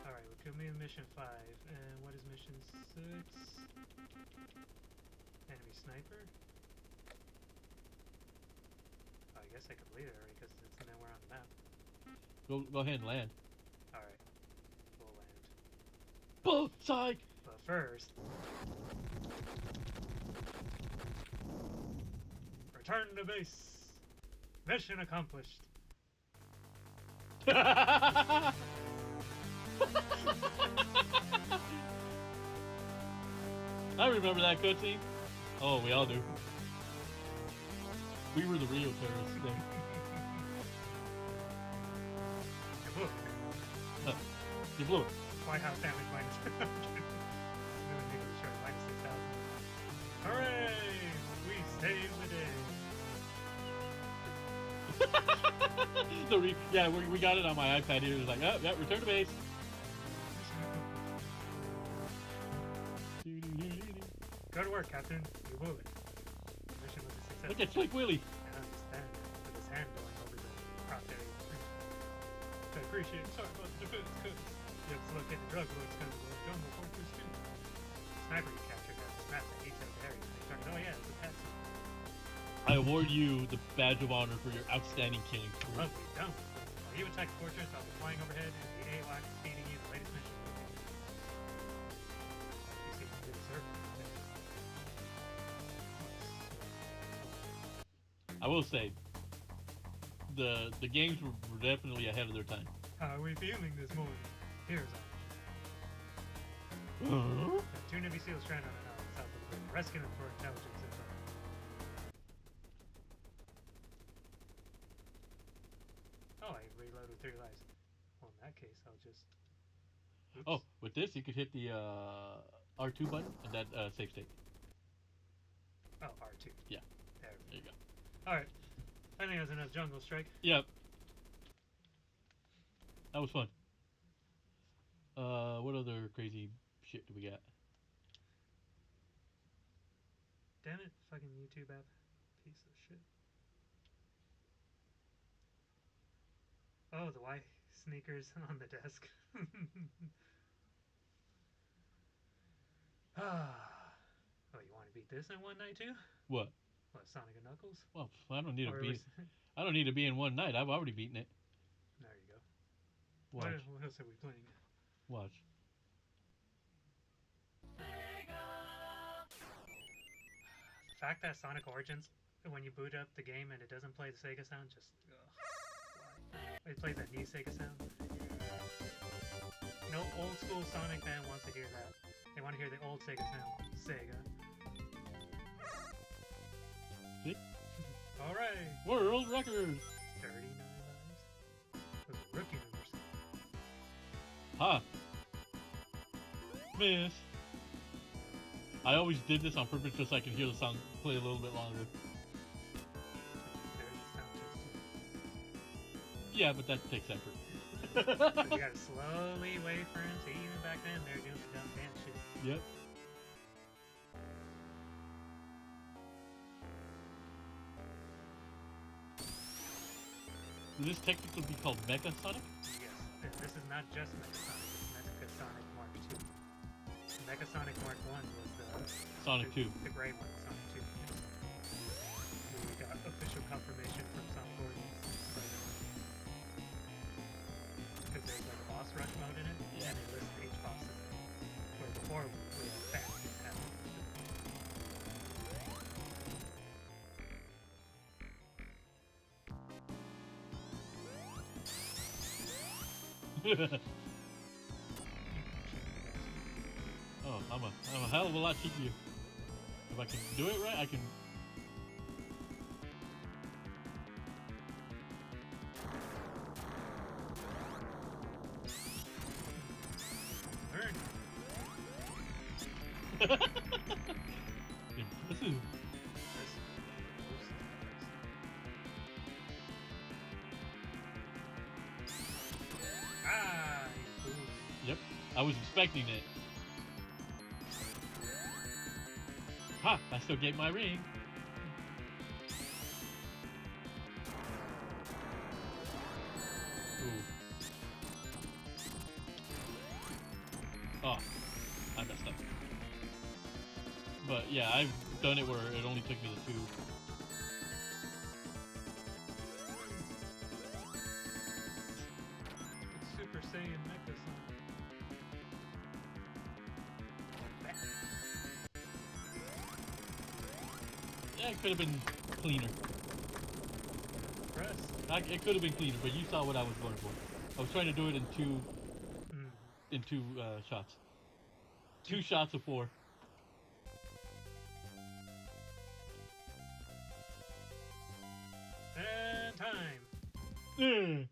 Alright, we could be in mission 5. And what is mission 6? Enemy sniper? Oh, I guess I could leave it already because it's nowhere on the map. Go ahead and land. Alright, we'll land. Bull psych. But first, return to base. Mission accomplished. I remember that cutscene. Oh, we all do. We were the real terrorists then. You blew it. You blew it. White House damage minus. Minus 6,000. Hooray! We saved the day. Yeah, we got it on my iPad here. It's like, oh, yeah, return to base. Good work, Captain. You blew it. The mission was a success. Look at Slick Willie. And I'm just standing there with his hand going over the prop area. I appreciate it. Sorry about the defense, cuz. You have to locate the drug lords coming to the jungle fortress too. Sniper you captured has a map that details the area. They started, oh yeah, it's a patsy. I award you the badge of honor for your outstanding killing. Lovely, done. While you attack the fortress, I'll be flying overhead and the AY feeding you the latest mission. You see, good sir. I will say, the games were definitely ahead of their time. How are we feeling this morning? Here's our Huh? two Navy SEALs stranded on an island south of the river. Rescue them for intelligence info. Oh, I reload with 3 lives. Well, in that case, I'll just... Oops. Oh, with this, you could hit the R2 button and that save state. Oh, R2. Yeah. There There you go. Alright. I think that's enough jungle strike. Yep. That was fun. What other crazy shit do we got? Damn it, fucking YouTube app. Piece of shit. Oh, the white sneakers on the desk. Oh, you want to beat this in one night too? What? What, Sonic and Knuckles? Well, I don't need to Or be. was- I don't need to be in one night. I've already beaten it. There you go. Watch. What else are we playing? Watch. The fact that Sonic Origins, when you boot up the game and it doesn't play the Sega sound, just why? It plays that new Sega sound. No old school Sonic fan wants to hear that. They want to hear the old Sega sound. Sega. See? Alright. World record. 39 lives. Those are rookie numbers. Ha. Miss. I always did this on purpose just so I could hear the song play a little bit longer. There's the sound test. Yeah, but that takes effort. So you gotta slowly wait for him. See, even back then, they're doing the dumb dance shit. Yep. Would this technically be called Mecha Sonic? Yes, and this is not just Mecha Sonic, it's Mecha Sonic Mark II. Mecha Sonic Mark I was the Sonic 2. The gray one, Sonic 2. We got official confirmation from Sonic Origins. Because there's like a boss rush mode in it, Yeah. and it lists each boss in it. Where before we were fast, we didn't have it. Oh, I'm a hell of a lot cheapier. If I can do it right, I can. Learn. Impressive. Ah, you fool. Yep, I was expecting it. Ha! I still get my ring. Ooh. Oh, I messed up. But yeah, I've done it where it only took me to 2. It's Super Saiyan Mecha Sonic. Yeah, it could have been cleaner. Press. It could have been cleaner, but you saw what I was going for. I was trying to do it in two shots. 2 shots of 4. And time.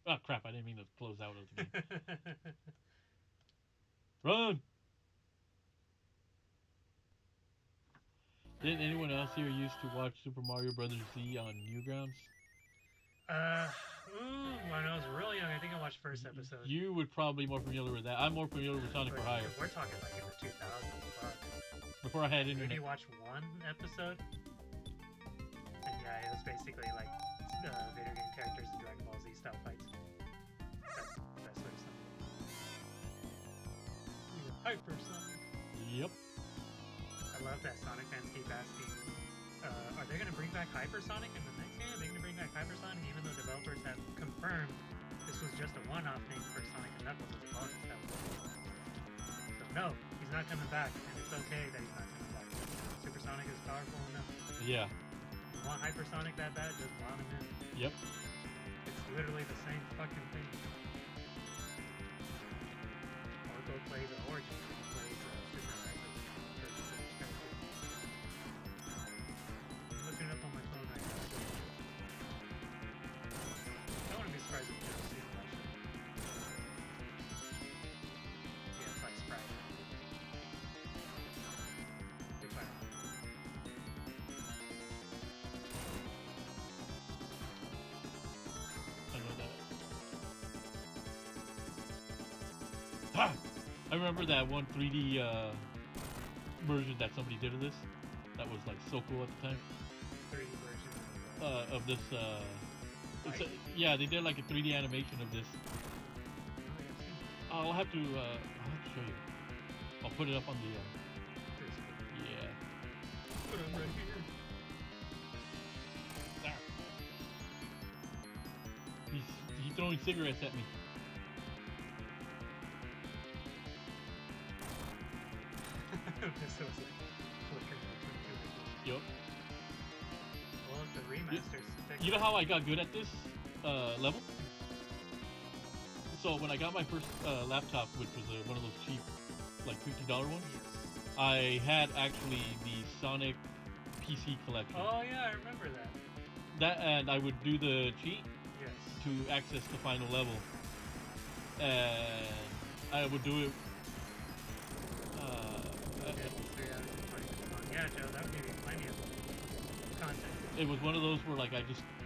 Oh crap! I didn't mean to close out of the game. Run! Didn't anyone else here used to watch Super Mario Brothers Z on Newgrounds? When I was really young, I think I watched first episode. You would probably be more familiar with that. I'm more familiar with Sonic for Hire. We're talking like in the 2000s. Fuck. Before I had internet. Maybe watch one episode. And yeah, it was basically like video game characters in Dragon Ball Z style fights. That's the best way to sum it up. Hyper Sonic. Yep. I love that Sonic fans keep asking, are they going to bring back Hypersonic in the next game? Are they going to bring back Hypersonic even though developers have confirmed this was just a one-off thing for Sonic and Knuckles as a bonus? That was so no, he's not coming back, and it's okay that he's not coming back. Super Sonic is powerful enough. Yeah. You want Hypersonic that bad? Just want him in. Yep. It's literally the same fucking thing. Or go play the Origin. Play the Super Hyper version of each character. I'm looking it up on my phone right now. I wouldn't be surprised if you don't see that shit. Yeah, it's like Sprite. Big fire. I know that. Ha! I remember that one 3D version that somebody did of this. That was like so cool at the time. 3D version Of this. It's yeah, they did like a 3D animation of this. I'll have to show you. I'll put it up on the. Yeah. Put him right here. There. He's throwing cigarettes at me. This was like flickering between 2 angles. Yup. Well, the remasters. You know how I got good at this level? So when I got my first laptop, which was one of those cheap, like $50 ones, Yes. I had actually the Sonic PC collection. Oh yeah, I remember that. That and I would do the cheat Yes. to access the final level, and I would do it. Yeah, Joe, that would give you plenty of content. It was one of those where like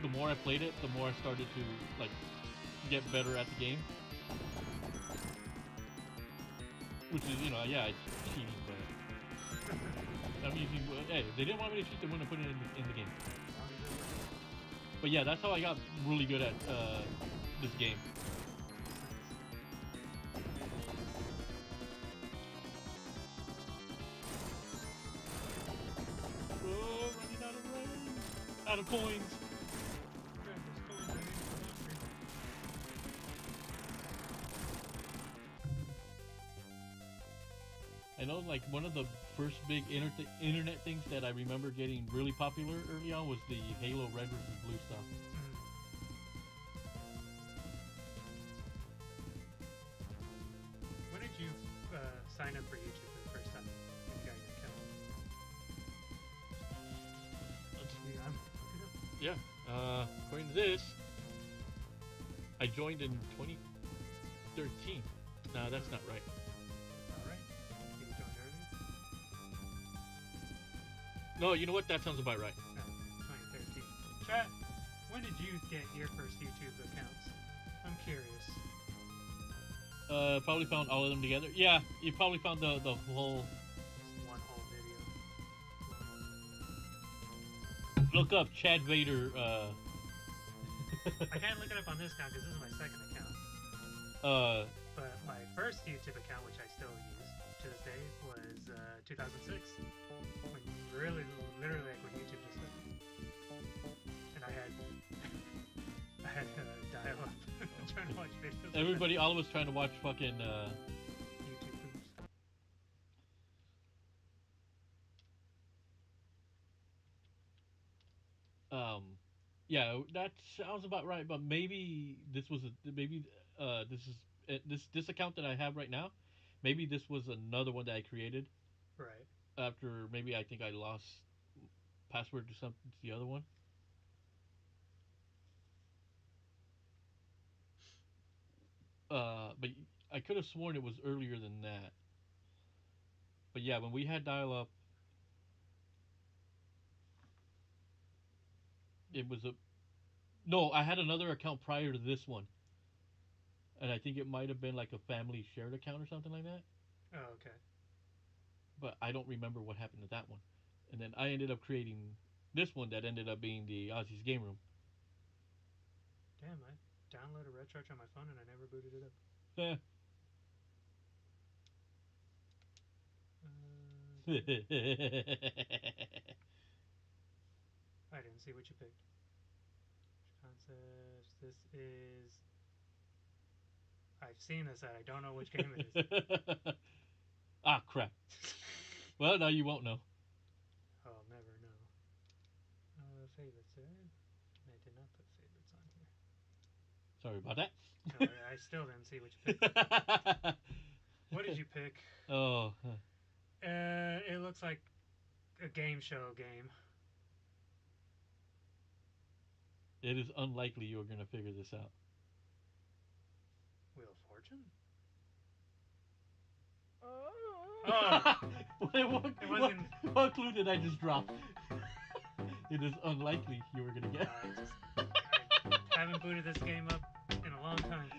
the more I played it, the more I started to like get better at the game. Which is, yeah, it's cheating, but I'm using. Hey, if they didn't want me to cheat, they wouldn't have put it in the game. But yeah, that's how I got really good at this game. Oh, running out of money. Out of coins. I know, like, one of the first big internet things that I remember getting really popular early on was the Halo Red vs. Blue stuff. When did you sign up for YouTube for the first time. You got your account. I'm looking up. Yeah. According to this, I joined in 2013. Nah, that's not right. Alright. Did you join earlier? No, you know what? That sounds about right. No, 2013. Chat, when did you get your first YouTube accounts? I'm curious. Probably found all of them together. Yeah, you probably found the whole. Just one whole video. Look up Chad Vader. I can't look it up on this account because this is my second account. But my first YouTube account, which I still use to this day, was 2006. When literally like when YouTube just started. And I had dial-up trying to watch videos. Everybody, all of us trying to watch fucking. YouTube booms. Yeah, that sounds about right. But maybe this was this account that I have right now. Maybe this was another one that I created Right. after maybe I think I lost password to some to the other one. But I could have sworn it was earlier than that. But yeah, when we had dial up, it was a no. I had another account prior to this one, and I think it might have been like a family shared account or something like that. Oh, okay. But I don't remember what happened to that one. And then I ended up creating this one that ended up being the Aussie's Game Room. Damn, I downloaded RedCharge on my phone and I never booted it up. Eh. I didn't see what you picked. Concepts. This is. I've seen this ad. I don't know which game it is. Ah, crap. Well, now you won't know. I'll never know. Favorites there. I did not put favorites on here. Sorry about that. No, I still didn't see what you picked. What did you pick? Oh. It looks like a game show game. It is unlikely you are going to figure this out. Wheel of Fortune? What clue did I just drop? It is unlikely you were going to get. I haven't booted this game up in a long time.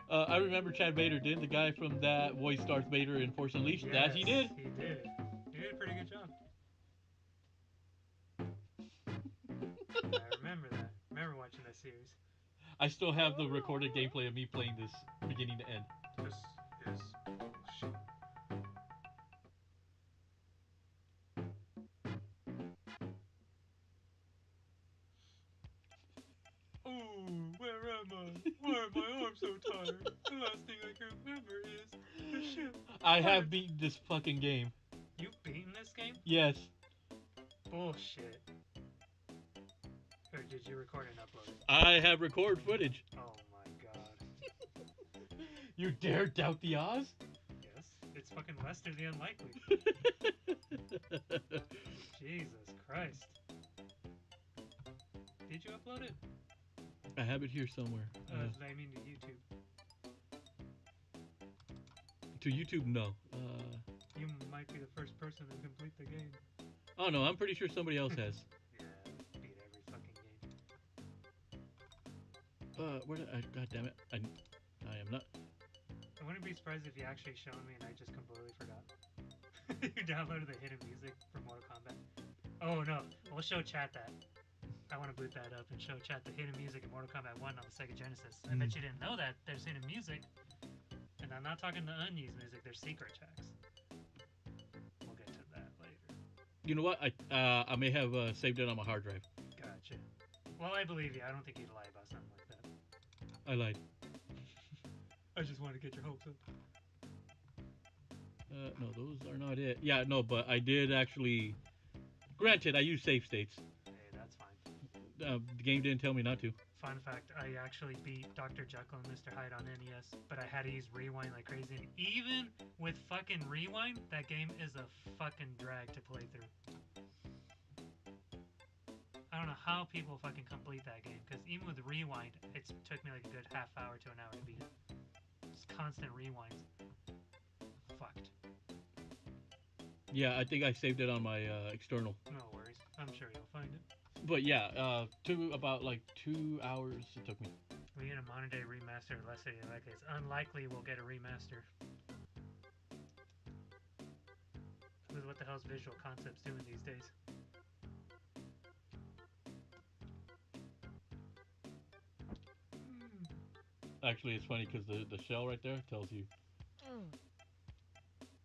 I remember Chad Vader did. The guy from that voice Darth Vader in Force Unleashed. Yes, that he did. He did. He did a pretty good job. I remember that. I remember watching that series. I still have the recorded gameplay of me playing this beginning to end. This is bullshit. Oh, where am I? Why are my arms so tired? The last thing I can remember is the ship. I have beaten this fucking game. You've beaten this game? Yes. Bullshit. Or did you record and upload it? I have record footage. Oh my god. You dare doubt the Oz? Yes, it's fucking Lester the Unlikely. Jesus Christ. Did you upload it? I have it here somewhere. I mean to YouTube. To YouTube, no. You might be the first person to complete the game. Oh no, I'm pretty sure somebody else has. Yeah, beat every fucking game. Where did I? God damn it! I am not. I wouldn't be surprised if you actually showed me and I just completely forgot. You downloaded the hidden music for Mortal Kombat. Oh no, we'll show chat that. I want to boot that up and show chat the hidden music in Mortal Kombat 1 on the Sega Genesis. I bet you didn't know that there's hidden music. And I'm not talking the unused music, there's secret tracks. We'll get to that later. You know what? I may have saved it on my hard drive. Gotcha. Well, I believe you. I don't think you'd lie about something like that. I lied. I just want to get your hopes up. No, those are not it. Yeah, no, but I did actually. Granted, I use save states. Hey, that's fine. The game didn't tell me not to. Fun fact, I actually beat Dr. Jekyll and Mr. Hyde on NES, but I had to use rewind like crazy. And even with fucking rewind, that game is a fucking drag to play through. I don't know how people fucking complete that game, because even with rewind, it took me like a good half hour to an hour to beat it. Just constant rewinds. Fucked. Yeah, I think I saved it on my external. No worries. I'm sure you'll find it. But yeah, to about like 2 hours it took me. We get a modern day remaster, let's say like it's unlikely we'll get a remaster. With what the hell's Visual Concepts doing these days? Actually, it's funny because the shell right there tells you. I'm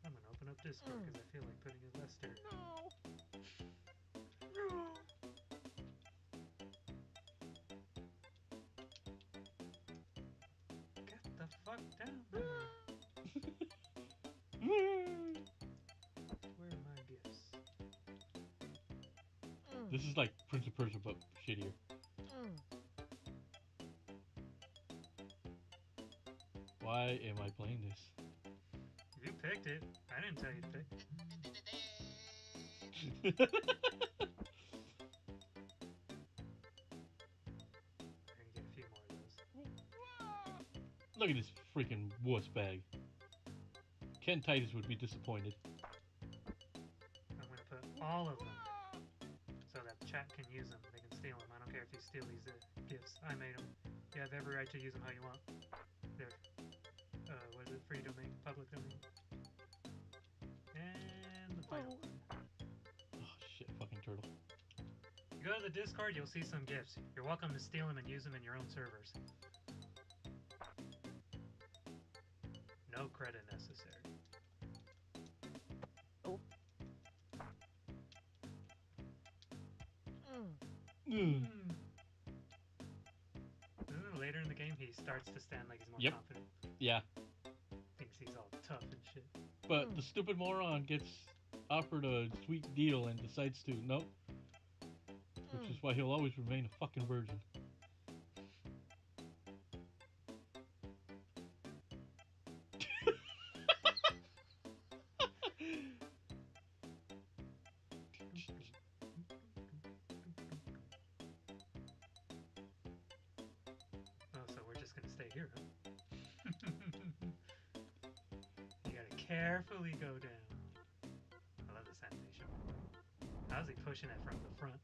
gonna open up Discord because I feel like putting a Lester. No. Get the fuck down there. Where are my gifts? This is like Prince of Persia, but shittier. Why am I playing this? You picked it. I didn't tell you to pick. I can get a few more of those. Look at this freaking wuss bag. Ken Titus would be disappointed. I'm gonna put all of them so that chat can use them. They can steal them. I don't care if you steal these gifts. I made them. You have every right to use them how you want. They're what is it? Free domain, public domain. And the final one. Oh shit, fucking turtle. You go to the Discord, you'll see some gifts. You're welcome to steal them and use them in your own servers. No credit necessary. Isn't it later in the game he starts to stand like he's more confident? Yeah. Thinks he's all tough and shit. But the stupid moron gets offered a sweet deal and decides to nope. Which is why he'll always remain a fucking virgin. Oh, so we're just gonna stay here, huh? You gotta carefully go down. I love this animation. How's he pushing it from the front?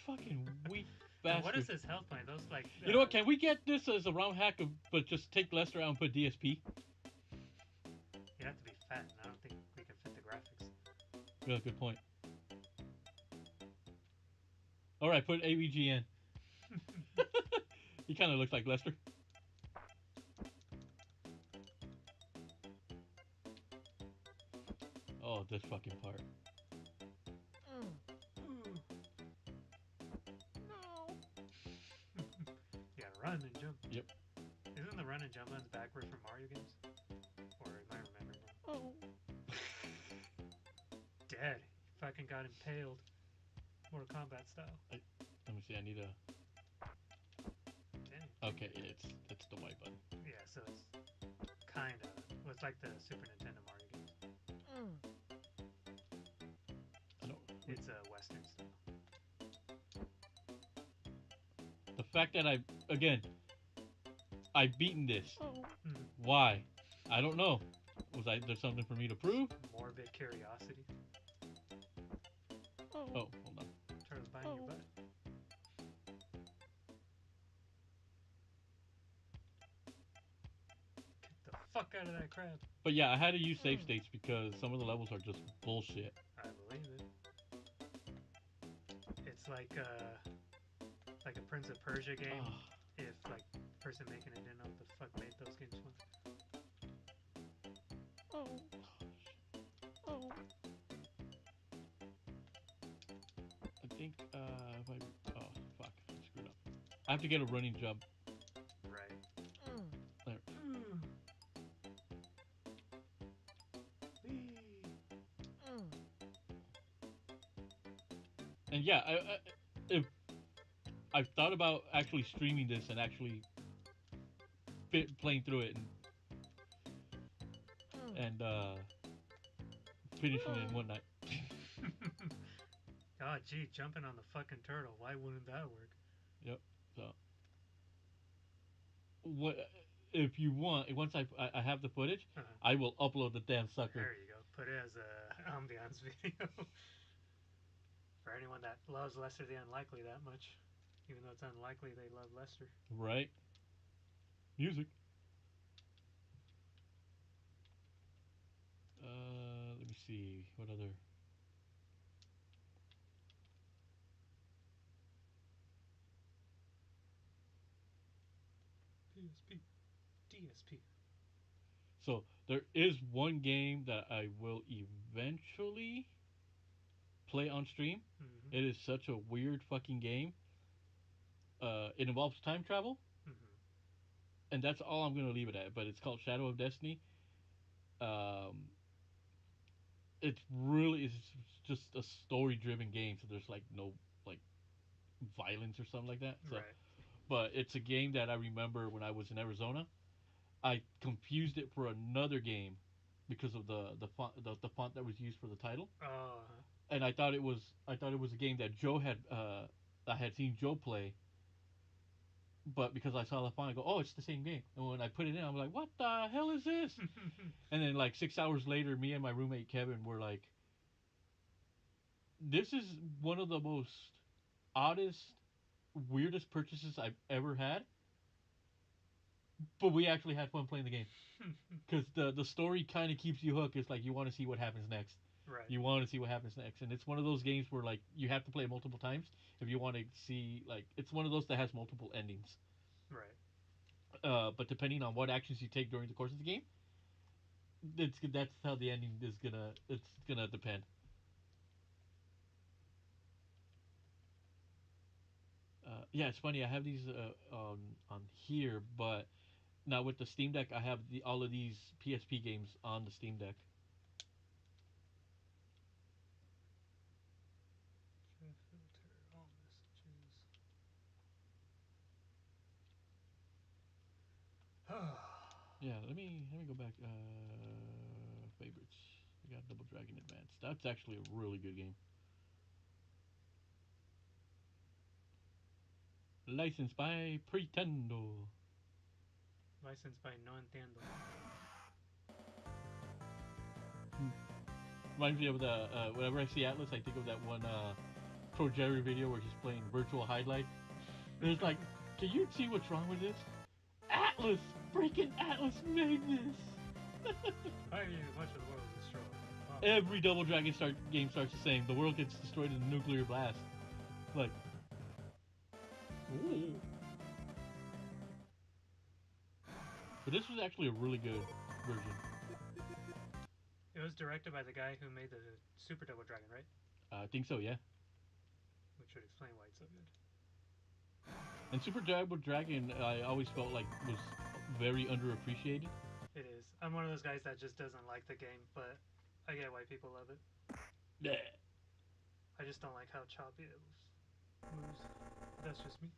Fucking weak bastard. What is his health point? Those like. You know what? Can we get this as a round hack, but just take Lester out and put DSP? You have to be fat, and I don't think we can fit the graphics. Yeah, good point. All right, put AVG in. He kind of looks like Lester. Oh, this fucking part. You gotta run and jump. Yep. Isn't the run and jump buttons backward from Mario games? Or am I remembering wrong? Dead. Fucking got impaled. Mortal Kombat style. Let me see. I need a. Dang. Okay, it's the white button. Yeah, so it's kind of. Well, it's like the Super Nintendo Mario games. I don't. It's a Western style. The fact that I've beaten this. Hmm. Why? I don't know. There something for me to prove? Morbid curiosity. Oh, hold on. Turtle's biting your butt. Get the fuck out of that crab. But yeah, I had to use save states because some of the levels are just bullshit. I believe it. It's like a Prince of Persia game. Ah. If like the person making it didn't know what the fuck made those games fun. I think oh fuck, I screwed up. I have to get a running jump. Right. There. And yeah, if I've thought about actually streaming this and actually playing through it and finishing it in one night. Oh, gee, jumping on the fucking turtle. Why wouldn't that work? Yep. So what if you want? Once I have the footage, Uh-huh. I will upload the damn sucker. There you go. Put it as a ambiance video. For anyone that loves Lester the Unlikely that much. Even though it's unlikely they love Lester. Right. Music. Let me see what other. PSP. DSP. So there is one game that I will eventually play on stream. Mm-hmm. It is such a weird fucking game. It involves time travel, Mm-hmm. and that's all I'm gonna leave it at. But it's called Shadow of Destiny. Um, it's just a story-driven game, so there's like no like violence or something like that. So, Right. but it's a game that I remember when I was in Arizona. I confused it for another game because of the font that was used for the title, Oh, and I thought it was a game that Joe had I had seen Joe play, but because I saw the font, I go, oh, it's the same game. And when I put it in, I'm like, what the hell is this? uh-huh. And then like 6 hours later, me and my roommate Kevin were like, this is one of the most oddest, weirdest purchases I've ever had. But we actually had fun playing the game because the story kind of keeps you hooked. It's like you want to see what happens next. Right. You want to see what happens next, and it's one of those games where like you have to play it multiple times if you want to see like it's one of those that has multiple endings. Right. But depending on what actions you take during the course of the game, that's how the ending is gonna depend. Yeah, it's funny. I have these on here, but now with the Steam Deck, I have all of these PSP games on the Steam Deck. Filter all messages. Yeah, let me go back. Favorites. I got Double Dragon Advance. That's actually a really good game. Licensed by Pretendo. Licensed by No Entiendo. Reminds me of the whenever I see Atlas, I think of that one Pro Jerry video where he's playing Virtual Highlight. And it's like, can you see what's wrong with this? Atlas, freaking Atlas made this. I mean, much of the world is destroyed. Wow. Every Double Dragon game starts the same. The world gets destroyed in a nuclear blast. Like, ooh. But this was actually a really good version. It was directed by the guy who made the Super Double Dragon, right? I think so, yeah. Which would explain why it's so good. And Super Double Dragon, I always felt like was very underappreciated. It is. I'm one of those guys that just doesn't like the game, but I get why people love it. Yeah. I just don't like how choppy it moves. That's just me.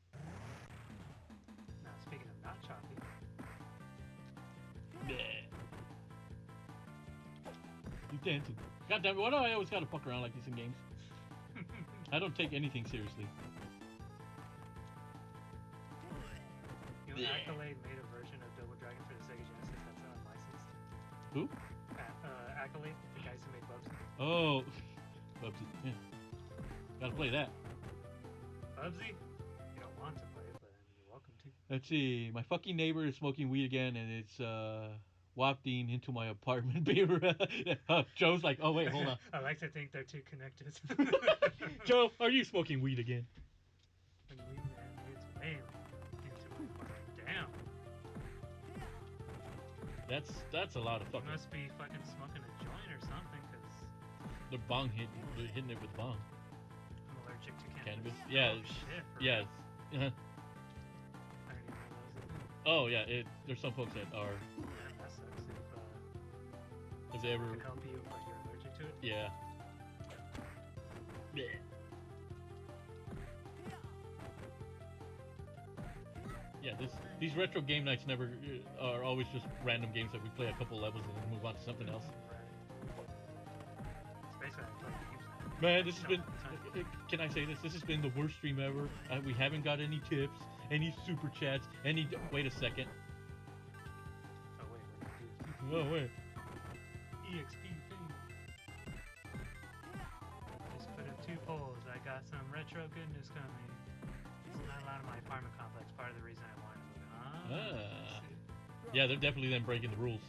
Now, speaking of not choppy, Yeah. You dancing. God damn it, why do I always gotta fuck around like this in games? I don't take anything seriously. you know, Accolade made a version of Double Dragon for the Sega Genesis that's unlicensed. Who? Accolade, the guys who made Bubsy. Oh. Bubsy. Yeah. Gotta play that. Bubsy? You don't want to play it, but you're welcome to. Let's see. My fucking neighbor is smoking weed again, and it's wafting into my apartment. Joe's like, oh wait, hold on. I like to think they're too connected. Joe, are you smoking weed again? And weed man is mail into my apartment. Damn. That's a lot of fucking. Must be fucking smoking a joint or something, because The bong they're hitting it with bong. I'm allergic to Cannabis. cannabis. Yeah. Oh, shit. For Yeah. real? Uh-huh. I didn't even know that was a thing. Oh yeah. There's some folks that are. Man, that sucks if Has they ever? it could help you, but you're allergic to it. Yeah. Yeah. Yeah, these retro game nights never are always just random games that we play a couple levels and then move on to something else. Right. It's basically I play games now. Man, this has All been. the time. Can I say this? This has been the worst stream ever. We haven't got any tips, any super chats, any. Wait a second. Oh wait, Oh wait. EXP thing. Just put in 2 polls. I got some retro goodness coming. It's not allowed in my apartment complex. Part of the reason I wanted to move. Ah. Yeah, they're definitely then breaking the rules.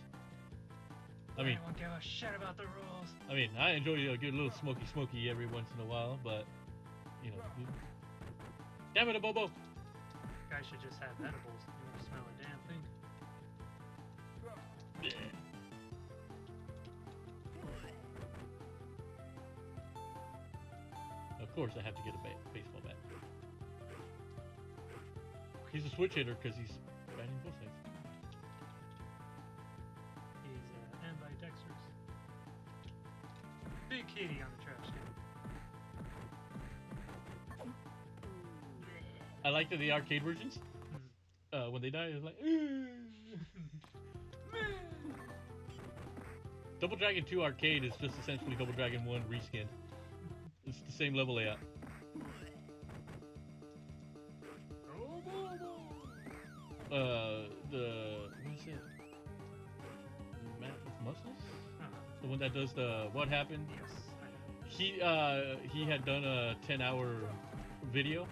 I mean, don't give a shit about the rules. I mean, I enjoy a good little smoky every once in a while, but you know. Damn it, a Bobo! Guys should just have edibles. You won't smell a damn thing. Of course, I have to get a baseball bat. He's a switch hitter because he's batting both sides. He's ambidextrous. Big kitty on the trash can. I like the arcade versions. When they die, it's like. Double Dragon 2 Arcade is just essentially Double Dragon 1 reskinned. It's the same level layout. What is it? Man with Muscles? The one that does the what happened? Yes. He had done a 10-hour video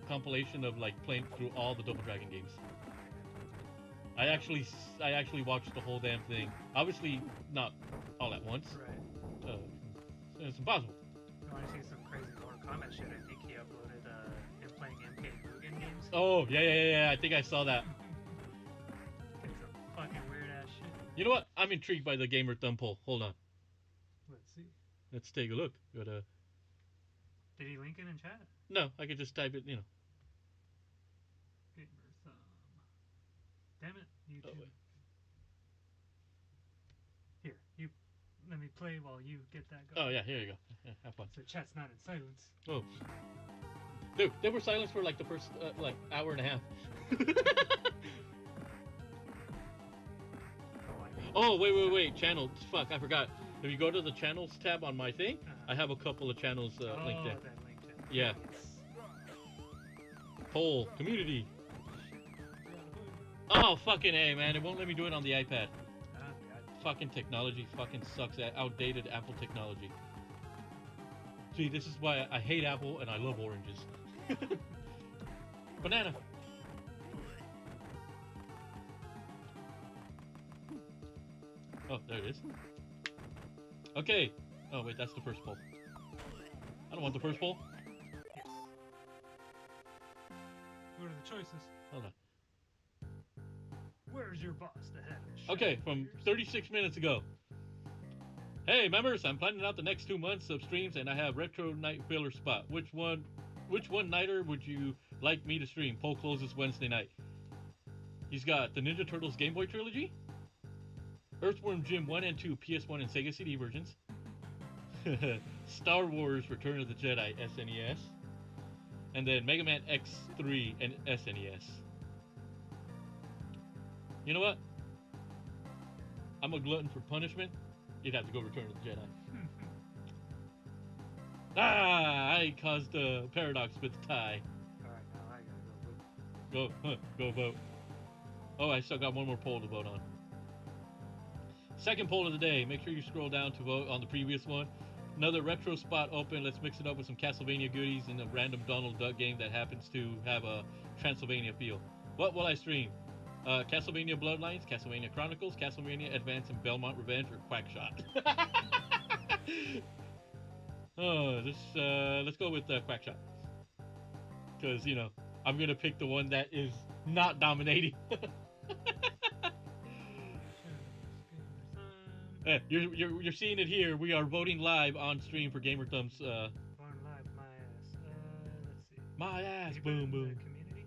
compilation of like playing through all the Double Dragon games. I actually watched the whole damn thing. Obviously not all at once. Right. It's impossible. You want to see some crazy Mortal Kombat shit? I think he uploaded him playing MK Mugen games. Oh yeah. I think I saw that. Some fucking weird ass shit. You know what? I'm intrigued by the gamer thumb poll. Hold on. Let's see. Let's take a look. Did he link it in chat? No, I could just type it. You know. Gamer thumb. Damn it, YouTube. Oh, wait. Here, you. Let me play while you get that going. Oh yeah, here you go. Yeah, have fun. So chat's not in silence. Oh. Dude, they were silent for like the first like hour and a half. Oh wait, channels. Fuck, I forgot. If you go to the channels tab on my thing, I have a couple of channels linked there. That linked in. Yeah. Poll, community. Oh fucking A, man! It won't let me do it on the iPad. Oh, God. Fucking technology fucking sucks. At outdated Apple technology. See, this is why I hate Apple and I love oranges. Banana. Oh, there it is. Okay. Oh wait, that's the first poll. I don't want the first poll. Yes. What are the choices? Hold on. Where's your boss, the head of the Okay, from 36 minutes ago. Hey members, I'm planning out the next 2 months of streams and I have retro night filler spot. Which one nighter would you like me to stream? Poll closes Wednesday night. He's got the Ninja Turtles Game Boy trilogy, Earthworm Jim 1 and 2 PS1 and Sega CD versions, Star Wars Return of the Jedi SNES, and then Mega Man X3 and SNES. You know what? I'm a glutton for punishment. You'd have to go Return of the Jedi. I caused a paradox with the tie. Alright, now I gotta go. Go vote. Oh, I still got one more poll to vote on. Second poll of the day. Make sure you scroll down to vote on the previous one. Another retro spot open. Let's mix it up with some Castlevania goodies and a random Donald Duck game that happens to have a Transylvania feel. What will I stream? Castlevania Bloodlines, Castlevania Chronicles, Castlevania Advance, and Belmont Revenge, or Quackshot. Let's go with Quackshot. Because, you know, I'm going to pick the one that is not dominating. You're seeing it here. We are voting live on stream for Gamer Thumbs. Born live, my ass. Let's see. My ass, Did you put it boom, in boom. the community?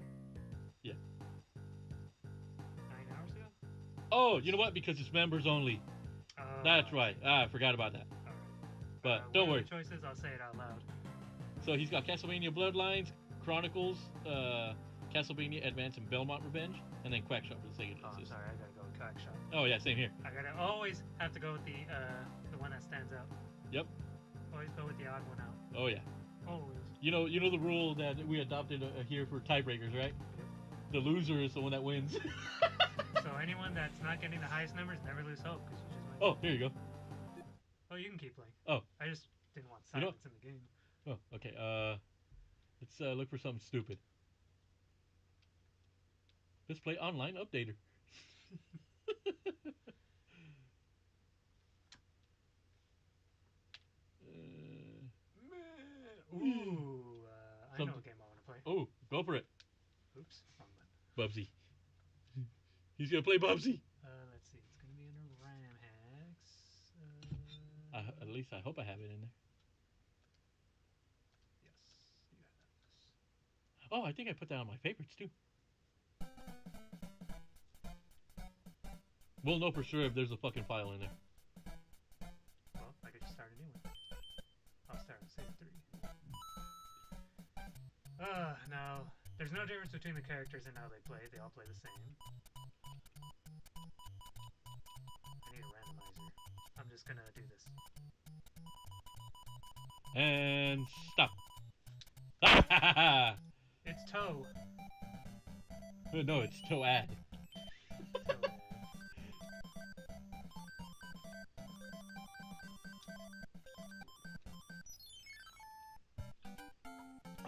Yeah. 9 hours ago? Oh, you know what? Because it's members only. That's right. I forgot about that. Alright. But don't what are worry. the choices? I'll say it out loud. So he's got Castlevania Bloodlines, Chronicles, Castlevania Advance and Belmont Revenge, and then Quackshot for the Sega Oh, I'm Genesis. sorry, I gotta go with Quackshot. Oh yeah, same here. I gotta always have to go with the one that stands out. Yep. Always go with the odd one out. Oh yeah. Always. You know the rule that we adopted here for tiebreakers, right? The loser is the one that wins. So anyone that's not getting the highest numbers never lose hope because you just win. Oh, here you go. Oh, you can keep playing. Oh. I just didn't want You know- silence in the game. Oh, okay. Let's look for something stupid. Let's play online updater. Ooh, I know what game I want to play. Oh, go for it, Oops, wrong button. Bubsy. He's gonna play Bubsy. Let's see. It's gonna be under RAM hacks. At least I hope I have it in there. Yes, you have this. Oh, I think I put that on my favorites too. We'll know for sure if there's a fucking file in there. Well, I could just start a new one. I'll start with save 3. Now, there's no difference between the characters and how they play. They all play the same. I need a randomizer. I'm just gonna do this. And stop. It's Toe. No, it's Toad.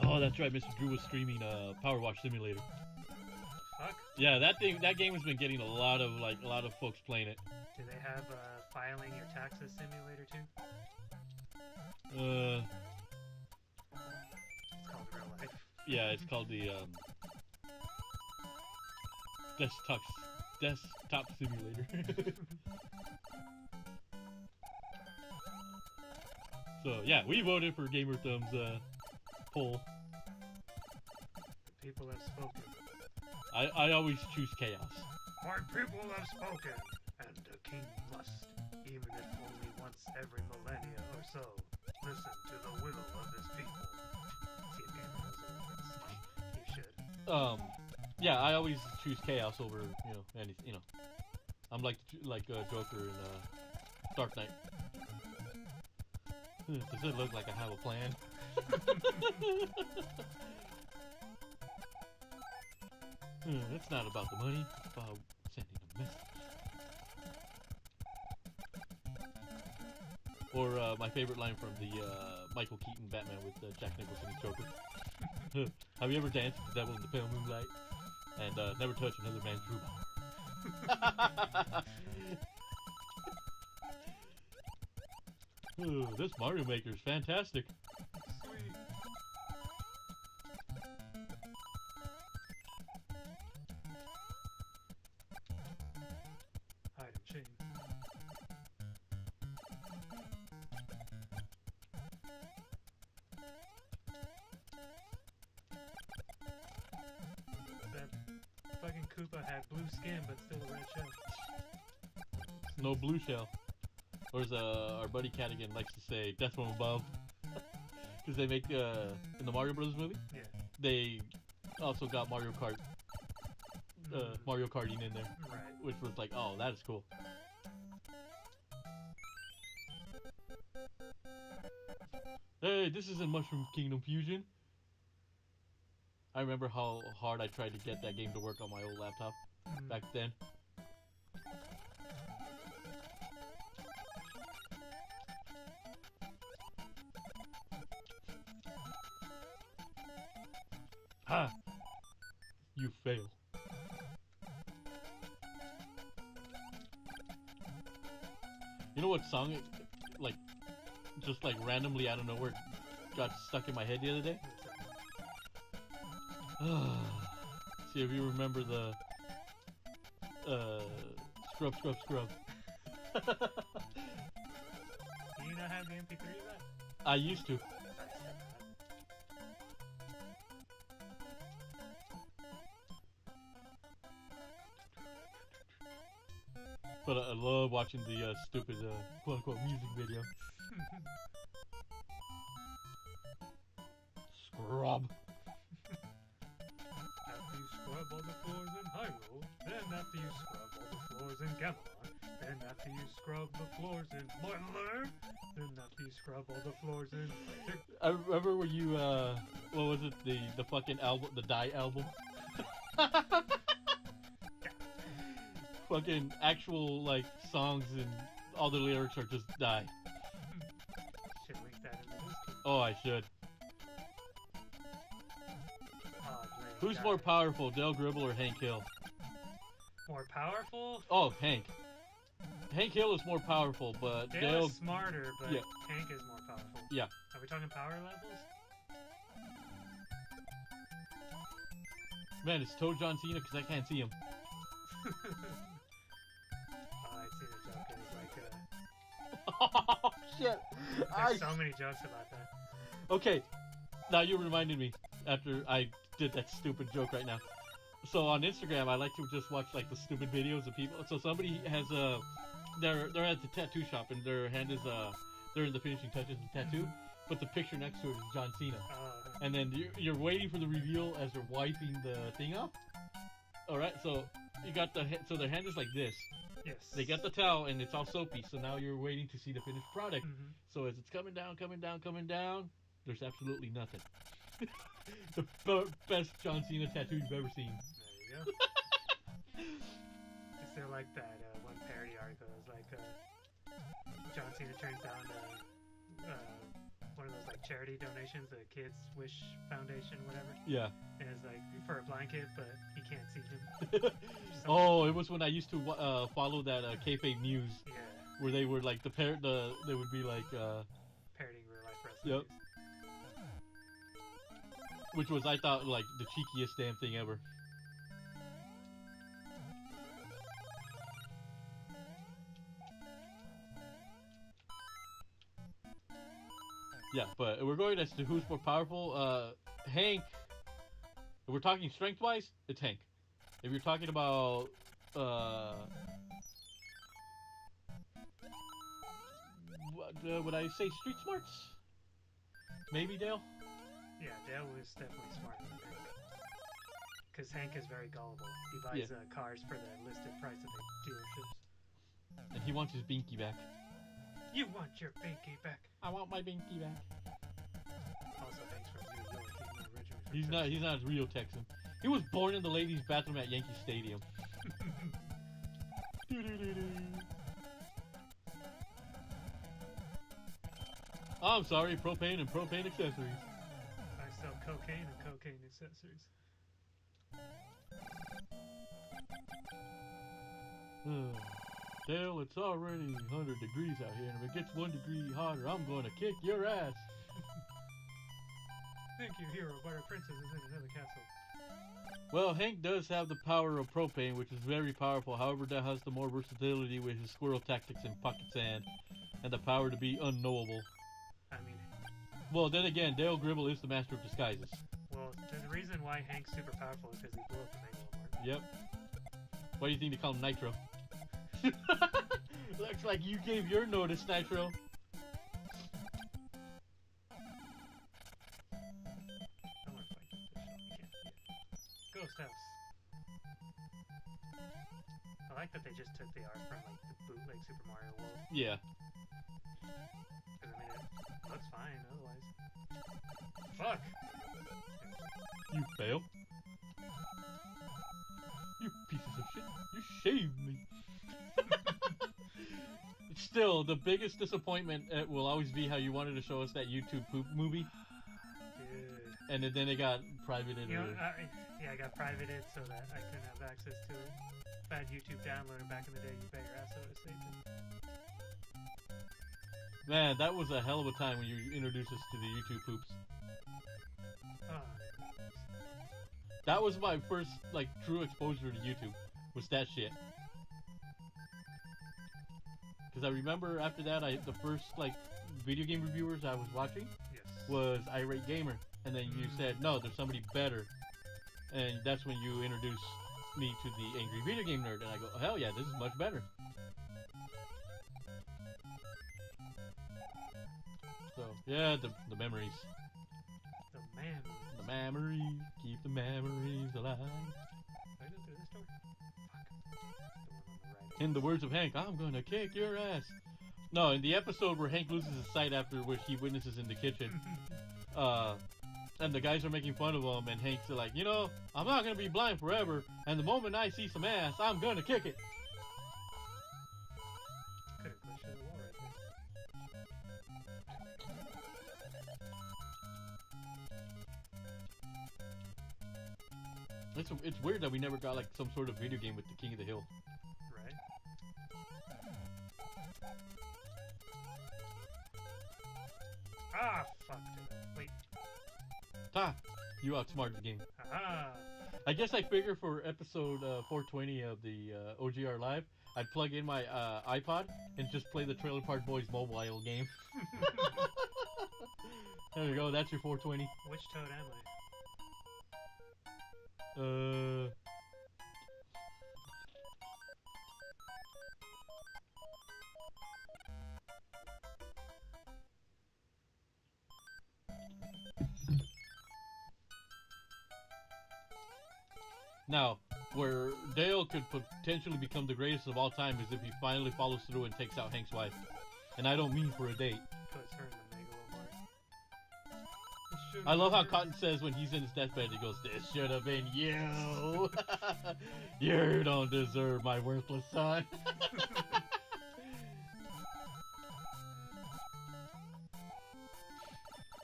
Oh, that's right. Mr. Drew was streaming Power Wash Simulator. Fuck. Yeah, that game has been getting a lot of folks playing it. Do they have filing your taxes simulator too? It's called real life. Yeah, it's called the desktop simulator. So yeah, we voted for Gamer Thumb's poll. The people have spoken. I always choose chaos. My people have spoken, and the king must, even if only once every millennia or so, listen to the will of his people. See if Gamer knows the reference. He should. Yeah, I always choose chaos over any. I'm like Joker in Dark Knight. Does it look like I have a plan? It's not about the money. It's about sending a message. Or my favorite line from the Michael Keaton Batman with Jack Nicholson and Joker. Have you ever danced with the devil in the pale moonlight and never touched another man's rhubarb? This Mario Maker is fantastic. Sweet. Hide and chain. That fucking Koopa had blue skin but still a red shell. No blue shell. Or as our buddy Cadigan likes to say, death from above. Because they make, in the Mario Brothers movie, Yeah. they also got Mario Kart, Mario Karting in there. Right. Which was like, oh, that is cool. Hey, this isn't Mushroom Kingdom Fusion. I remember how hard I tried to get that game to work on my old laptop back then. Ha! You fail. You know what song, just randomly out of nowhere got stuck in my head the other day? See if you remember the Scrub Scrub Scrub. Do you not have the MP3 of that? I used to. But I love watching the stupid quote-unquote music video. Scrub. That'd be scrub all the floors in Hyrule. Then after you scrub all the floors in Gamelon. Then after you scrub the floors in Mordor. Then after you scrub all the floors in... I remember when you, what was it, the fucking album, the Die album? Fucking actual, like, songs and all the lyrics are just Die. Should link that in the Discord. Oh, I should. Who's got more it. powerful, Dale Gribble or Hank Hill? More powerful? Oh, Hank. Hank Hill is more powerful, but Dale is smarter, but Yeah. Hank is more powerful. Yeah. Are we talking power levels? Man, it's Toad John Cena because I can't see him. Oh, I've seen a joke. It was like, Oh, shit. there's so many jokes about that. Okay, now you reminded me after I did that stupid joke right now. So on Instagram, I like to just watch like the stupid videos of people. So somebody has they're at the tattoo shop and their hand is they're in the finishing touches of the tattoo, but the picture next to it is John Cena. And then you're waiting for the reveal as they're wiping the thing off. All right, so you got so their hand is like this. Yes. They got the towel and it's all soapy. So now you're waiting to see the finished product. Mm-hmm. So as it's coming down, there's absolutely nothing. The best John Cena tattoo you've ever seen. There you go. I still like that one parody article. It was like John Cena turns down one of those like charity donations, the Kids Wish Foundation, whatever. Yeah. And it's like for a blanket, but he can't see him. Oh, it was when I used to follow that kayfabe news Yeah. where they were like they would be like Parodying real life wrestling. Yep. Which was I thought like the cheekiest damn thing ever. Yeah, but we're going as to who's more powerful. Hank. If we're talking strength-wise, it's Hank. If you're talking about would I say street smarts? Maybe Dale. Yeah, Dale was definitely smarter than Hank. Because Hank is very gullible. He buys cars for the listed price at the dealerships. And he wants his binky back. You want your binky back. I want my binky back. Also, thanks for New York. He's not originally from He's not a real Texan. He was born in the ladies' bathroom at Yankee Stadium. I'm sorry, propane and propane accessories. I sell cocaine and cocaine accessories. Dale, it's already 100 degrees out here, and if it gets 1 degree hotter, I'm going to kick your ass. Thank you, hero, but our princess is in another castle. Well, Hank does have the power of propane, which is very powerful. However, Dale has the more versatility with his squirrel tactics and pocket sand, and the power to be unknowable. I mean... Well, then again, Dale Gribble is the master of disguises. Well, the reason why Hank's super powerful is because he blew up the Megalosaurus. Yep. Why do you think they call him Nitro? Looks like you gave your notice, Nitro. Ghost House. I like that they just took the art from like the bootleg Super Mario World. Yeah. Because I mean, it looks fine otherwise. Fuck! You fail. You pieces of shit. You shaved me. Still, the biggest disappointment will always be how you wanted to show us that YouTube poop movie. Dude. And then it got privated. You know, I got privated so that I couldn't have access to it. If I had YouTube downloaded back in the day, you bet your ass I would have saved it. Man, that was a hell of a time when you introduced us to the YouTube poops. Oh, That was my first, like, true exposure to YouTube, was that shit. Because I remember after that, the first, like, video game reviewers I was watching yes. was Irate Gamer. And then you said, no, there's somebody better. And that's when you introduced me to the Angry Video Game Nerd. And I go, hell yeah, this is much better. So, yeah, the memories. The man. The memories, keep the memories alive. In the words of Hank, I'm gonna kick your ass. No, in the episode where Hank loses his sight after which he witnesses in the kitchen, and the guys are making fun of him, and Hank's like, you know, I'm not gonna be blind forever, and the moment I see some ass, I'm gonna kick it. Could have pushed through the wall right there. It's weird that we never got like some sort of video game with the King of the Hill. Right? Ah, fuck. Wait. Ta! You outsmarted the game. Ah. I guess I figure for episode 420 of the OGR Live, I'd plug in my iPod and just play the Trailer Park Boys mobile game. There you go, that's your 420. Which toad am I? Now, where Dale could potentially become the greatest of all time is if he finally follows through and takes out Hank's wife. And I don't mean for a date. Puts her in the Megalomart. I love how Cotton says when he's in his deathbed, he goes, "This should have been you. You don't deserve my worthless son."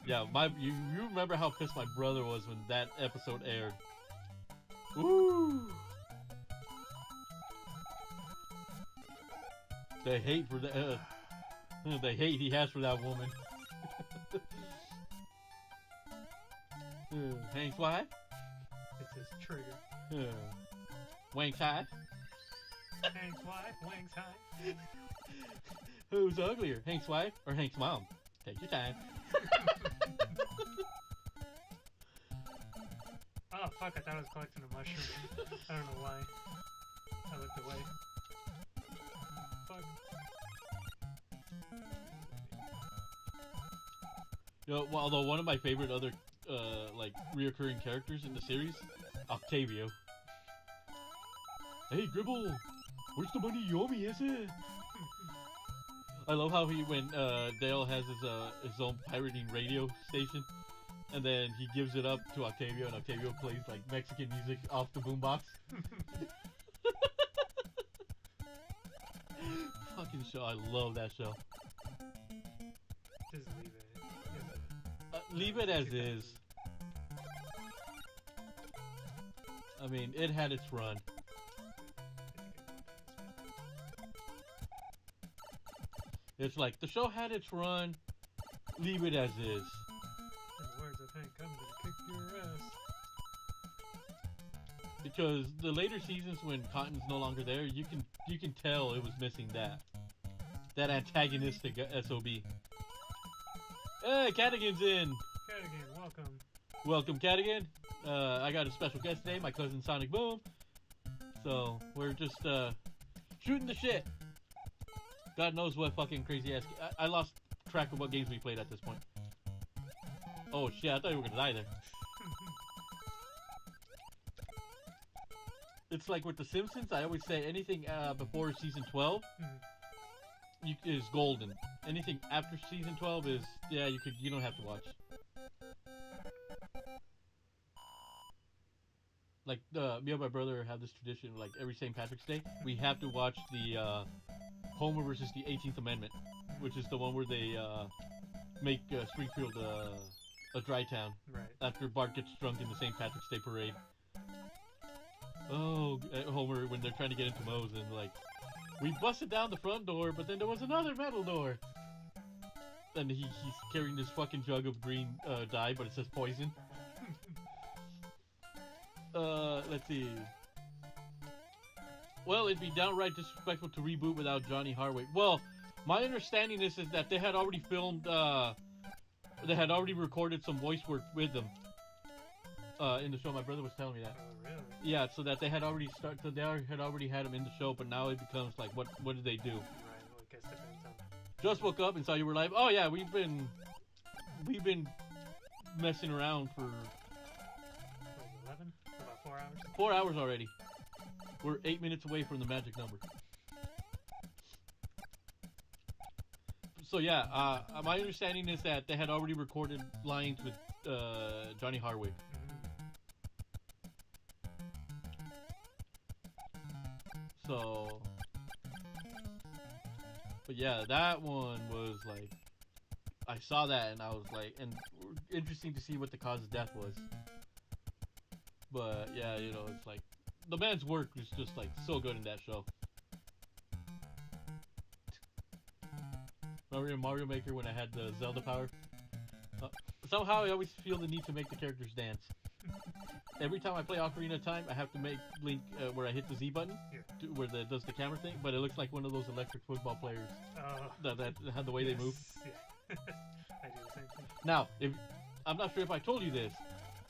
Yeah, you remember how pissed my brother was when that episode aired. Ooh. The hate for the hate he has for that woman. Hank's wife? It's his trigger. Wank's high? Hank's wife, Wang's high. Who's uglier, Hank's wife or Hank's mom? Take your time. Oh fuck, I thought I was collecting a mushroom. I don't know why. I looked away. Fuck. You know, well, although one of my favorite other like reoccurring characters in the series, Octavio. Hey Gribble, where's the money you owe me, is it? I love how when Dale has his own pirating radio station, and then he gives it up to Octavio, and Octavio plays like Mexican music off the boombox. Fucking show, I love that show. Just leave it. Leave it as is. I mean, it had its run. It's like, the show had its run, leave it as is. In the words of Hank, I'm gonna kick your ass. Because the later seasons when Cotton's no longer there, you can tell it was missing that antagonistic SOB. Hey, Cadigan's in! Cadigan, welcome. Welcome, Cadigan. I got a special guest today, my cousin SonicBoom. So, we're just shooting the shit. God knows what fucking crazy ass. I lost track of what games we played at this point. Oh shit, I thought you were gonna die there. It's like with The Simpsons, I always say anything before season 12 is golden. Anything after season 12 is, yeah, you don't have to watch. Like, me and my brother have this tradition, like every St. Patrick's Day, we have to watch the Homer versus the 18th Amendment, which is the one where they make Springfield a dry town. Right. After Bart gets drunk in the St. Patrick's Day parade. Oh, Homer, when they're trying to get into Moe's, and like, we busted down the front door, but then there was another metal door. And he's carrying this fucking jug of green dye, but it says poison. Let's see. Well, it'd be downright disrespectful to reboot without Johnny Harway. Well, my understanding is that they had already filmed, they had already recorded some voice work with them in the show. My brother was telling me that. Oh, really? Yeah, so that they had already had already had him in the show, but now it becomes like, what did they do? Right, well, I guess depends on... Just woke up and saw you were live. Oh yeah, we've been messing around for... What, 11? About 4 hours? 4 hours already. We're 8 minutes away from the magic number. So yeah, my understanding is that they had already recorded lines with Johnny Harwick. So, but yeah, that one was like, I saw that and I was like, and interesting to see what the cause of death was. But yeah, you know, it's like the man's work was just like so good in that show. Remember in Mario Maker when I had the Zelda power? Somehow I always feel the need to make the characters dance. Every time I play Ocarina of Time, I have to make Link where I hit the Z button, where that does the camera thing, but it looks like one of those electric football players that had the way they move. Yeah. I do the same thing. Now, if I'm not sure if I told you this,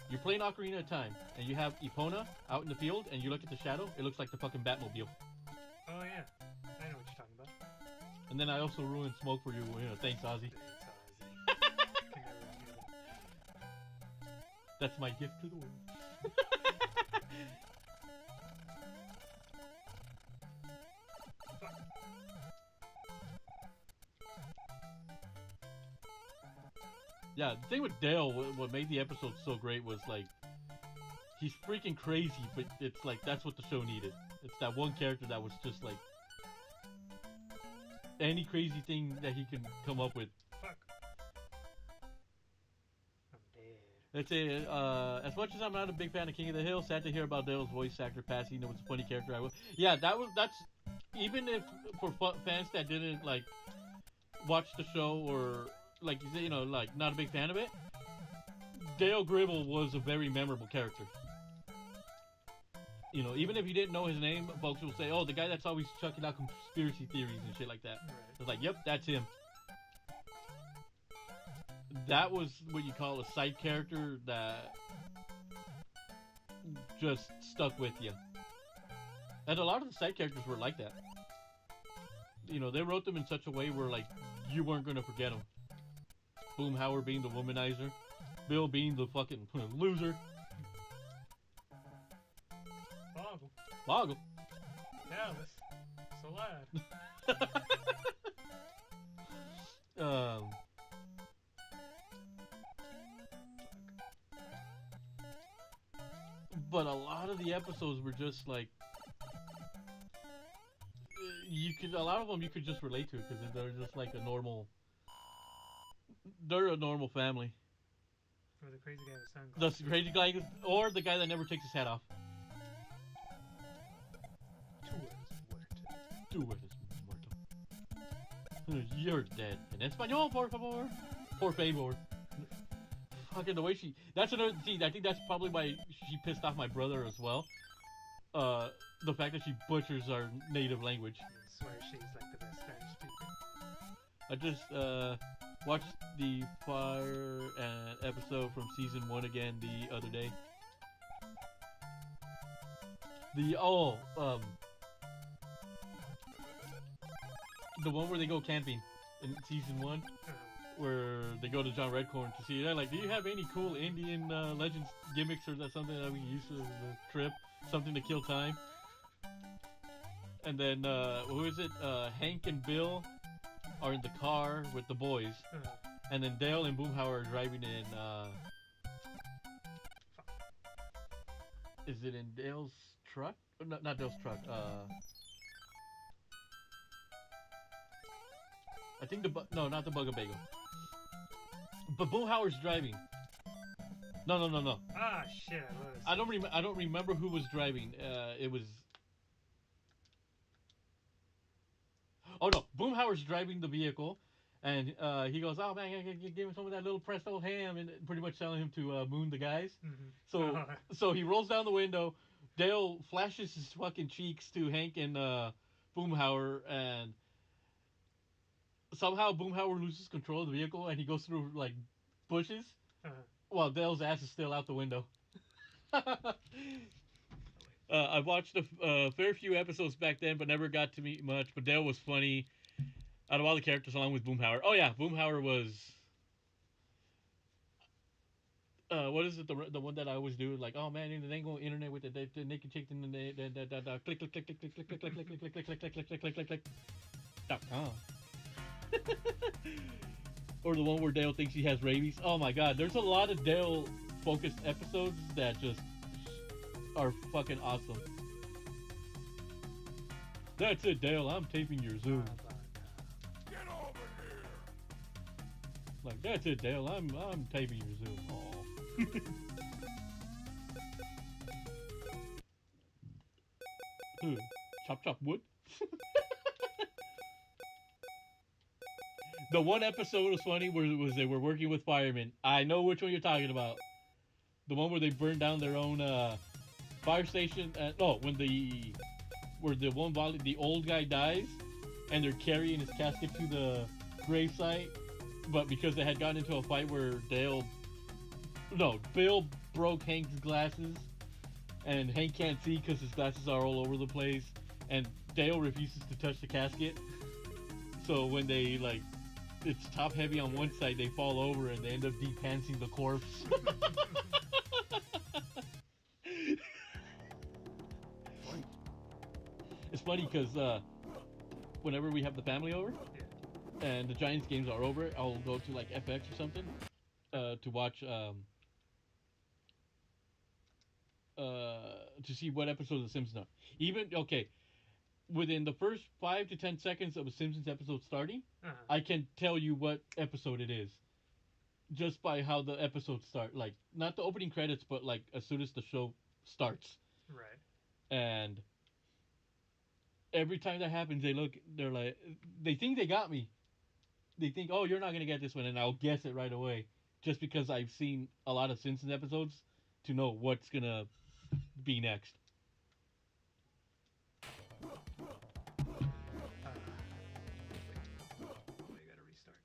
you're playing Ocarina of Time, and you have Epona out in the field, and you look at the shadow, it looks like the fucking Batmobile. Oh yeah, I know what you're talking about. And then I also ruined Smoke for you, thanks Ozzy. Thanks, Ozzy. Can never undo that. That's my gift to the world. Yeah, the thing with Dale, what made the episode so great was like, he's freaking crazy, but it's like, that's what the show needed. It's that one character that was just like, any crazy thing that he can come up with. Fuck. I'm dead. Let's say, as much as I'm not a big fan of King of the Hill, sad to hear about Dale's voice actor passing. It was a funny character. Yeah, that's, even if, for fans that didn't, like, watch the show or, like, you know, like, not a big fan of it, Dale Gribble was a very memorable character. You know, even if you didn't know his name, folks will say, oh, the guy that's always chucking out conspiracy theories and shit like that. Right. It's like, yep, that's him. That was what you call a side character that just stuck with you. And a lot of the side characters were like that. You know, they wrote them in such a way where, like, you weren't going to forget them. Boomhauer being the womanizer. Bill being the fucking loser. Boggle. Alice. So loud. But a lot of the episodes were just like, a lot of them you could just relate to because they're just like they're a normal family. Or the crazy guy with sunglasses. The crazy guy, or the guy that never takes his hat off. Tú eres muerto. You're dead. En español, por favor. Por favor. Fucking the way that's another, see, I think that's probably why she pissed off my brother as well. The fact that she butchers our native language. I swear she's like the best Spanish speaker. I just, watched the Fire episode from season 1 again the other day. The one where they go camping in season 1, where they go to John Redcorn to see. They're like, do you have any cool Indian Legends gimmicks or something that we can use for the trip? Something to kill time? And then, who is it? Hank and Bill are in the car with the boys. And then Dale and Boomhauer are driving in, is it in Dale's truck? No, not Dale's truck, I think no, not the Bugabagel. But Boomhauer's driving. No. Ah, shit, I love this. I don't remember who was driving. It was. Oh no, Boomhauer's driving the vehicle, and he goes, "Oh man, give him some of that little presto ham," and pretty much telling him to moon the guys. Mm-hmm. So he rolls down the window. Dale flashes his fucking cheeks to Hank and Boomhauer, and somehow Boomhauer loses control of the vehicle, and he goes through like bushes, while Dale's ass is still out the window. I watched a fair few episodes back then, but never got to meet much. But Dale was funny out of all the characters, along with Boomhauer. Oh yeah, Boomhauer was. What is it? The one that I always do, like, oh man, they ain't going internet with the naked chick in the click click click click click click click click click click click click click click click click click .com. or the one where Dale thinks he has rabies. Oh my god, there's a lot of Dale focused episodes that just are fucking awesome. That's it, Dale. I'm taping your Zoom. Get over here! Like, that's it, Dale. I'm taping your Zoom. Aw. Chop chop wood. The one episode was funny where was they were working with firemen. I know which one you're talking about. The one where they burned down their own fire station. When the old guy dies, and they're carrying his casket to the gravesite, but because they had gotten into a fight where Bill broke Hank's glasses, and Hank can't see because his glasses are all over the place, and Dale refuses to touch the casket. So when they it's top heavy on one side, they fall over and they end up depantsing the corpse. It's funny because whenever we have the family over and the Giants games are over, I'll go to FX or something to watch to see what episodes of The Simpsons are. Even within the first 5 to 10 seconds of a Simpsons episode starting, I can tell you what episode it is, just by how the episodes start. Not the opening credits, but as soon as the show starts. Right. And every time that happens, they think they got me. They think, oh, you're not gonna get this one, and I'll guess it right away, just because I've seen a lot of Simpsons episodes to know what's gonna be next. You gotta restart.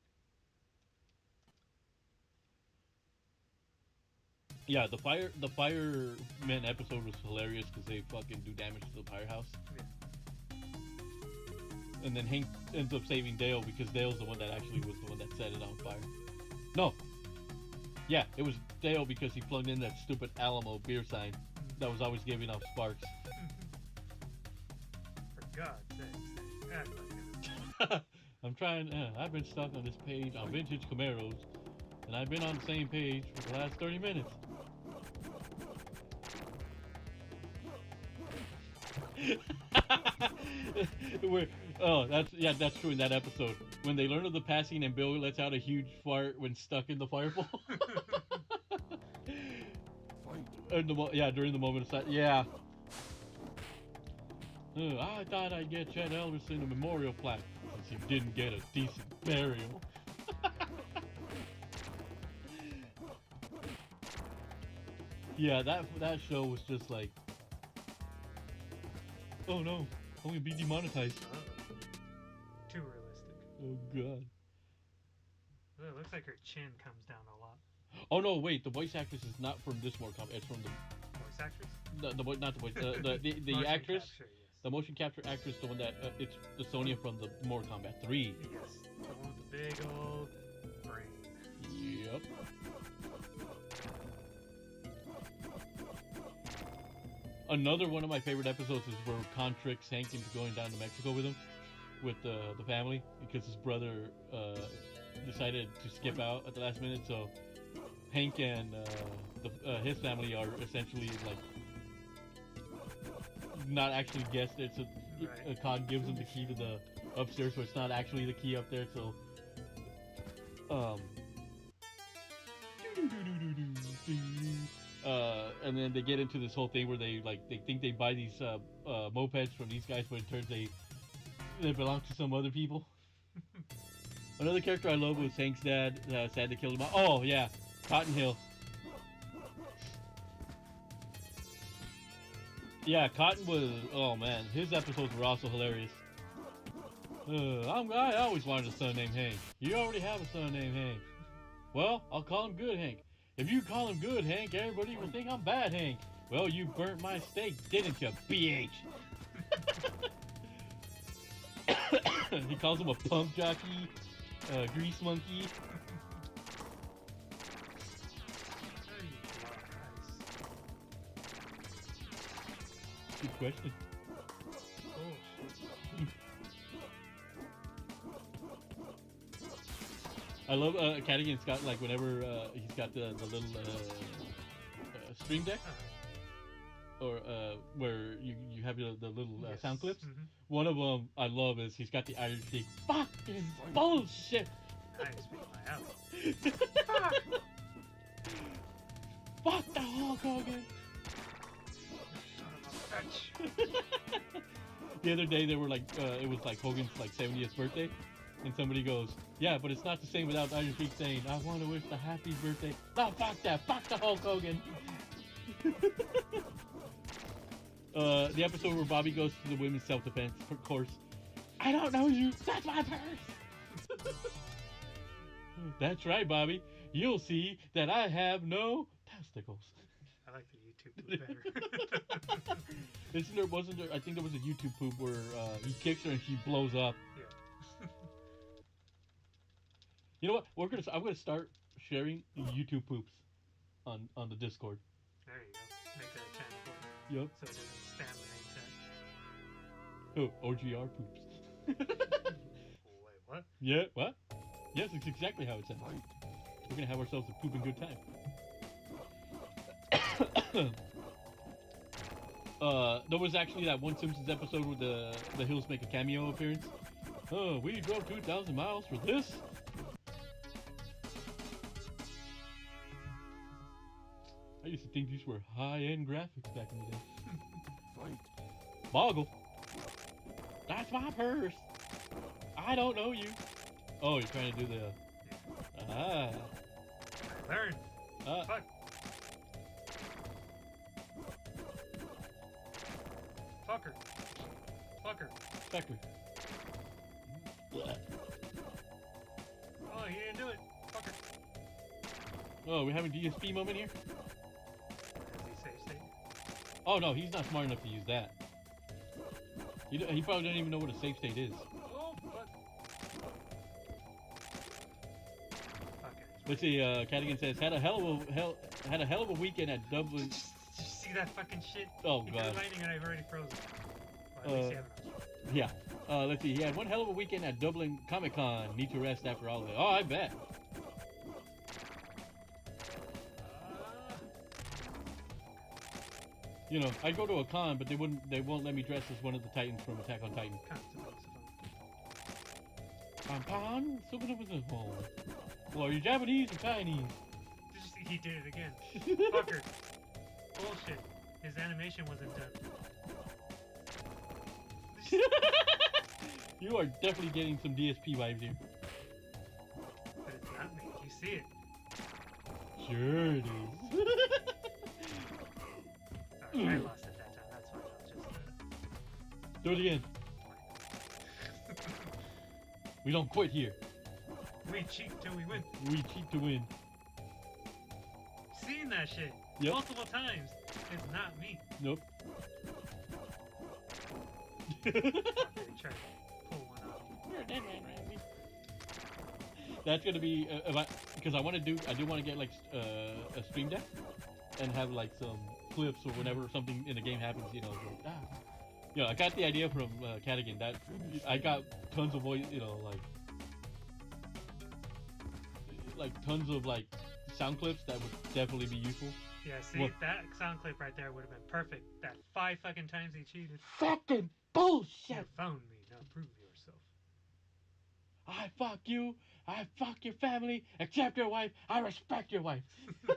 Yeah, the firemen episode was hilarious because they fucking do damage to the firehouse. Yeah. And then Hank ends up saving Dale because Dale's the one that actually was the one that set it on fire. No. Yeah, it was Dale because he plugged in that stupid Alamo beer sign that was always giving off sparks. For God's sake, act like it. I'm trying. I've been stuck on this page on vintage Camaros, and I've been on the same page for the last 30 minutes. That's true in that episode when they learn of the passing and Bill lets out a huge fart when stuck in the fireball. During the moment of silence. Yeah. I thought I'd get Chet Elverson a memorial plaque since he didn't get a decent burial. Yeah, that show was just like, oh no, I'm gonna be demonetized. Too realistic. Oh god. Well, it looks like her chin comes down a lot. Oh no, wait, the voice actress is not from this Mortal Kombat. It's from the Voice actress? not the voice, the Motion actress, capture, yes. the motion capture actress, the one that it's the Sonya from the Mortal Kombat 3. Yes, the one with the big old brain. Yep. Another one of my favorite episodes is where Khan tricks Hank into going down to Mexico with him, with the family, because his brother decided to skip out at the last minute. So Hank and his family are essentially not actually guests. It's Khan gives them the key to the upstairs, so it's not actually the key up there. So and then they get into this whole thing where they think they buy these mopeds from these guys, but it turns they belong to some other people. Another character I love was Hank's dad. Sad to kill him. Oh yeah, Cotton Hill. Yeah, Cotton was. Oh man, his episodes were also hilarious. I always wanted a son named Hank. You already have a son named Hank. Well, I'll call him Good Hank. If you call him Good Hank, everybody will think I'm Bad Hank. Well, you burnt my steak, didn't you, BH? He calls him a pump jockey, grease monkey. Good question. I love Cadigan's got like whenever he's got the little stream deck or where you have the little sound clips. Mm-hmm. One of them I love is he's got the Iron Sheik. Fucking bullshit. I speak my out. Fuck the Hulk Hogan. Son of a bitch. The other day they were like it was like Hogan's like 70th birthday, and somebody goes, yeah, but it's not the same without Iron Sheik saying, I want to wish the happy birthday. No, fuck that. Fuck the Hulk Hogan. The episode where Bobby goes to the women's self-defense course. I don't know you. That's my purse. That's right, Bobby. You'll see that I have no testicles. I like the YouTube better. Wasn't there? I think there was a YouTube poop where he kicks her and she blows up. Yeah. You know what? I'm gonna start sharing YouTube poops on the Discord. There you go. Make a channel for it. Yep. So it doesn't spam the name tag. Oh, OGR poops. Wait, what? Yeah. What? Yes, it's exactly how it sounds. We're gonna have ourselves a pooping good time. There was actually that one Simpsons episode where the Hills make a cameo appearance. Oh, we drove 2,000 miles for this? I used to think these were high-end graphics back in the day. Boggle. That's my purse. I don't know you. Oh, you're trying to do the... Ah. Learn. Fuck. Fucker. Fucker. Becker. Oh, you didn't do it. Fucker. Oh, we're having DSP moment here? Does he save state? Oh, no, he's not smart enough to use that. He probably doesn't even know what a safe state is. Oh, fuck. Okay. Let's see, Cadigan says, had a hell of a weekend at Dublin. Did you see that fucking shit? Oh, He God. did lightning and I've already frozen. Well, at least you haven't. Yeah. Let's see, he had one hell of a weekend at Dublin Comic Con. Need to rest after all of it. Oh, I bet. You know, I'd go to a con, but they won't let me dress as one of the Titans from Attack on Titan. Pom-pom, something up with the hole. Well, are you Japanese or Chinese? He did it again. Fucker. Bullshit. His animation wasn't done. You are definitely getting some DSP vibes here. But it's not me. You see it. Sure it is. Alright, I lost at that time. That's fine. I'll just... Do it again. We don't quit here. We cheat till we win. We cheat to win. Seen that shit Yep. multiple times. It's not me. Nope. Okay, try to pull one off. That's gonna be because I do want to get like a stream deck and have like some clips or whenever something in the game happens, you know. Like, you know, I got the idea from Cadigan that I got tons of voice, you know, like tons of like sound clips that would definitely be useful. Yeah, see, What? that sound clip right there would have been perfect. That 5 fucking times he cheated. Fucking bullshit! You found me, now prove yourself. I fuck you. I fuck your family, except your wife. I respect your wife. I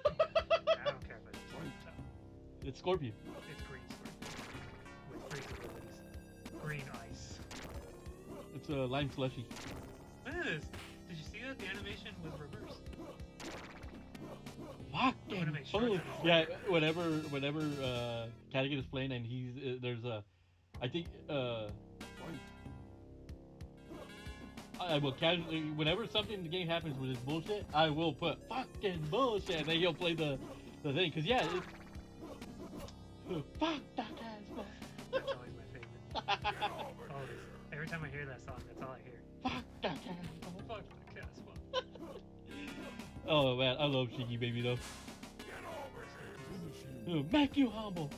don't care about it. It's Scorpion. It's green square. With freeze abilities. Green ice. It's a lime slushy. Look at this. Did you see that? The animation was reversed. Fucking make sure bull- that it's Yeah, like whenever Cadigan is playing and he's there's a, I think I will casually whenever something in the game happens with this bullshit, I will put fucking bullshit, and then he'll play the thing, cause yeah, fuck that guy's That's always my favorite. Always. Every time I hear that song, that's all I hear. fuck that guy's Fuck the Casbah. Oh man, I love Shiki Baby though. Make you humble.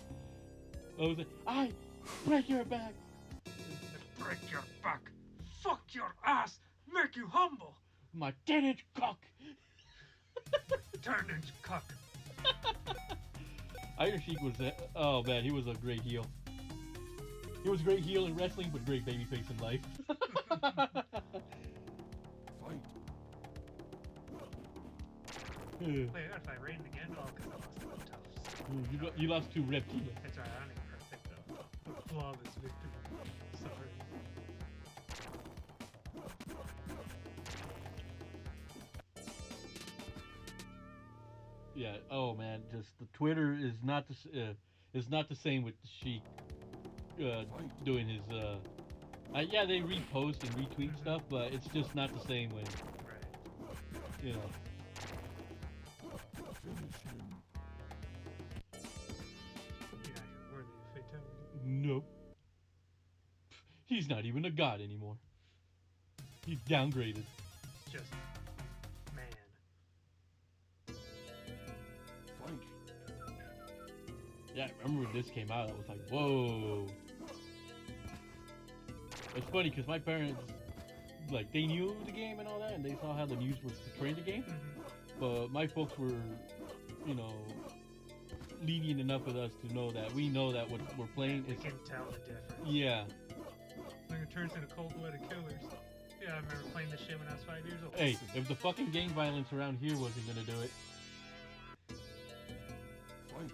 Oh, I break your back. Break your back. Fuck your ass. Make you humble. My 10-inch cock. Turn into cock. Iron Sheik was oh man, he was a great heel. He was a great heel in wrestling, but great babyface in life. Fight. Wait, I gotta fight Raiden again? Oh, because I lost to the toughs. You lost to Reptile. That's right, I don't even perfect though. A flawless victory. Sorry. Yeah. Oh man, just the Twitter is not the same with Sheik doing his. Yeah, they repost and retweet stuff, but it's just not the same when Right. you know. Finish him. You're not even worthy of fatality. Nope. He's not even a god anymore. He's downgraded. It's just man. Fight. Yeah, I remember when this came out, I was like, whoa. It's funny because my parents, like, they knew the game and all that, and they saw how the news was portraying the game. But my folks were, you know, lenient enough with us to know that we know that what we're playing We is. can tell the difference. Yeah. Like it turns into cold-blooded killers. Yeah, I remember playing this shit when I was 5 years old. Hey, if the fucking gang violence around here wasn't gonna do it, Fight.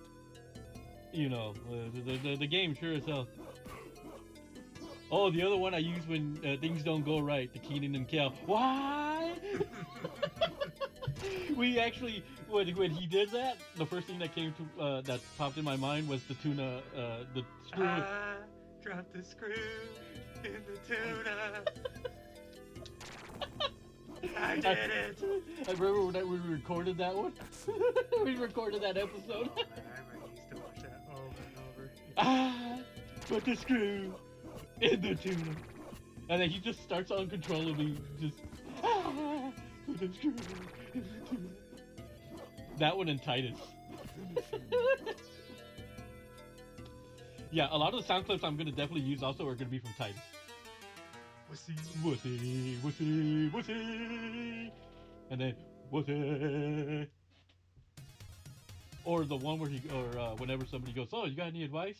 you know, the game sure as hell. Oh, the other one I use when things don't go right, the Keenan and Kel. Why? We actually, when he did that, the first thing that came to that popped in my mind was the tuna, the screw. I dropped the screw in the tuna. I did it. I remember when we recorded that one. We recorded that episode. Oh, man, I remember I used to watch that over and over. Ah, put the screw in the tuna. And then he just starts uncontrollably just put the screw in the tuna. That one and Titus. Finish him. Yeah, a lot of the sound clips I'm gonna definitely use also are gonna be from Titus. Wussy. Wussy, wussy, wussy. And then wussy. Or the one where whenever somebody goes, oh, you got any advice?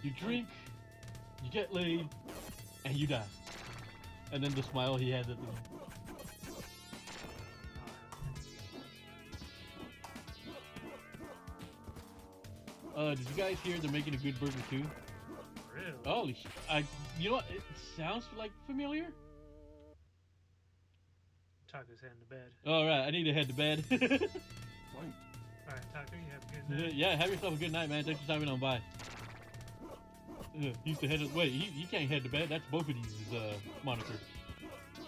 You drink, you get laid, and you die. And then the smile he has at the end. Did you guys hear they're making a good burger too? Really? Holy shit. You know what? It sounds like familiar. Taco's heading to bed. Alright, I need to head to bed. Fight. Alright, Taco, you have a good night. Yeah, have yourself a good night, man. Thanks for stopping on by. He used to head of, wait, he can't head to bed. That's Both of These' moniker.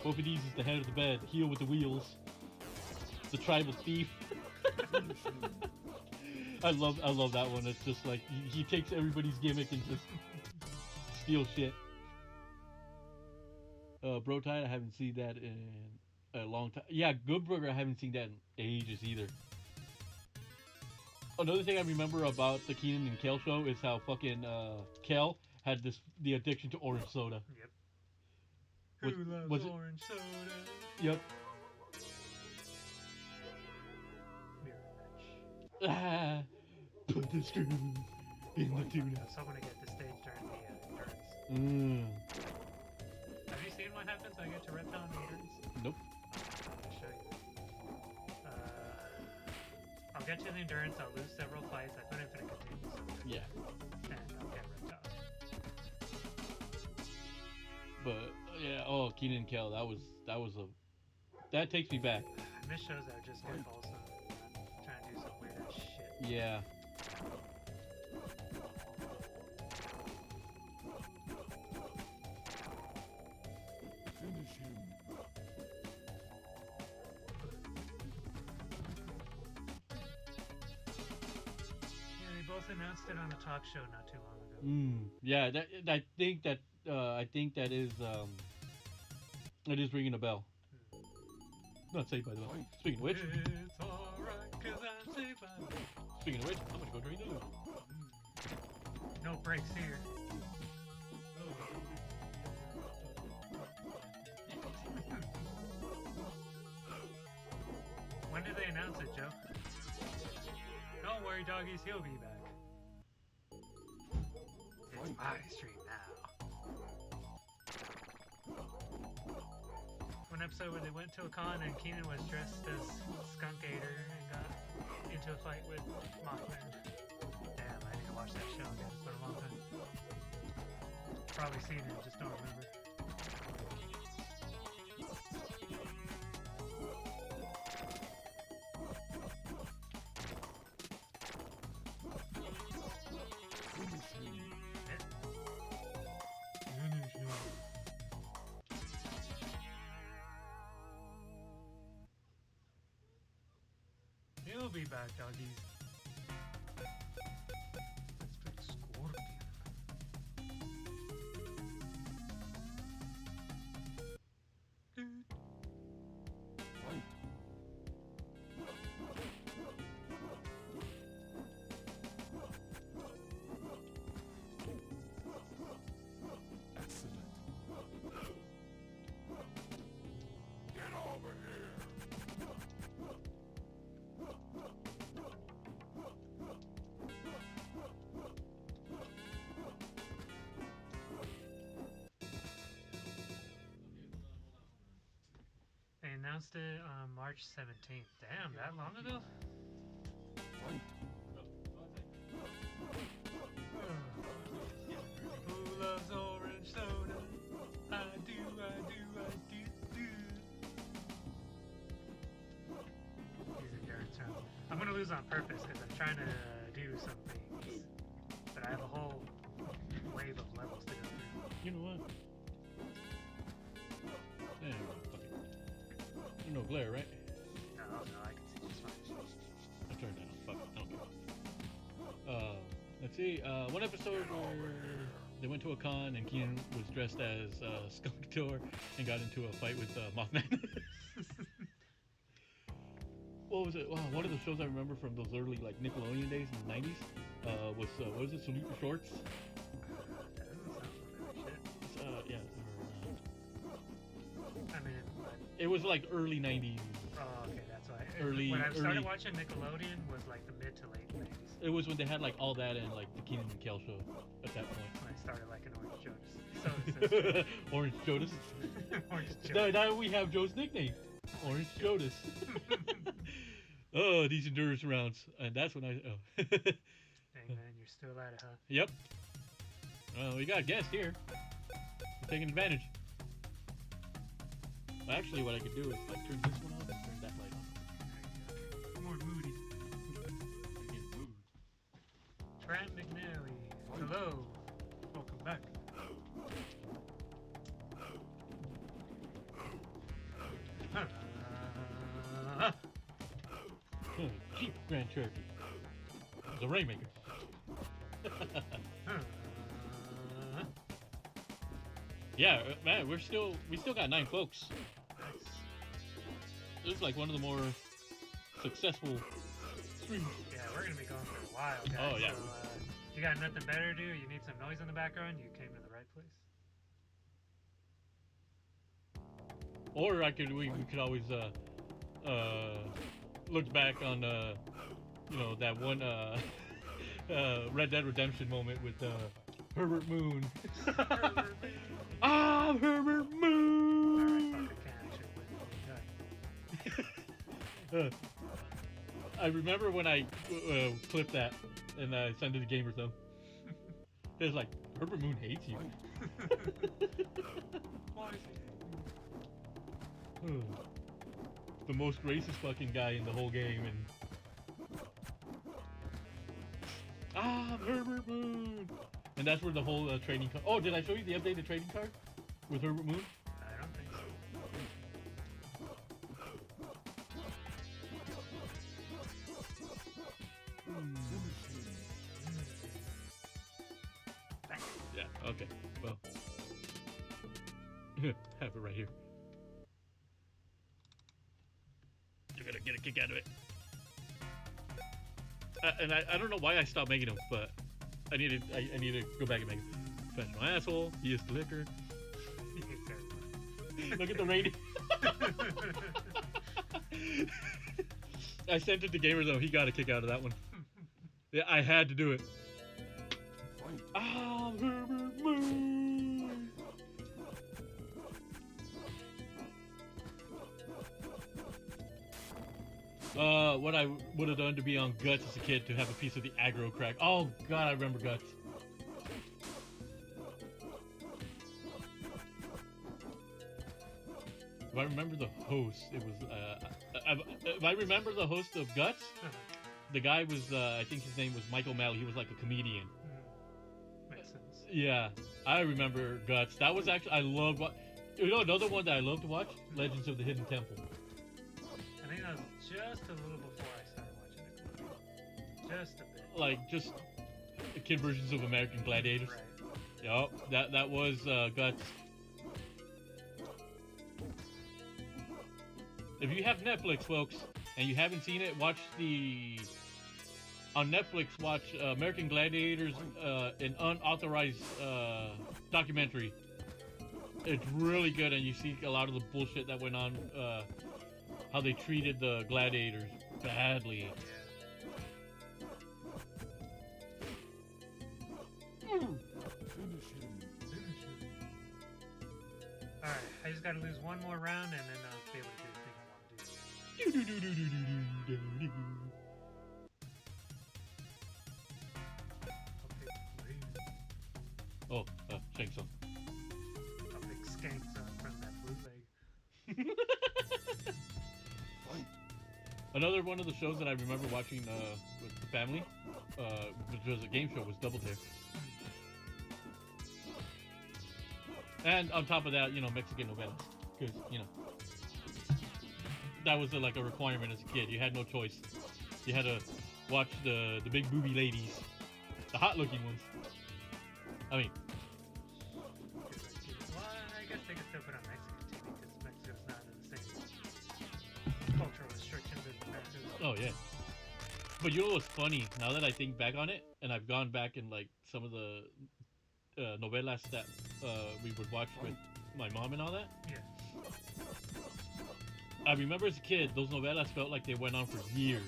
Both of These is the head of the bed. Heel with the wheels. The tribal thief. Finish him. I love that one. It's just like he takes everybody's gimmick and just steals shit. Bro Tide, I haven't seen that in a long time. Yeah, Good Burger, I haven't seen that in ages either. Another thing I remember about the Keenan and Kel show is how fucking Kel had the addiction to orange soda. Yep. Was- Who loves was it- orange soda? Yep. Mirror match. Ah, put the screw in the tuna. I was hoping to get the stage during the endurance. Have you seen what happens when I get to Reptile and endurance? Nope. I'll show you. I'll get to the endurance, I'll lose several fights, I put infinite continues, Yeah. and I'll get Reptile. But yeah, oh, Keenan and Kel, that takes me back. I miss shows that are just good wholesome, not trying to do some weird ass shit. Yeah. Finish him. Yeah, they both announced it on a talk show not too long ago. Yeah, I think that is ringing a bell. Not safe, by the way. Fight. Speaking of which, It's alright, cause I'm safe by the speaking of which, I'm gonna go drain the loo. No breaks here. When did they announce it, Joe? Don't worry, doggies, he'll be back. It's my stream now. One episode where they went to a con and Keenan was dressed as Skunk Gator and got into a fight with Mothman. Damn, I need to watch that show again. It's been a long time. Probably seen it, just don't remember. He'll be back, doggies. Let's play Scorpion. Fight. Excellent. Get over here. They announced it on March 17th. Damn, that long ago? Fight. Who loves orange soda? I do, I do, I do, do. These endurance rounds. I'm gonna lose on purpose because I'm trying to do some things. But I have a whole wave of levels to go through. You know what? There we go. Fuck it. There's no glare, right? No, I can see just fine. I turned that on. Fuck it. I don't care. Let's see. One episode where they went to a con and Keenan was dressed as Skunk Gator and got into a fight with Mothman. What was it? Wow, one of the shows I remember from those early like Nickelodeon days in the 90s was what was it? Salute the Shorts. That doesn't sound familiar. Shit. Yeah. I mean, It was like early 90s. oh, okay, that's why. Early- when I started early- watching Nickelodeon was like the mid to late 90s. It was when they had like all that and like the Keenan and Kel show at that point. When I started liking Orange Jonas. So it's Orange Jonas. Orange No, Jonas. now we have Joe's nickname, Orange Jonas. Oh, these endurance rounds, and that's when I. Oh. Dang man, you're still at it, huh? Yep. Well, we got a guest here. We're taking advantage. Well, actually, what I could do is like turn this one off and turn that light on. There you go. More moody. Again, mood. Trent McNally. Hello. Welcome back. Jeep Grand Cherokee. The Rainmaker. Yeah, man, we still got 9 folks. Nice. This is like one of the more successful streams. Yeah, we're gonna be going for a while, guys. Oh, yeah. So, you got nothing better to do? You need some noise in the background? You came to the right place. Or we could always look back on you know, that one Red Dead Redemption moment with Herbert Moon. I'm Herbert Alright, Moon. fuck, I can't actually. I remember when I clipped that and I sent it to Gamer Zone. It was like Herbert Moon hates you. Why is he? The most racist fucking guy in the whole game, and Herbert Moon, and that's where the whole trading card. Oh, did I show you the updated trading card with Herbert Moon? I don't think so. Yeah. Okay. Well, have it right here. You're gonna get a kick out of it. And I don't know why I stopped making them, but I need to go back and make them. Professional asshole. He is the liquor. Look at the rating. I sent it to Gamer though. He got a kick out of that one. Yeah, I had to do it. Fight. Ah, Herbert Moon. What I would have done to be on Guts as a kid to have a piece of the aggro crack. Oh God, I remember Guts. If I remember the host, it was if I remember the host of Guts, the guy was I think his name was Michael Malley. He was like a comedian. Makes sense. Yeah, I remember Guts. That was actually I loved what. You know another one that I love to watch? Legends of the Hidden Temple. I think that was just a little before I started watching Nickelodeon. Just a bit. Like just kid versions of American Gladiators. Right. Yup, that was Guts. If you have Netflix, folks, and you haven't seen it, watch on Netflix. Watch American Gladiators, an unauthorized documentary. It's really good, and you see a lot of the bullshit that went on, how they treated the gladiators badly. Finish him. Alright, I just gotta lose one more round and then I'll be able to do the thing I want to do. Oh, thanks so. A big skank from that bootleg. Fight. Another one of the shows that I remember watching with the family, which was a game show, was Double Dare. And on top of that, you know, Mexican novelas, because you know that was like a requirement as a kid. You had no choice. You had to watch the big booby ladies, the hot looking ones. I mean, Well, I guess they can still put on Mexican TV because Mexico's not in the same cultural restrictions as America. oh yeah. But you know what's funny? Now that I think back on it, and I've gone back and like some of the novelas that we would watch with my mom and all that. Yeah. I remember as a kid, those novelas felt like they went on for years.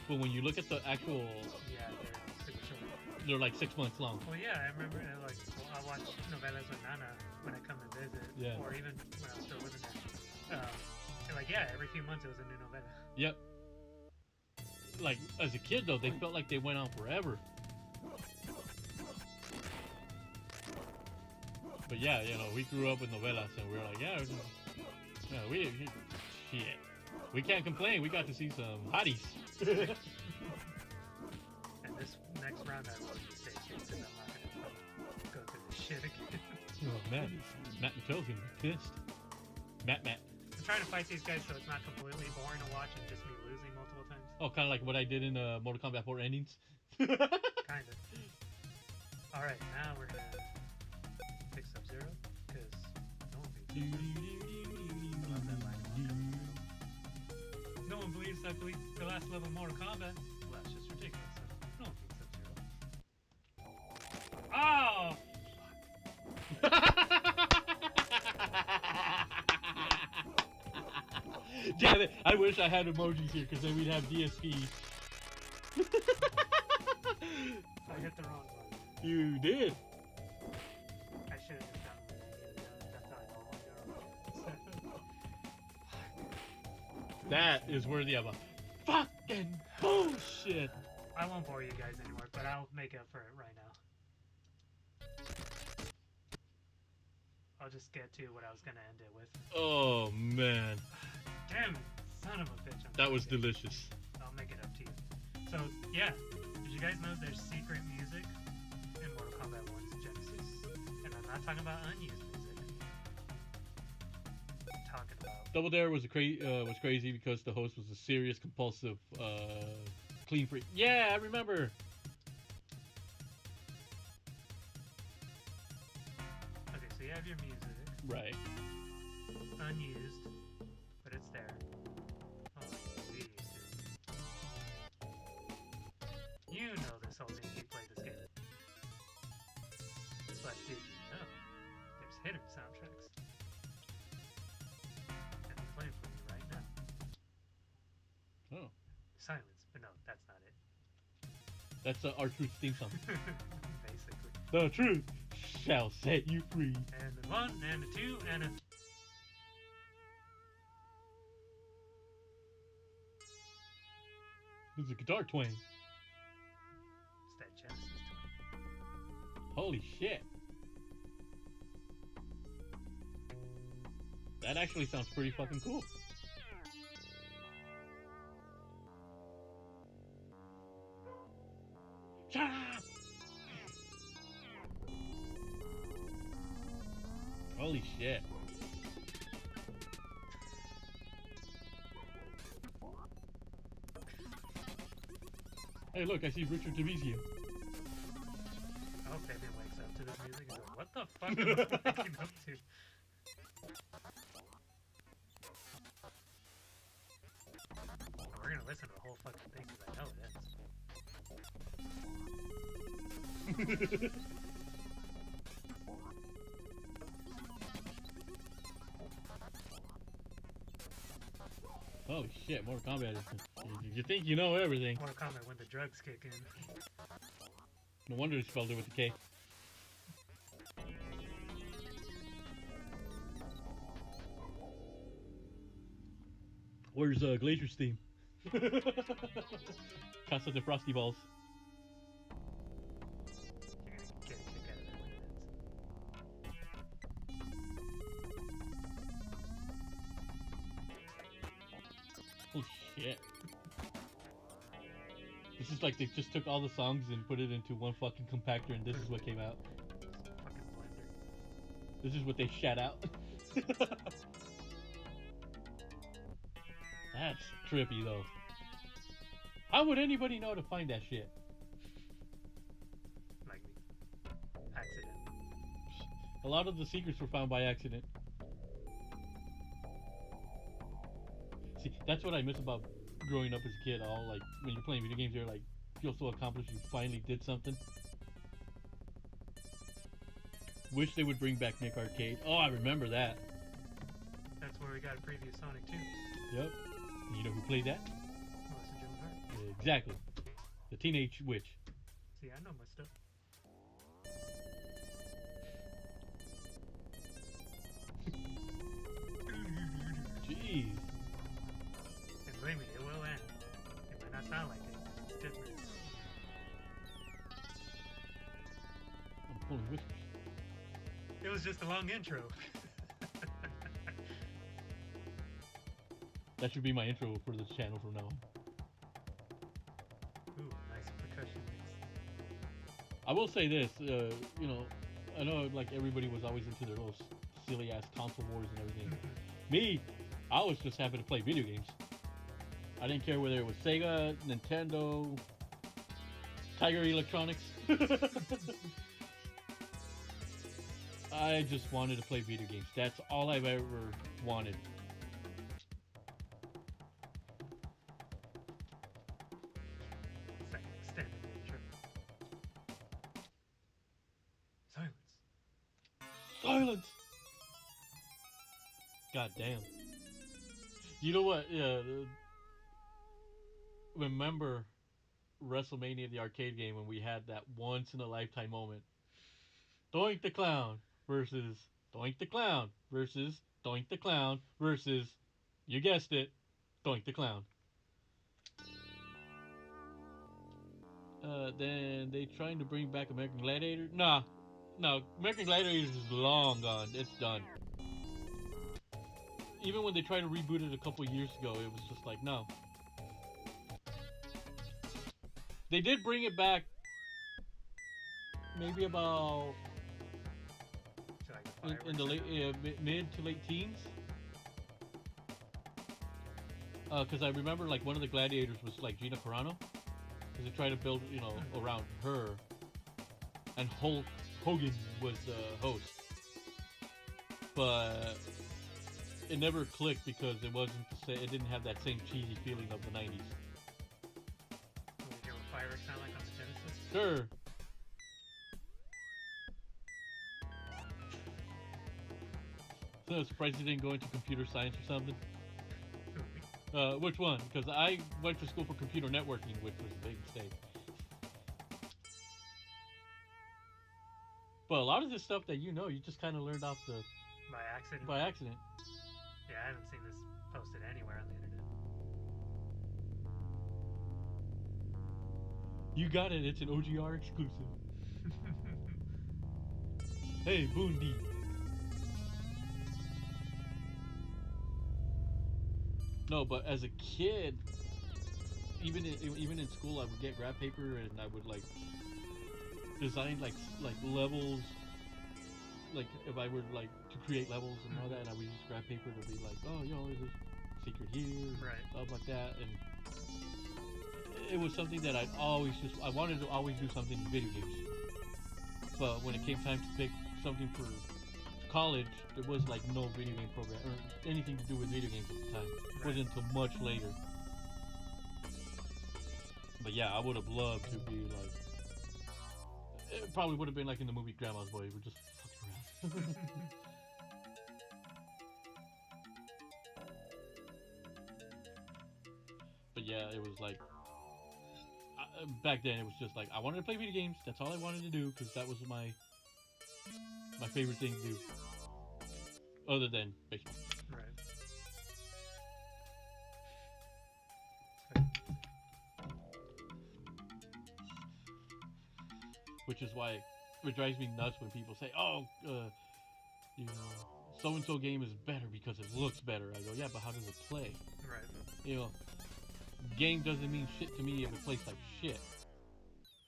But when you look at the actual, Yeah, they're super short. they're like 6 months long. Well, yeah, I remember like I watch novelas with Nana when I come to visit, Yeah. or even when I was still living there. And like yeah, every few months it was a new novela. Yep. Like as a kid though, they felt like they went on forever. But yeah, you know, we grew up with novelas, and we were like, yeah, shit, we can't complain. We got to see some hotties. And this next round I will be safe because I'm not gonna go through this shit again. Oh man, Matt Mattel's gonna be pissed. Matt. I'm trying to fight these guys so it's not completely boring to watch and just me losing multiple times. Oh, kind of like what I did in Mortal Kombat 4 endings. Kind of. Alright, now we're gonna fix Sub-Zero, because no one beats Sub-Zero. I love that line of Mortal Kombat. No one believes I beat the last level of Mortal Kombat. Well, that's just ridiculous. No one beats Sub-Zero. Oh! Damn it! I wish I had emojis here, because then we'd have DSPs. I hit the wrong one. You did. I should have just done that. That's how I know I'm That is worthy of a fucking bullshit. I won't bore you guys anymore, but I'll make up for it right now. I'll just get to what I was gonna end it with. Oh man, Damn it, son of a bitch. that was delicious. I'll make it up to you. So, yeah. Did you guys know there's secret music in Mortal Kombat 1's Genesis? And I'm not talking about unused music. I'm talking about... Double Dare was crazy because the host was a serious, compulsive, clean freak. Yeah, I remember. Okay, so you have your music. Right. Unused. But it's there. Oh, geez, dude. You know this whole thing if you played this game. But did you know there's hidden soundtracks? And I'm playing for you right now. Oh. silence. But no, that's not it. That's our truth theme song. Basically. The truth shall set you free. And a 1, and a 2, and a... This is a guitar twang. It's that Genesis twang. Holy shit. That actually sounds pretty fucking cool. Shut up! Holy shit. Hey, look, I see Richard Davizio. I hope Fabian wakes up to this music and goes, what the fuck am I waking up to? Oh, we're gonna listen to the whole fucking thing because I know it is. Holy shit, Mortal Kombat is... You think you know everything. Mortal Kombat when the drugs kick in. No wonder they spelled it with a K. Where's Glacier's theme? Casa de Frosty Balls. You're gonna get a kick out of that when it ends. Holy shit. This is like they just took all the songs and put it into one fucking compactor and this is what came out. Fucking blender. This is what they shat out. That's trippy though. How would anybody know to find that shit? Like me. Accident. A lot of the secrets were found by accident. See, that's what I miss about growing up as a kid. All like when you're playing video games, you're like feel so accomplished. You finally did something. Wish they would bring back Nick Arcade. Oh, I remember that. That's where we got a previous Sonic 2. Yep. And you know who played that? Melissa Joan Hart. Exactly. The Teenage Witch. See, I know my stuff. Jeez. And believe me, it will end. It might not sound like it. It's different. I'm pulling whispers. It was just a long intro. That should be my intro for this channel from now on. Ooh, nice percussion mix. I will say this, you know, I know like everybody was always into their little silly ass console wars and everything. Me, I was just happy to play video games. I didn't care whether it was Sega, Nintendo, Tiger Electronics. I just wanted to play video games. That's all I've ever wanted. Second extended intro. Silence. Silence! God damn. You know what? Remember WrestleMania, the arcade game, when we had that once in a lifetime moment? Doink the Clown versus Doink the Clown versus Doink the Clown versus, you guessed it, Doink the Clown. Then they trying to bring back American Gladiator? Nah, no, American Gladiator is long gone. It's done. Even when they tried to reboot it a couple years ago, it was just like, no. They did bring it back maybe about in the late mid to late teens. Because I remember like one of the gladiators was like Gina Carano. Because they tried to build, you know, around her. And Hulk Hogan was the host. But it never clicked because it wasn't it didn't have that same cheesy feeling of the 90s. Will we hear what fireworks sound like on the Genesis? Sure. So I'm surprised he didn't go into computer science or something. Which one? Because I went to school for computer networking, which was a big mistake. But a lot of this stuff that you know, you just kind of learned off the By accident. by accident. Yeah, I haven't seen this posted anywhere on the internet. You got it. It's an OGR exclusive. Hey, Boondy. No, but as a kid, even in school, I would get graph paper and I would like design like levels. Like if I were like to create levels and all that, I would use graph paper to be like, oh, you know, there's a secret here, Right. stuff like that, and it was something that I wanted to always do something in video games. But when it came time to pick something for college, there was like no video game program or anything to do with video games at the time. It wasn't until much later. But yeah, I would have loved to be like. It probably would have been like in the movie Grandma's Boy. We're just fucking around. But yeah, it was like. Back then, it was just like I wanted to play video games. That's all I wanted to do because that was my favorite thing to do, other than baseball. Right. Which is why it drives me nuts when people say, "Oh, you know, so and so game is better because it looks better." I go, "Yeah, but how does it play?" Right. You know, game doesn't mean shit to me if it plays like shit.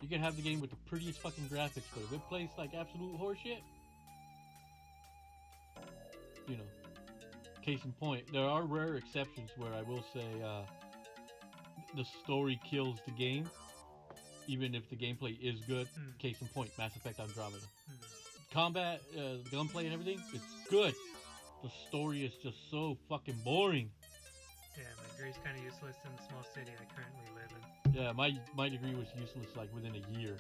You can have the game with the prettiest fucking graphics, but if it plays like absolute horseshit, you know, case in point, there are rare exceptions where I will say the story kills the game, even if the gameplay is good. Case in point, Mass Effect Andromeda. Combat, gunplay and everything, it's good. The story is just so fucking boring. Yeah, my degree's kind of useless in the small city I currently live in. Yeah, my degree was useless like within a year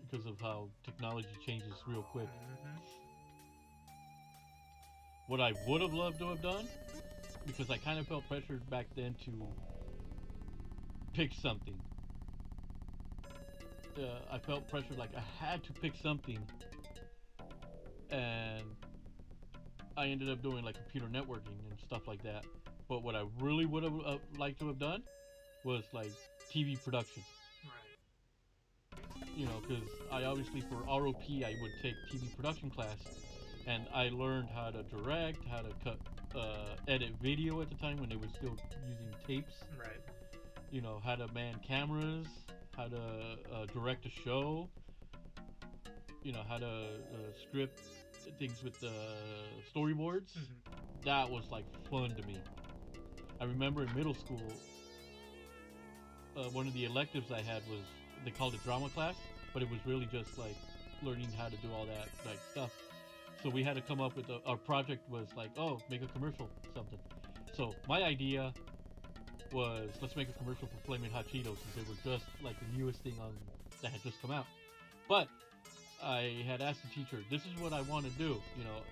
because of how technology changes real quick. What I would have loved to have done, because I kind of felt pressured back then to pick something. I felt pressured like I had to pick something, and I ended up doing like computer networking and stuff like that. But what I really would have liked to have done was like TV production. Right. You know, because I obviously for ROP I would take TV production class, and I learned how to direct, how to cut, edit video at the time when they were still using tapes. Right. You know, how to man cameras, how to direct a show. You know, how to script things with storyboards. That was like fun to me. I remember in middle school, one of the electives I had was, they called it drama class, but it was really just like learning how to do all that like stuff. So we had to come up with our project was like, oh, make a commercial, something. So my idea was, let's make a commercial for Flamin' Hot Cheetos, since they were just like the newest thing on that had just come out. But I had asked the teacher, this is what I want to do. You know,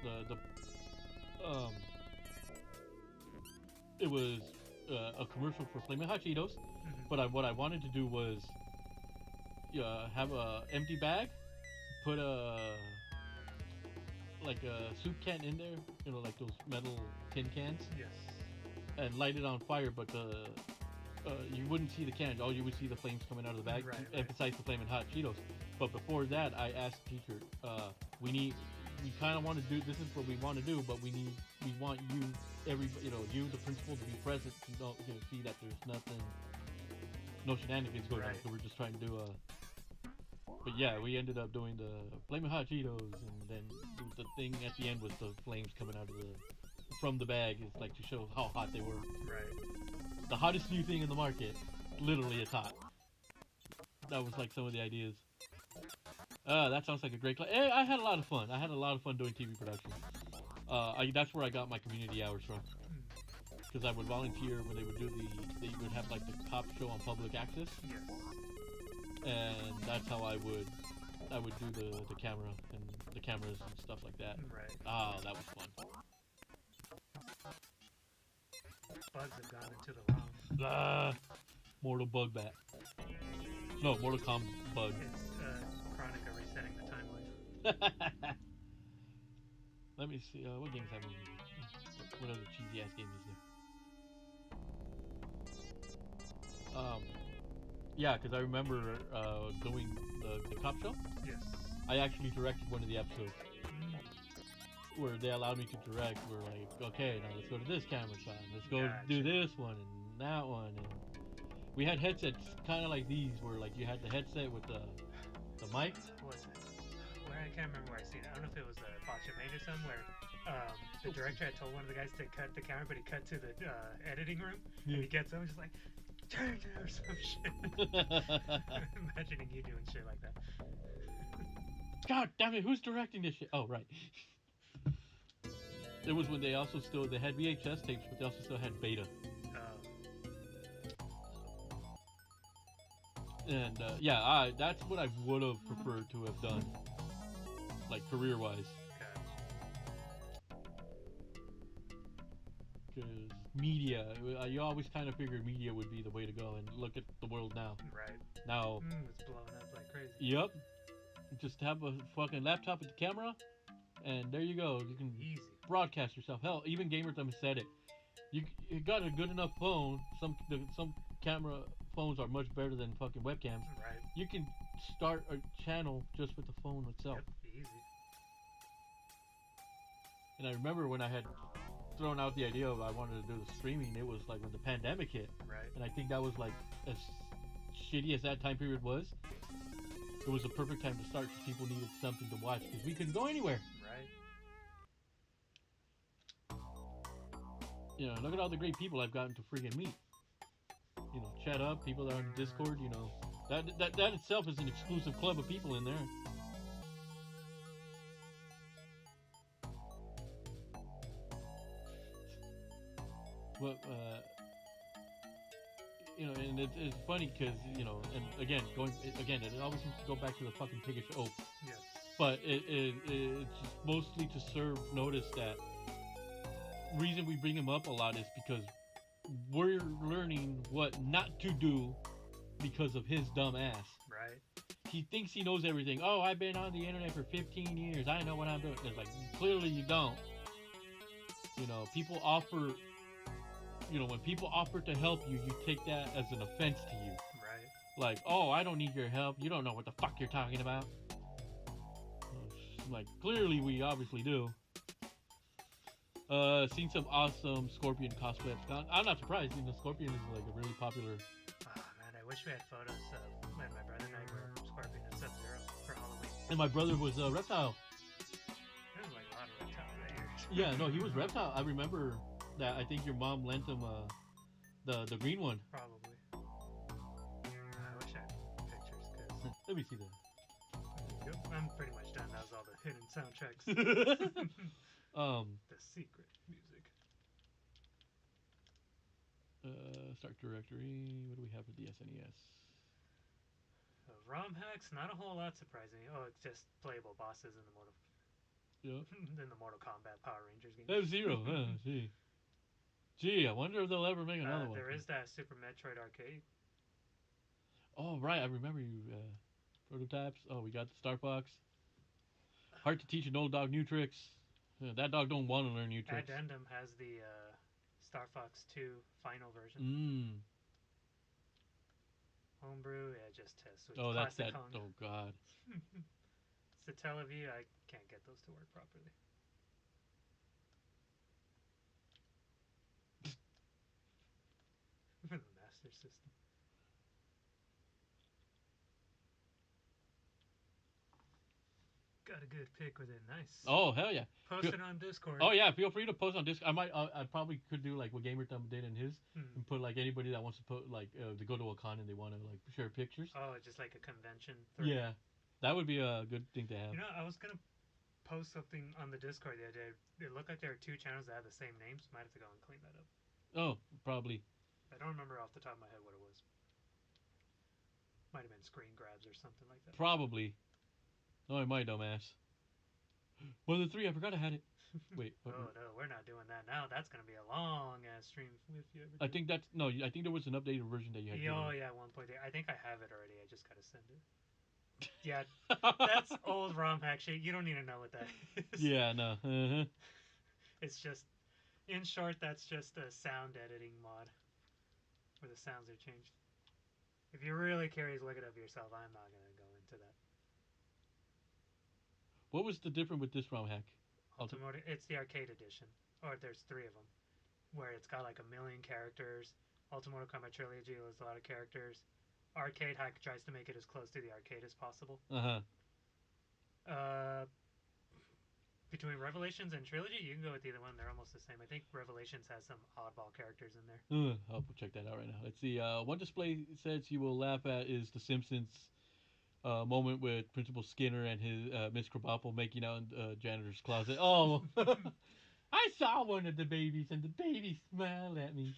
it was a commercial for Flamin' Hot Cheetos, but what I wanted to do was have a empty bag, put a soup can in there, you know, like those metal tin cans. Yes. And light it on fire, but you wouldn't see the can. All you would see the flames coming out of the bag. Right, to emphasize the Flamin' Hot Cheetos. But before that, I asked the teacher, we kind of want to do, this is what we want to do, but we want you, you, the principal, to be present to know, see that there's no shenanigans going on. So we're just trying to do but yeah, we ended up doing the Flamin' Hot Cheetos, and then the thing at the end was the flames coming out of from the bag, is like to show how hot they were. Right. The hottest new thing in the market, literally it's hot. That was like some of the ideas. That sounds like a great class. I had a lot of fun. I had a lot of fun doing TV production. That's where I got my community hours from. Because I would volunteer when they would do they would have like the cop show on public access. Yes. And that's how I would do the camera and the cameras and stuff like that. Right. That was fun. Bugs have gone into the ROM. Mortal Bug Bat. No, Mortal Kombat Bug. It's Chronica resetting the timeline. Let me see. What games have we? What other cheesy ass game is there? Yeah, because I remember doing the cop show. Yes. I actually directed one of the episodes where they allowed me to direct. We're like, okay, now let's go to this camera shot. Let's go do this one and that one. And we had headsets kind of like these, where like you had the headset with the mic. Was it? Where I can't remember where I seen it. I don't know if it was a Botchamane or something where the director had told one of the guys to cut the camera, but he cut to the editing room and he gets up and just like turn it or some shit. Imagining you doing shit like that. God damn it! Who's directing this shit? Oh right. It was when they also they had VHS tapes, but they also still had beta. And yeah, that's what I would have preferred to have done, like career-wise. Because media, you always kind of figured media would be the way to go, and look at the world now. Right. Now. It's blowing up like crazy. Yep. Just have a fucking laptop with the camera, and there you go. You can broadcast yourself. Hell, even gamers have said it. You got a good enough phone. Some camera phones are much better than fucking webcams. Right. You can start a channel just with the phone itself. Yep, easy. And I remember when I had thrown out the idea of I wanted to do the streaming, it was like when the pandemic hit. Right. And I think that was like as shitty as that time period was. It was a perfect time to start because people needed something to watch because we couldn't go anywhere. Right. You know, look at all the great people I've gotten to freaking meet. You know, chat up, people that are on Discord, you know. That itself is an exclusive club of people in there. But, you know, and it's funny because, you know, and again, it always seems to go back to the fucking piggish oak. Yes. But it's mostly to serve notice that reason we bring him up a lot is because we're learning what not to do because of his dumb ass. Right. He thinks he knows everything. Oh, I've been on the internet for 15 years. I know what I'm doing. It's like, clearly you don't. You know, people offer... You know, when people offer to help you, you take that as an offense to you. Right. Like, oh, I don't need your help. You don't know what the fuck you're talking about. Like, clearly we obviously do. Seen some awesome Scorpion cosplay. I'm not surprised. You know, Scorpion is like a really popular... Oh, man, I wish we had photos of when my brother and I were Scorpion and Sub-Zero for Halloween. And my brother was Reptile. There was like a lot of Reptile that year. Yeah, no, he was Reptile. I remember... that I think your mom lent him the green one. Probably. I wish I had pictures, cause Let me see that. I'm pretty much done. That was all the hidden soundtracks. The secret music. Start directory. What do we have for the SNES? ROM hacks, not a whole lot surprising. Oh, it's just playable bosses in the Mortal Kombat Power Rangers game. F-Zero. Gee. Gee, I wonder if they'll ever make another one. There is that Super Metroid arcade. Oh, right. I remember you. Prototypes. Oh, we got the Star Fox. Hard to teach an old dog new tricks. That dog don't want to learn new tricks. Addendum has the Star Fox 2 final version. Homebrew, yeah, just test. Oh, that's that. Oh, God. Satellaview, I can't get those to work properly. The Master System. Got a good pick with it. Nice. Oh, hell yeah. Post it on Discord. Oh, yeah. Feel free to post on Discord. I probably could do like what Gamer Thumb did in his and put like anybody that wants to put like to go to a con and they want to like share pictures. Oh, just like a convention thread. Yeah. That would be a good thing to have. You know, I was going to post something on the Discord the other day. It looked like there are two channels that have the same names. Might have to go and clean that up. Oh, probably. I don't remember off the top of my head what it was. Might have been screen grabs or something like that. Probably. Oh, it might, dumbass. One of the three, I forgot I had it. Wait. Oh no, we're not doing that now. That's gonna be a long ass stream if you ever. I think that's no. I think there was an updated version that you had. Oh yeah, 1.8. I think I have it already. I just gotta send it. Yeah, that's old ROM hack shit. You don't need to know what that is. Yeah, no. Uh-huh. It's just, in short, that's just a sound editing mod where the sounds are changed. If you're really curious, look it up yourself. I'm not gonna go into that. What was the difference with this ROM hack? Ultimate, it's the arcade edition, or there's three of them, where it's got like a million characters. Ultimate Combat Trilogy has a lot of characters. Arcade hack tries to make it as close to the arcade as possible. Uh-huh. Between Revelations and Trilogy, you can go with either one. They're almost the same. I think Revelations has some oddball characters in there. I'll check that out right now. Let's see. One display says you will laugh at is the Simpsons moment with Principal Skinner and his Miss Krabappel making out in janitor's closet. Oh, I saw one of the babies and the baby smiled at me.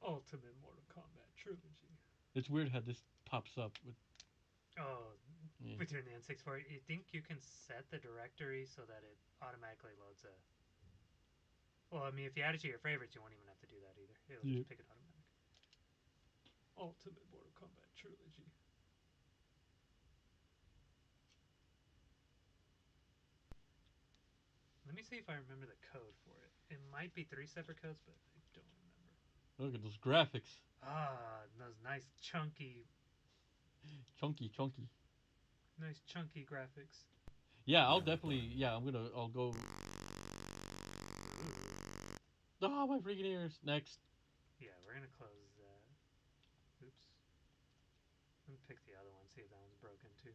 Ultimate Mortal Kombat Trilogy. It's weird how this pops up with. Oh, Yeah. between the N64, you think you can set the directory so that it automatically loads a. Well, I mean, if you add it to your favorites, you won't even have to do that either. It'll Yep. just pick it automatic. Ultimate Mortal Kombat Trilogy. Let me see if I remember the code for it. It might be 3 separate codes, but I don't remember. Look at those graphics. Ah, those nice chunky Chunky. graphics. Yeah, I'll definitely. Yeah, I'll go. Oh, my freaking ears. Next. Yeah, we're gonna close that. Oops. Let me pick the other one, see if that one's broken too.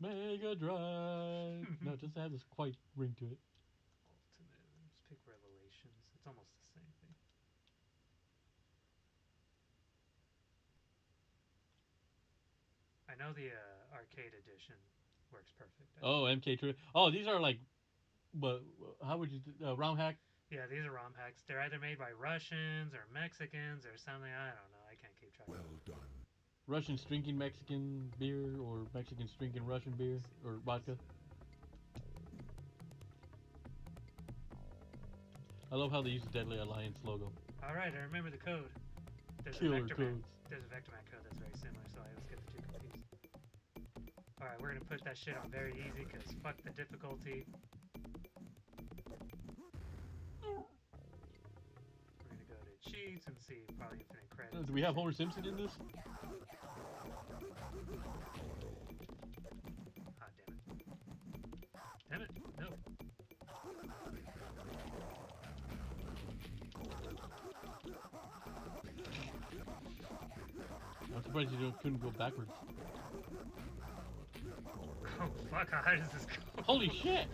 Mega Drive. No, it doesn't have this quite ring to it. Ultimate. Let's pick Revelations. It's almost the same thing. I know the arcade edition works perfect. Oh, MK Tri. Oh, these are like. But how would you ROM hack? Yeah, these are ROM hacks. They're either made by Russians or Mexicans or something. I don't know. I can't keep track. Well done. Russian drinking Mexican beer or Mexican drinking Russian beer or vodka. I love how they use the Deadly Alliance logo. All right, I remember the code. There's Killer a Vectorman. codes. There's a Vectorman code that's very similar, so I always get the two confused. All right, we're gonna put that shit on very easy because fuck the difficulty. We're gonna go to cheats and see probably infinite credits. Do we have Homer Simpson in this? Ah, damn it. Damn it, no. I'm surprised you couldn't go backwards. Oh, fuck, how high does this go? Holy shit!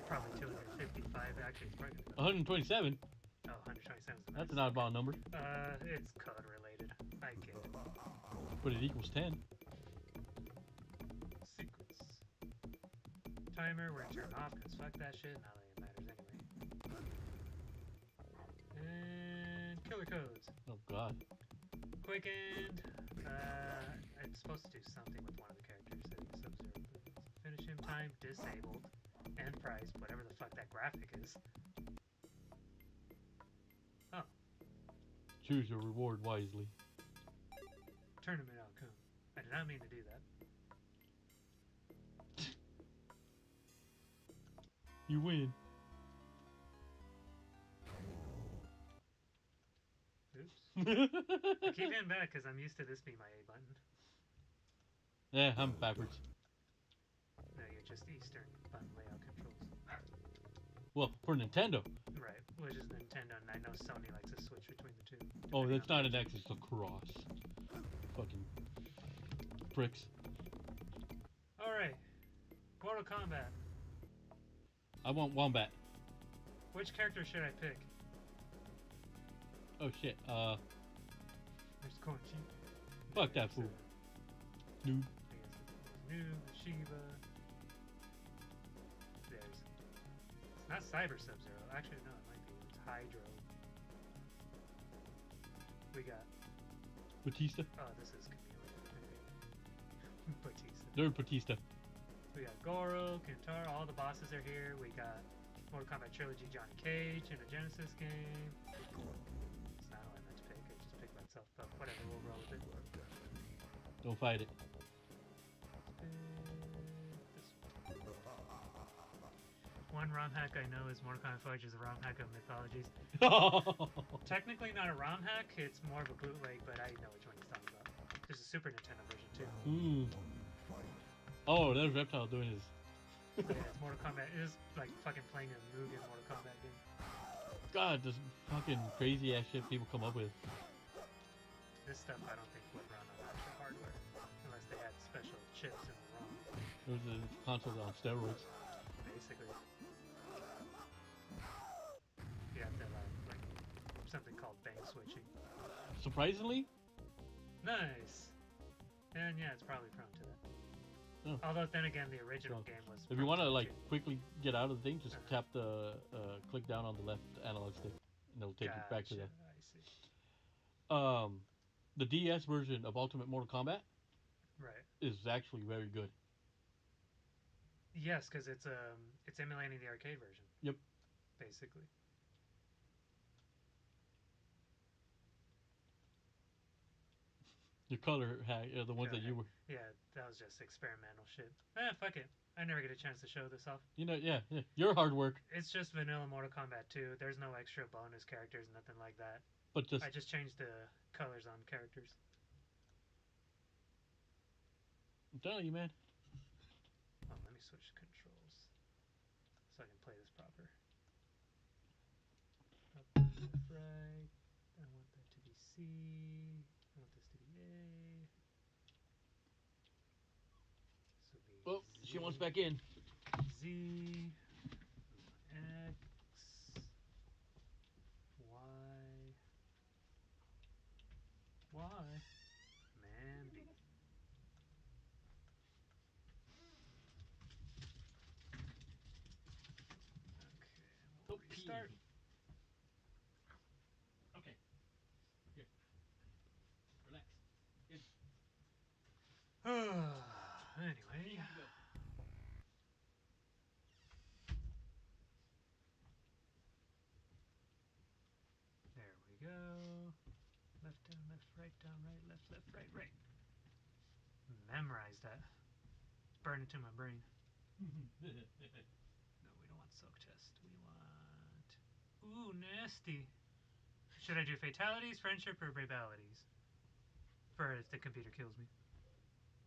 Probably 255, actually, it's probably gonna go. 127? Oh, 127 is the That's max. an oddball number. It's code related. I get it. But it equals 10. Secrets. Timer, we're gonna turn off because fuck that shit, not that it matters anyway. And killer codes. Oh god. Quickened. It's supposed to do something with one of the characters. I think Sub-Zero. Finish him time, disabled. End price, whatever the fuck that graphic is. Oh. Choose your reward wisely. Tournament outcome. I did not mean to do that. You win. Oops. I keep hitting back because I'm used to this being my A button. Yeah, I'm backwards. No, you're just Eastern button layout controls. Well, for Nintendo. Right, which is Nintendo, and I know Sony likes to switch between the two. Oh, depending that's on- not an X, it's a cross. Fucking pricks. Alright. Mortal Kombat. I want Wombat. Which character should I pick? Oh shit. There's Quan Chi. Fuck that fool. Noob. I guess it's Noob, Shiva. There's. It's not Cyber Sub-Zero. Actually, no, it might be. It's Hydro. We got. Batista. Oh, this is Chameleon. Batista. They're Batista. We got Goro, Kintaro, all the bosses are here. We got Mortal Kombat Trilogy Johnny Cage in a Genesis game. It's not what I meant to pick, I just picked myself, but whatever, we'll roll with it. Don't fight it. This one ROM hack I know is Mortal Kombat Forge is a ROM hack of Mythologies. Technically not a ROM hack, it's more of a bootleg, but I know which one he's talking about. There's a Super Nintendo version too. Ooh. Oh, there's Reptile doing his. Yeah, it's Mortal Kombat. It is like fucking playing a Mugen Mortal Kombat game. God, this fucking crazy ass shit people come up with. This stuff I don't think would run on actual hardware unless they had special chips in the ROM. There's a console on steroids. Basically, you have to like something called bank switching. Surprisingly, Nice. And yeah, it's probably prone to that. Oh. Although then again, the original So, game was. if you prone want to it, like too. quickly get out of the thing, just Uh-huh. tap the click down on the left analog stick, and it'll take you back to Gotcha, the. I see. The DS version of Ultimate Mortal Kombat Right. is actually very good. Yes, because it's emulating the arcade version. Yep. Basically. Your color hack, the ones that you were. Yeah, that was just experimental shit. Fuck it. I never get a chance to show this off. You know, yeah, your hard work, It's just vanilla Mortal Kombat 2. There's no extra bonus characters, nothing like that. but just I just changed the colors on characters. I'm telling you, man. Oh, let me switch controls so I can play this proper. Up, left, right. I want that to be C. I want this to be A. This will be Oh, Z, she wants back in. Z, X, Y, man, B. Okay, Oh, we'll restart. Okay. Here. Relax. Anyway, there we go. Left down, left, right down, right, left, right, right. Memorize that. Burn it to my brain. No, we don't want soak test. We want. Ooh, nasty. Should I do fatalities, friendship, or brutalities? For if the computer kills me.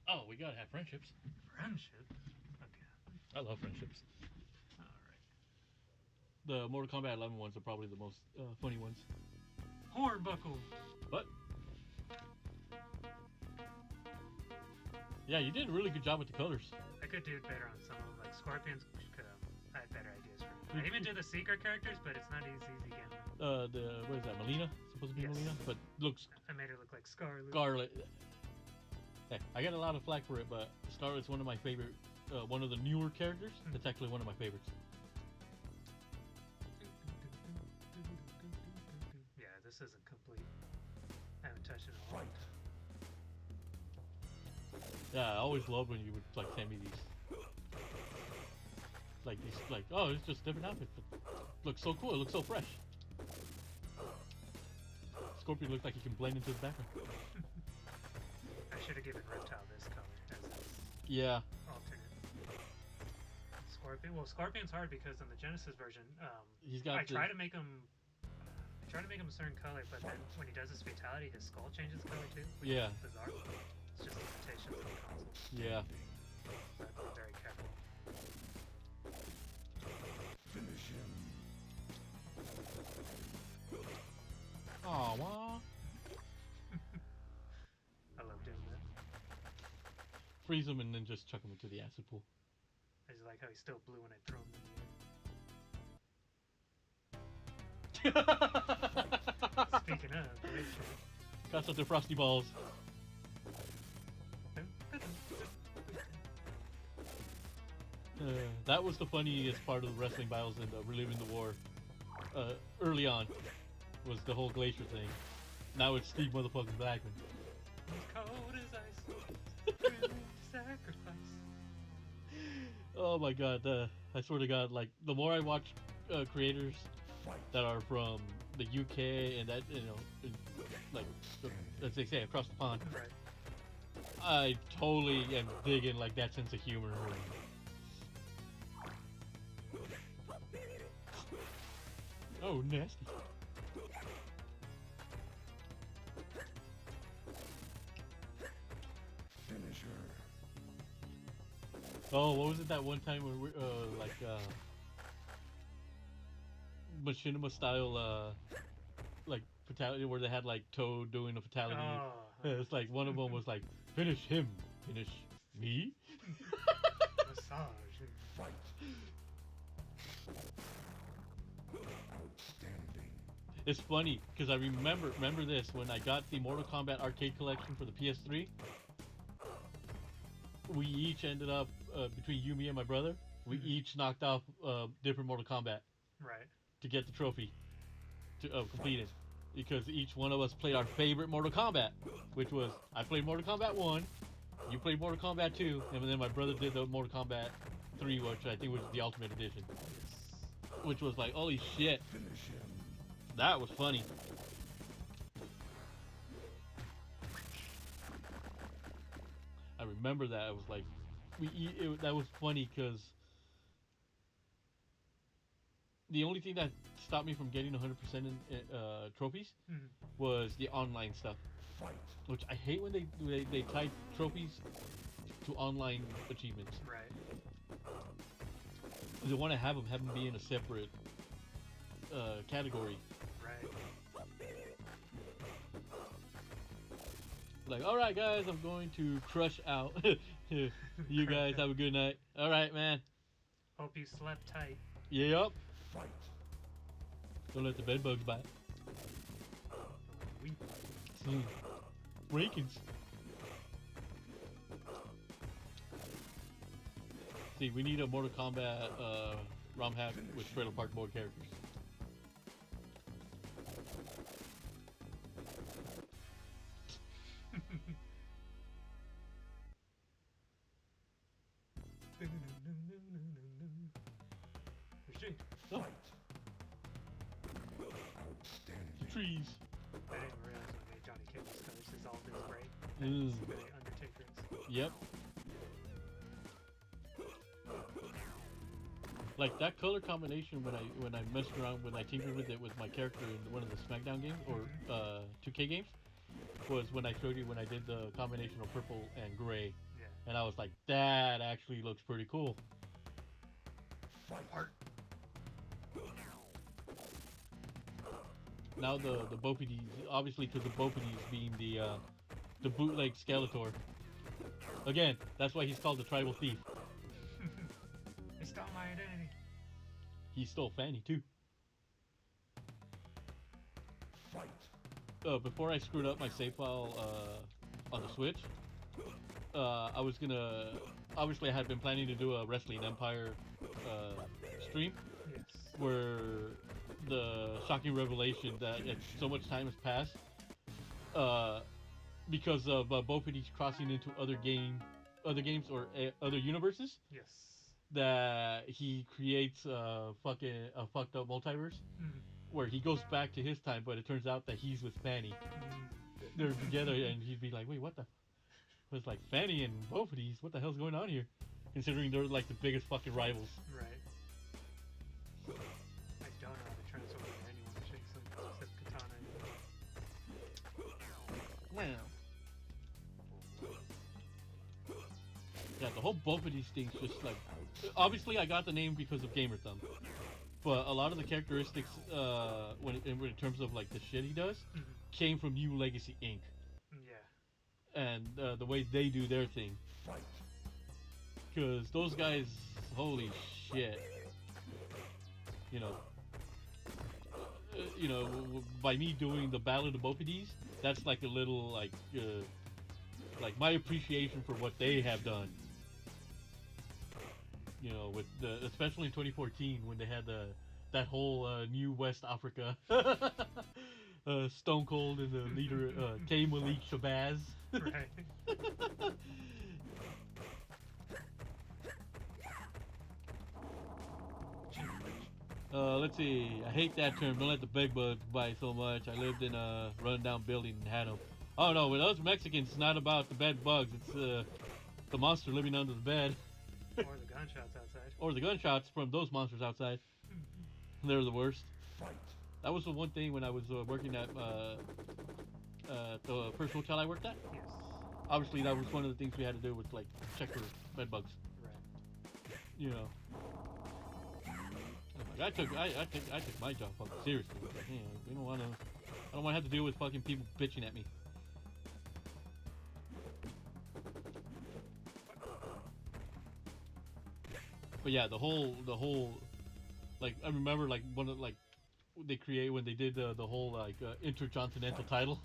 Oh, we gotta have friendships. Friendship? Okay. I love friendships. Alright. The Mortal Kombat 11 ones are probably the most funny ones. Hornbuckle! What? Yeah, you did a really good job with the colors. I could do it better on some of them. Like Scorpions, I had better ideas for them. I even did the secret characters, but it's not easy again. What is that, Melina? Supposed to be Yes. Melina? But looks I made her look like Scarlet. Scarlet. Hey, I got a lot of flack for it, but Scarlet's one of my favorite, one of the newer characters. It's actually one of my favorites. Yeah, this isn't complete. I haven't touched it in a long time. Yeah, I always loved when you would like send me these, oh, it's just different outfits. But looks so cool. It looks so fresh. Scorpion looks like he can blend into the background. I should have given Reptile this color as its Yeah. alternate. Scorpion. Well, Scorpion's hard because in the Genesis version, He's got. I try to make him a certain color, but then when he does his fatality, his skull changes color too. Which Yeah. is bizarre. It's just limitations of the console. Yeah. So I have to be very careful. Finish him. Aw, wow. I love doing that. Freeze him and then just chuck him into the acid pool. I just like how he's still blue when I throw him in the air. Speaking of, Glacier. Got some frosty balls. That was the funniest part of the wrestling battles in Reliving the War. Early on, was the whole Glacier thing. Now it's Steve motherfucking Blackman. Cold as ice. Oh my god, I swear to God, like the more I watch creators that are from the UK and that like as they say across the pond, Right. I totally am digging like that sense of humor. Oh, nasty. Finisher. Oh, what was it that one time when we machinima style like fatality where they had like Toad doing a fatality. Oh. It's like one of them was like finish him, finish me. Massage. Fight. Outstanding. It's funny because I remember this when I got the Mortal Kombat arcade collection for the PS3. We each ended up between you, me, and my brother. We each knocked off different Mortal Kombat Right. to get the trophy to complete it, because each one of us played our favorite Mortal Kombat, which was I played Mortal Kombat 1, you played Mortal Kombat 2, and then my brother did the Mortal Kombat 3, which I think was the Ultimate Edition, which was like holy shit, Finish him. that was funny. I remember that. It was like that was funny because the only thing that stopped me from getting 100% in trophies Mhm. was the online stuff, Fight. which I hate when they tie trophies to online achievements. Right. They want to have them be in a separate category. Right. Like, all right, guys, I'm going to crush out. You guys have a good night. All right, man. Hope you slept tight. Yep. Fight. Don't let the bed bugs bite. We Rankins. See, we need a Mortal Kombat ROM hack with Trailer Park Board characters. Shit. Oh, Fight. Outstanding. trees. I didn't realize when they Johnny Cage's colors is all this gray. Mm. It's very Undertaker's. Yep. Like that color combination when I messed around when I tinkered with it with my character in one of the SmackDown games or 2K games was when I showed you when I did the combination of purple and gray, Yeah. and I was like, that actually looks pretty cool. Fight. Now the Bopides, obviously because the Bopides being the bootleg Skeletor. Again, that's why he's called the Tribal Thief. They stole my identity. He stole Fanny too. Fight. Before I screwed up my save file on the Switch, I was gonna. Obviously, I had been planning to do a Wrestling Empire stream Yes. where the shocking revelation that so much time has passed because of Bopides crossing into other games or other universes, Yes. that he creates a fucked up multiverse Mhm. where he goes back to his time, but it turns out that he's with Fanny. They're together, and he'd be like, "Wait, what the?" It's like Fanny and Bopides. What the hell's going on here? Considering they're like the biggest fucking rivals. Right. I don't know how to transform into anyone that shakes them except Katana. Wow. Yeah, the whole Bopides thing's just like. Obviously, I got the name because of Gamer Thumb, but a lot of the characteristics, in terms of like the shit he does, Mhm. came from New Legacy Inc. Yeah. and the way they do their thing. Fight. Because those guys, holy shit. You know, by me doing the Battle of the Bopides, that's like a little like my appreciation for what they have done. You know, with especially in 2014 when they had that whole new West Africa, Stone Cold and the leader K Malik Shabazz. Right. Let's see. I hate that term. Don't let the bed bugs bite so much. I lived in a run-down building and had them. Oh no, with us Mexicans, it's not about the bed bugs. It's the monster living under the bed. Or the gunshots outside. Or the gunshots from those monsters outside. They're the worst. That was the one thing when I was working at the first hotel I worked at. Yes. Obviously, that was one of the things we had to do with like check for bed bugs. Right. You know. I took my job fucking seriously. Yeah, we don't wanna. I don't want to have to deal with fucking people bitching at me. But yeah, the whole, like I remember like one of like they create when they did the whole like intercontinental title.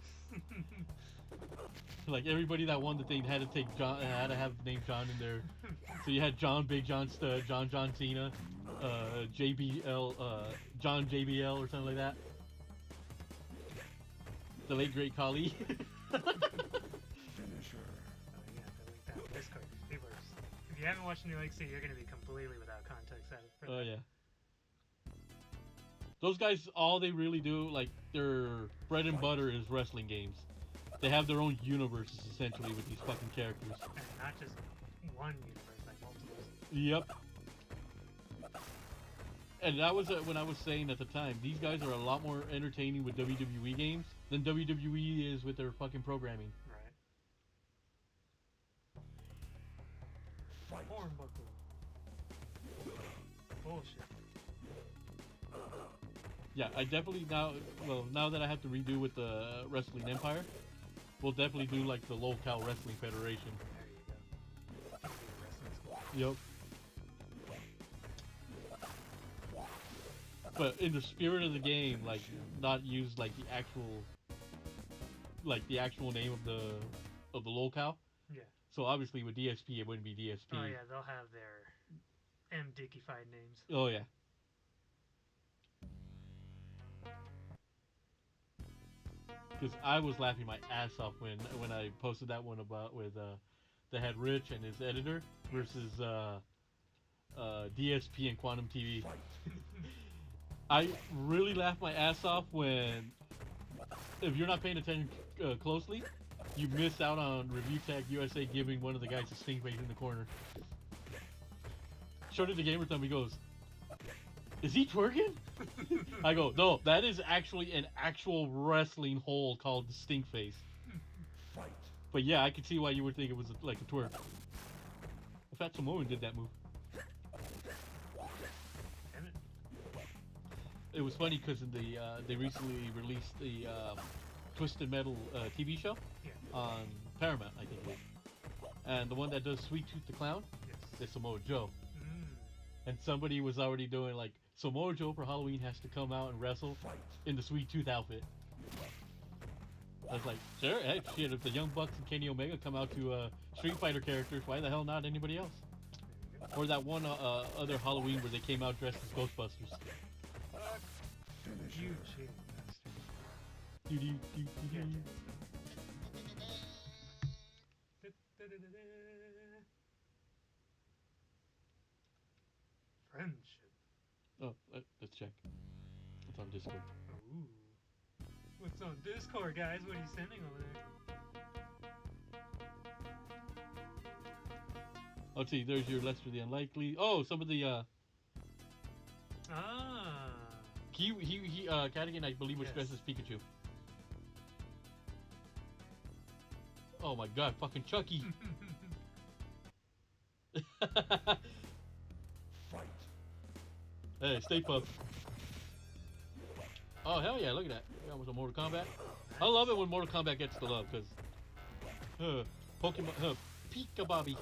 Like everybody that won the thing had to take John, had to have the name John in there. So you had John, Big John Stud, John Cena, JBL, John JBL or something like that. The late great Kali. Finisher. Oh yeah, the link down in Discord. If you haven't watched New Legacy, you're gonna be completely without context out of Oh yeah. Those guys, all they really do, like their bread and butter is wrestling games. They have their own universes essentially with these fucking characters. And not just one universe, like multiples. Yep. And that was when I was saying at the time, these guys are a lot more entertaining with WWE games than WWE is with their fucking programming. Right. Hornbuckle. Bullshit. Yeah, I definitely now that I have to redo with the Wrestling Empire, we'll definitely do like the Local Wrestling Federation. There you go. Yep. But in the spirit of the game, like not use like the actual name of the locale. Yeah. So obviously with DSP it wouldn't be DSP. Oh yeah, they'll have their M-dickified names. Oh yeah. Because I was laughing my ass off when I posted that one about with they had Rich and his editor versus DSP and Quantum TV. I really laughed my ass off when, if you're not paying attention closely, you miss out on Review Tech USA giving one of the guys a stink face in the corner. Showed it to Gamer Thumb, he goes, "Is he twerking?" I go, "No, that is actually an actual wrestling hold called the stink face." But yeah, I could see why you would think it was like a twerk. In fact, Samoan did that move. Damn it. It was funny because they recently released the Twisted Metal TV show Yeah. on Paramount, I think it was. And the one that does Sweet Tooth the Clown Yes. is Samoa Joe. Mm. And somebody was already doing like, Samoa Joe for Halloween has to come out and wrestle in the Sweet Tooth outfit. I was like, sure, hey, shit, if the Young Bucks and Kenny Omega come out to Street Fighter characters, why the hell not anybody else? There you go. Or that one other Halloween where they came out dressed as Ghostbusters. You cheating bastard. Do-do-do-do-do. Yeah, Da-da-da-da. Friendship. Oh, let's check. It's on Discord. Ooh. What's on Discord, guys? What are you sending over there? Let's see, there's your Lester the Unlikely. Oh, some of the, Ah. Cadigan, I believe, was dressed as Pikachu. Oh my god, fucking Chucky! Hey, stay puft. Oh, hell yeah, look at that. We got some Mortal Kombat. I love it when Mortal Kombat gets the love, because... Pokemon... Pika Bobby.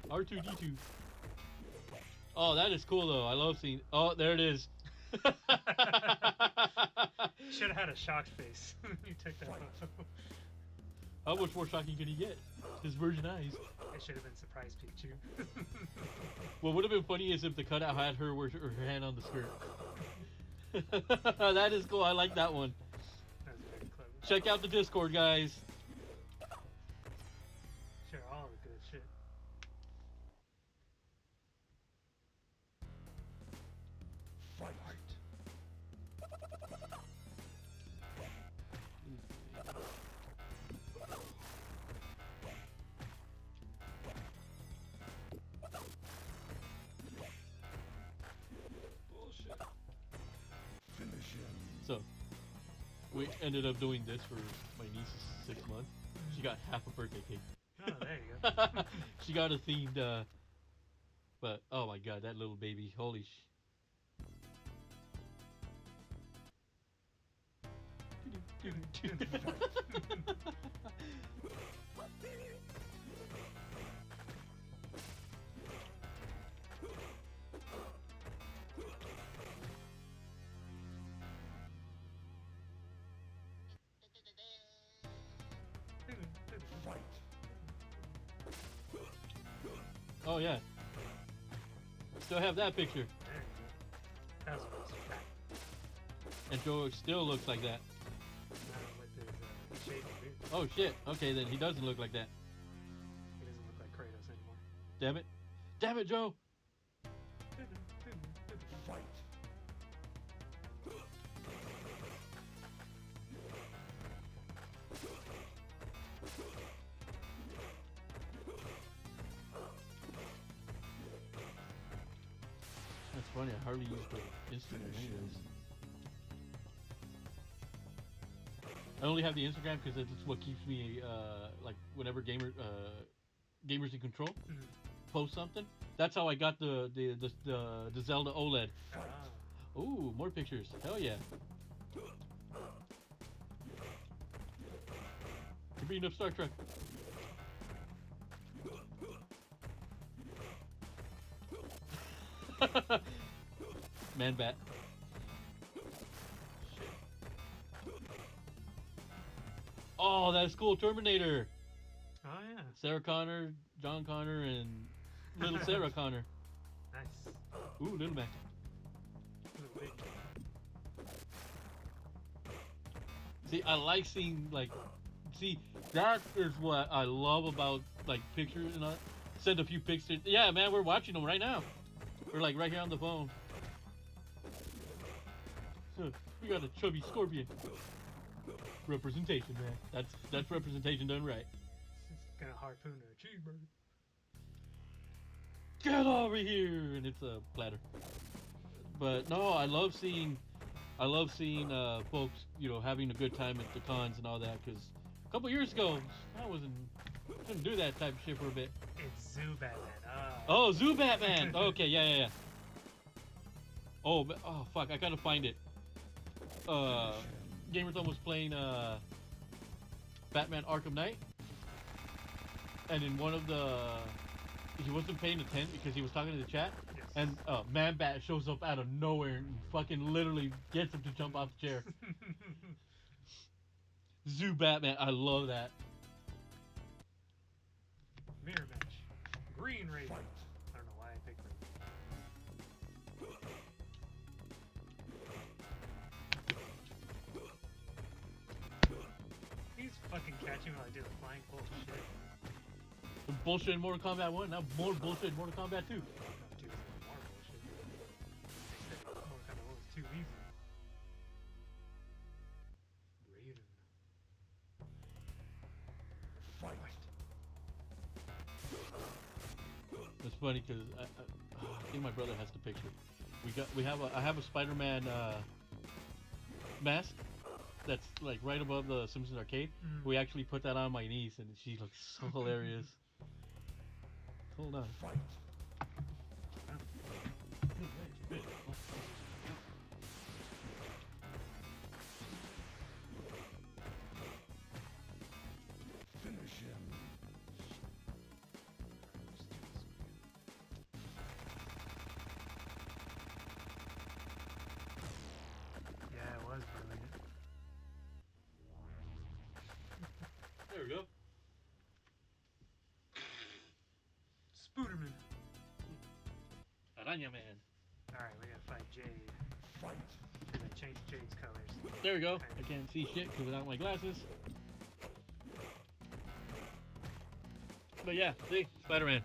R2-D2. Oh, that is cool, though. I love seeing... Oh, there it is. Should have had a shocked face. You took that photo. How much more shocking could he get? His virgin eyes. It should have been surprise Pikachu. What would have been funny is if the cutout had her hand on the skirt. That is cool. I like that one. That was very clever. Check out the Discord, guys. Share all the good shit. we ended up doing this for my niece's 6 months. She got half a birthday cake. Oh, there you go. She got a themed, but oh my god, that little baby, holy Fight. Oh yeah. Still have that picture. There you go. That was a nice fact. And Joe still looks like that. With his shaved beard. Oh shit. Okay, then he doesn't look like that. He doesn't look like Kratos anymore. Damn it. Damn it, Joe. Fight. That's funny. I hardly use the Instagram anyways. I only have the Instagram because it's what keeps me like whenever gamers in control post something. That's how I got the Zelda OLED. Ah. Ooh, more pictures. Hell yeah. You're beating up Star Trek. Man bat. Oh, that's cool. Terminator. Oh yeah. Sarah Connor, John Connor, and little Sarah Connor. Nice. Ooh, little man. Little big. See, I like seeing like, see, that is what I love about like pictures and all. Send a few pictures. Yeah, man, we're watching them right now. We're like right here on the phone. We got a chubby scorpion. Representation, man. That's representation done right. It's gonna harpoon a cheeseburger. Get over here, and it's a platter. But no, I love seeing folks, you know, having a good time at the cons and all that. Because a couple years ago, I couldn't do that type of shit for a bit. It's Zoo Batman. Oh, Zoo Batman. Okay, yeah. Oh, fuck, I gotta find it. Gamer's was playing Batman Arkham Knight, and in one of he wasn't paying attention because he was talking to the chat, Yes. and Man Bat shows up out of nowhere and fucking literally gets him to jump off the chair. Zoo Batman, I love that. Mirror match. Green Raven. I don't know why I picked Raven. He's fucking catching while I do the flying bullshit. Bullshit in Mortal Kombat 1, now more bullshit in Mortal Kombat 2. No, dude, it's more bullshit. They said Mortal Kombat 1 was too easy. Raiden. Fight. It's funny because I think my brother has the picture. I have a Spider-Man mask that's like right above the Simpsons arcade. We actually put that on my niece, and she looks so hilarious. Hold on. Fight. Finish him. Yeah, it was brilliant. There we go. Spooderman. Araña Man. Alright, we gotta fight Jade. Fight. Because I changed Jade's colors. There we go. I can't see shit because without my glasses. But yeah, see, Spider-Man.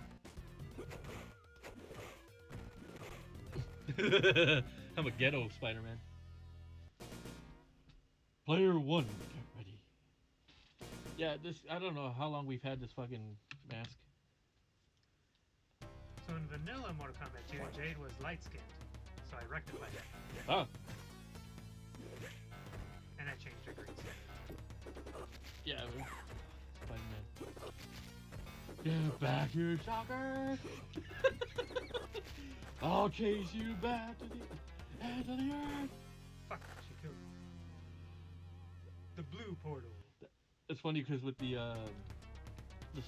I'm a ghetto Spider-Man. Player 1, get ready. Yeah, I don't know how long we've had this fucking mask. So in vanilla Mortal Kombat 2, Jade was light skinned. So I rectified it. Oh, And I changed to green standard. Yeah, Spider-Man. Get back here, shocker! I'll chase you back to the end of the earth. Fuck, she killed me. The blue portal. It's funny because with the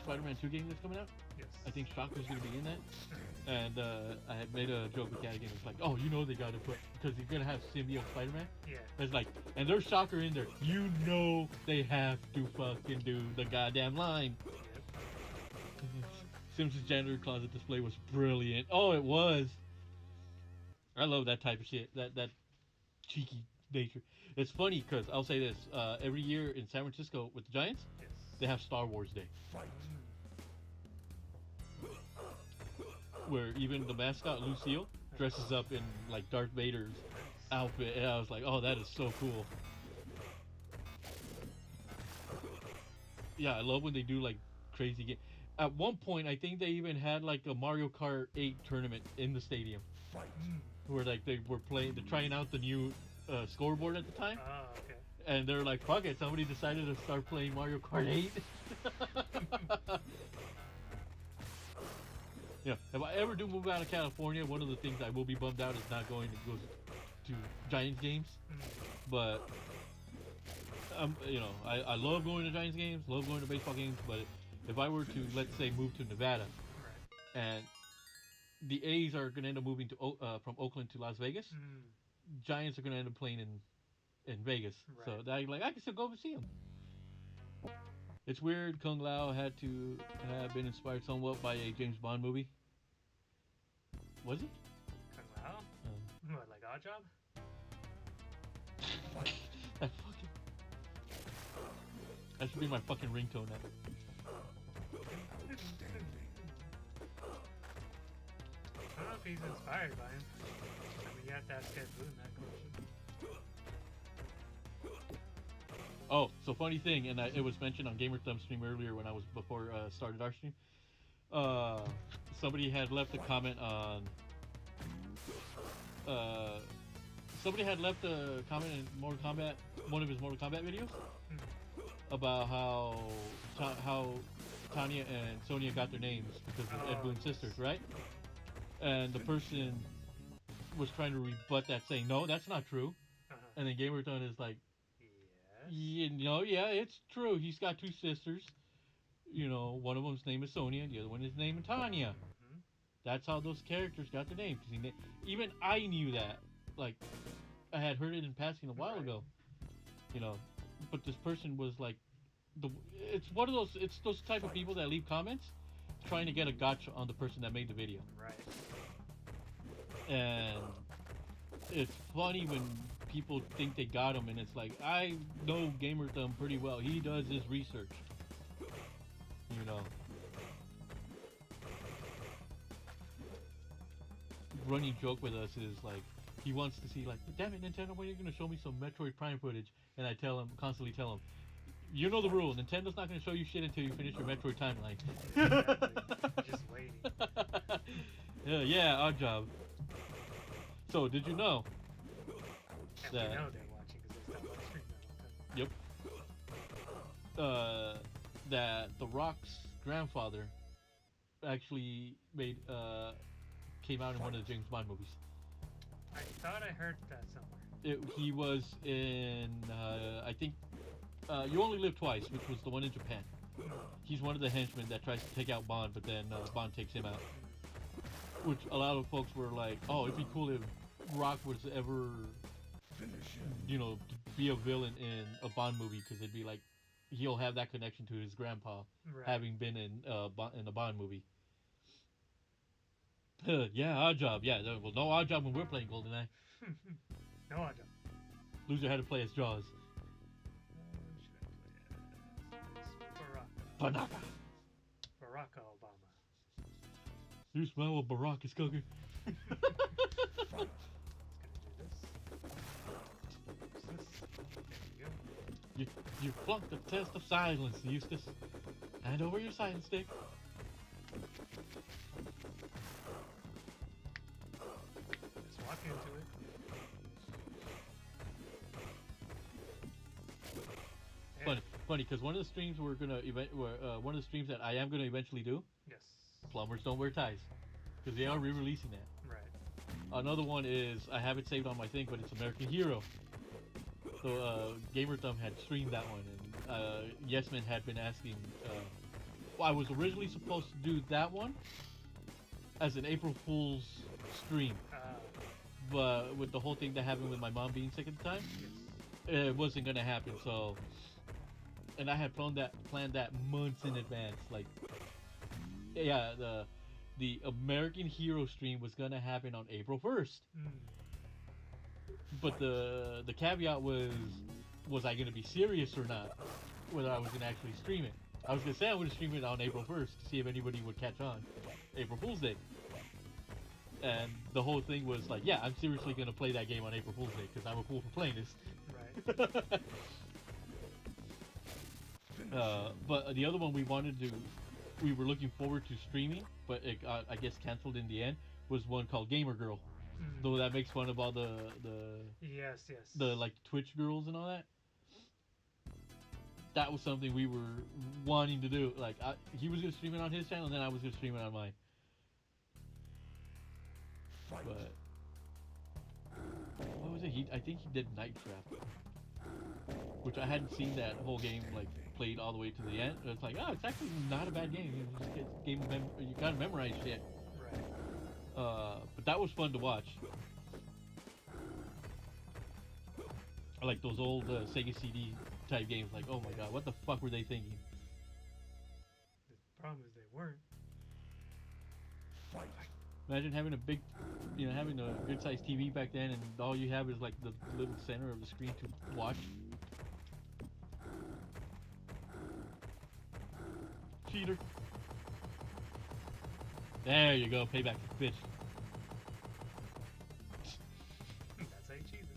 Spider-Man 2 game that's coming out, Yes. I think Shocker's gonna be in that. And I had made a joke with Cat again. It's like, oh, you know they gotta put, because you're gonna have symbiote Spider-Man. Yeah. It's like, and there's Shocker in there. You know they have to fucking do the goddamn line. Yep. Simpsons janitor closet display was brilliant. Oh, it was. I love that type of shit. That cheeky nature. It's funny because I'll say this: every year in San Francisco with the Giants, Yes. they have Star Wars Day, Fight. where even the mascot Lucille dresses up in like Darth Vader's outfit, and I was like, oh, that is so cool. Yeah, I love when they do like crazy games. At one point, I think they even had like a Mario Kart 8 tournament in the stadium, Fight. where like they were playing, they're trying out the new scoreboard at the time, Oh, okay. and they're like, fuck it, somebody decided to start playing Mario Kart 8. Yeah, if I ever do move out of California, one of the things I will be bummed out is not going to go to Giants games. But you know, I love going to Giants games, love going to baseball games. But if I were to, let's say, move to Nevada, Right. and the A's are going to end up moving to from Oakland to Las Vegas, Giants are going to end up playing in Vegas. So Right. I can still go and see them. It's weird. Kung Lao had to have been inspired somewhat by a James Bond movie. Was it? Kung Lao? What, like Odd Job? That fucking. That should be my fucking ringtone now. I don't know if he's inspired by him. I mean, you have to ask Ed Boon that question. Oh, so funny thing, and it was mentioned on Gamer Thumb stream earlier when I was before started our stream. Somebody had left a comment on. Somebody had left a comment in Mortal Kombat, one of his Mortal Kombat videos, about how Tanya and Sonya got their names because of Ed Boon's sisters, right? And the person was trying to rebut that, saying, "No, that's not true." And then Gamerton is like, Yes. "You know, yeah, it's true. He's got two sisters. You know, one of them's name is Sonya, and the other one is named Tanya. Mm-hmm. That's how those characters got their names. Even I knew that. Like, I had heard it in passing a while ago. You know, but this person was like, it's one of those. It's those type of people that leave comments trying to get a gotcha on the person that made the video. Right. And it's funny when people think they got him, and it's like, I know Gamer Thumb pretty well. He does his research. You know. Running joke with us is like, he wants to see like, damn it, Nintendo, when are you going to show me some Metroid Prime footage? And I constantly tell him, you know the rule. Nintendo's not going to show you shit until you finish your Metroid timeline. Exactly. Just waiting. Yeah, odd job. So, did you know? And That- we know they're watching because they stopped live stream that one time. Yep. That The Rock's grandfather actually came out in one of the James Bond movies. I thought I heard that somewhere. He was in, I think, You Only Live Twice, which was the one in Japan. He's one of the henchmen that tries to take out Bond, but then Bond takes him out. Which a lot of folks were like, oh, it'd be cool if Rock was ever, you know, to be a villain in a Bond movie, because it'd be like, he'll have that connection to his grandpa, Right. having been in a Bond movie. Yeah, odd job. Yeah, well, no odd job when we're playing GoldenEye. No, I don't. Loser had to play as Jaws. Should I play as Banaka. Barack Obama. You smell what Barack is cooking. It's gonna do this. There you go. You flunked the test of silence, Eustace. Hand over your silence stick. Just walk into it. Funny, because one of the streams one of the streams that I am gonna eventually do, Yes. plumbers don't wear ties, because they are re-releasing that. Right. Another one is I have it saved on my thing, but it's American Hero. So Gamer Thumb had streamed that one, and Yesman had been asking. Well, I was originally supposed to do that one as an April Fool's stream, but with the whole thing that happened with my mom being sick at the time, Yes. it wasn't gonna happen. So, and I had planned that months in advance. Like, yeah, the American Hero stream was gonna happen on April 1st. Mm. But the caveat was I gonna be serious or not? Whether I was gonna actually stream it. I was gonna say I would stream it on April 1st to see if anybody would catch on. April Fool's Day. And the whole thing was like, yeah, I'm seriously gonna play that game on April Fool's Day because I'm a fool for playing this. Right. But the other one we were looking forward to streaming, but it got, I guess, canceled in the end. Was one called Gamer Girl. Mm. Though that makes fun of all the Yes. Yes. the like Twitch girls and all that. That was something we were wanting to do. Like he was gonna stream it on his channel, and then I was gonna stream it on mine. Fight. But what was it? I think he did Night Trap, which I hadn't seen that whole game like played all the way to the end. It's like, oh, it's actually not a bad game. You just get you gotta memorize shit. Right. But that was fun to watch. I like those old Sega CD type games. Like, oh my god, what the fuck were they thinking? The problem is they weren't. Fight. Imagine having a big, having a good sized TV back then, and all you have is like the little center of the screen to watch. Cheater. There you go, payback for bitch. That's how you cheese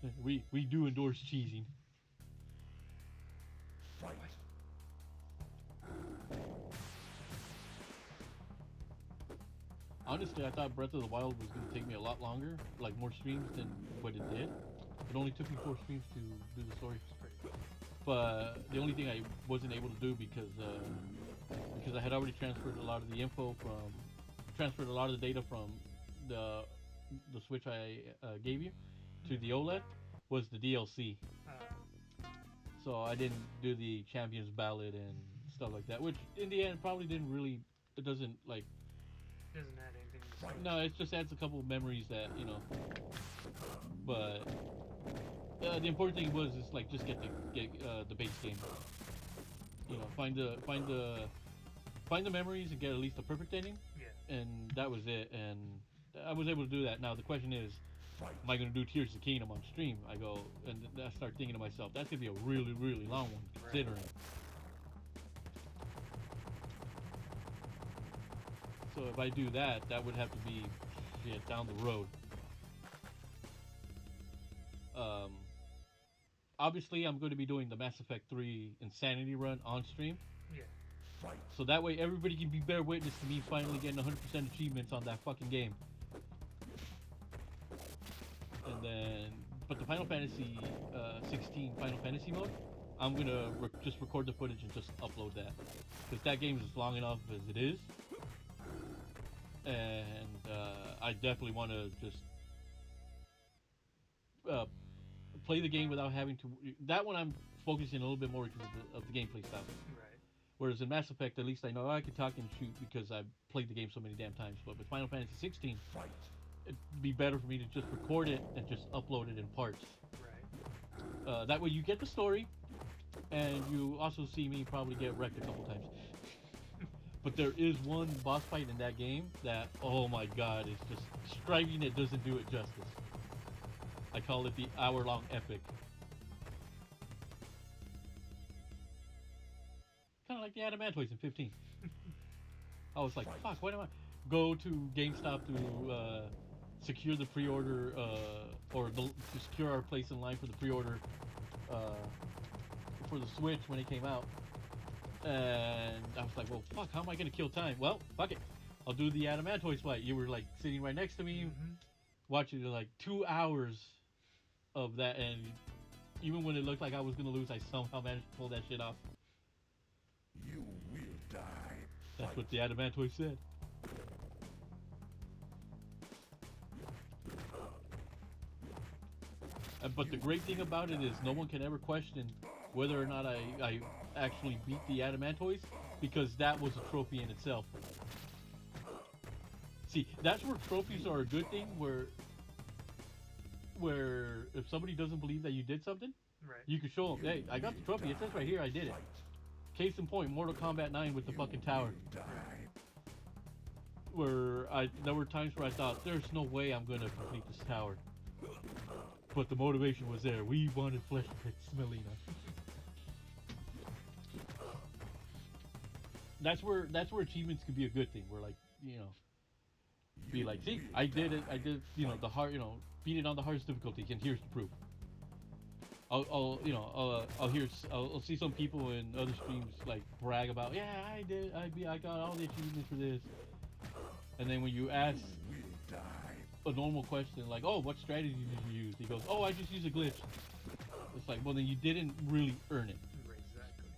it. We do endorse cheesing. Fight. Honestly, I thought Breath of the Wild was going to take me a lot longer, like more streams than what it did. It only took me 4 streams to do the story. But the only thing I wasn't able to do because I had already transferred a lot of the data from the Switch I gave you to the OLED was the DLC. So I didn't do the Champions Ballad and stuff like that, which in the end probably didn't really. It doesn't like. Doesn't add anything to the story. No, it just adds a couple of memories that But the important thing was is like just get the base game. Find the memories and get at least a perfect ending. Yeah. And that was it. And I was able to do that. Now the question is, Fight. am I going to do Tears of the Kingdom on stream? I go and I start thinking to myself, that's going to be a really, really long one, considering. So if I do that, that would have to be down the road. Obviously, I'm going to be doing the Mass Effect 3 Insanity run on stream. Yeah. Fight. So that way everybody can be bear witness to me finally getting 100% achievements on that fucking game. And then, but the Final Fantasy 16 Final Fantasy mode, I'm going to just record the footage and just upload that. Because that game is long enough as it is. And I definitely want to just play the game without having to. That one I'm focusing a little bit more because of the gameplay style. Right. Whereas in Mass Effect, at least I know I can talk and shoot because I've played the game so many damn times. But with Final Fantasy 16, Fight. it'd be better for me to just record it and just upload it in parts. Right. That way you get the story, and you also see me probably get wrecked a couple times. But there is one boss fight in that game that, oh my god, is just striking it doesn't do it justice. I call it the hour-long epic. Kind of like the Adamantoids in 15. I was like, fuck, why do I go to GameStop to secure the pre-order, to secure our place in line for the pre-order for the Switch when it came out. And I was like, well, fuck, how am I going to kill time? Well, fuck it. I'll do the Adamantoids fight. You were like sitting right next to me, watching like 2 hours of that, and Even when it looked like I was gonna lose, I somehow managed to pull that shit off. You will die. That's what the adamantoid said. But the great thing about it is no one can ever question whether or not I actually beat the adamantoids, because that was a trophy in itself. See, that's where trophies are a good thing, where if somebody doesn't believe that you did something, Right. you can show them, hey, I got the trophy. It says right here I did it. Case in point, Mortal Kombat 9 with the fucking tower. Where there were times where I thought, there's no way I'm gonna complete this tower. But the motivation was there. We wanted Flesh Pit Smelina. That's where achievements could be a good thing. Where, like, you know, be like, see, I did it. I did, you know, the hard, you know, beat it on the hardest difficulty, and here's the proof. I'll see some people in other streams like brag about, yeah, I did, I got all the achievements for this. And then when you ask a normal question like, oh, what strategy did you use? He goes, oh, I just used a glitch. It's like, well, then you didn't really earn it. Exactly.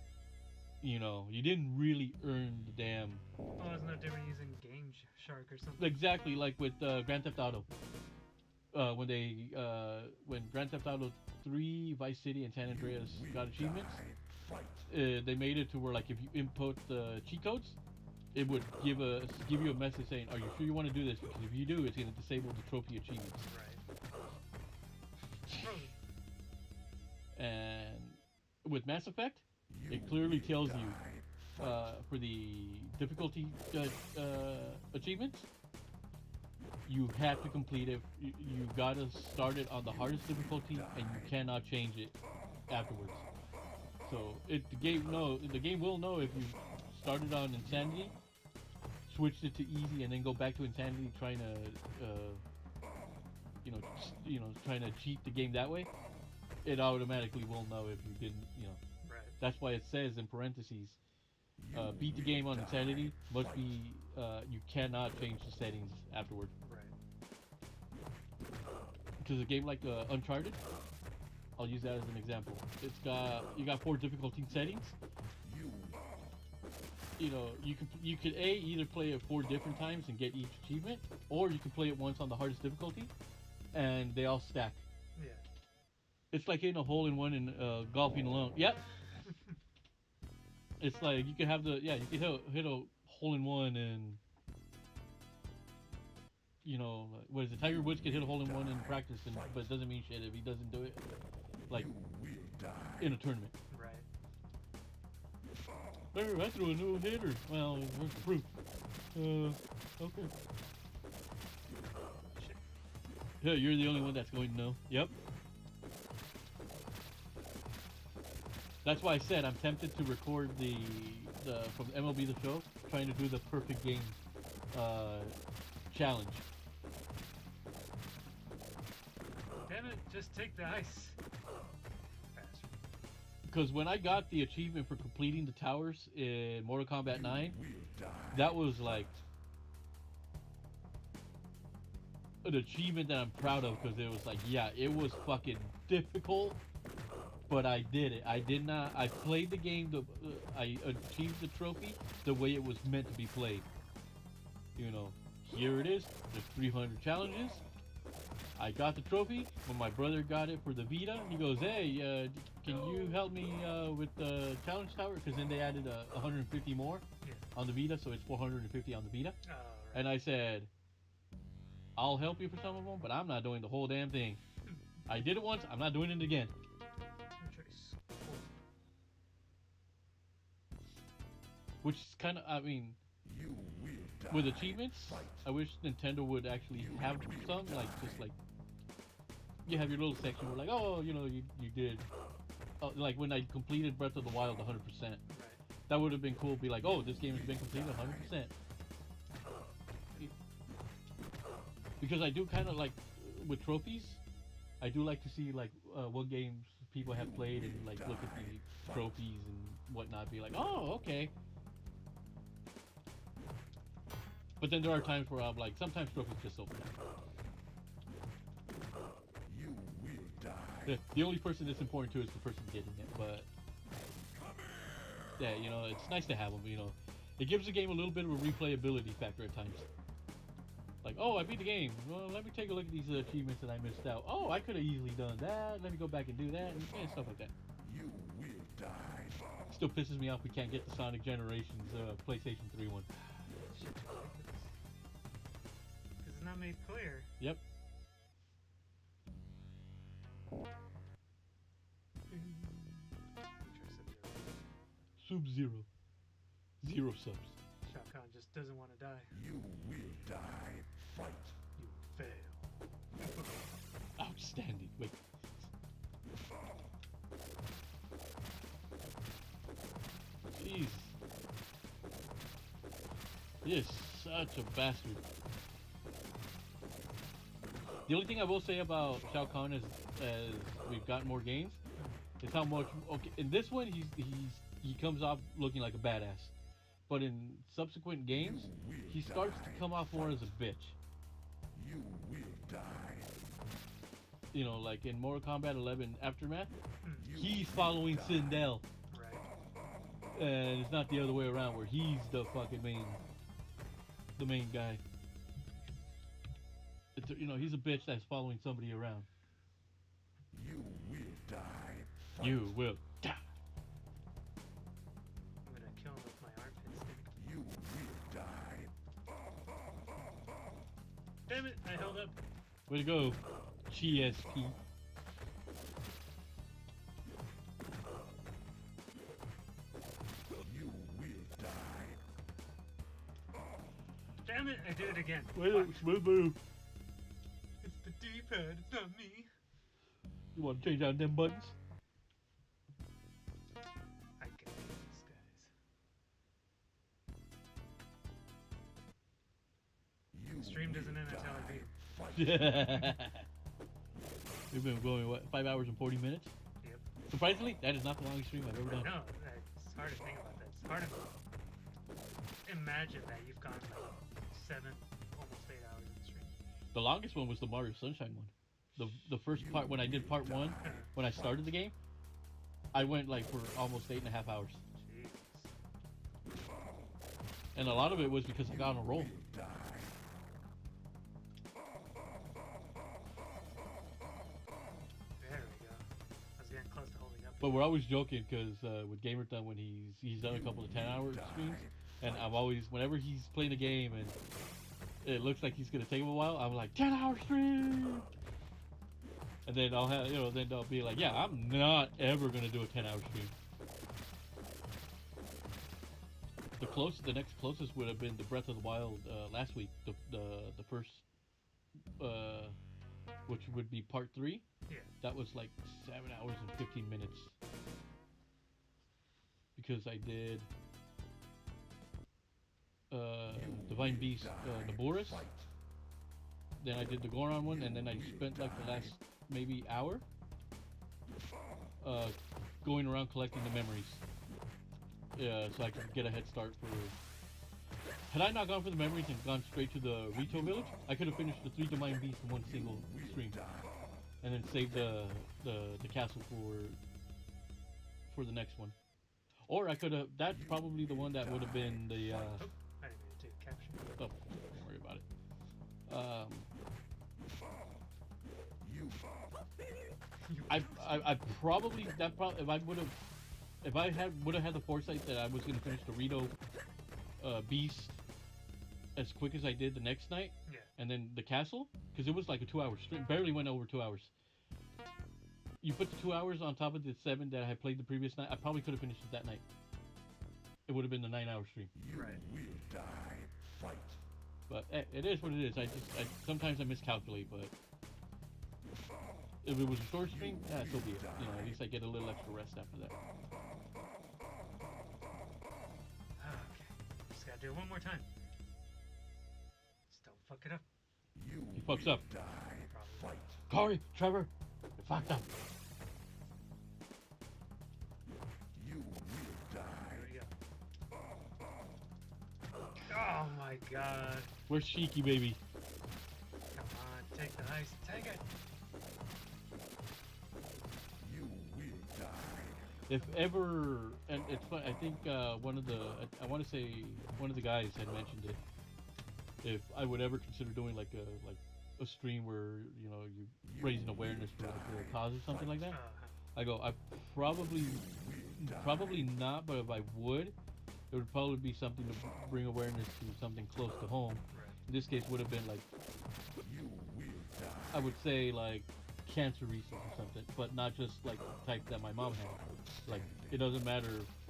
You know, you didn't really earn the damn. Well, it's no different using Game Shark or something. Exactly, like with Grand Theft Auto. When Grand Theft Auto 3, Vice City, and San Andreas got achievements, they made it to where, like, if you input the cheat codes, it would give you a message saying, are you sure you want to do this? Because if you do, it's going to disable the trophy achievements. Right. And with Mass Effect, it clearly tells you for the difficulty achievements, you have to complete it. You gotta start it on the hardest difficulty, and you cannot change it afterwards. So the game will know if you started on Insanity, switched it to easy, and then go back to Insanity, trying to trying to cheat the game that way. It automatically will know if you didn't, you know. Right. That's why it says in parentheses, beat the game on Insanity. Must be you cannot change the settings afterward. Right. Because a game like Uncharted, I'll use that as an example. You got 4 difficulty settings. You know, you could either play it 4 different times and get each achievement, or you can play it once on the hardest difficulty, and they all stack. Yeah. It's like hitting a hole in one in golfing alone. Yep. It's like you can have you can hit a hole in one, and you know, what is it? Tiger Woods can hit a hole in one in practice, but it doesn't mean shit if he doesn't do it, like, in a tournament. Right. There, I threw a no hitter. Well, where's the proof? Okay. Shit. Yeah, you're the only one that's going to know. Yep. That's why I said I'm tempted to record the from MLB The Show, trying to do the perfect game challenge. Damn it, just take the ice. Bastard. Because when I got the achievement for completing the towers in Mortal Kombat 9, that was like an achievement that I'm proud of, because it was like, yeah, it was fucking difficult, but I did it. I played the game, I achieved the trophy the way it was meant to be played. You know, here it is, there's 300 challenges. I got the trophy. When my brother got it for the Vita, he goes, hey, can you help me with the challenge tower? Because then they added 150 more on the Vita, so it's 450 on the Vita. Oh, right. And I said, I'll help you for some of them, but I'm not doing the whole damn thing. I did it once, I'm not doing it again. Which is kind of, I mean, with achievements, I wish Nintendo would actually have some, like, just like, you have your little section where, like, oh, you know, you did, like when I completed Breath of the Wild 100%. Right. That would have been cool, be like, oh, this game has been completed 100%. Because I do kind of like, with trophies, I do like to see, like, what games people have played, and, like, look at the trophies and whatnot, be like, oh, okay. But then there are times where I'm like, sometimes trophies just open up. You will die. The only person that's important to is the person getting it, but yeah, you know, it's nice to have them. You know, it gives the game a little bit of a replayability factor at times. Like, oh, I beat the game. Well, let me take a look at these achievements that I missed out. Oh, I could have easily done that. Let me go back and do that, and stuff like that. You will die. Still pisses me off we can't get the Sonic Generations PlayStation 3 one. Shit, ridiculous. Because it's not made clear. Yep. Sub-Zero. Zero subs. Shao Kahn just doesn't want to die. You will die. Fight. You fail. Outstanding. Wait. Jeez. He is such a bastard. The only thing I will say about Shao Kahn is, as we've gotten more games, is how much. Okay, in this one, he comes off looking like a badass, but in subsequent games, he starts to come off more as a bitch. You will die. You know, like in Mortal Kombat 11 Aftermath, You he's following Sindel, Right. and it's not the other way around where he's the fucking the main guy. It's, you know, he's a bitch that's following somebody around. You will die. You will die. I'm gonna kill him with my armpit stick. You will die. Damn it! I held up. Way to go, GSP. You will die. Damn it! I did it again. Wait, Fuck. smooth move. It's the D-pad. It's not me. You want to change out them buttons? I get these guys. You Stream doesn't will end until I die. beat him. Fight. We've been going, what, 5 hours and 40 minutes? Yep. Surprisingly, that is not the longest stream I've ever done. No, it's hard to think about that. It's hard to imagine that you've gone like 7, almost 8 hours in stream. The longest one was the Mario Sunshine one. The first part, when I did part 1, when I started the game, I went like for almost 8.5 hours. Jeez. And a lot of it was because I got on a roll. Die. There we go. I was getting close to holding up. But we're always joking because with Gamerthon, when he's done a couple of 10-hour streams, and I'm always, whenever he's playing a game and it looks like he's gonna take him a while, I'm like, 10-hour stream. And then I'll have, you know, then they'll be like, yeah, I'm not ever gonna do a 10-hour stream. The next closest would have been the Breath of the Wild last week, the first, which would be part 3. Yeah. That was like 7 hours and 15 minutes. Because I did Divine Beast Naboris. Then I did the Goron one, and then I spent like the last maybe hour going around collecting the memories. So I could get a head start for... Had I not gone for the memories and gone straight to the Rito village, I could have finished the 3 Divine Beasts in one single stream. And then saved the castle for the next one. Or I could have... That's probably the one that would have been the... Oh, I didn't mean to capture. Oh, don't worry about it. I probably if I would have had the foresight that I was gonna finish the Rito Beast as quick as I did the next night, Yeah. and then the castle, because it was like a 2-hour stream, barely went over 2 hours. You put the 2 hours on top of the 7 that I had played the previous night, I probably could have finished it that night. It would have been the 9-hour stream. You Right. will die. Fight. But it is what it is. Sometimes I miscalculate, but if it was a short stream, so be it. You know, at least I get a little extra rest after that. Okay. Just gotta do it one more time. Just don't fuck it up. You He fucks up. die. Probably. Fight. Corey, Trevor, you fucked up. You will die. Here we go. Oh my god. Where's Shiki, baby? Come on, take the ice. Take it. if ever, and it's fun. I think one of the I want to say one of the guys had mentioned it. If I would ever consider doing like a stream where you raising awareness for like a cause or something like that, I go I probably not, but if I would, it would probably be something to bring awareness to something close to home. Right. In this case, would have been like You will die. I would say like cancer research or something, but not just like the type that my mom had. Like it doesn't matter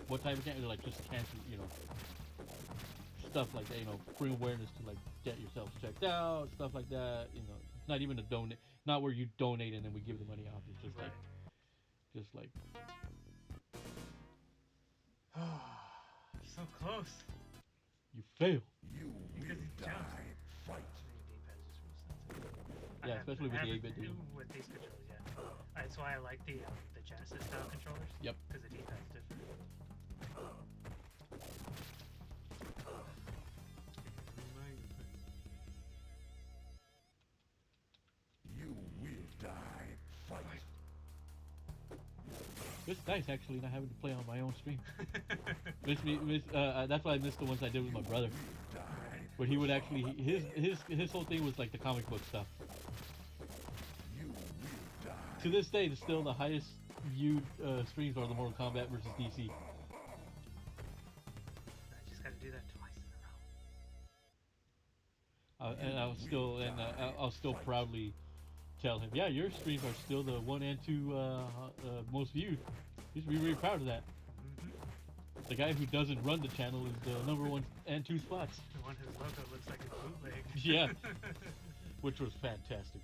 what type of cancer, like just cancer, stuff like that. Bring awareness to like get yourself checked out, stuff like that. Not even a donate, not where you donate and then we give the money out. It's just Right. just like So close. you fail. You Because will he jumps. die. Fight. The D-pad is just real sensitive. Yeah, especially with the 8-bit do dude. with these controllers, yeah. That's why I like the Genesis style controllers. Yep. Because the D-pad's different. You will die. Fight. It's nice actually not having to play on my own stream. That's why I missed the ones I did with my brother. Die. But he would actually his whole thing was like the comic book stuff. You will die. To this day, it's still the highest viewed streams are the Mortal Kombat versus DC. I just gotta do that twice in a row. And I'll still proudly tell him, yeah, your streams are still the 1 and 2 most viewed. You should be really proud of that. Mm-hmm. The guy who doesn't run the channel is the number 1 and 2 spots, The one whose logo looks like a bootleg. Yeah. which was fantastic.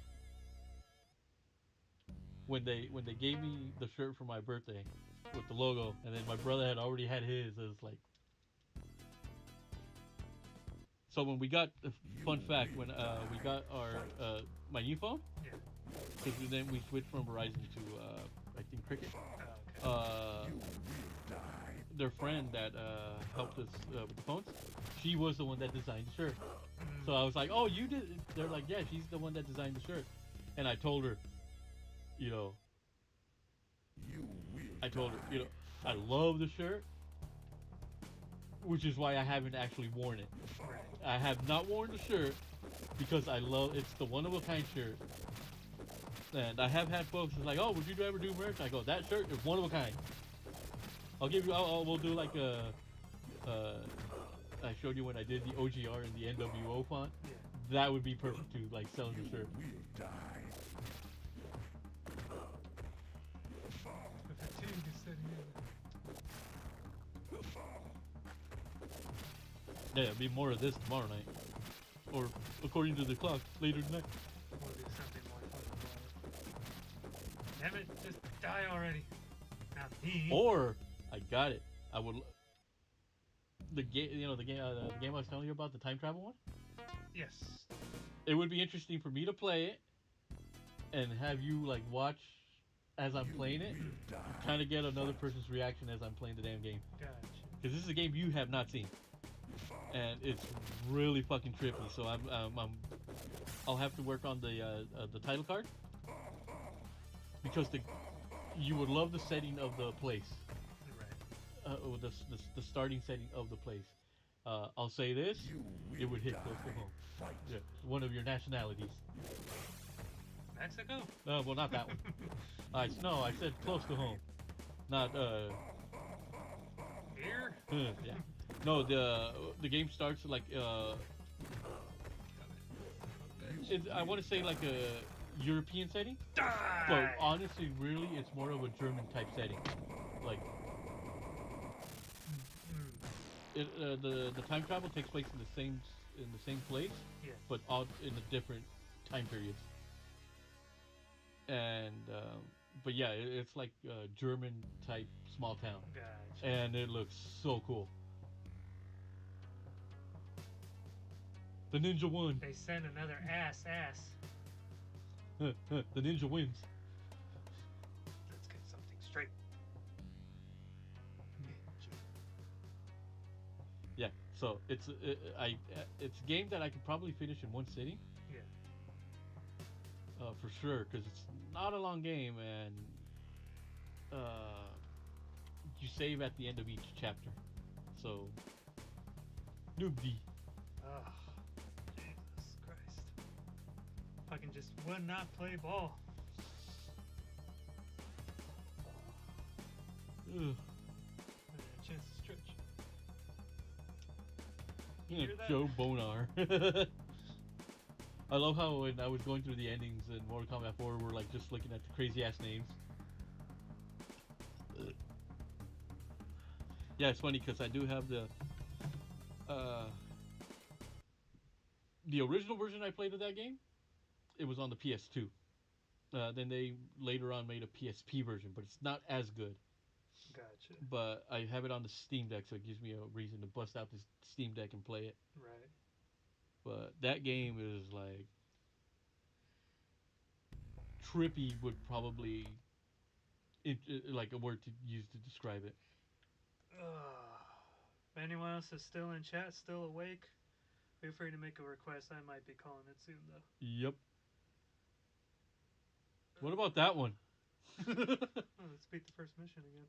When they gave me the shirt for my birthday with the logo, and then my brother had already had his, it was like. So when we got, fun fact, when we got our my new phone, Yeah. because then we switched from Verizon to I think Cricket. Oh, okay. You will die. Their friend that helped us with the phones, she was the one that designed the shirt. Mm. So I was like, "Oh, you did?" They're like, "Yeah, she's the one that designed the shirt." And I told her, You will I told her, die. I love the shirt, which is why I haven't actually worn it. Right. I have not worn the shirt because it's the one of a kind shirt. And I have had folks that's like, "Oh, would you ever do merch?" I go, "That shirt is one of a kind. We'll do like I showed you when I did the OGR and the NWO font. Yeah. That would be perfect to like selling the shirt." You will die. The fatigue is setting in. Yeah, it'll be more of this tomorrow night. Or, according to the clock, later tonight. We'll do something more fun tomorrow. Damn it, just die already. Not me. Or, I got it. I would. The game, the game I was telling you about, the time travel one. Yes. It would be interesting for me to play it, and have you like watch as I'm playing it, Die. kind of get another person's reaction as I'm playing the damn game. Gotcha. Because this is a game you have not seen, and it's really fucking trippy. So I'll have to work on the title card, because you would love the setting of the place. Right. Or the starting setting of the place. I'll say this: it would hit close to home. Fight. Yeah, one of your nationalities. Mexico? Well, not that one. I said close to home, not Here? yeah. No, the game starts like I want to say like a European setting. Die! But honestly, really, it's more of a German type setting. Like the time travel takes place in the same place, Yeah. but all in a different time periods. And but yeah, it's like a German type small town, Gotcha. and it looks so cool. The ninja won. They sent another ass. The ninja wins. Let's get something straight. Yeah, so it's a game that I could probably finish in one sitting. Yeah. For sure, because it's not a long game, and you save at the end of each chapter. So, noobdy. Oh, Jesus Christ. Fucking just would not play ball. Ugh. I had a chance to stretch. Yeah, Hear that? Joe Bonar. I love how when I was going through the endings in Mortal Kombat 4, we're like just looking at the crazy ass names. Yeah, it's funny because I do have the original version I played of that game. It was on the PS2. Then they later on made a PSP version, but it's not as good. Gotcha. But I have it on the Steam Deck, so it gives me a reason to bust out this Steam Deck and play it. Right. But that game is like trippy would probably like a word to use to describe it. If anyone else is still in chat, still awake, feel free to make a request. I might be calling it soon, though. Yep. What about that one? Oh, let's beat the first mission again.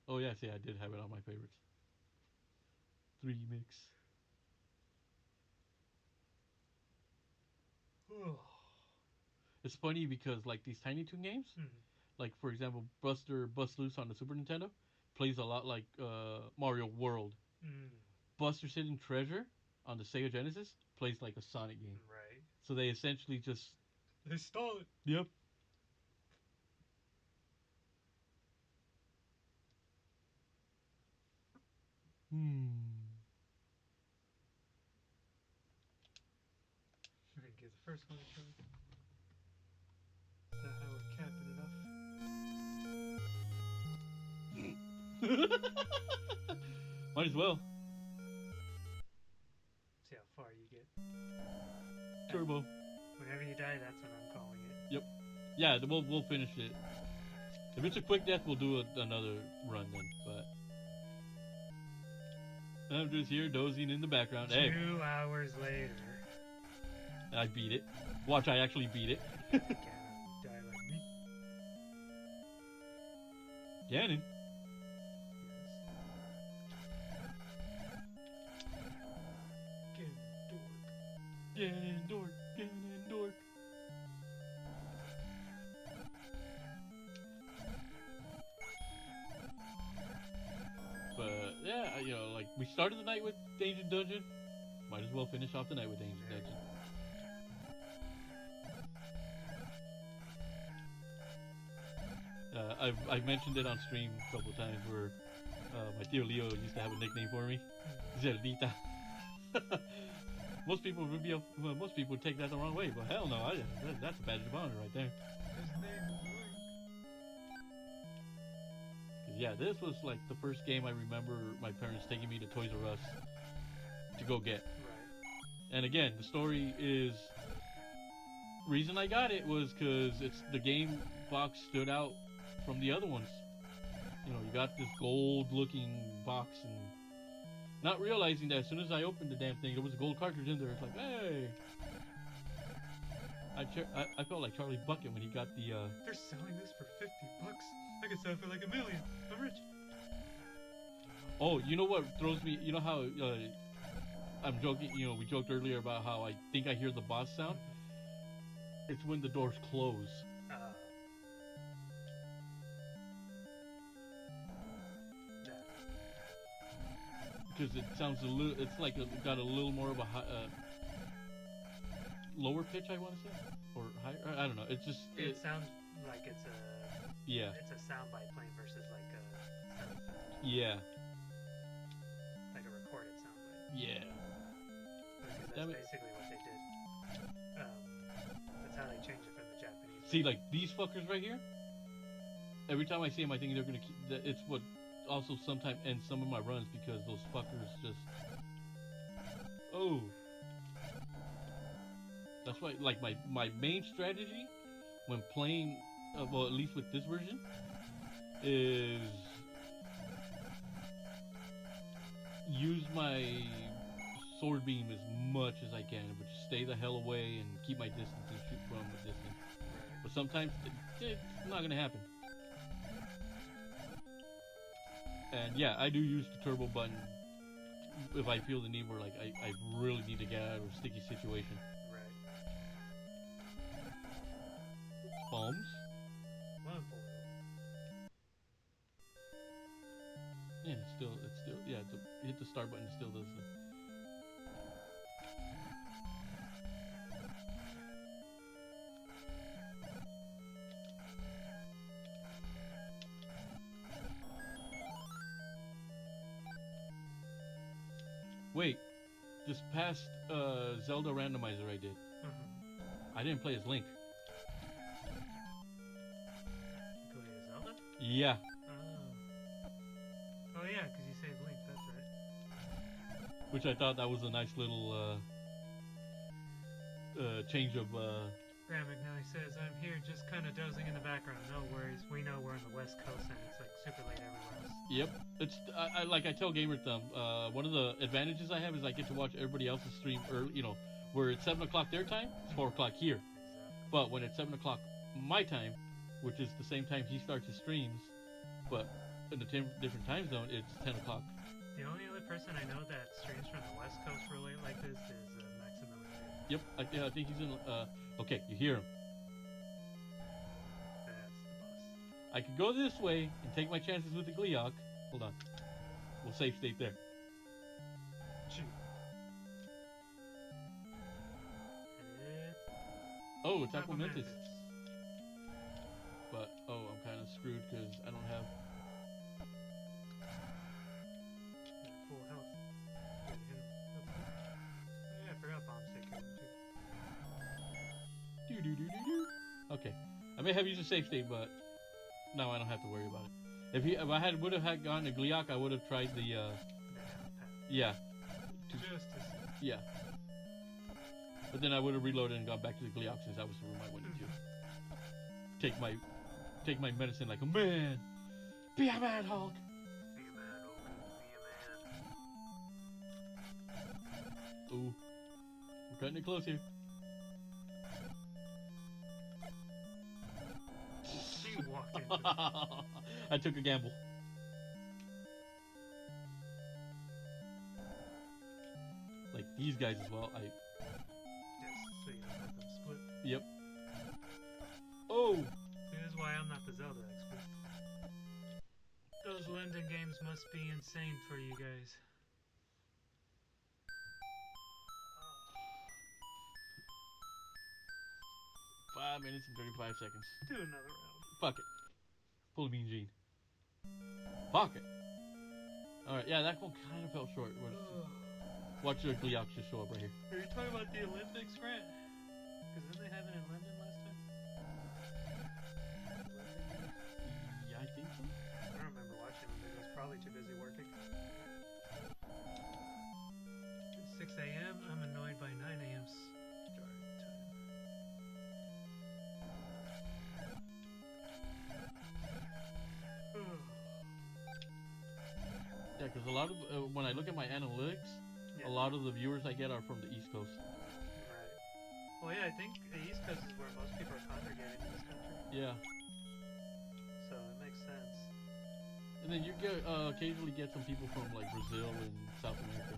Oh yes, yeah, I did have it on my favorites. 3 mix. It's funny because like these Tiny Toon games, like for example, Buster Bust Loose on the Super Nintendo, plays a lot like Mario World. Buster's Hidden Treasure on the Sega Genesis plays like a Sonic game. Right. So they essentially just They stole it. Yep. We're gonna give the first one a try. Is that how we're capping it off? Might as well. See how far you get. Turbo. Whenever you die, that's when I'm calling it. Yep. Yeah, we'll finish it. If it's a quick death, we'll do another run then. But I'm just here dozing in the background. 2 Hey, hours later. I beat it. Watch, I actually beat it. You can't die like me. Ganon. Yes. Ganondorf. Ganondorf. But yeah, you know, like we started the night with Ancient Dungeon. Might as well finish off the night with Ancient Dungeon. I've mentioned it on stream a couple times where my Tío Leo used to have a nickname for me, Zerdita. Most people would take that the wrong way, but hell no, that's a badge of honor right there. His name is Link. 'Cause yeah, this was like the first game I remember my parents taking me to Toys R Us to go get. Right. And again, the story is reason I got it was because it's the game box stood out from the other ones. You know, you got this gold-looking box, and not realizing that as soon as I opened the damn thing, there was a gold cartridge in there. It's like, hey, I felt like Charlie Bucket when he got the. They're selling this for $50. I could sell it for like $1 million. I'm rich. Oh, you know what throws me? You know how I'm joking. You know, we joked earlier about how I think I hear the boss sound. It's when the doors close. Because it sounds a little, it's like got a little more of a lower pitch, I want to say, or higher. I don't know. It's just It sounds like it's a yeah, it's a soundbite playing versus like a sound effect, yeah, like a recorded soundbite. yeah. Because Damn that's it. basically what they did. That's how they changed it from the Japanese. See, like these fuckers right here. Every time I see them, I think they're gonna keep. It's what also sometimes ends some of my runs because those fuckers just. Oh. That's why, like my main strategy when playing, well, at least with this version, is use my sword beam as much as I can, but just stay the hell away and keep my distance and shoot from a distance. But sometimes it's not gonna happen. And yeah, I do use the turbo button if I feel the need where like I really need to get out of a sticky situation. Right. Bombs. One bullet. Yeah, it's still yeah. Hit the start button, it still does the. Wait, this past Zelda randomizer I did, I didn't play as Link. You play as Zelda? Yeah, Oh yeah, because you saved Link, that's right. which I thought that was a nice little change of. Graham McNally says, I'm here just kind of dozing in the background. No worries, we know we're on the West Coast and it's like super late everywhere else. Yep, it's I like I tell Gamer Thumb. One of the advantages I have is I get to watch everybody else's stream early. You know, where it's 7 o'clock their time, it's 4 o'clock here. Exactly. But when it's 7 o'clock my time, which is the same time he starts his streams, but in a different time zone, it's 10 o'clock. The only other person I know that streams from the West Coast real late like this is Maximilian. Yep, I think he's in. Okay, you hear him. That's the boss. I could go this way and take my chances with the Gleeok. Hold on. We'll save state there. Shoot. And Oh, it's Apple Mantis. Mantis. But, oh, I'm kind of screwed because I don't have. Full health. Good, hit him. Yeah, I forgot bombs take care of him too. Okay, I may have used a safe state, but now I don't have to worry about it. If I would have gone to Gleeok, I would have tried the yeah, Just to see. yeah. But then I would have reloaded and gone back to the Gleeok since that was the room I went into. Take my medicine like a man. Be a man, Hulk. Be a man, Oaken. Be a man. Ooh, we're cutting it close here. He walked into it. I took a gamble. Like these guys as well. Yes, so you don't have them split. Yep. Oh. This is why I'm not the Zelda expert. Those London games must be insane for you guys. 5 minutes and 35 seconds. Do another round. Fuck it. Pull a Mean Gene. Fuck it. Alright, yeah, that one kind of fell short. Watch the Gleeok just show up right here. Are you talking about the Olympics, Grant? Because didn't they have it in London last time? Yeah, I think so. I don't remember watching them, but I was probably too busy working. It's 6 a.m. I'm annoyed by 9 a.m. start time. Yeah, because a lot of, when I look at my analytics, Yeah. a lot of the viewers I get are from the East Coast. Right. Well, yeah, I think the East Coast is where most people are congregated in this country. Yeah. So it makes sense. And then you get, occasionally get some people from like Brazil and South America.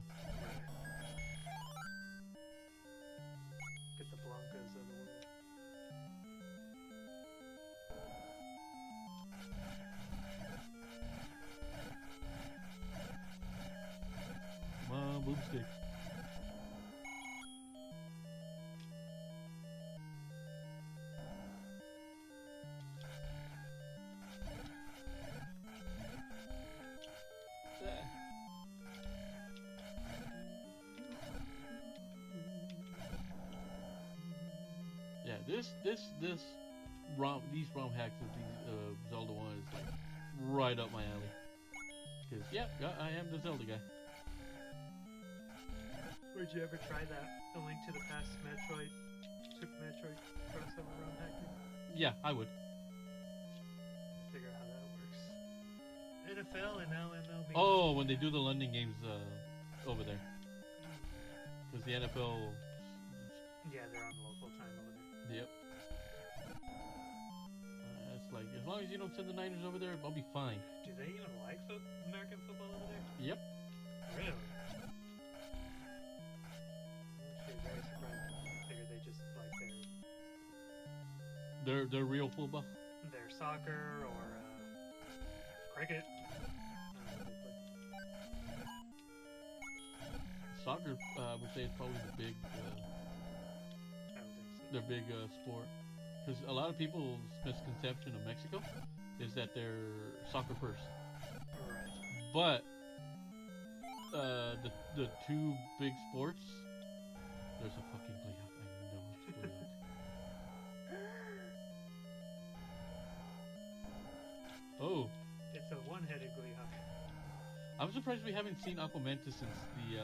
Get the Blancas of the world. Come on, boomstick. Yeah, this ROM, these ROM hacks of these Zelda one is like right up my alley. Cause yeah, I am the Zelda guy. Would you ever try that? A Link to the Past Metroid, Super Metroid crossover ROM hacking? Yeah, I would. Figure out how that works. NFL and now MLB. Oh, when they do the London games over there. Because the NFL... Yeah, they're on local time over there. Yep. It's like, as long as you don't send the Niners over there, I'll be fine. Do they even like American football over there? Yep. Really? I'm actually very surprised. I figured they just like Their real football? their soccer or cricket. Soccer, I would say, is probably the big, I would think so. their big sport. Because a lot of people's misconception of Mexico is that they're soccer first. Right. But the two big sports, there's a fucking play out. I know it's play out. Oh, It's a one-headed Gleehawk. I'm surprised we haven't seen Aquamanta since the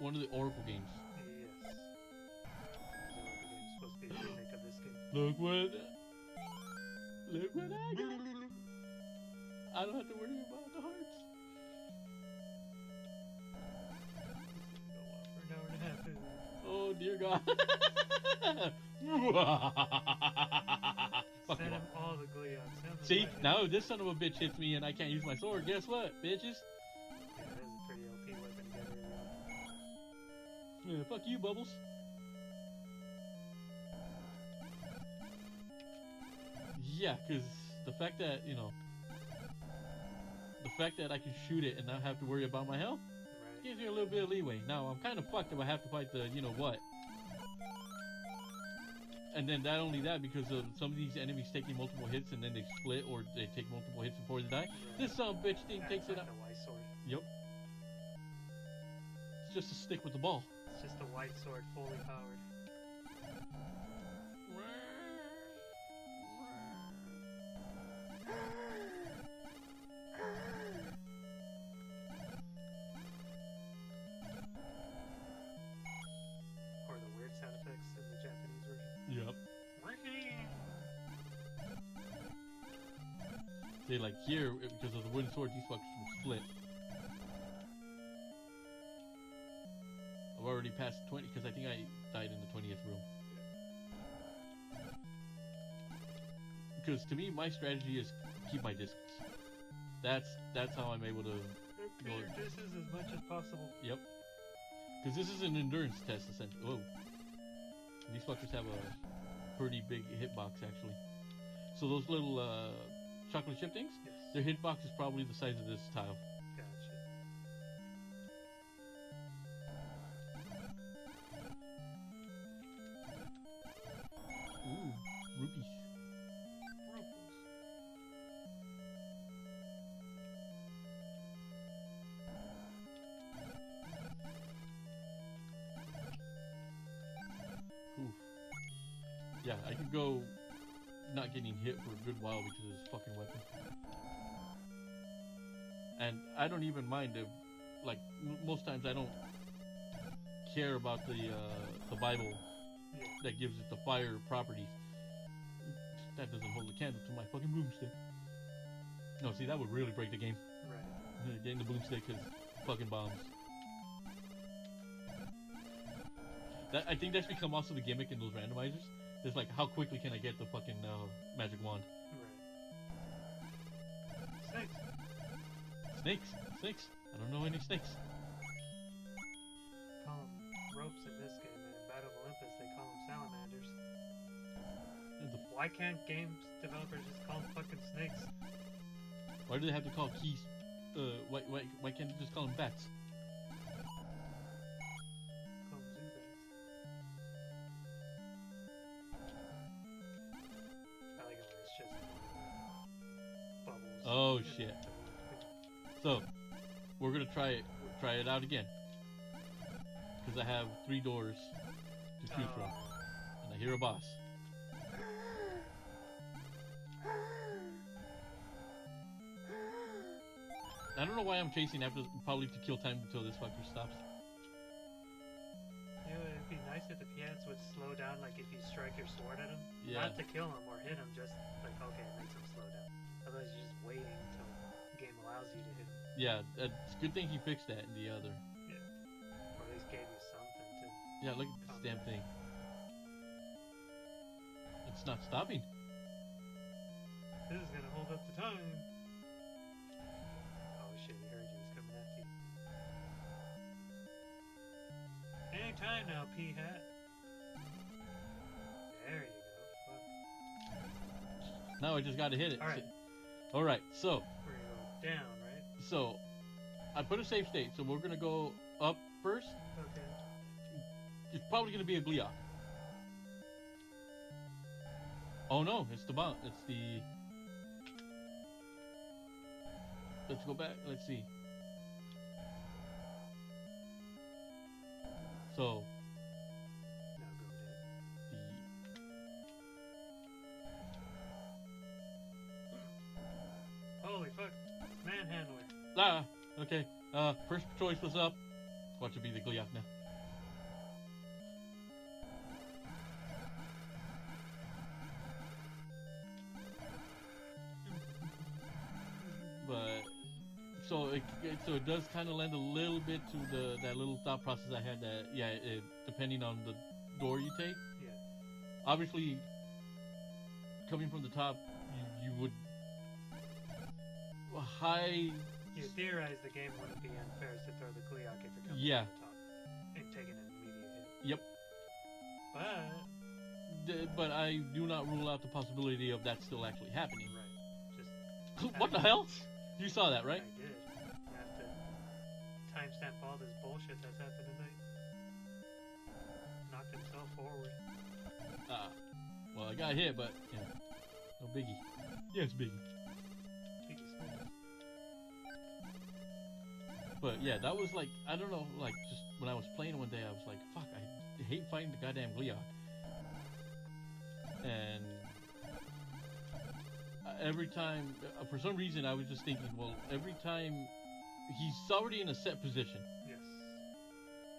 one of the Oracle games. Yes. The game's supposed to be a remake of this game. Look what I got. I don't have to worry about the hearts. Go on for an hour and a half. Oh dear God. Fuck Send you him all. all the Gleehawks. Send them See, right now if this son of a bitch hits me and I can't use my sword, guess what, bitches? Yeah, that is a pretty OP weapon to get early on. Yeah, fuck you, Bubbles. Yeah, because the fact that, the fact that I can shoot it and not have to worry about my health Right. gives me a little bit of leeway. Now, I'm kind of fucked if I have to fight the, what. And then not only that, because of some of these enemies taking multiple hits and then they split or they take multiple hits before they die. Right. This son of a bitch thing takes it like out. the white sword. Yep. It's just a stick with the ball. It's just a white sword fully powered. Or the weird sound effects in the Japanese version. Yep. See, like here, because of the wooden sword, these fuckers will split. I've already passed 20, because I think I died in the 20th room. Because to me, my strategy is keep my distance. That's how I'm able to Repeat your distance as much as possible. Yep. Because this is an endurance test, essentially. Whoa. These fuckers have a pretty big hitbox, actually. So those little chocolate chip things, Yes. their hitbox is probably the size of this tile. Gotcha. Ooh, rupees. Ruffles. Ooh. Yeah, I could go not getting hit for a good while because of this fucking weapon. And I don't even mind if, like, most times I don't care about the Bible Yeah. that gives it the fire properties. That doesn't hold a candle to my fucking broomstick. No, see, that would really break the game. Right. Getting the boomstick is fucking bombs. I think that's become also the gimmick in those randomizers. It's like, how quickly can I get the fucking magic wand? Right. Snakes. Snakes. I don't know any snakes. Call them ropes in this game, and in Battle of Olympus they call them salamanders. Why can't games developers just call them fucking snakes? Why do they have to call keys? Why can't they just call them bats? Call them Zubats. I like it when it's just bubbles. Oh, and shit. the- So, we're gonna try it out again. Because I have 3 doors to choose from. And I hear a boss. I don't know why I'm chasing after, probably to kill time until this fucker stops. You know, it'd be nice if the pianos would slow down, like if you strike your sword at him. Yeah. Not to kill him or hit him, just like, okay, it makes him slow down. Otherwise, you're just waiting until game allows you to hit him. Yeah, it's a good thing he fixed that in the other. Or at least gave you something to. Yeah, look at this damn thing. It's not stopping. This is gonna hold up the time. Oh shit, he heard you. He's coming at you. Anytime now, P-Hat. There you go. Fuck. Now I just gotta hit it. Alright. Alright, so We're gonna go down, right? So, I put a safe state, so we're gonna go up first. Okay. It's probably gonna be a Gleeok. Oh no, it's the bomb. It's the. Let's go back. Let's see. So, Now go down. Holy fuck. Manhandler. Okay. First choice was up. Watch it be the Gleeok now. But so it does kind of lend a little bit to that little thought process I had that depending on the door you take. Yeah. Obviously, coming from the top, you would high. You theorize the game wouldn't be unfair to throw the Gleeok if you're coming Yeah. from the top and taking an immediate hit. Yep. But I do not rule out the possibility of that still actually happening. Right. Just What the hell? You saw that, right? I did. You have to timestamp all this bullshit that's happened tonight. Knocked himself forward. Well, I got hit, but no biggie. Yes, biggie. Biggie smooth. But yeah, that was like, I don't know, like just when I was playing one day, I was like, fuck, I hate fighting the goddamn Gleeok. And every time, for some reason, I was just thinking, well, every time he's already in a set position, Yes.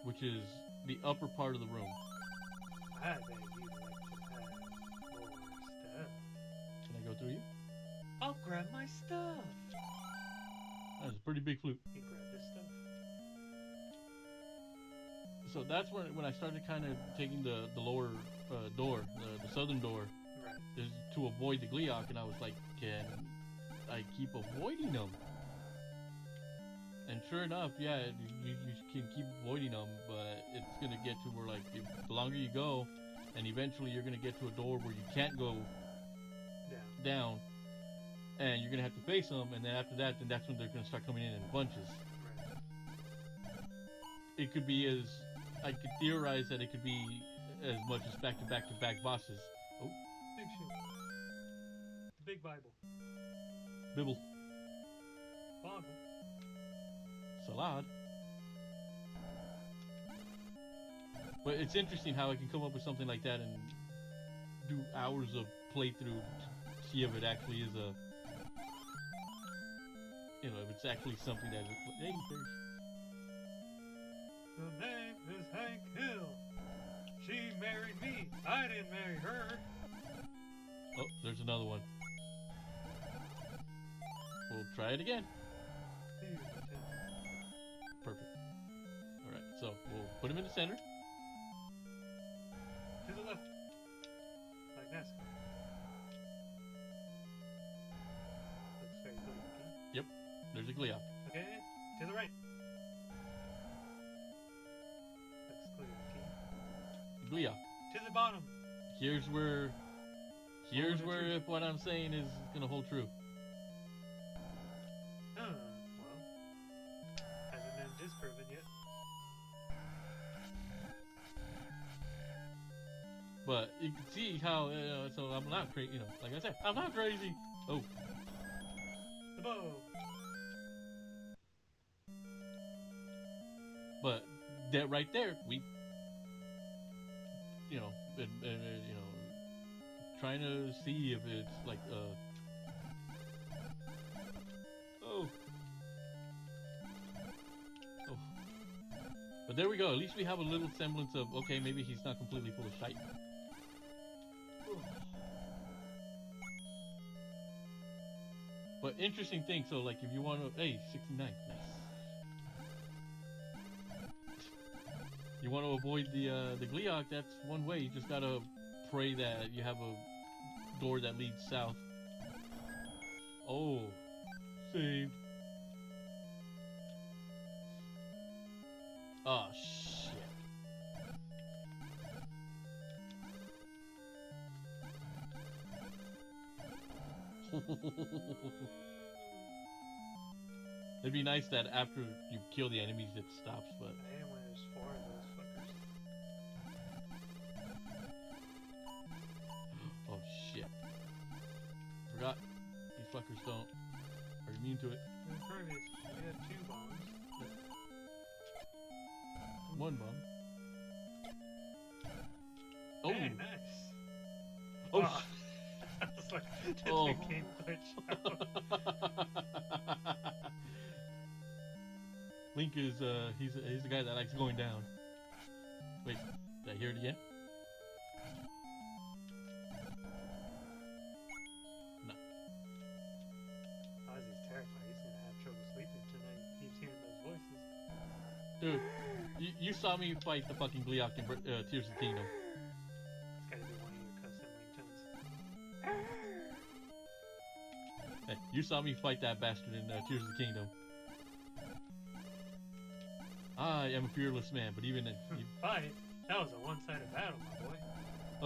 which is the upper part of the room. I bet you'd like to have more stuff. Can I go through you? I'll grab my stuff. That's a pretty big flute. He grabbed his stuff. So that's when I started kind of taking the lower door, the southern door, Right. is to avoid the Gleeok, and I was like, can I keep avoiding them? And sure enough, yeah, you can keep avoiding them, but it's gonna get to where, like, the longer you go, and eventually you're gonna get to a door where you can't go down, and you're gonna have to face them, and then after that, then that's when they're gonna start coming in bunches. Right. It could be I could theorize that it could be as much as back-to-back-to-back bosses. Oh, Big shoe. The big Bible. Bibble. Bible. Salad. But it's interesting how I can come up with something like that and do hours of playthrough to see if it actually is if it's actually something that is. Hey, first. The name is Hank Hill. She married me. I didn't marry her. Oh, there's another one. We'll try it again. Perfect. Alright, so we'll put him in the center. To the left. Like NASCAR. Looks very good. Yep, there's a Gleeok. Okay, to the right. Looks clear. Okay. Gleeok. To the bottom. Here's where if what I'm saying is gonna hold true. Well, hasn't been disproven yet. But you can see how, so I'm not crazy, like I said, I'm not crazy. Oh. The bow. But that right there, we, trying to see if it's like, oh. But there we go. At least we have a little semblance of, okay, maybe he's not completely full of shite. But interesting thing, so like if you want to, hey, 69, nice. You want to avoid the Gleeok, that's one way. You just gotta pray that you have a door that leads south. Oh, saved. Oh shit. It'd be nice that after you kill the enemies it stops, but... I am when there's 4 of those fuckers. Oh shit. Forgot. These fuckers are immune to it. Impervious. You have 2 bombs. One bomb. Oh! Hey, nice. Oh! I was like, did Oh. the game glitch out? Link is he's the guy that likes going down. Wait, did I hear it again? No. Ozzy's terrified. He's gonna have trouble sleeping tonight. He keeps hearing those voices. Dude, you saw me fight the fucking Gleeok in Tears of the Kingdom. It's gotta be one of your custom ringtones. Hey, you saw me fight that bastard in Tears of the Kingdom. I am a fearless man, but even then... Fight? That was a one-sided battle, my boy.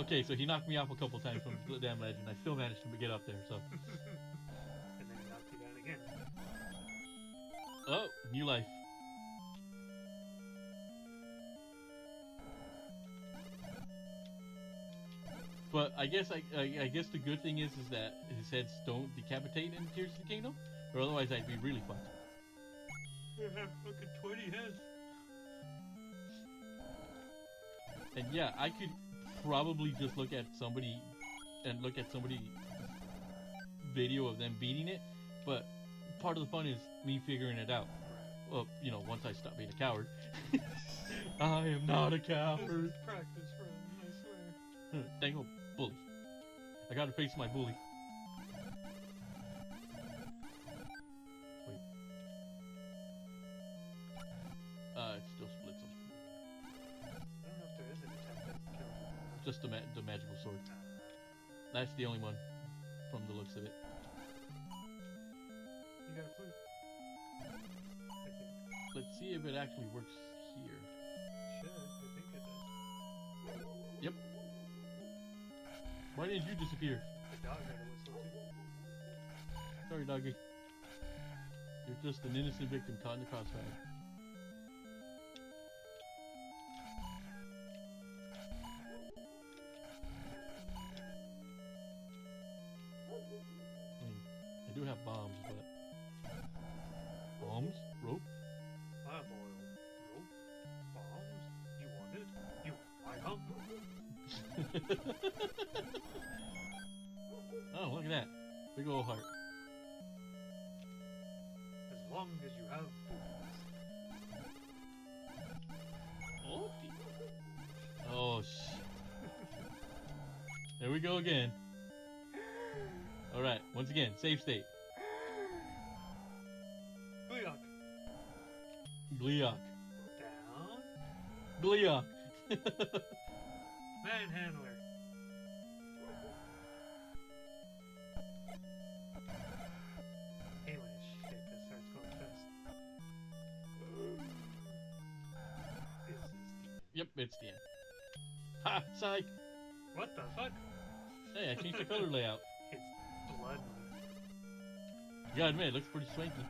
Okay, so he knocked me off a couple times from the damn legend. I still managed to get up there, so... And then he knocked you down again. Oh, new life. But I guess I guess the good thing is that his heads don't decapitate in Tears of the Kingdom, or otherwise I'd be really fucked. You have fucking 20 heads. And yeah, I could probably just look at somebody's video of them beating it, but part of the fun is me figuring it out. Well, you know, once I stop being a coward. I am not a This coward. is practice run, I swear. Dang old bully. I gotta face my bully. Wait. It still splits them. I don't know if there is an attack that can kill him. Just the magical sword. That's the only one from the looks of it. You got a flute. I think. Let's see if it actually works here. Should. I think it does. Yep. Why didn't you disappear? The dog had a whistle too. Sorry, doggy. You're just an innocent victim caught in the crossfire. I do have bombs, but... Bombs? Rope? Fireball. Rope. Bombs. You want it? You want my hump? Oh, look at that. Big old heart. As long as you have fools. Oh, shit. There we go again. Alright, once again, save state. Gleeok. Gleeok. Down. Gleeok. Manhandler. Hey, when his shit that starts going fast. Is this Yep, it's the end. Ha! Psych! what the fuck? Hey, I changed the color layout. It's blood moon. You gotta admit, it looks pretty swanky. It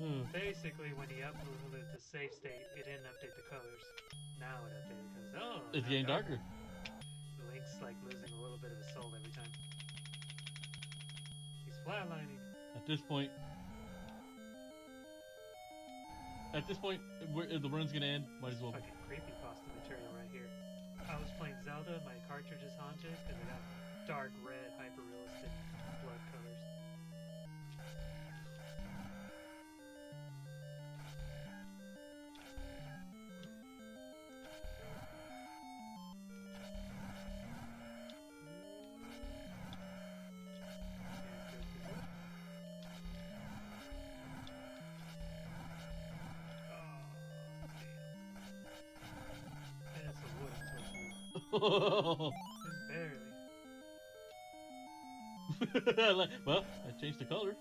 is. Basically, when he uploaded the save state, it didn't update the colors. Now it updated because, oh, It's now getting darker. Link's like losing a little bit of his soul every time. He's flatlining. At this point, the run's gonna end. Might as well. Fucking creepypasta material right here. I was playing Zelda, my cartridge is haunted because I got dark red, hyper-realistic blood colors. Just barely. Well, I changed the color.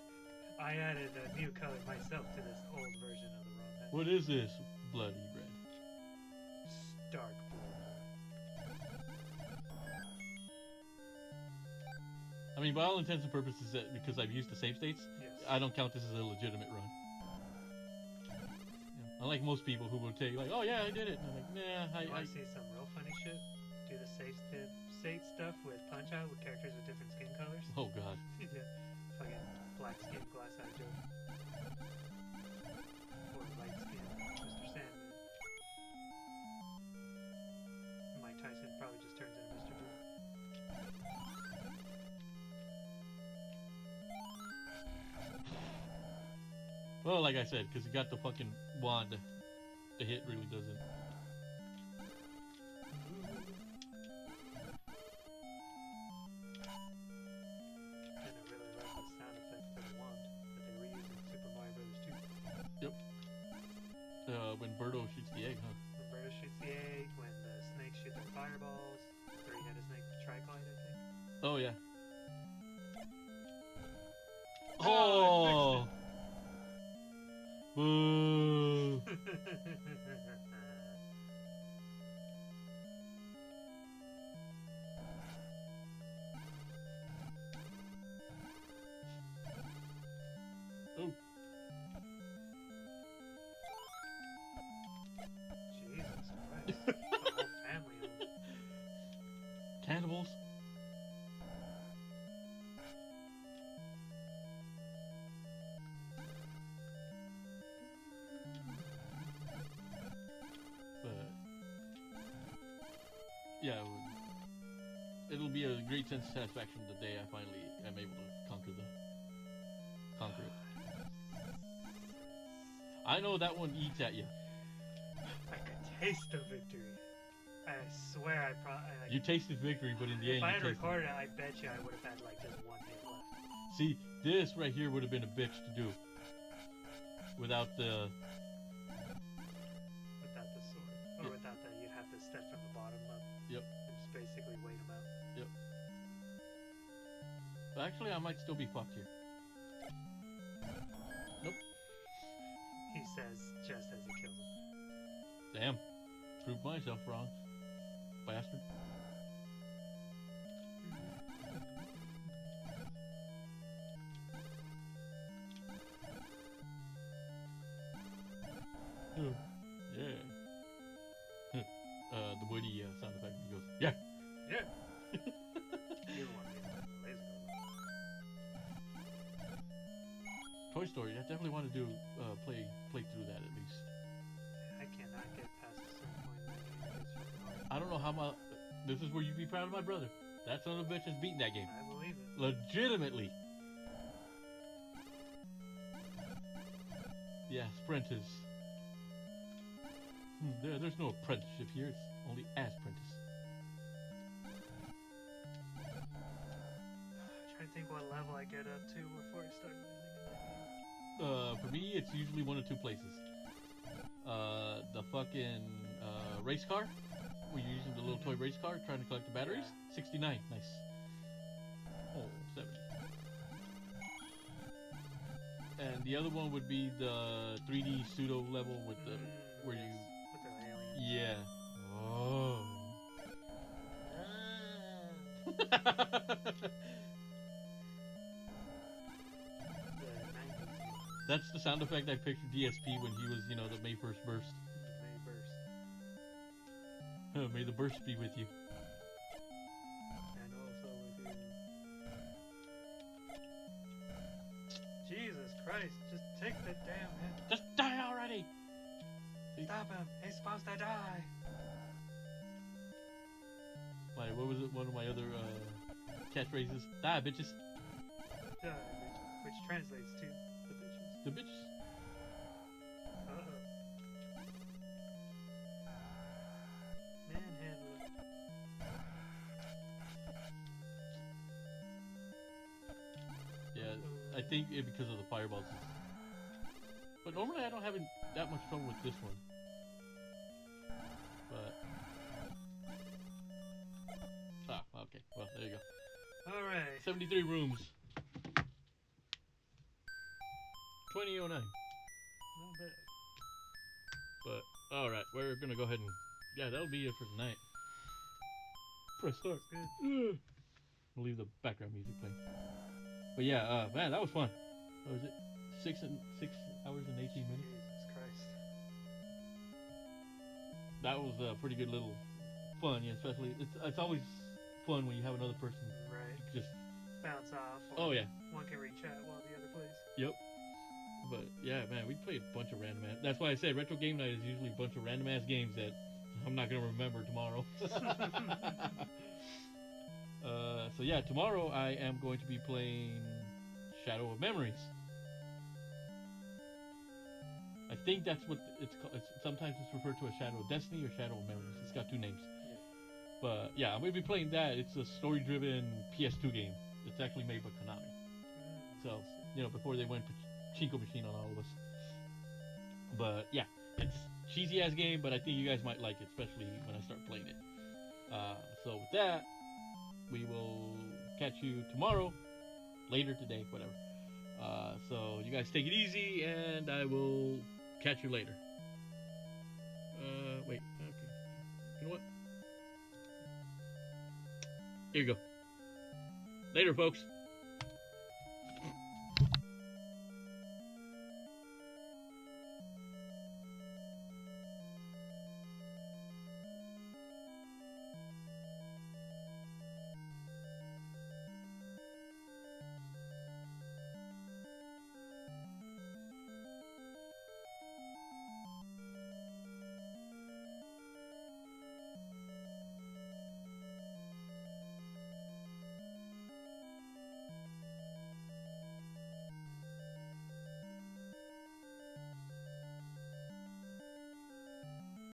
I added a new color myself to this old version of the ROM head. What is this? Bloody red. Dark blue. I mean, by all intents and purposes, because I've used the save states, Yes. I don't count this as a legitimate run. Yeah. Unlike most people who will tell you, like, oh yeah, I did it. And I'm like, nah, You want to see some real funny shit? Do the state stuff with Punch Out with characters with different skin colors. Oh god. Yeah. Fucking black skin, glass eye Joe. Or light skin, Mr. Sandman. Mike Tyson probably just turns into Mr. Blue. Well, like I said, because he got the fucking wand, the hit really doesn't. And I really love the sound effect for the wand that they reused in Super Mario Bros. 2. When Birdo shoots the egg, huh? When Birdo shoots the egg, when the snakes shoot their fireballs, three-headed snake Triclide, I think. Oh yeah. Oh, Oh! Boo! Oh. Jesus Christ. The whole family of them. Cannibals? But yeah, it'll be a great sense of satisfaction the day I finally am able to conquer it. I know that one eats at you. I could taste the victory. I swear I You tasted victory, but in the if end, I you had tasted. recorded it, I bet you I would have had like just one hit left. See, this right here would have been a bitch to do. Without the. Without the sword. Or Yep. without that, you'd have to step from the bottom up. Yep. And just basically wait him out. But actually, I might still be fucked here. Nope. He says just as he kills him. Damn. Proved myself wrong. Bastard. Oh, yeah. The Woody sound effect. He goes, yeah. Yeah. You don't want to be the laser goes. Toy Story. I definitely want to do play through that at least. I cannot get past a certain point in that game. It's fucking hard. I don't know how my. This is where you be proud of my brother. That son of a bitch has beaten that game. I believe it. Legitimately. Yeah, Sprinters. There's no apprenticeship here. It's only apprentice. I'm trying to think what level I get up to before I start losing in that game. For me, it's usually one of two places. The fucking race car, where you're using the little toy race car, trying to collect the batteries. 69, nice. Oh, 70. And the other one would be the 3D pseudo level with the where you. With the aliens. Yeah. Oh. The 90s. That's the sound effect I pictured DSP when he was, the May 1st burst. May burst. May the burst be with you. And also with you. Jesus Christ, just take the damn hit. Just die already! Stop him, he's supposed to die. What was it? One of my other catchphrases? Die, bitches. Die, bitch. Which translates to the bitches. The bitches. Uh-oh. Manhandle. Yeah, I think because of the fireballs. But normally I don't have that much trouble with this one. But 73 rooms. 2009. Not bad. But alright, we're gonna go ahead and yeah, that'll be it for tonight. Press start. That's good. We'll leave the background music playing. But yeah, man, that was fun. What was it? 6 hours and 18 minutes. Jesus Christ. That was a pretty good little fun, yeah. Especially it's always fun when you have another person Right. just. Bounce off. Oh yeah. One can reach out while the other plays. Yep. But yeah, man, we played a bunch of random ass. That's why I said retro game night is usually a bunch of random ass games that I'm not gonna remember tomorrow. So yeah, tomorrow I am going to be playing Shadow of Memories. I think that's what it's called. Sometimes it's referred to as Shadow of Destiny or Shadow of Memories. It's got two names. Yeah. But yeah, I'm gonna be playing that. It's a story-driven PS2 game. It's actually made by Konami. So before they went Pachinko machine on all of us. But yeah, it's cheesy ass game, but I think you guys might like it, especially when I start playing it. So with that, we will catch you tomorrow, later today, whatever. So you guys take it easy, and I will catch you later. Wait, okay. You know what? Here you go. Later, folks.